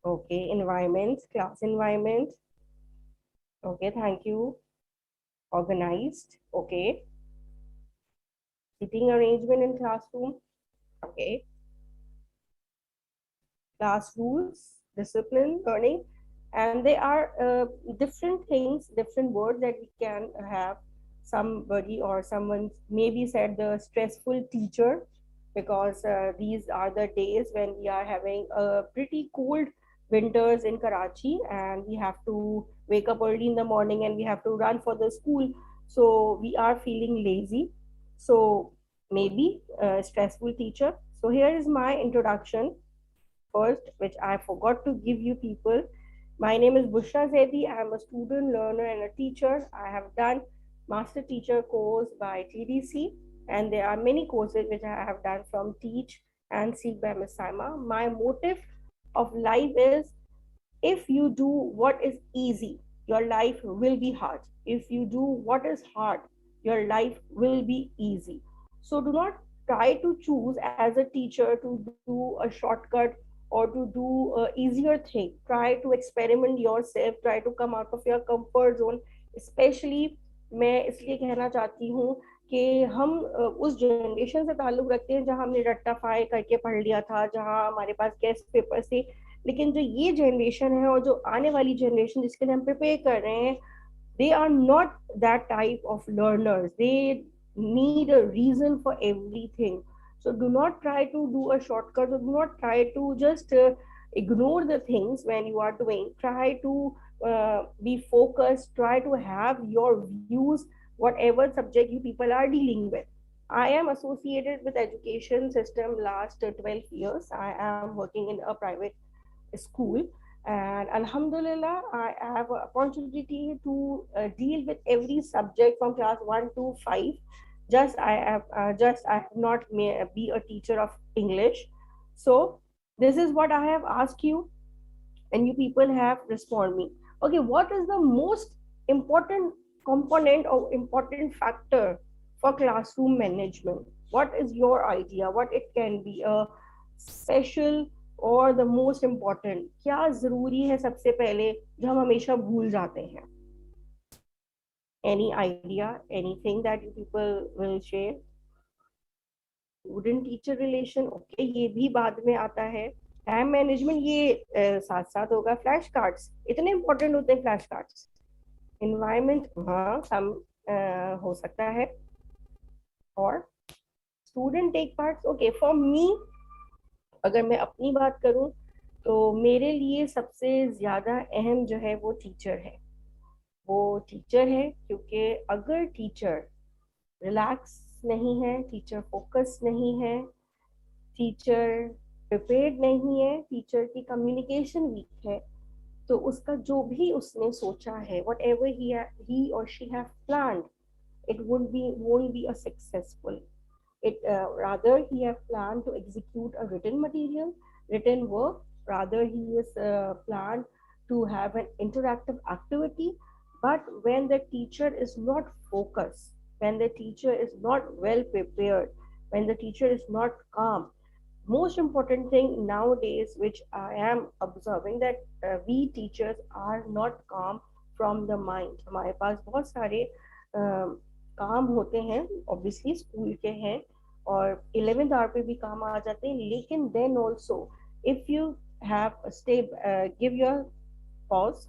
Okay, environment, class environment. Okay, thank you. Organized. Okay. Seating arrangement in classroom. Okay. Class rules, discipline, learning, and they are different things, different words that we can have. Somebody or someone maybe said the stressful teacher, because these are the days when we are having a pretty cold winters in Karachi and we have to wake up early in the morning and we have to run for the school, so we are feeling lazy. So maybe a stressful teacher. So here is my introduction first, which I forgot to give you people. My name is Bushra Zedi. I am a student, learner, and a teacher. I have done master teacher course by TDC, and there are many courses which I have done from Teach and Seek by Ms. Saima. My motive of life is, if you do what is easy, your life will be hard. If you do what is hard, your life will be easy. So do not try to choose as a teacher to do a shortcut or to do easier thing. Try to experiment yourself, try to come out of your comfort zone. Especially मैं इसलिए कहना चाहती हूँ कि हम उस generation से ताल्लुक रखते हैं जहाँ हमने रट्टाफाई करके पढ़ लिया था, जहाँ हमारे पास गेस्ट पेपर थे, लेकिन जो ये जनरेशन है और जो आने वाली जनरेशन जिसके लिए हम प्रिपेयर कर रहे हैं, they are not that type of learners. They need a reason for everything. So do not try to do a shortcut, or do not try to just ignore the things when you are doing. Try to be focused, try to have your views, whatever subject you people are dealing with. I am associated with education system last 12 years. I am working in a private school, and alhamdulillah I have an opportunity to deal with every subject from class 1 to 5. Just I have not be a teacher of English. So this is what I have asked you, and you people have responded me. Okay, what is the most important component or important factor for classroom management? What is your idea? What it can be a special और the most important, क्या जरूरी है सबसे पहले जो हम हमेशा भूल जाते हैं? Any idea, anything that you people will share? Student teacher relation, okay, ये भी बाद में आता है. टाइम मैनेजमेंट ये साथ साथ होगा. फ्लैश कार्ड्स इतने इम्पोर्टेंट होते हैं फ्लैश कार्ड्स. एनवायरमेंट हाँ कम हो सकता है. और student take part. Okay, for me अगर मैं अपनी बात करूं तो मेरे लिए सबसे ज़्यादा अहम जो है वो टीचर है. वो टीचर है क्योंकि अगर टीचर रिलैक्स नहीं है, टीचर फोकस नहीं है, टीचर प्रिपेयर्ड नहीं है, टीचर की कम्युनिकेशन वीक है, तो उसका जो भी उसने सोचा है, वट एवर ही और she have planned, it won't be a successful. It rather he have planned to execute a written material, written work. Rather he is planned to have an interactive activity. But when the teacher is not focused, when the teacher is not well prepared, when the teacher is not calm, most important thing nowadays which I am observing that we teachers are not calm from the mind. हमारे पास बहुत सारे काम होते हैं, obviously school के हैं और 11th our पे भी काम आ जाते हैं, लेकिन then also if you have stay give your pause,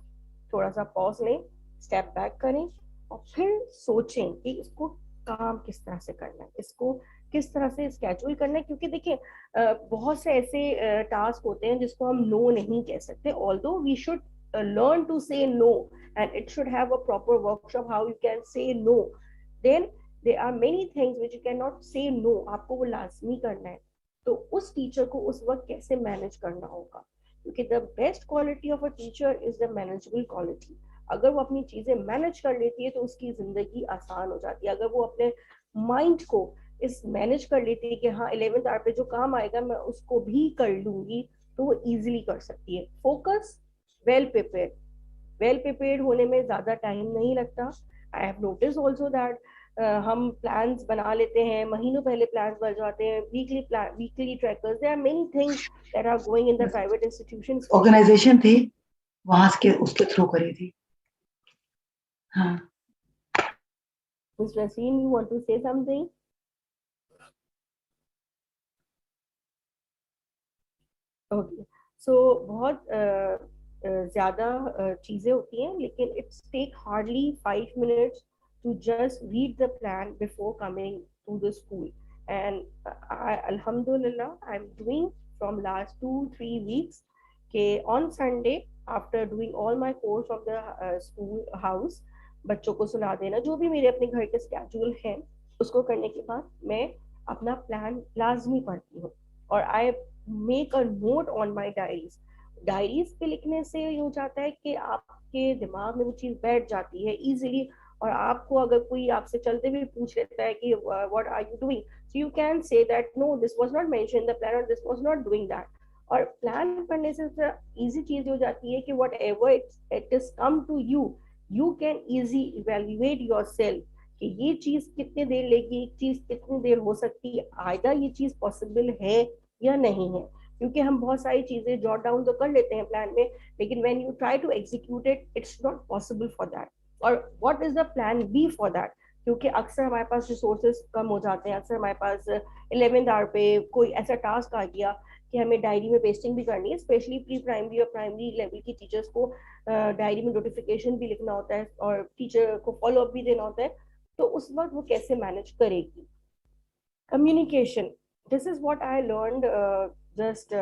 थोड़ा सा पॉज लें, स्टेप बैक करें और फिर सोचें कि इसको काम किस तरह से करना है, इसको किस तरह से स्केड्यूल करना है. क्योंकि देखिए बहुत से ऐसे टास्क होते हैं जिसको हम नो नहीं कह सकते, although we should learn to say no, and it should have a proper workshop how you can say no. Then there are many things which you cannot say no, आपको वो लाजमी करना है. तो उस टीचर को उस वक्त कैसे मैनेज करना होगा, क्योंकि the best quality of a teacher is the manageable quality. अगर वो अपनी चीजें मैनेज कर लेती है तो उसकी जिंदगी आसान हो जाती है. अगर वो अपने माइंड को इस मैनेज कर लेती है कि हाँ 11th आवर पे जो काम आएगा मैं उसको भी कर लूंगी, तो वो इजीली कर सकती है. फोकस, वेल प्रिपेयर्ड होने में ज्यादा टाइम नहीं लगता. I have notice also that हम प्लान्स बना लेते हैं, महीनों पहले प्लान्स बन जाते हैं, weekly trackers, there are many things that are going in the private institutions. Organisation थी वहां के उसके थ्रू करी थी. हाँ, mister Raseen, you want to say something? Okay, so बहुत ज़्यादा चीज़ें होती हैं, लेकिन it's take hardly 5 minutes to just read the plan before coming to the school. And alhamdulillah, I'm doing from last 2-3 weeks on Sunday after doing all my course of the school house, बच्चों को सुला देना, जो भी मेरे अपने घर के स्केड्यूल हैं उसको करने के बाद मैं अपना प्लान लाजमी पढ़ती हूँ और I make a note on my diaries पे लिखने से ये हो जाता है कि आपके दिमाग में वो चीज़ बैठ जाती है इजीली. और आपको अगर कोई आपसे चलते हुए पूछ लेता है कि what are you doing, so you can say that no this was not mention in the plan और this was not doing that. और प्लान करने से इजी चीज हो जाती है कि whatever it is come to you can easy evaluate yourself कि ये चीज कितनी देर लेगी, एक चीज कितनी देर हो सकती है, आइदर ये चीज पॉसिबल है या नहीं है. क्योंकि हम बहुत सारी चीजें जॉट डाउन तो कर लेते हैं प्लान में, लेकिन when you try to execute it, it's not possible for that. और what is the plan B for that? क्योंकि अक्सर हमारे पास रिसोर्सेज कम हो जाते हैं, अक्सर हमारे पास 11th आवर पे कोई ऐसा टास्क आ गया कि हमें डायरी में पेस्टिंग भी करनी है, स्पेशली प्री प्राइमरी और प्राइमरी लेवल की टीचर्स को डायरी में नोटिफिकेशन भी लिखना होता है और टीचर को फॉलो अप भी देना होता है, तो उस वक्त वो कैसे मैनेज करेगी? Communication. This is what I learned just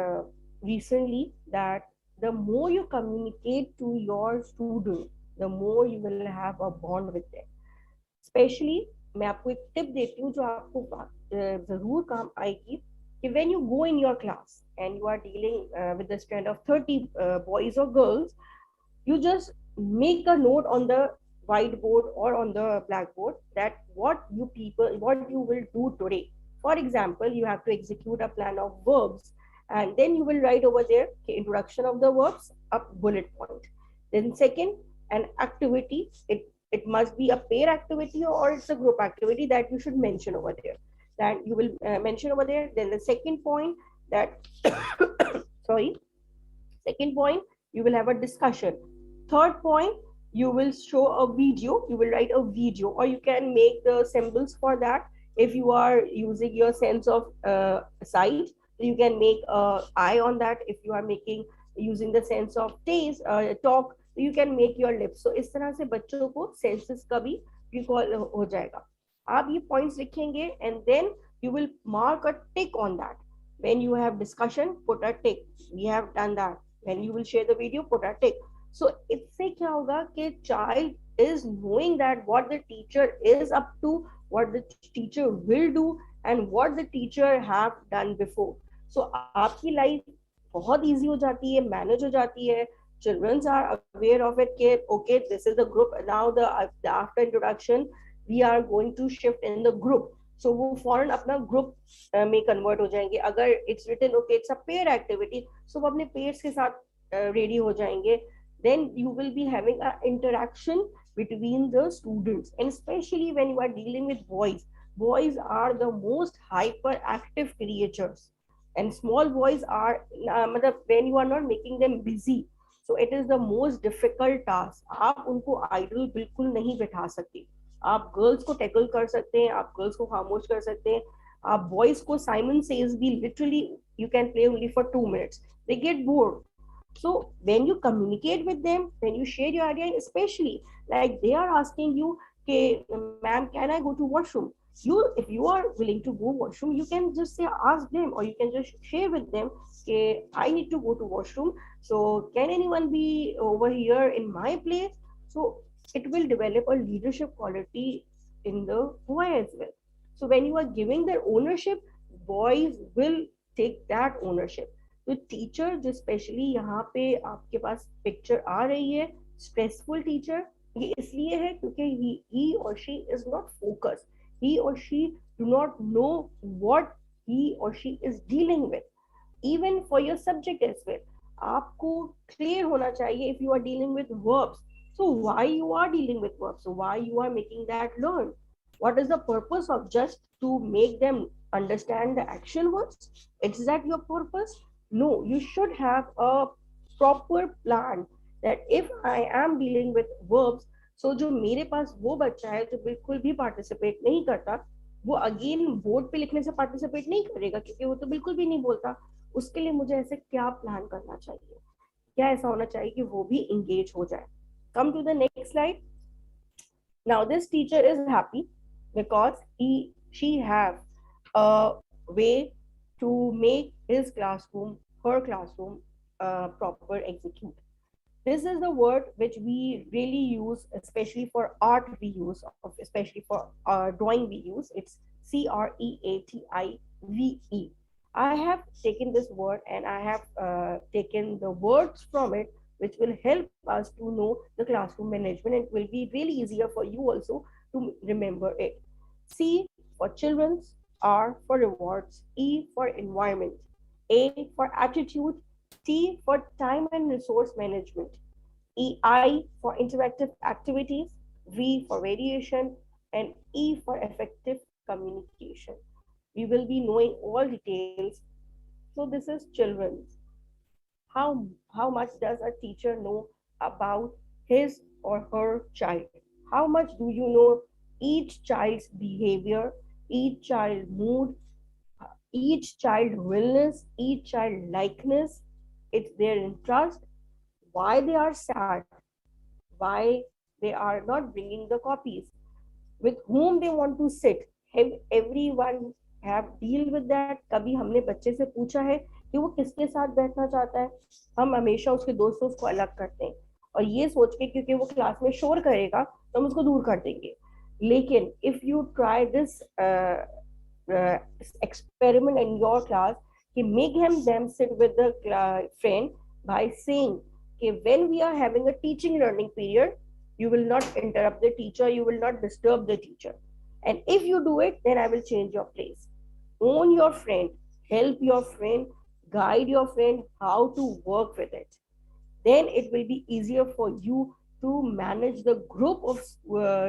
recently, that the more you communicate to your student, the more you will have a bond with them. Especially, मैं आपको एक टिप देती हूँ जो आपको जरूर काम आएगी, कि when you go in your class and you are dealing with the strand of 30 boys or girls, you just make a note on the whiteboard or on the blackboard that what you will do today. For example, you have to execute a plan of verbs, and then you will write over there the introduction of the verbs, a bullet point. Then second, an activity. It must be a pair activity or it's a group activity that you should mention over there, that you will mention over there. Then the second point, that sorry, second point, you will have a discussion. Third point, you will show a video, you will write a video, or you can make the symbols for that. If you are using your sense of sight, you can make a eye on that. If you are making using the sense of taste, talk, you can make your lips. So इस तरह से बच्चों को senses का भी recall हो जाएगा. आप ये points लिखेंगे and then you will mark a tick on that. When you have discussion, put a tick. We have done that. When you will share the video, put a tick. So इससे क्या होगा कि child is knowing that what the teacher is up to, what the teacher will do, and what the teacher have done before. So आपकी life बहुत easy हो जाती है, manage हो जाती है. Children are aware of it कि okay, this is the group. Now the after introduction, we are going to shift in the group. So वो फौरन अपना ग्रुप में कन्वर्ट हो जाएंगे. अगर it's written okay it's a pair activity, so वो अपने पेयर्स के साथ रेडी हो जाएंगे. Then you will be having an interaction between the students, and especially when you are dealing with boys. Boys are the most hyperactive creatures, and small boys are when you are not making them busy, so it is the most difficult task. आप उनको idle बिल्कुल नहीं बैठा सकते. आप girls को tackle कर सकते हैं, आप गर्ल्स को खामोश कर सकते हैं, आप बॉयज को साइमन सेज भी literally you can play only for 2 minutes. They get bored. So when you communicate with them, when you share your idea, and especially like they are asking you, okay, ma'am, can I go to washroom? If you are willing to go washroom, you can just say ask them, or you can just share with them, okay, I need to go to washroom. So can anyone be over here in my place? So it will develop a leadership quality in the boy as well. So when you are giving their ownership, boys will take that ownership. तो teacher जो specially यहाँ पे आपके पास picture आ रही है, stressful teacher, ये इसलिए है क्योंकि he or she is not focused. He or she do not know what he or she is dealing with. Even for your subject as well, आपको clear होना चाहिए if you are dealing with verbs. So why you are dealing with verbs? So why you are making that learn? What is the purpose of just to make them understand the action words? Is that your purpose? No, you should have a proper plan that if I am dealing with verbs, so जो मेरे पास वो बच्चा है जो बिल्कुल भी participate नहीं करता, वो अगेन बोर्ड पे लिखने से पार्टिसिपेट नहीं करेगा क्योंकि वो तो बिल्कुल भी नहीं बोलता. उसके लिए मुझे ऐसे क्या प्लान करना चाहिए, क्या ऐसा होना चाहिए कि वो भी engage हो जाए. Come to the next slide. Now this teacher is happy because she have a way to make his classroom, her classroom, proper execute. This is the word which we really use, especially for art we use, especially for drawing we use. It's creative. I have taken this word and I have taken the words from it, which will help us to know the classroom management, and it will be really easier for you also to remember it. C for children's, R for rewards, E for environment, A for attitude, T for time and resource management, I for interactive activities, V for variation, and E for effective communication. We will be knowing all details So this is children. How much does a teacher know about his or her child? How much do you know each child's behavior, each child mood, each child willness, each child likeness? It's their interest, why they are sad, why they are not bringing the copies, with whom they want to sit. Have everyone have deal with that? कभी हमने बच्चे से पूछा है कि वो किसके साथ बैठना चाहता है? हम हमेशा उसके दोस्तों को अलग करते हैं और ये सोच के क्योंकि वो क्लास में शोर करेगा तो हम उसको दूर कर देंगे. लेकिन if you try this uh, experiment in your class, कि make them sit with the friend by saying कि when we are having a teaching learning period, you will not interrupt the teacher, you will not disturb the teacher, and if you do it, then I will change your place. Own your friend, help your friend, guide your friend how to work with it. Then it will be easier for you to manage the group of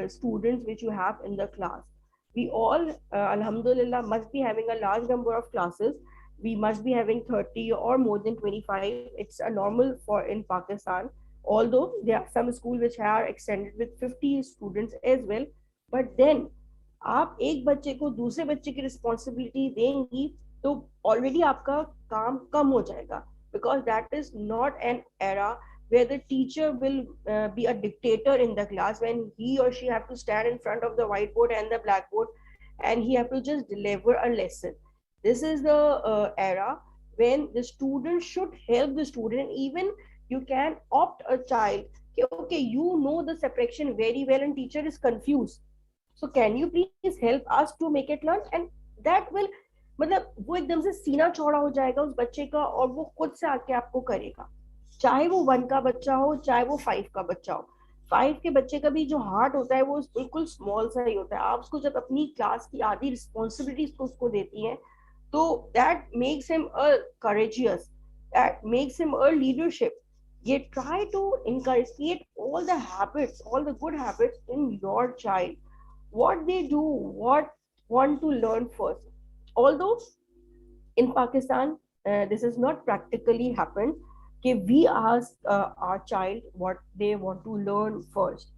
students which you have in the class. We all, alhamdulillah, must be having a large number of classes. We must be having 30 or more than 25. It's a normal for in Pakistan, although there are some schools which are extended with 50 students as well. But then आप एक बच्चे को दूसरे बच्चे की responsibility देंगी तो already आपका काम कम हो जाएगा, because that is not an era where the teacher will be a dictator in the class when he or she have to stand in front of the whiteboard and the blackboard and he have to just deliver a lesson. This is the era when the student should help the student. Even you can opt a child, okay, you know the separation very well and teacher is confused, so can you please help us to make it learn, and that will, मतलब वो एकदम से सीना चौड़ा हो जाएगा उस बच्चे का और वो खुद से आके आपको करेगा, चाहे वो 1 का बच्चा हो चाहे वो 5 का बच्चा हो. 5 के बच्चे का भी जो हार्ट होता है वो बिल्कुल स्मॉल सा ही होता है. आप उसको जब अपनी क्लास की आधी रिस्पॉन्सिबिलिटीज को उसको देती हैं तो that makes him a courageous, that makes him a leadership. You try to inculcate all the habits, all the good habits in your child, what they do, what want to learn first. Although in Pakistan, this has not practically happened. Okay, we ask our child what they want to learn first,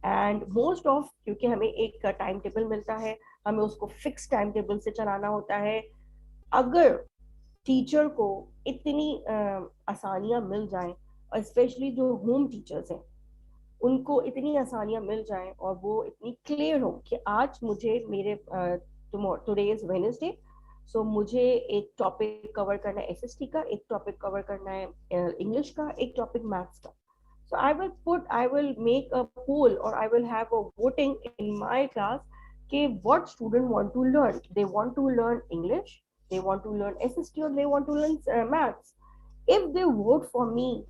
and most of क्योंकि हमें एक time table मिलता है, हमें उसको fix time table से चलाना होता है. अगर टीचर को इतनी आसानियां मिल जाएं, स्पेशली जो होम टीचर्स हैं, उनको इतनी आसानियां मिल जाएं और वो इतनी क्लियर हो कि आज मुझे मेरे टुडे इज वेडनेसडे, सो मुझे एक टॉपिक कवर करना है एसएसटी का, एक टॉपिक कवर करना है इंग्लिश का, एक टॉपिक मैथ्स का. So I will make a poll or I will have a voting in my class. Okay, what student want to learn? They want to learn English, they want to learn SST, or they want to learn maths. If they vote for me,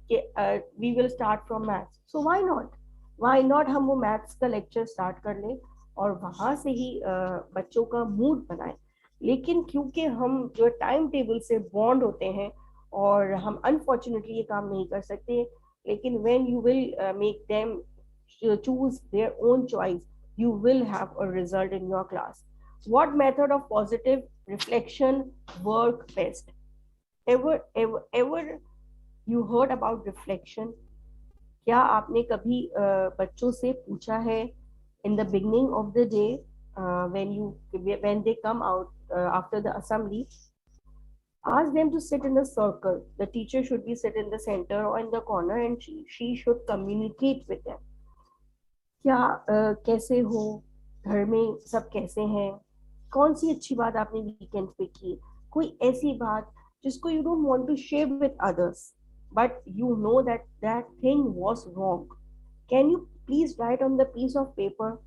we will start from maths. So why not? Why not हम वो maths का lecture start कर लें और वहाँ से ही बच्चों का mood बनाएं. लेकिन क्योंकि हम जो टाइम टेबल से बॉन्ड होते हैं और हम अनफॉर्चुनेटली ये काम नहीं कर सकते, लेकिन when you will make them choose their own choice, you will have a result in your class. What method of positive reflection work best? Ever you heard about reflection? क्या आपने कभी बच्चों से पूछा है in the beginning of the day when they come out after the assembly, ask them to sit in a circle. The teacher should be sit in the center or in the corner and she should communicate with them. क्या कैसे हो, घर में सब कैसे हैं, कौन सी अच्छी बात आपने वीकेंड पे की, कोई ऐसी बात जिसको you don't want to share with others but you know that that thing was wrong. Can you please write on the piece of paper?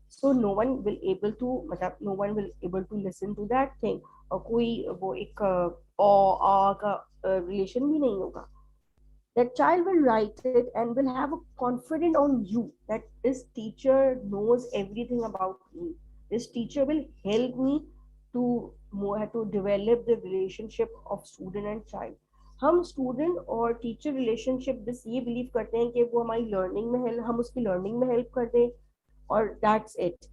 So no one will able to listen to that thing, और कोई वो एक का relation भी नहीं होगा. That child will write it and will have a confidence on you that this teacher knows everything about me. This teacher will help me to develop the relationship of student and child. हम student और teacher relationship बस ये believe करते हैं कि वो हमारी learning में हम उसकी लर्निंग में हेल्प कर दें और दैट्स इट,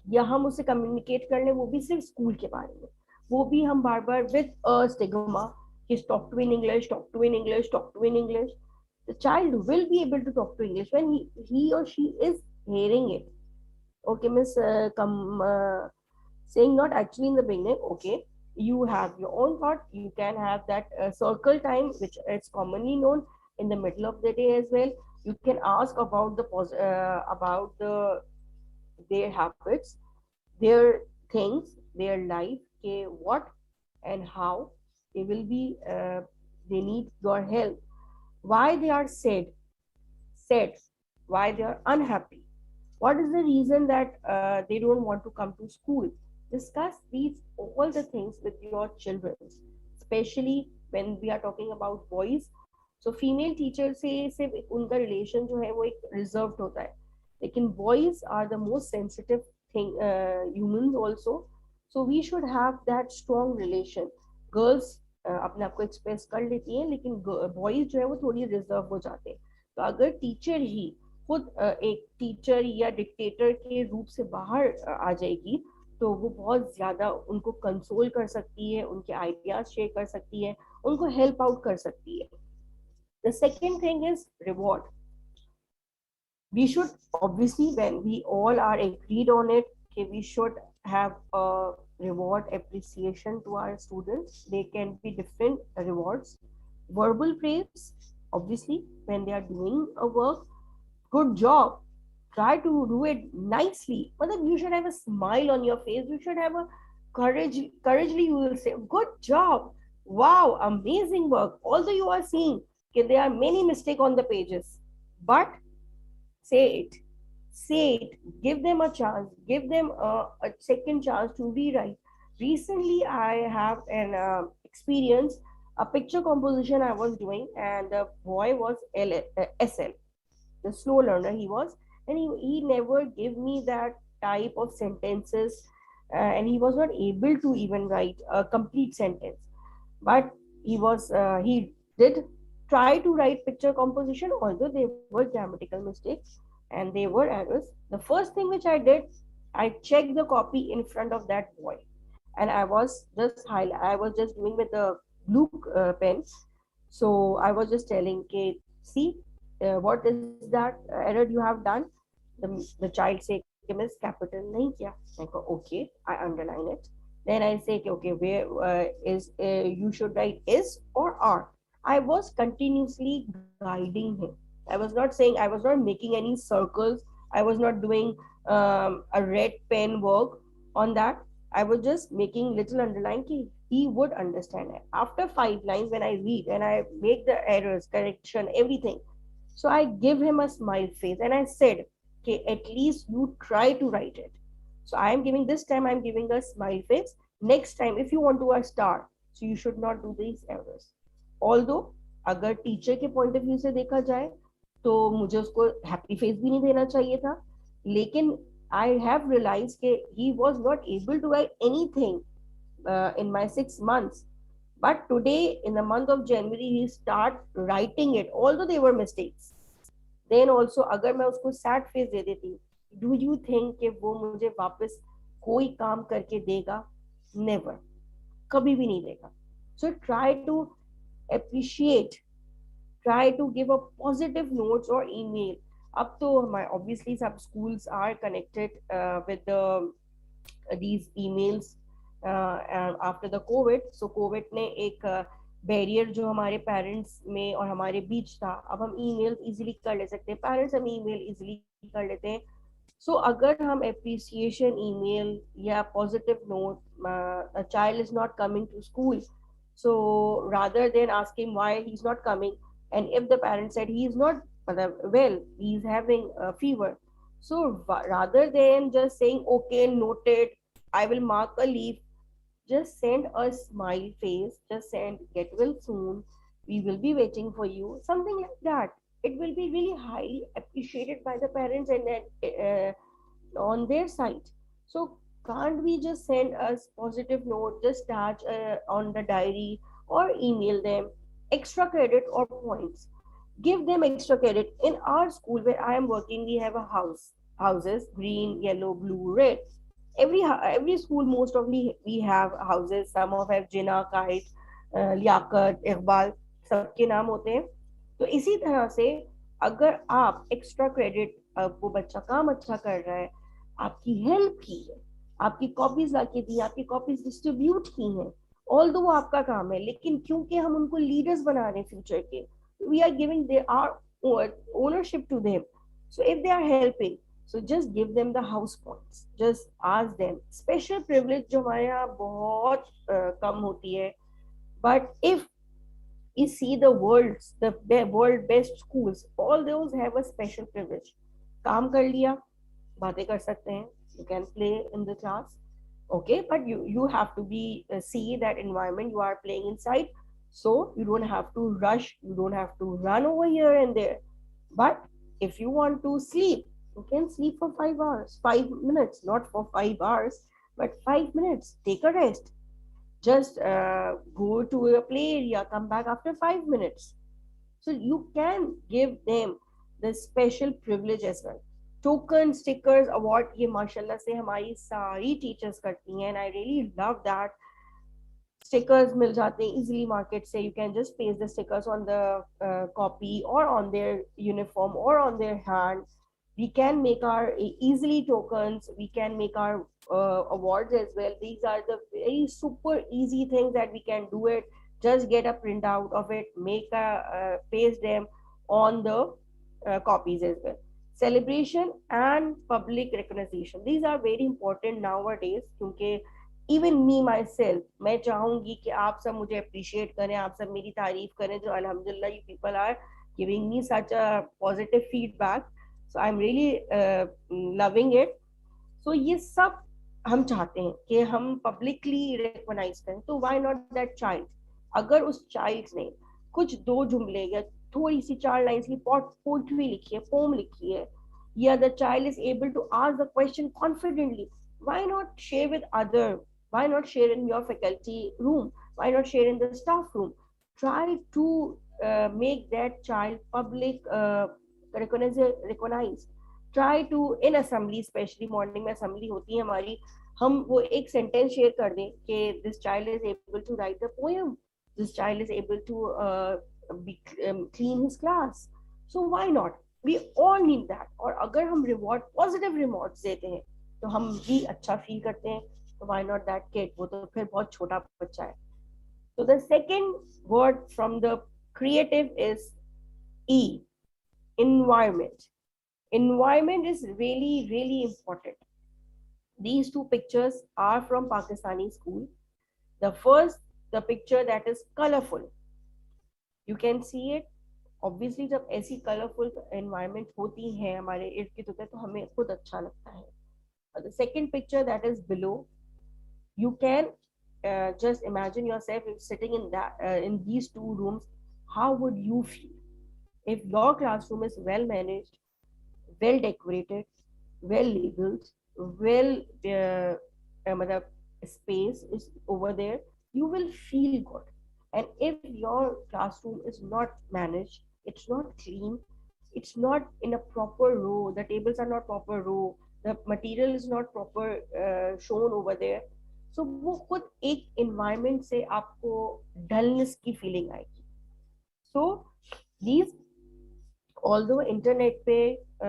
या हम उससे कम्युनिकेट कर लें, वो भी सिर्फ स्कूल के बारे में. वो भी हम बार बार with a stigma कि talk to in English, talk to in English, talk to in English. The child will be able to talk to English when he or she is hearing it. Okay, Miss, saying not actually in the beginning. Okay, you have your own thought. You can have that circle time, which is commonly known in the middle of the day as well. You can ask about the their habits, their things, their life, okay, what and how they will be. They need your help. Why they are sad, why they are unhappy, what is the reason that they don't want to come to school. Discuss these all the things with your children, especially when we are talking about boys. So female teacher से सिर्फ उनका relation जो है वो एक reserved होता है, लेकिन boys are the most sensitive thing, humans also. So we should have that strong relation. Girls अपने आप को express कर लेती हैं, लेकिन boys जो है वो थोड़ी reserve हो जाते हैं. तो अगर टीचर ही खुद एक टीचर या डिक्टेटर के रूप से बाहर आ जाएगी, तो वो बहुत ज्यादा उनको कंसोल कर सकती है, उनके आइडियाज शेयर कर सकती है, उनको हेल्प आउट कर सकती है. The second thing is reward. We should obviously, when we all are agreed on it, okay, we should have a reward appreciation to our students. They can be different rewards. Verbal praise, obviously, when they are doing a work, good job, try to do it nicely. But then you should have a smile on your face. You should have a courageously you will say, good job, wow, amazing work. Although you are seeing okay, there are many mistakes on the pages, but say it, give them a chance, give them a second chance to rewrite. Recently I have an experience, a picture composition I was doing, and the boy was SL, the slow learner he was, and he never gave me that type of sentences, and he was not able to even write a complete sentence. But he did try to write picture composition, although there were grammatical mistakes and there were errors. The first thing which I did, I checked the copy in front of that boy, and I was just doing with the blue pen. So I was just telling, okay, see, what is that error you have done? The child say, okay, miss, capital nahi kiya. I go, okay, I underline it. Then I say, okay, where you should write is or are. I was continuously guiding him. I was not making any circles. I was not doing a red pen work on that. I was just making little underline key. He would understand it. After 5 lines, when I read and I make the errors, correction, everything. So I give him a smile face and I said, okay, at least you try to write it. So I am giving this time, I'm giving a smile face. Next time, if you want to a star, so you should not do these errors. Although अगर teacher के point of view से देखा जाए तो मुझे उसको happy face भी नहीं देना चाहिए था, लेकिन आई हैव रियलाइज के he was not able to write anything in my 6 months. But today, in the month of January, he start writing it, although they were mistakes. Then also, अगर मैं उसको sad face दे देती, do you think कि वो मुझे वापस कोई काम करके देगा? Never, कभी भी नहीं देगा. So try to appreciate, try to give a positive notes or email. Up to my obviously some schools are connected with these emails after the COVID. So COVID ने एक बैरियर जो हमारे पेरेंट्स में और हमारे बीच था, अब हम ईमेल इजीली कर ले सकते हैं, पेरेंट्स हम ईमेल इजीली कर लेते हैं. सो अगर हम एप्रिसिएशन ईमेल या positive note, a child is not coming to school, so rather than asking why he's not coming, and if the parent said he is not well, he's having a fever, so rather than just saying okay, noted, I will mark a leave, just send a smile face, just send get well soon, we will be waiting for you, something like that. It will be really highly appreciated by the parents and on their side. So can't we just send us positive note, just touch on the diary or email them extra credit or points, give them extra credit. In our school where I am working, we have a houses green, yellow, blue, red, every school, most of we have houses. Some of have Jinnah, Kite, Liaquat, Iqbal, सबके नाम होते हैं. तो इसी तरह से अगर आप एक्स्ट्रा क्रेडिट, वो बच्चा काम अच्छा कर रहा है, आपकी हेल्प की है, आपकी कॉपीज लाके दी, आपकी कॉपीज डिस्ट्रीब्यूट की हैं, ऑल दो वो आपका काम है, लेकिन क्योंकि हम उनको लीडर्स बना रहे हैं फ्यूचर के, we are giving they are ownership to them. So if they are helping, so just give them the house points, just ask them special privilege जो हमारे यहाँ बहुत कम होती है. But if you see the world best schools, all those have a special privilege. काम कर लिया, बातें कर सकते हैं, you can play in the class, okay, but you have to be see that environment you are playing inside, so you don't have to rush, you don't have to run over here and there. But if you want to sleep, you can sleep for 5 hours, 5 minutes, not for 5 hours, but 5 minutes. Take a rest. Just go to a play area, come back after 5 minutes. So you can give them the special privilege as well. Token, stickers, award, ये माशाल्लाह से हमारी सारी teachers करती हैं, and I really love that. Stickers मिल जाते हैं easily market से. You can just paste the stickers on the copy or on their uniform or on their hand. We can make our easily tokens, we can make our awards as well. These are the very super easy things that we can do it. Just get a printout of it, make a paste them on the copies as well. Celebration and public recognition, these are very important nowadays, क्योंकि even me myself, मैं चाहूंगी कि आप सब मुझे appreciate करें, आप सब मेरी तारीफ करें, जो अल्हम्दुलिल्लाह you people are giving me such a positive feedback. So I'm really loving it. So ये सब हम चाहते हैं कि हम publicly recognize करें. तो why not that child? अगर उस child ने कुछ 2 जुमले या थोड़ी सी 4 lines की poetry लिखी है, poem लिखी है, या the child is able to ask the question confidently, why not share with other? Why not share in your faculty room? Why not share in the staff room? Try to make that child public recognize. Try to in assembly, especially morning में assembly होती है हमारी, हम वो एक sentence share कर दें कि this child is able to write the poem, this child is able to clean his class. So why not? We all need that. और अगर हम reward, positive rewards देते हैं, तो हम भी अच्छा feel करते हैं. So why not that kid? वो तो फिर बहुत छोटा बच्चा है. So the second word from the creative is E, environment. Environment is really, really important. These 2 pictures are from Pakistani school. The first, the picture that is colorful. You can see it. Obviously, जब ऐसी colorful environment होती है हमारे इर्द गिर्द होता है, तो हमें खुद अच्छा लगता है. The second picture that is below, you can just imagine yourself sitting in that in these 2 rooms. How would you feel if your classroom is well managed, well decorated, well labeled, well space is over there? You will feel good. And if your classroom is not managed, it's not clean, it's not in a proper row, the tables are not proper row, the material is not proper shown over there, so वो खुद एक environment से आपको dullness की feeling आएगी. So these, although internet पे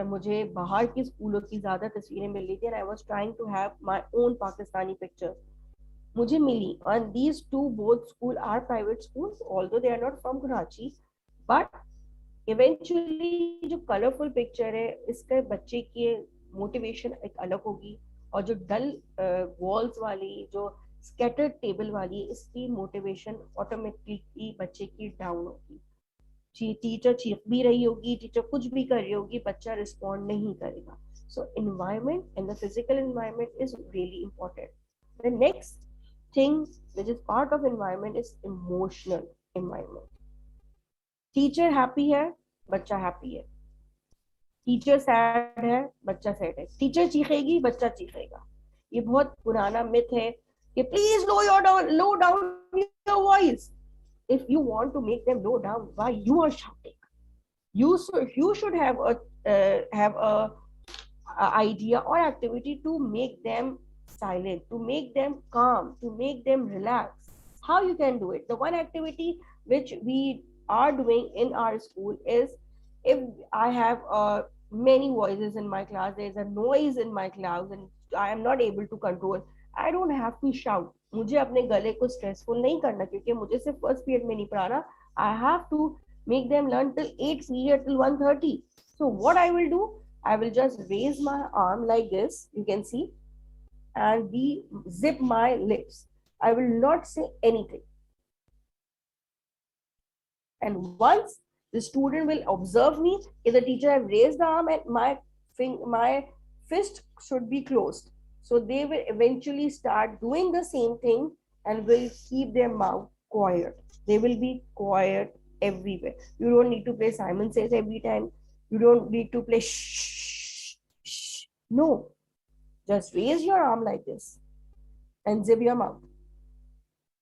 मुझे बाहर की स्कूलों की ज़्यादा तस्वीरें मिल रही थी, and I was trying to have my own Pakistani pictures, मुझे मिली, and these 2 both school are private schools, although they are not from Karachi, but eventually जो colorful picture है, इसके बच्चे की motivation एक अलग होगी, और जो dull walls वाली, जो scattered table वाली, इसकी motivation automatically बच्चे की down होगी. टीचर चीख भी रही होगी, टीचर कुछ भी कर रही होगी, बच्चा रिस्पॉन्ड नहीं करेगा. So environment and the physical environment is really important. The next thing which is part of environment is emotional environment. Teacher happy है, बच्चा हैप्पी है. टीचर सैड है, बच्चा सैड है. टीचर चीखेगी, बच्चा चीखेगा. ये बहुत पुराना मिथ है कि please low down your voice. If you want to make them low down, why you are shouting? You should have a idea or activity to make them silent, to make them calm, to make them relax. How you can do it? The one activity which we are doing in our school is, if I have many voices in my class, there's a noise in my class and I am not able to control, I don't have to shout. मुझे अपने गले को stressful नहीं करना, क्योंकि मुझे सिर्फ first period में नहीं पढ़ाना. I have to make them learn till 8 period till 1:30. So what I will do, I will just raise my arm like this, you can see, and we zip my lips. I will not say anything. And once the student will observe me, if the teacher have raised the arm and my fist should be closed. So they will eventually start doing the same thing and will keep their mouth quiet. They will be quiet everywhere. You don't need to play Simon Says every time. You don't need to play shh, shh. No. Just raise your arm like this and zip your mouth.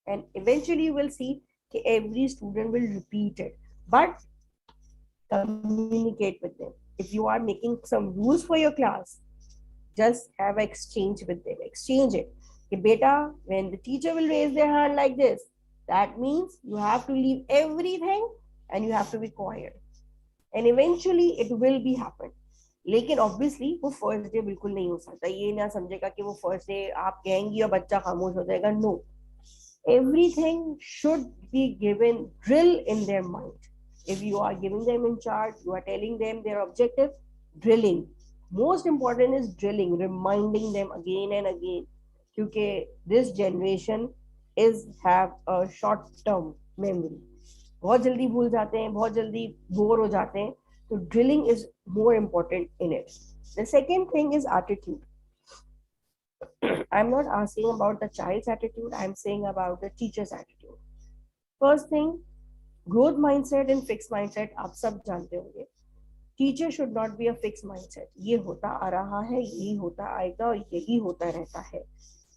And eventually you will see every student will repeat it. But communicate with them. If you are making some rules for your class, just have an exchange with them. Exchange it. Okay, beta, when the teacher will raise their hand like this, that means you have to leave everything and you have to be quiet. And eventually it will be happen. लेकिन obviously वो first day बिल्कुल नहीं हो सकता. ये ना समझेगा कि वो फर्स्ट डे आप कहेंगी और बच्चा खामोश हो जाएगा. No, everything should be given drill in their mind. If you are giving them in charge, you are telling them their objective, drilling. Most important is drilling, reminding them again and again. Because this generation is have a short term memory. बहुत जल्दी भूल जाते हैं, बहुत जल्दी bore हो जाते हैं. So drilling is more important in it. The second thing is attitude. I'm not asking about the child's attitude, I'm saying about the teacher's attitude. First thing, growth mindset and fixed mindset आप सब जानते होंगे. Teacher should not be a fixed mindset. ये होता आ रहा है, यही होता आएगा और यही होता रहता है.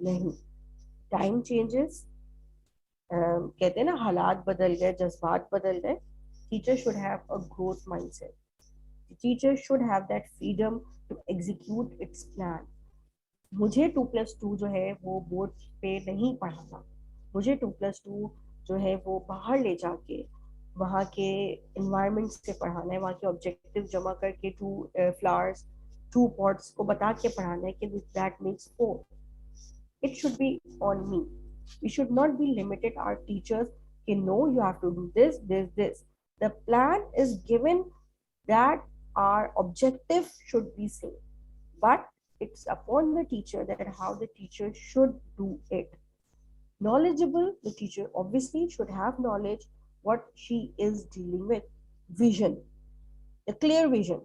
नहीं. Time changes. कहते हैं ना, हालात बदल गए, जज्बात बदल गए. Teacher should have a growth mindset. The teacher should have that freedom to execute its plan. मुझे 2+2 जो है वो बोर्ड पे नहीं पढ़ाना. मुझे 2+2 जो है वो बाहर ले जाके वहाँ के environment से पढ़ाना है. वहाँ के objective जमा करके 2 flowers, 2 pots को बता के पढ़ाना है कि that makes 4. It should be on me. We should not be limited our teachers कि no, you have to do this, this, this. The plan is given that our objective should be same, but it's upon the teacher that how the teacher should do it. Knowledgeable, the teacher obviously should have knowledge what she is dealing with. Vision, a clear vision.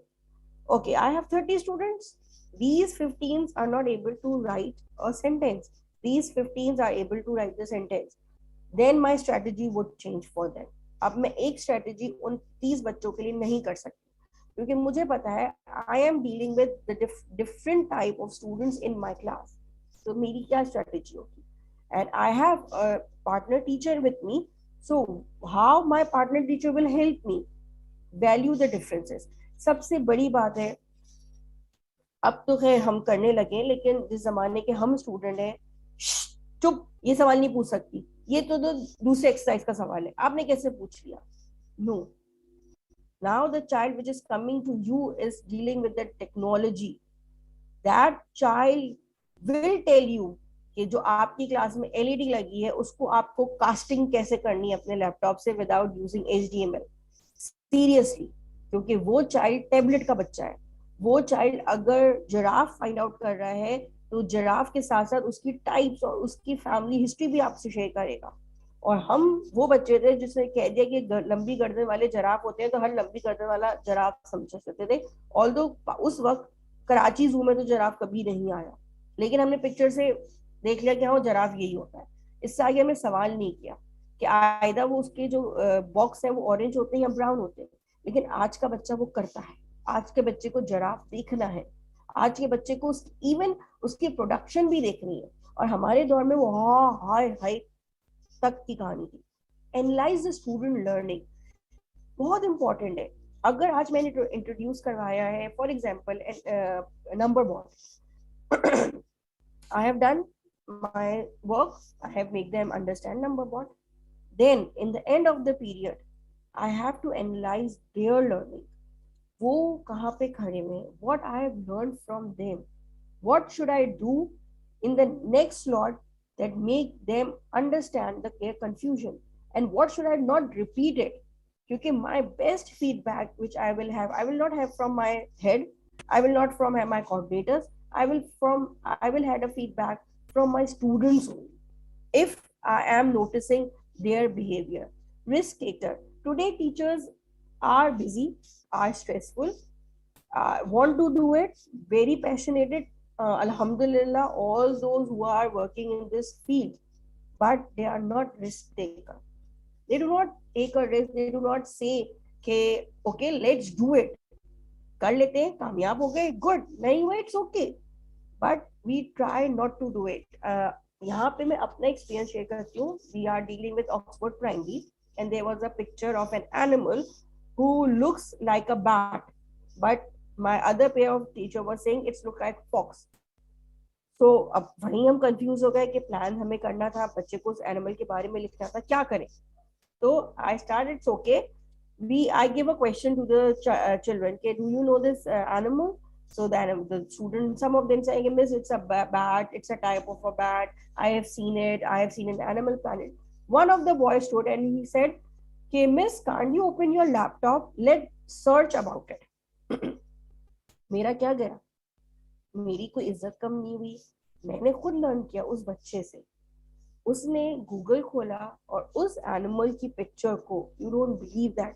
Okay, I have 30 students. These 15s are not able to write a sentence. These 15s are able to write the sentence. Then my strategy would change for them. अब मैं एक strategy उन 30 बच्चों के लिए नहीं कर सकती, क्योंकि मुझे पता है I am dealing with the different type of students in my class. तो मेरी क्या strategy होगी? And I have a partner teacher with me. So how my partner teacher will help me value the differences. सबसे बड़ी बात है, अब तो खैर हम करने लगे, लेकिन जिस जमाने के हम स्टूडेंट हैं, चुप, ये सवाल नहीं पूछ सकती, ये तो दूसरे एक्सरसाइज का सवाल है, आपने कैसे पूछ लिया? No. Now the child which is coming to you is dealing with the technology. That child will tell you कि जो आपकी क्लास में LED लगी है उसको आपको कास्टिंग कैसे करनी है अपने लैपटॉप से विदाउट यूजिंग HTML. सीरियसली, क्योंकि वो चाइल्ड टैबलेट का बच्चा है. वो चाइल्ड अगर जिराफ फाइंड आउट कर रहा है तो जिराफ के साथ साथ उसकी टाइप्स और उसकी फैमिली हिस्ट्री भी आपसे शेयर करेगा. और हम वो बच्चे थे जिसने कह दिया कि लंबी गर्दन वाले जिराफ होते हैं तो हर लंबी गर्दन वाला जिराफ समझ सकते थे. ऑल्दो उस वक्त कराची जू में तो जिराफ कभी नहीं आया, लेकिन हमने पिक्चर से देख लिया कि हाँ वो जिराफ यही होता है. इससे आगे हमें सवाल नहीं किया कि आयदा वो उसके जो बॉक्स है वो ऑरेंज होते हैं या ब्राउन होते हैं. लेकिन आज का बच्चा वो करता है. आज के बच्चे को जिराफ देखना है. आज के बच्चे को इवन उसकी प्रोडक्शन भी देखनी है. और हमारे दौर में वो हाय हाय तक की कहानी थी. एनालाइज द स्टूडेंट लर्निंग बहुत इंपॉर्टेंट है. अगर आज मैंने इंट्रोड्यूस करवाया है for example number board, I have done my work. I have made them understand number what. Then in the end of the period, I have to analyze their learning. वो कहाँ पे खड़े हुए हैं? What I have learned from them. What should I do in the next slot that make them understand their confusion? And what should I not repeat it? Because my best feedback which I will not have from my head, I will not from my coordinators, I will have a feedback from my students if I am noticing their behavior. Risk taker. Today teachers are busy, are stressful, want to do it, very passionate. Alhamdulillah, all those who are working in this field, but they are not risk taker. They do not take a risk. They do not say, okay, let's do it. कर लेते हैं, कामयाब हो गए, good. नहीं हुआ, it's okay. But we try not to do it. यहाँ पे मैं अपना experience share करती हूँ. We are dealing with Oxford Primary, and there was a picture of an animal who looks like a bat, but my other pair of teacher was saying it's look like fox. So अब वहीं हम confuse हो गए कि plan हमें करना था, बच्चे को उस एनिमल के बारे में लिखना था, क्या करें? So I started, it's okay. I give a question to the children. Okay, do you know this animal? So the students, some of them saying, Miss, it's a bat. It's a type of a bat. I have seen it. I have seen an Animal Planet. One of the boys stood and he said, okay, Miss, can't you open your laptop? Let's search about it. मेरा क्या गया? मेरी कोई इज्जत कम नहीं हुई. मैंने खुद लर्न किया उस बच्चे से. उसने गूगल खोला और उस एनिमल की पिक्चर को, यू डोंट बिलीव दैट,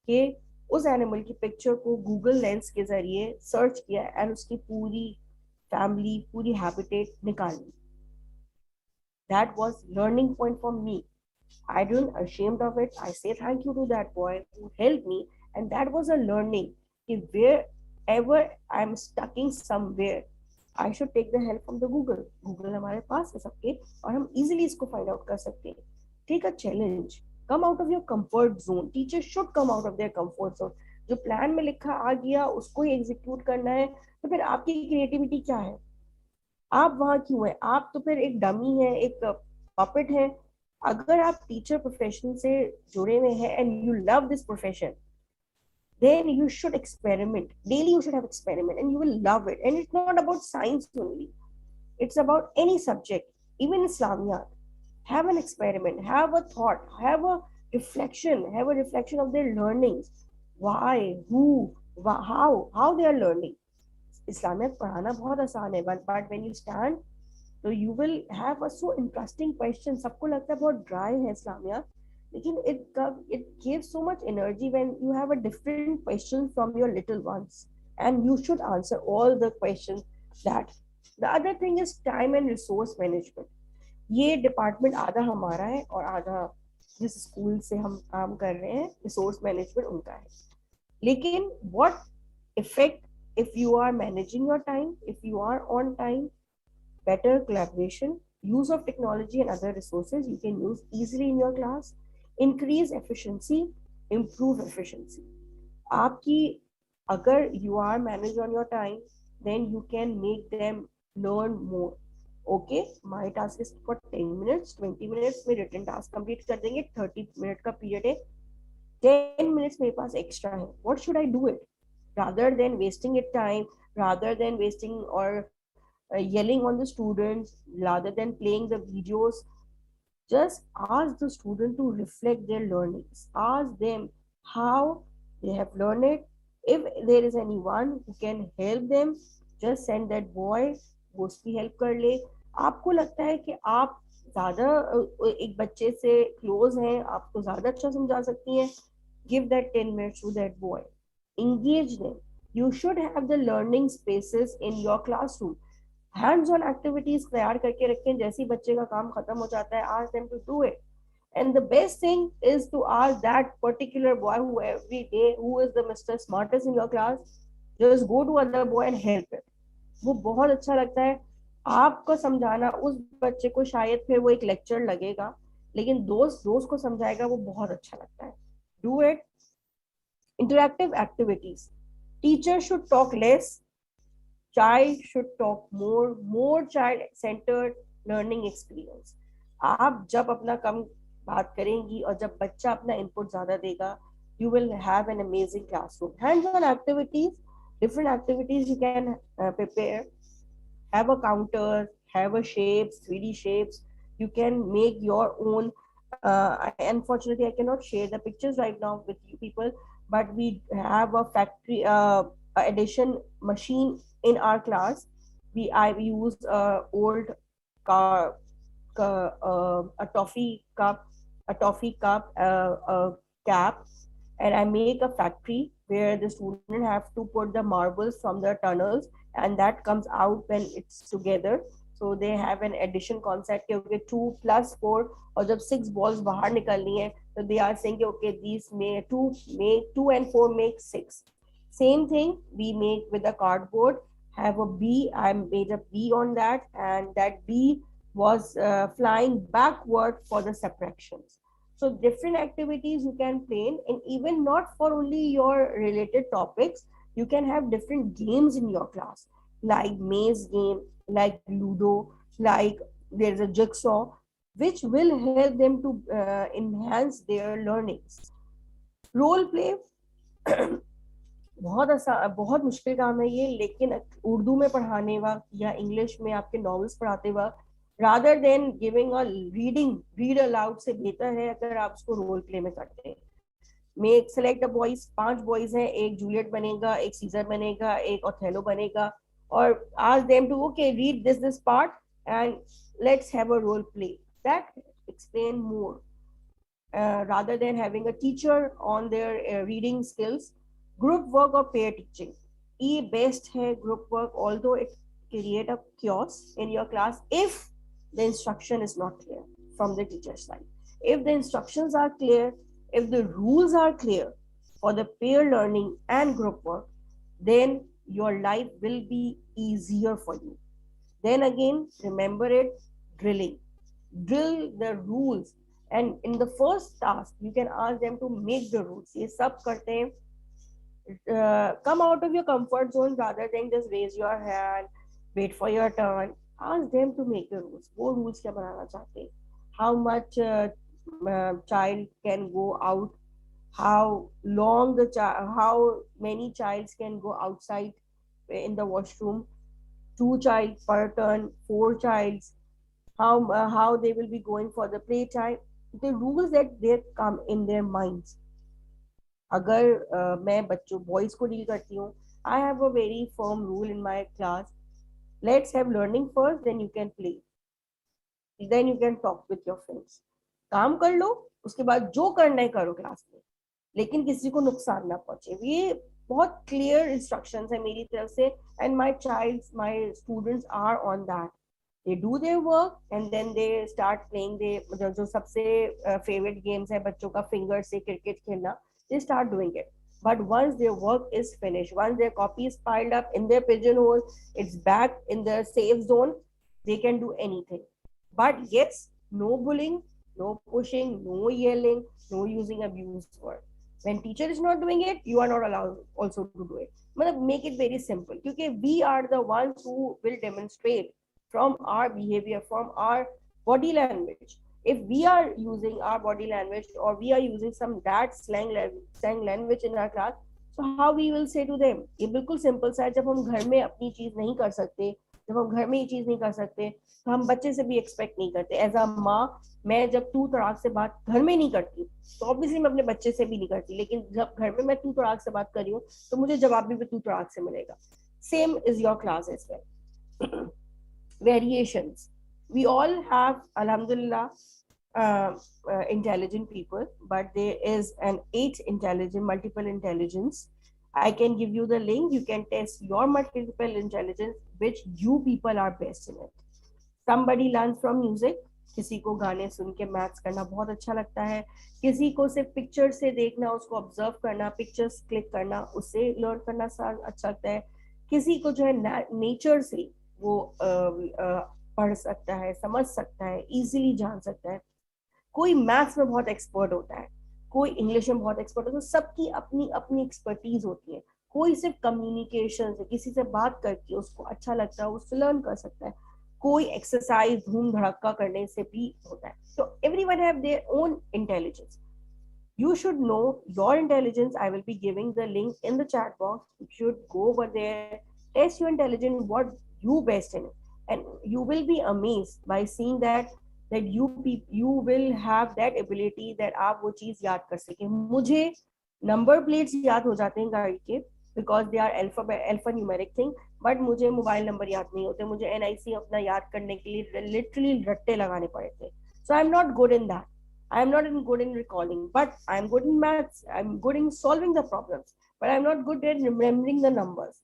कि उस एनिमल की पिक्चर को गूगल लेंस के जरिए सर्च किया एंड उसकी पूरी फैमिली, पूरी हैबिटेट निकाली. That was learning point for me. I don't ashamed of it. I say thank you to that boy who helped me, and that was a learning. If wherever I'm stuck in somewhere, I should take the help from the Google. Google हमारे पास है सबके और हम easily इसको find out कर सकते हैं. Take a challenge. Come out of your comfort zone. Teachers should come out of their comfort zone. जो प्लान में लिखा आ गया उसको ही एग्जीक्यूट करना है, तो फिर आपकी क्रिएटिविटी क्या है? आप वहां क्यों है? आप तो फिर एक डमी है, एक पपेट है. अगर आप टीचर प्रोफेशन से जुड़े हुए हैं and you love this profession, then you should experiment. Daily you should have experiment and you will love it. And it's not about science only. It's about any subject, even Islamiyat. Have an experiment, have a thought, have a reflection of their learnings. Why, who, how they are learning. Islamiyat पढ़ाना बहुत आसान है, but when you stand, so you will have a so interesting question. सबको लगता है बहुत dry है Islamiyat. लेकिन it gives so much energy when you have a different question from your little ones, and you should answer all the questions. That the other thing is time and resource management. ये department आधा हमारा है और आधा जिस school से हम काम कर रहे हैं, रिसोर्स मैनेजमेंट उनका है. लेकिन what effect if you are managing your time, if you are on time, better collaboration, use of technology and other resources you can use easily in your class. Increase efficiency, improve efficiency. आपकी अगर you are managed on your time, then you can make them learn more. Okay, my task is for 10 minutes, 20 minutes में written task complete कर देंगे, 30 minute का period है, 10 minutes मेरे पास extra है. What should I do it? Rather than wasting it time, rather than wasting or yelling on the students, rather than playing the videos, just ask the student to reflect their learnings. Ask them how they have learned it. If there is anyone who can help them, just send that boy, वो उसकी help कर ले. आपको लगता है कि आप ज़्यादा एक बच्चे से close हैं, आपको ज़्यादा अच्छा समझा सकती हैं, give that 10 minutes to that boy. Engage them. You should have the learning spaces in your classroom. Hands on activities तैयार करके रखें, जैसे ही बच्चे का काम खत्म हो जाता है, ask them to do it. And the best thing is to ask that particular boy who every day, who is the Mr. Smartest in your class, just go to other boy and help it. वो बहुत अच्छा लगता है. आपको समझाना उस बच्चे को शायद फिर वो एक लेक्चर लगेगा, लेकिन दोस्त को समझाएगा, वो बहुत अच्छा लगता है. Do it. Interactive activities. Teachers should talk less, child should talk more child centered learning experience. आप जब अपना कम बात करेंगी और जब बच्चा अपना इनपुट ज्यादा देगा, you will have an amazing classroom. Hands on activities, different activities you can prepare, have a counter, have a shapes, 3D shapes. You can make your own. Unfortunately, I cannot share the pictures right now with you people, but we have a factory addition machine in our class. I use old car, a toffee cup, a cap, and I make a factory where the student have to put the marbles from the tunnels, and that comes out when it's together. So they have an addition concept. Okay, 2 + 4, और जब 6 balls बाहर निकलनी है, so they are saying okay, these may 2 and 4 make 6. Same thing we make with the cardboard. Have a bee. I made a bee on that, and that bee was flying backward for the subtractions. So different activities you can plan, and even not for only your related topics, you can have different games in your class, like maze game, like Ludo, like there's a jigsaw, which will help them to enhance their learnings. Role play, बहुत मुश्किल काम है ये, लेकिन उर्दू में पढ़ाने वक्त या इंग्लिश में आपके नॉवेल्स पढ़ाते वक्त, rather than giving a read aloud से बेहतर है अगर आप उसको रोल प्ले में करते हैं. Make select the boys, 5 boys हैं, एक जूलियट बनेगा, एक सीजर बनेगा, एक ओथेलो बनेगा, और ask them to okay read this part and let's have a role play that explain more, rather than having a teacher on their reading skills. Group work or pair teaching, ये best है group work, although it create a chaos in your class if the instruction is not clear from the teacher's side. If the instructions are clear, if the rules are clear for the pair learning and group work, then your life will be easier for you. Then again, remember it, drilling. Drill the rules, and in the first task, you can ask them to make the rules. ये सब करते हैं. Come out of your comfort zone rather than just raise your hand, wait for your turn. Ask them to make the rules. वो rules क्या बनाना चाहते हैं? How much child can go out? How long the how many childs can go outside in the washroom? 2 child per turn, 4 childs. How they will be going for the playtime? The rules that they come in their minds. अगर मैं बच्चों boys को deal करती हूँ, I have a very firm rule in my class. Let's have learning first, then you can play, then you can talk with your friends. काम कर लो, उसके बाद जो करना है करो क्लास में, लेकिन किसी को नुकसान ना पहुंचे. ये बहुत क्लियर इंस्ट्रक्शंस है मेरी तरफ से, and my students are on that. They do their work and then they start playing. जो सबसे favorite games है बच्चों का, फिंगर से क्रिकेट खेलना, they start doing it. But once their work is finished, once their copy is piled up in their pigeonhole, it's back in the safe zone, they can do anything. But yes, no bullying, no pushing, no yelling, no using abuse word. When teacher is not doing it, you are not allowed also to do it. Make it very simple, because we are the ones who will demonstrate from our behavior, from our body language. If we are using our body language or we are using some that slang language in our class, so how we will say to them? ये बिल्कुल simple सा है. जब हम घर में अपनी चीज नहीं कर सकते, जब हम घर में ये चीज नहीं कर सकते, तो हम बच्चे से भी एक्सपेक्ट नहीं करते. एज अ माँ, मैं जब तू तड़ाक से बात घर में नहीं करती, तो ऑब्वियसली मैं अपने बच्चे से भी नहीं करती, लेकिन जब घर में मैं तू तड़ाक से बात कर रही हूँ, तो मुझे जवाब भी तू तड़ाक से मिलेगा. Same is your class as well. Variations. We all have, alhamdulillah, intelligent people, but there is an 8 intelligent, multiple intelligence. I can give you the link. You can test your multiple intelligence, which you people are best in it. Somebody learns from music. किसी को गाने सुन के maths करना बहुत अच्छा लगता है, किसी को सिर्फ पिक्चर से देखना, उसको ऑब्जर्व करना, पिक्चर्स क्लिक करना, उससे लर्न करना अच्छा लगता है, किसी को जो है नेचर से वो पढ़ सकता है, समझ सकता है, इजीली जान सकता है. कोई मैथ्स में बहुत एक्सपर्ट होता है, कोई इंग्लिश में बहुत एक्सपर्ट होता है. तो सबकी अपनी अपनी एक्सपर्टीज होती है. कोई सिर्फ कम्युनिकेशन से, किसी से बात करके उसको अच्छा लगता है, उससे लर्न कर सकता है, कोई एक्सरसाइज धूम धड़क्का करने से भी होता है. तो everyone have their own intelligence. You should know your intelligence. I will be giving the link in the chat box. You should go over there, test your intelligence, what you best in it, and you will be amazed by seeing that you will have that ability that आप वो चीज याद कर सकें. मुझे number plates याद हो जाते हैं गाड़ी के, because they are alphanumeric thing, but मुझे मोबाइल नंबर याद नहीं होते. मुझे एनआईसी अपना याद करने के लिए लिटरली रट्टे लगाने पड़े थे. So I am not good in that. I am not good in recalling, but I am good in maths. I am good in solving the problems, but I am not good at remembering the numbers.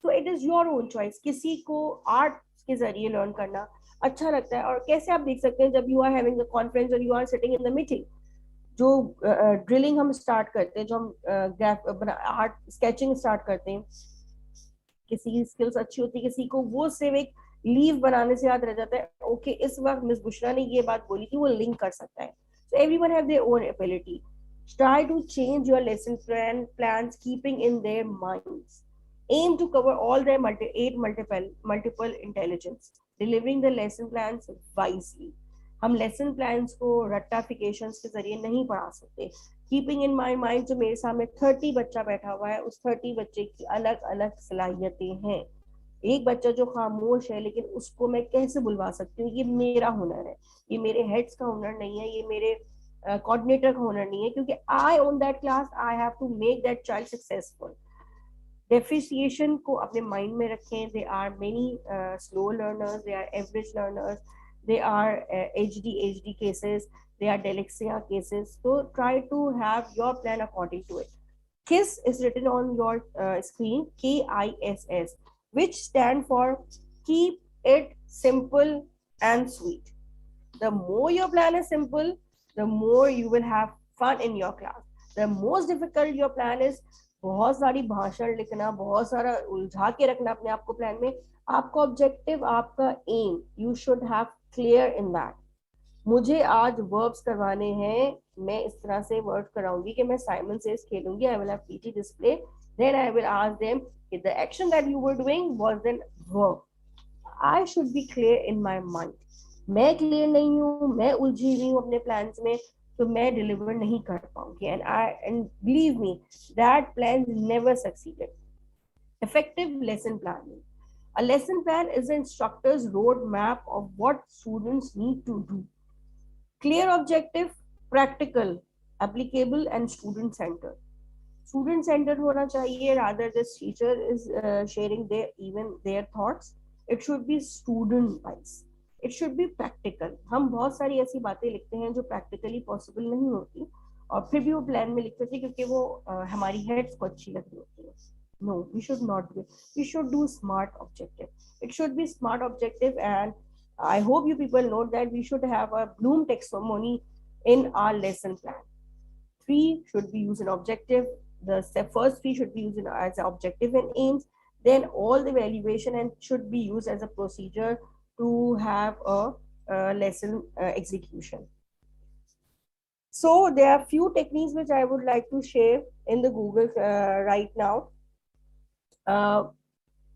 So it is your own choice. किसी को art के जरिए learn करना अच्छा लगता है. और कैसे आप देख सकते हैं, जब you are having a conference और you are sitting in the meeting, जो ड्रिलिंग हम स्टार्ट करते हैं, जो हम ग्राफ आर्ट स्केचिंग स्टार्ट करते हैं, किसी की स्किल्स अच्छी होती है, किसी को वो सिर्फ एक लीव बनाने से याद रह जाता है. ओके, इस वक्त मिस बुशरा ने ये बात बोली थी, वो लिंक कर सकता है. So everyone have their own ability. Try to change your lesson plans, keeping in their minds. Aim to cover all their multiple intelligence. Delivering the lesson plans wisely. हम लेसन प्लान्स को रट्टाफिकेशंस के जरिए नहीं पढ़ा सकते. कीपिंग इन माई माइंड, जो मेरे सामने 30 बच्चा बैठा हुआ है, उस 30 बच्चे की अलग अलग सलाहियतें हैं. एक बच्चा जो खामोश है, लेकिन उसको मैं कैसे बुलवा सकती हूँ, ये मेरा हुनर है, ये मेरे हेड्स का हुनर नहीं है, ये मेरे कोऑर्डिनेटर का हुनर नहीं है, क्योंकि I own that class. I have to make that child successful. डेफिशिएशन को अपने माइंड में रखें. They are many slow learners, they are average learners, they are HD cases, they are dyslexia cases. So try to have your plan according to it. KISS is written on your screen, KISS, which stand for keep it simple and sweet. The more your plan is simple, the more you will have fun in your class. The most difficult your plan is, बहुत सारी भाषण लिखना, बहुत सारा उलझा के रखना अपने आप को प्लान में. आपका ऑब्जेक्टिव, आपका aim, you should have clear in that. मुझे आज वर्ब्स करवाने हैं, मैं इस तरह से वर्ड कराऊंगी कि मैं साइमन से खेलूंगी. I will have PT display, then I will ask them कि the action that you were doing was then verb. I should be clear in my mind. मैं क्लियर नहीं हूँ, मैं उलझी हुई हूँ अपने प्लान्स में, तो मैं डिलीवर नहीं कर पाऊंगी. And believe me, that plan never succeeded. Effective lesson planning. A lesson plan is the instructor's roadmap of what students need to do. Clear objective, practical, applicable, and student-centered. Student-centered होना चाहिए, rather this teacher is sharing their thoughts. It should be student-wise. It should be practical. हम बहुत सारी ऐसी बातें लिखते हैं जो practically possible नहीं होती, और फिर भी वो प्लान में लिखते थे क्योंकि वो हमारी हेड्स को अच्छी लग रही होती है. No, we should not do it. We should do smart objective. It should be smart objective, and I hope you people know that we should have a Bloom taxonomy in our lesson plan. 3 should be used in objective. The first 3 should be used as objective and aims. Then all the evaluation and should be used as a procedure to have a lesson execution. So there are few techniques which I would like to share in the Google right now.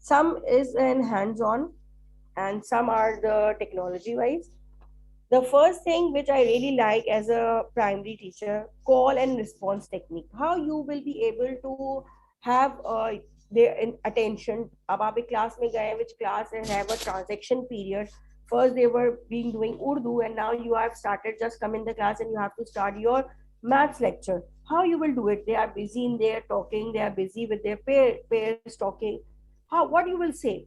Some is in hands-on and some are the technology wise. The first thing which I really like as a primary teacher, call and response technique. How you will be able to have their attention. अब आप एक class में गए, which class and have a transaction period. First they were doing Urdu, and now you have started, just come in the class and you have to start your maths lecture. How you will do it? They are busy in there talking, they are busy with their peers talking. What you will say?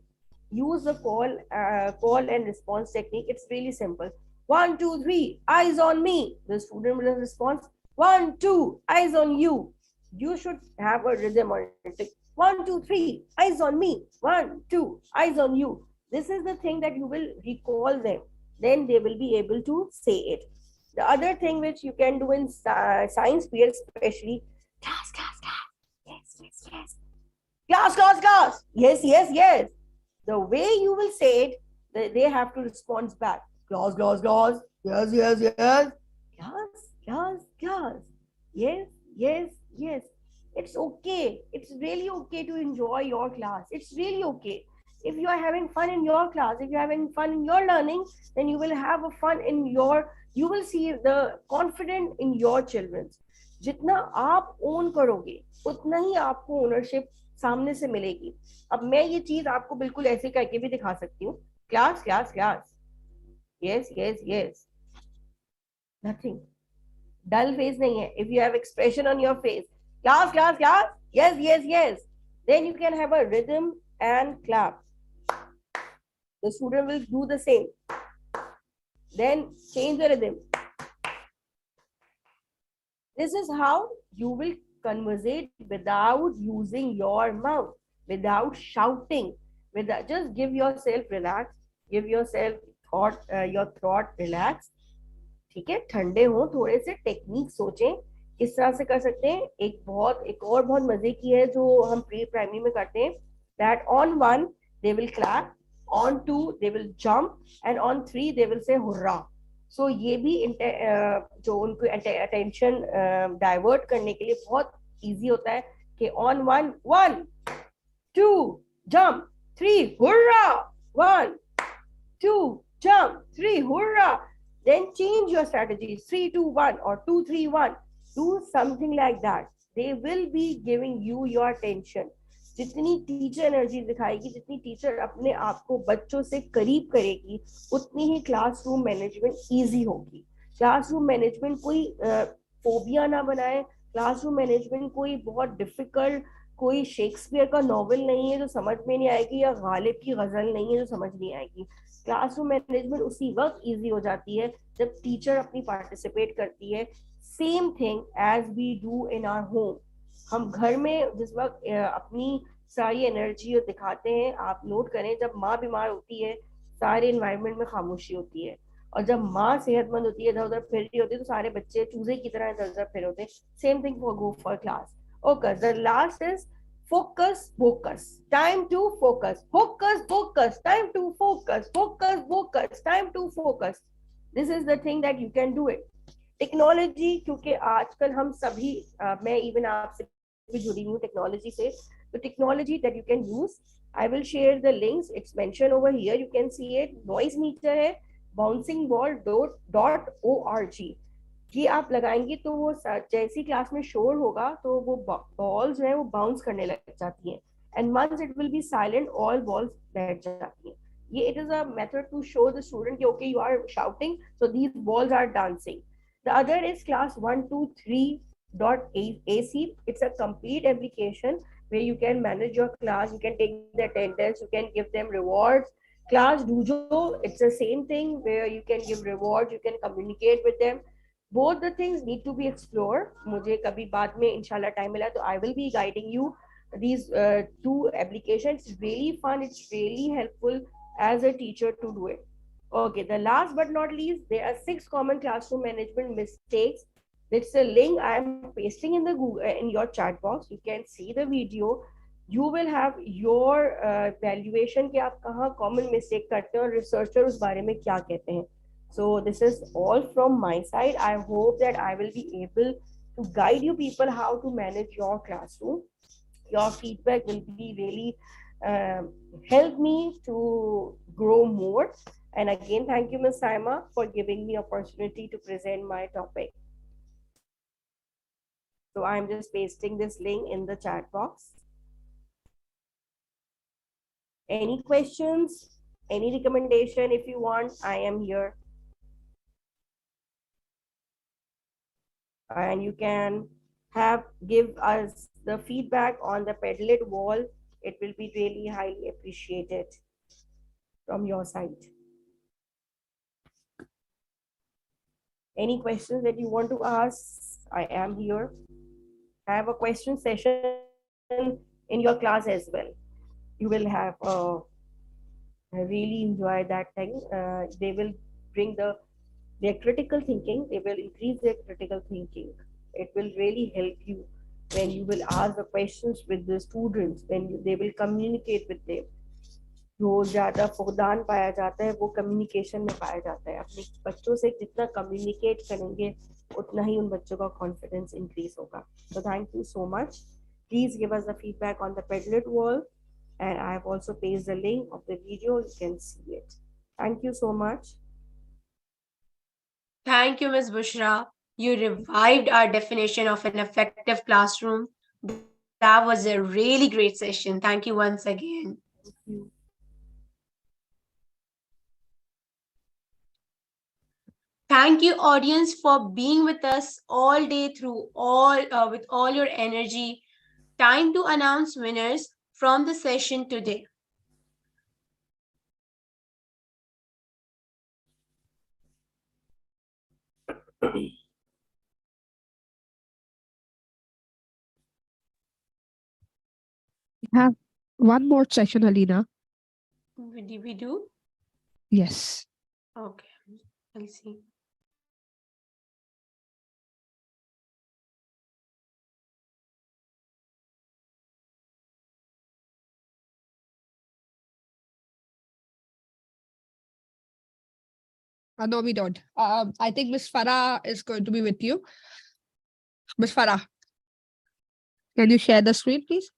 Use the call and response technique. It's really simple. 1, 2, 3, eyes on me. The student will respond. 1, 2, eyes on you. You should have a rhythm on it. 1, 2, 3, eyes on me. 1, 2, eyes on you. This is the thing that you will recall them. Then they will be able to say it. The other thing which you can do in science period, especially, class, yes. Class, yes. The way you will say it, they have to respond back. Class, yes. Class, yes. It's okay. It's really okay to enjoy your class. It's really okay. If you are having fun in your class, if you're having fun in your learning, then you will have a fun in your, you will see the confidence in your children. जितना आप own करोगे उतना ही आपको ownership सामने से मिलेगी. अब मैं ये चीज आपको बिल्कुल ऐसे करके भी दिखा सकती हूँ. Class class class, yes yes yes, nothing. Dull face nahi hai. If you have expression on your face, class class class, yes yes yes, then you can have a rhythm and clap. The student will do the same, then change the rhythm. This is how you will conversate without using your mouth, without shouting, without, just give yourself relax, give yourself thought, your thought relax. ठीक है, ठंडे हो, थोड़े से technique सोचें किस तरह से कर सकते हैं. एक और बहुत मजे की है जो हम प्री प्राइमरी में करते हैं, that on 1 they will clap, on 2 they will jump and on 3 they will say hurrah. So ये भी जो उनको अटेंशन डाइवर्ट करने के लिए बहुत इजी होता है कि on 1 1 2 jump, 3 hurrah, 1 2 jump, 3 hurrah. Then change your strategies, 3 2 1 or 2 3 1. Do something like that. They will be giving you your attention. जितनी टीचर एनर्जी दिखाएगी, जितनी टीचर अपने आप को बच्चों से करीब करेगी, उतनी ही क्लासरूम मैनेजमेंट इजी होगी. क्लासरूम मैनेजमेंट कोई फोबिया ना बनाए. क्लासरूम मैनेजमेंट कोई बहुत डिफिकल्ट, कोई शेक्सपियर का नॉवेल नहीं है जो समझ में नहीं आएगी, या गालिब की गजल नहीं है जो समझ नहीं आएगी. क्लासरूम मैनेजमेंट उसी वक्त इजी हो जाती है जब टीचर अपनी पार्टिसिपेट करती है. Same thing as we do in our home. हम घर में जिस वक्त अपनी सारी एनर्जी दिखाते हैं, आप नोट करें, जब माँ बीमार होती है सारे एनवायरनमेंट में खामोशी होती है, और जब माँ सेहतमंद होती है, इधर उधर फिर रही होती है, तो सारे बच्चे चूजे की तरह इधर उधर फिर होते हैं. Same thing for go for class. Okay, the last is focus focus, time to focus, focus focus, time to focus, focus focus, time to focus. This is the thing that you can do it. Technology, क्योंकि आजकल हम सभी मैं even आपसे भी जुड़ी हूँ technology से, तो technology that you can use, I will share the links, it's mention over here, you can see it. Noise meter है, bouncingBall.org. ये आप लगाएंगे तो वो जैसी क्लास में शोर होगा तो वो बॉल्स जो है वो बाउंस करने लग जाती हैं, and once it will be silent all balls बैठ जाती हैं. ये it is a method to show the student कि okay you are shouting, so these balls are dancing. The other is class123.ac. it's a complete application where you can manage your class, you can take the attendance, you can give them rewards. Class Dojo, it's the same thing where you can give rewards, you can communicate with them. Both the things need to be explored. मुझे कभी बाद में इंशाल्लाह time मिला तो I will be guiding you these two applications. It's really fun, it's really helpful as a teacher to do it. Okay, the last but not least, there are 6 common classroom management mistakes. It's a link I am pasting in the Google in your chat box. You can see the video. You will have your valuation कि आप कहाँ common mistake करते हैं और researcher उस बारे में क्या कहते हैं. So this is all from my side. I hope that I will be able to guide you people how to manage your classroom. Your feedback will be really help me to grow more. And again, thank you, Ms. Saima, for giving me opportunity to present my topic. So I'm just pasting this link in the chat box. Any questions, any recommendation if you want, I am here. And you can give us the feedback on the Padlet wall. It will be really highly appreciated from your side. Any questions that you want to ask, I am here. Have a question session in your class as well. You will have I really enjoy that thing. They will bring their critical thinking, they will increase their critical thinking. It will really help you when you will ask the questions with the students, when they will communicate with them. जो ज़्यादा फुकदान पाया जाता है वो communication में पाया जाता है. अपने बच्चों से जितना कम्युनिकेट करेंगे उतना ही उन बच्चों का कॉन्फिडेंस इंक्रीज होगा. So thank you so much. Please give us the feedback on the Padlet wall, and I have also pasted the link of the video. You can see it. Thank you so much. Thank you, Ms. Bushra. You revived our definition of an effective classroom. That was a really great session. Thank you once again. Thank you. Thank you, audience, for being with us all day through with all your energy. Time to announce winners from the session today. We have one more session, Alina. We do? Yes. Okay, I'll see. No, we don't. I think Miss Farah is going to be with you. Miss Farah, can you share the screen, please?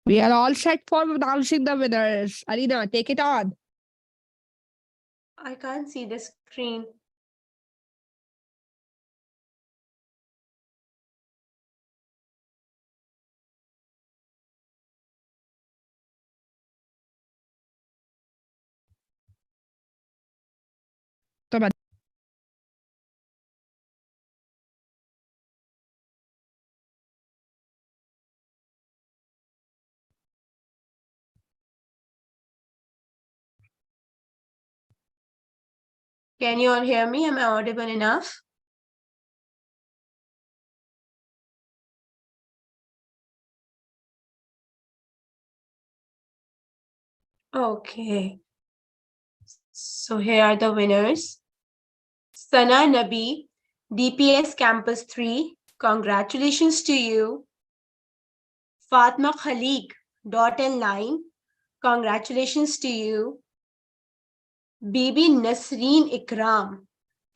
We are all set for announcing the winners. Alina, take it on. I can't see the screen. Can you all hear me? Am I audible enough? Okay. So here are the winners. Sana Nabi, DPS Campus 3, congratulations to you. Fatma Khalik, .L9, congratulations to you. Bibi Nasreen Ikram,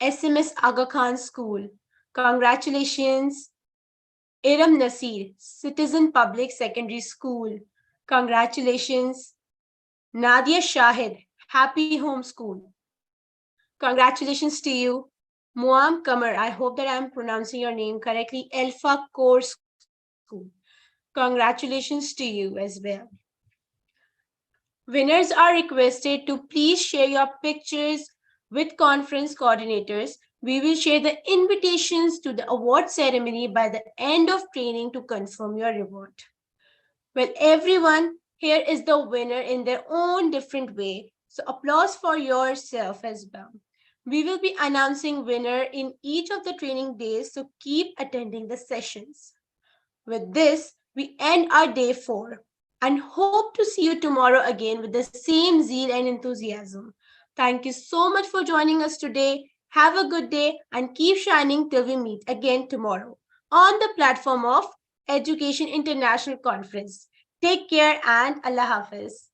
SMS Aga Khan School, congratulations. Iram Nasir, Citizen Public Secondary School, congratulations. Nadia Shahid, Happy Home School, congratulations to you. Muam Kamar, I hope that I'm pronouncing your name correctly, Alpha Core School, congratulations to you as well. Winners are requested to please share your pictures with conference coordinators. We will share the invitations to the award ceremony by the end of training to confirm your reward. Well, everyone, here is the winner in their own different way. So applause for yourself as well. We will be announcing winner in each of the training days, so keep attending the sessions. With this, we end our day 4 and hope to see you tomorrow again with the same zeal and enthusiasm. Thank you so much for joining us today. Have a good day and keep shining till we meet again tomorrow on the platform of Education International Conference. Take care and Allah Hafiz.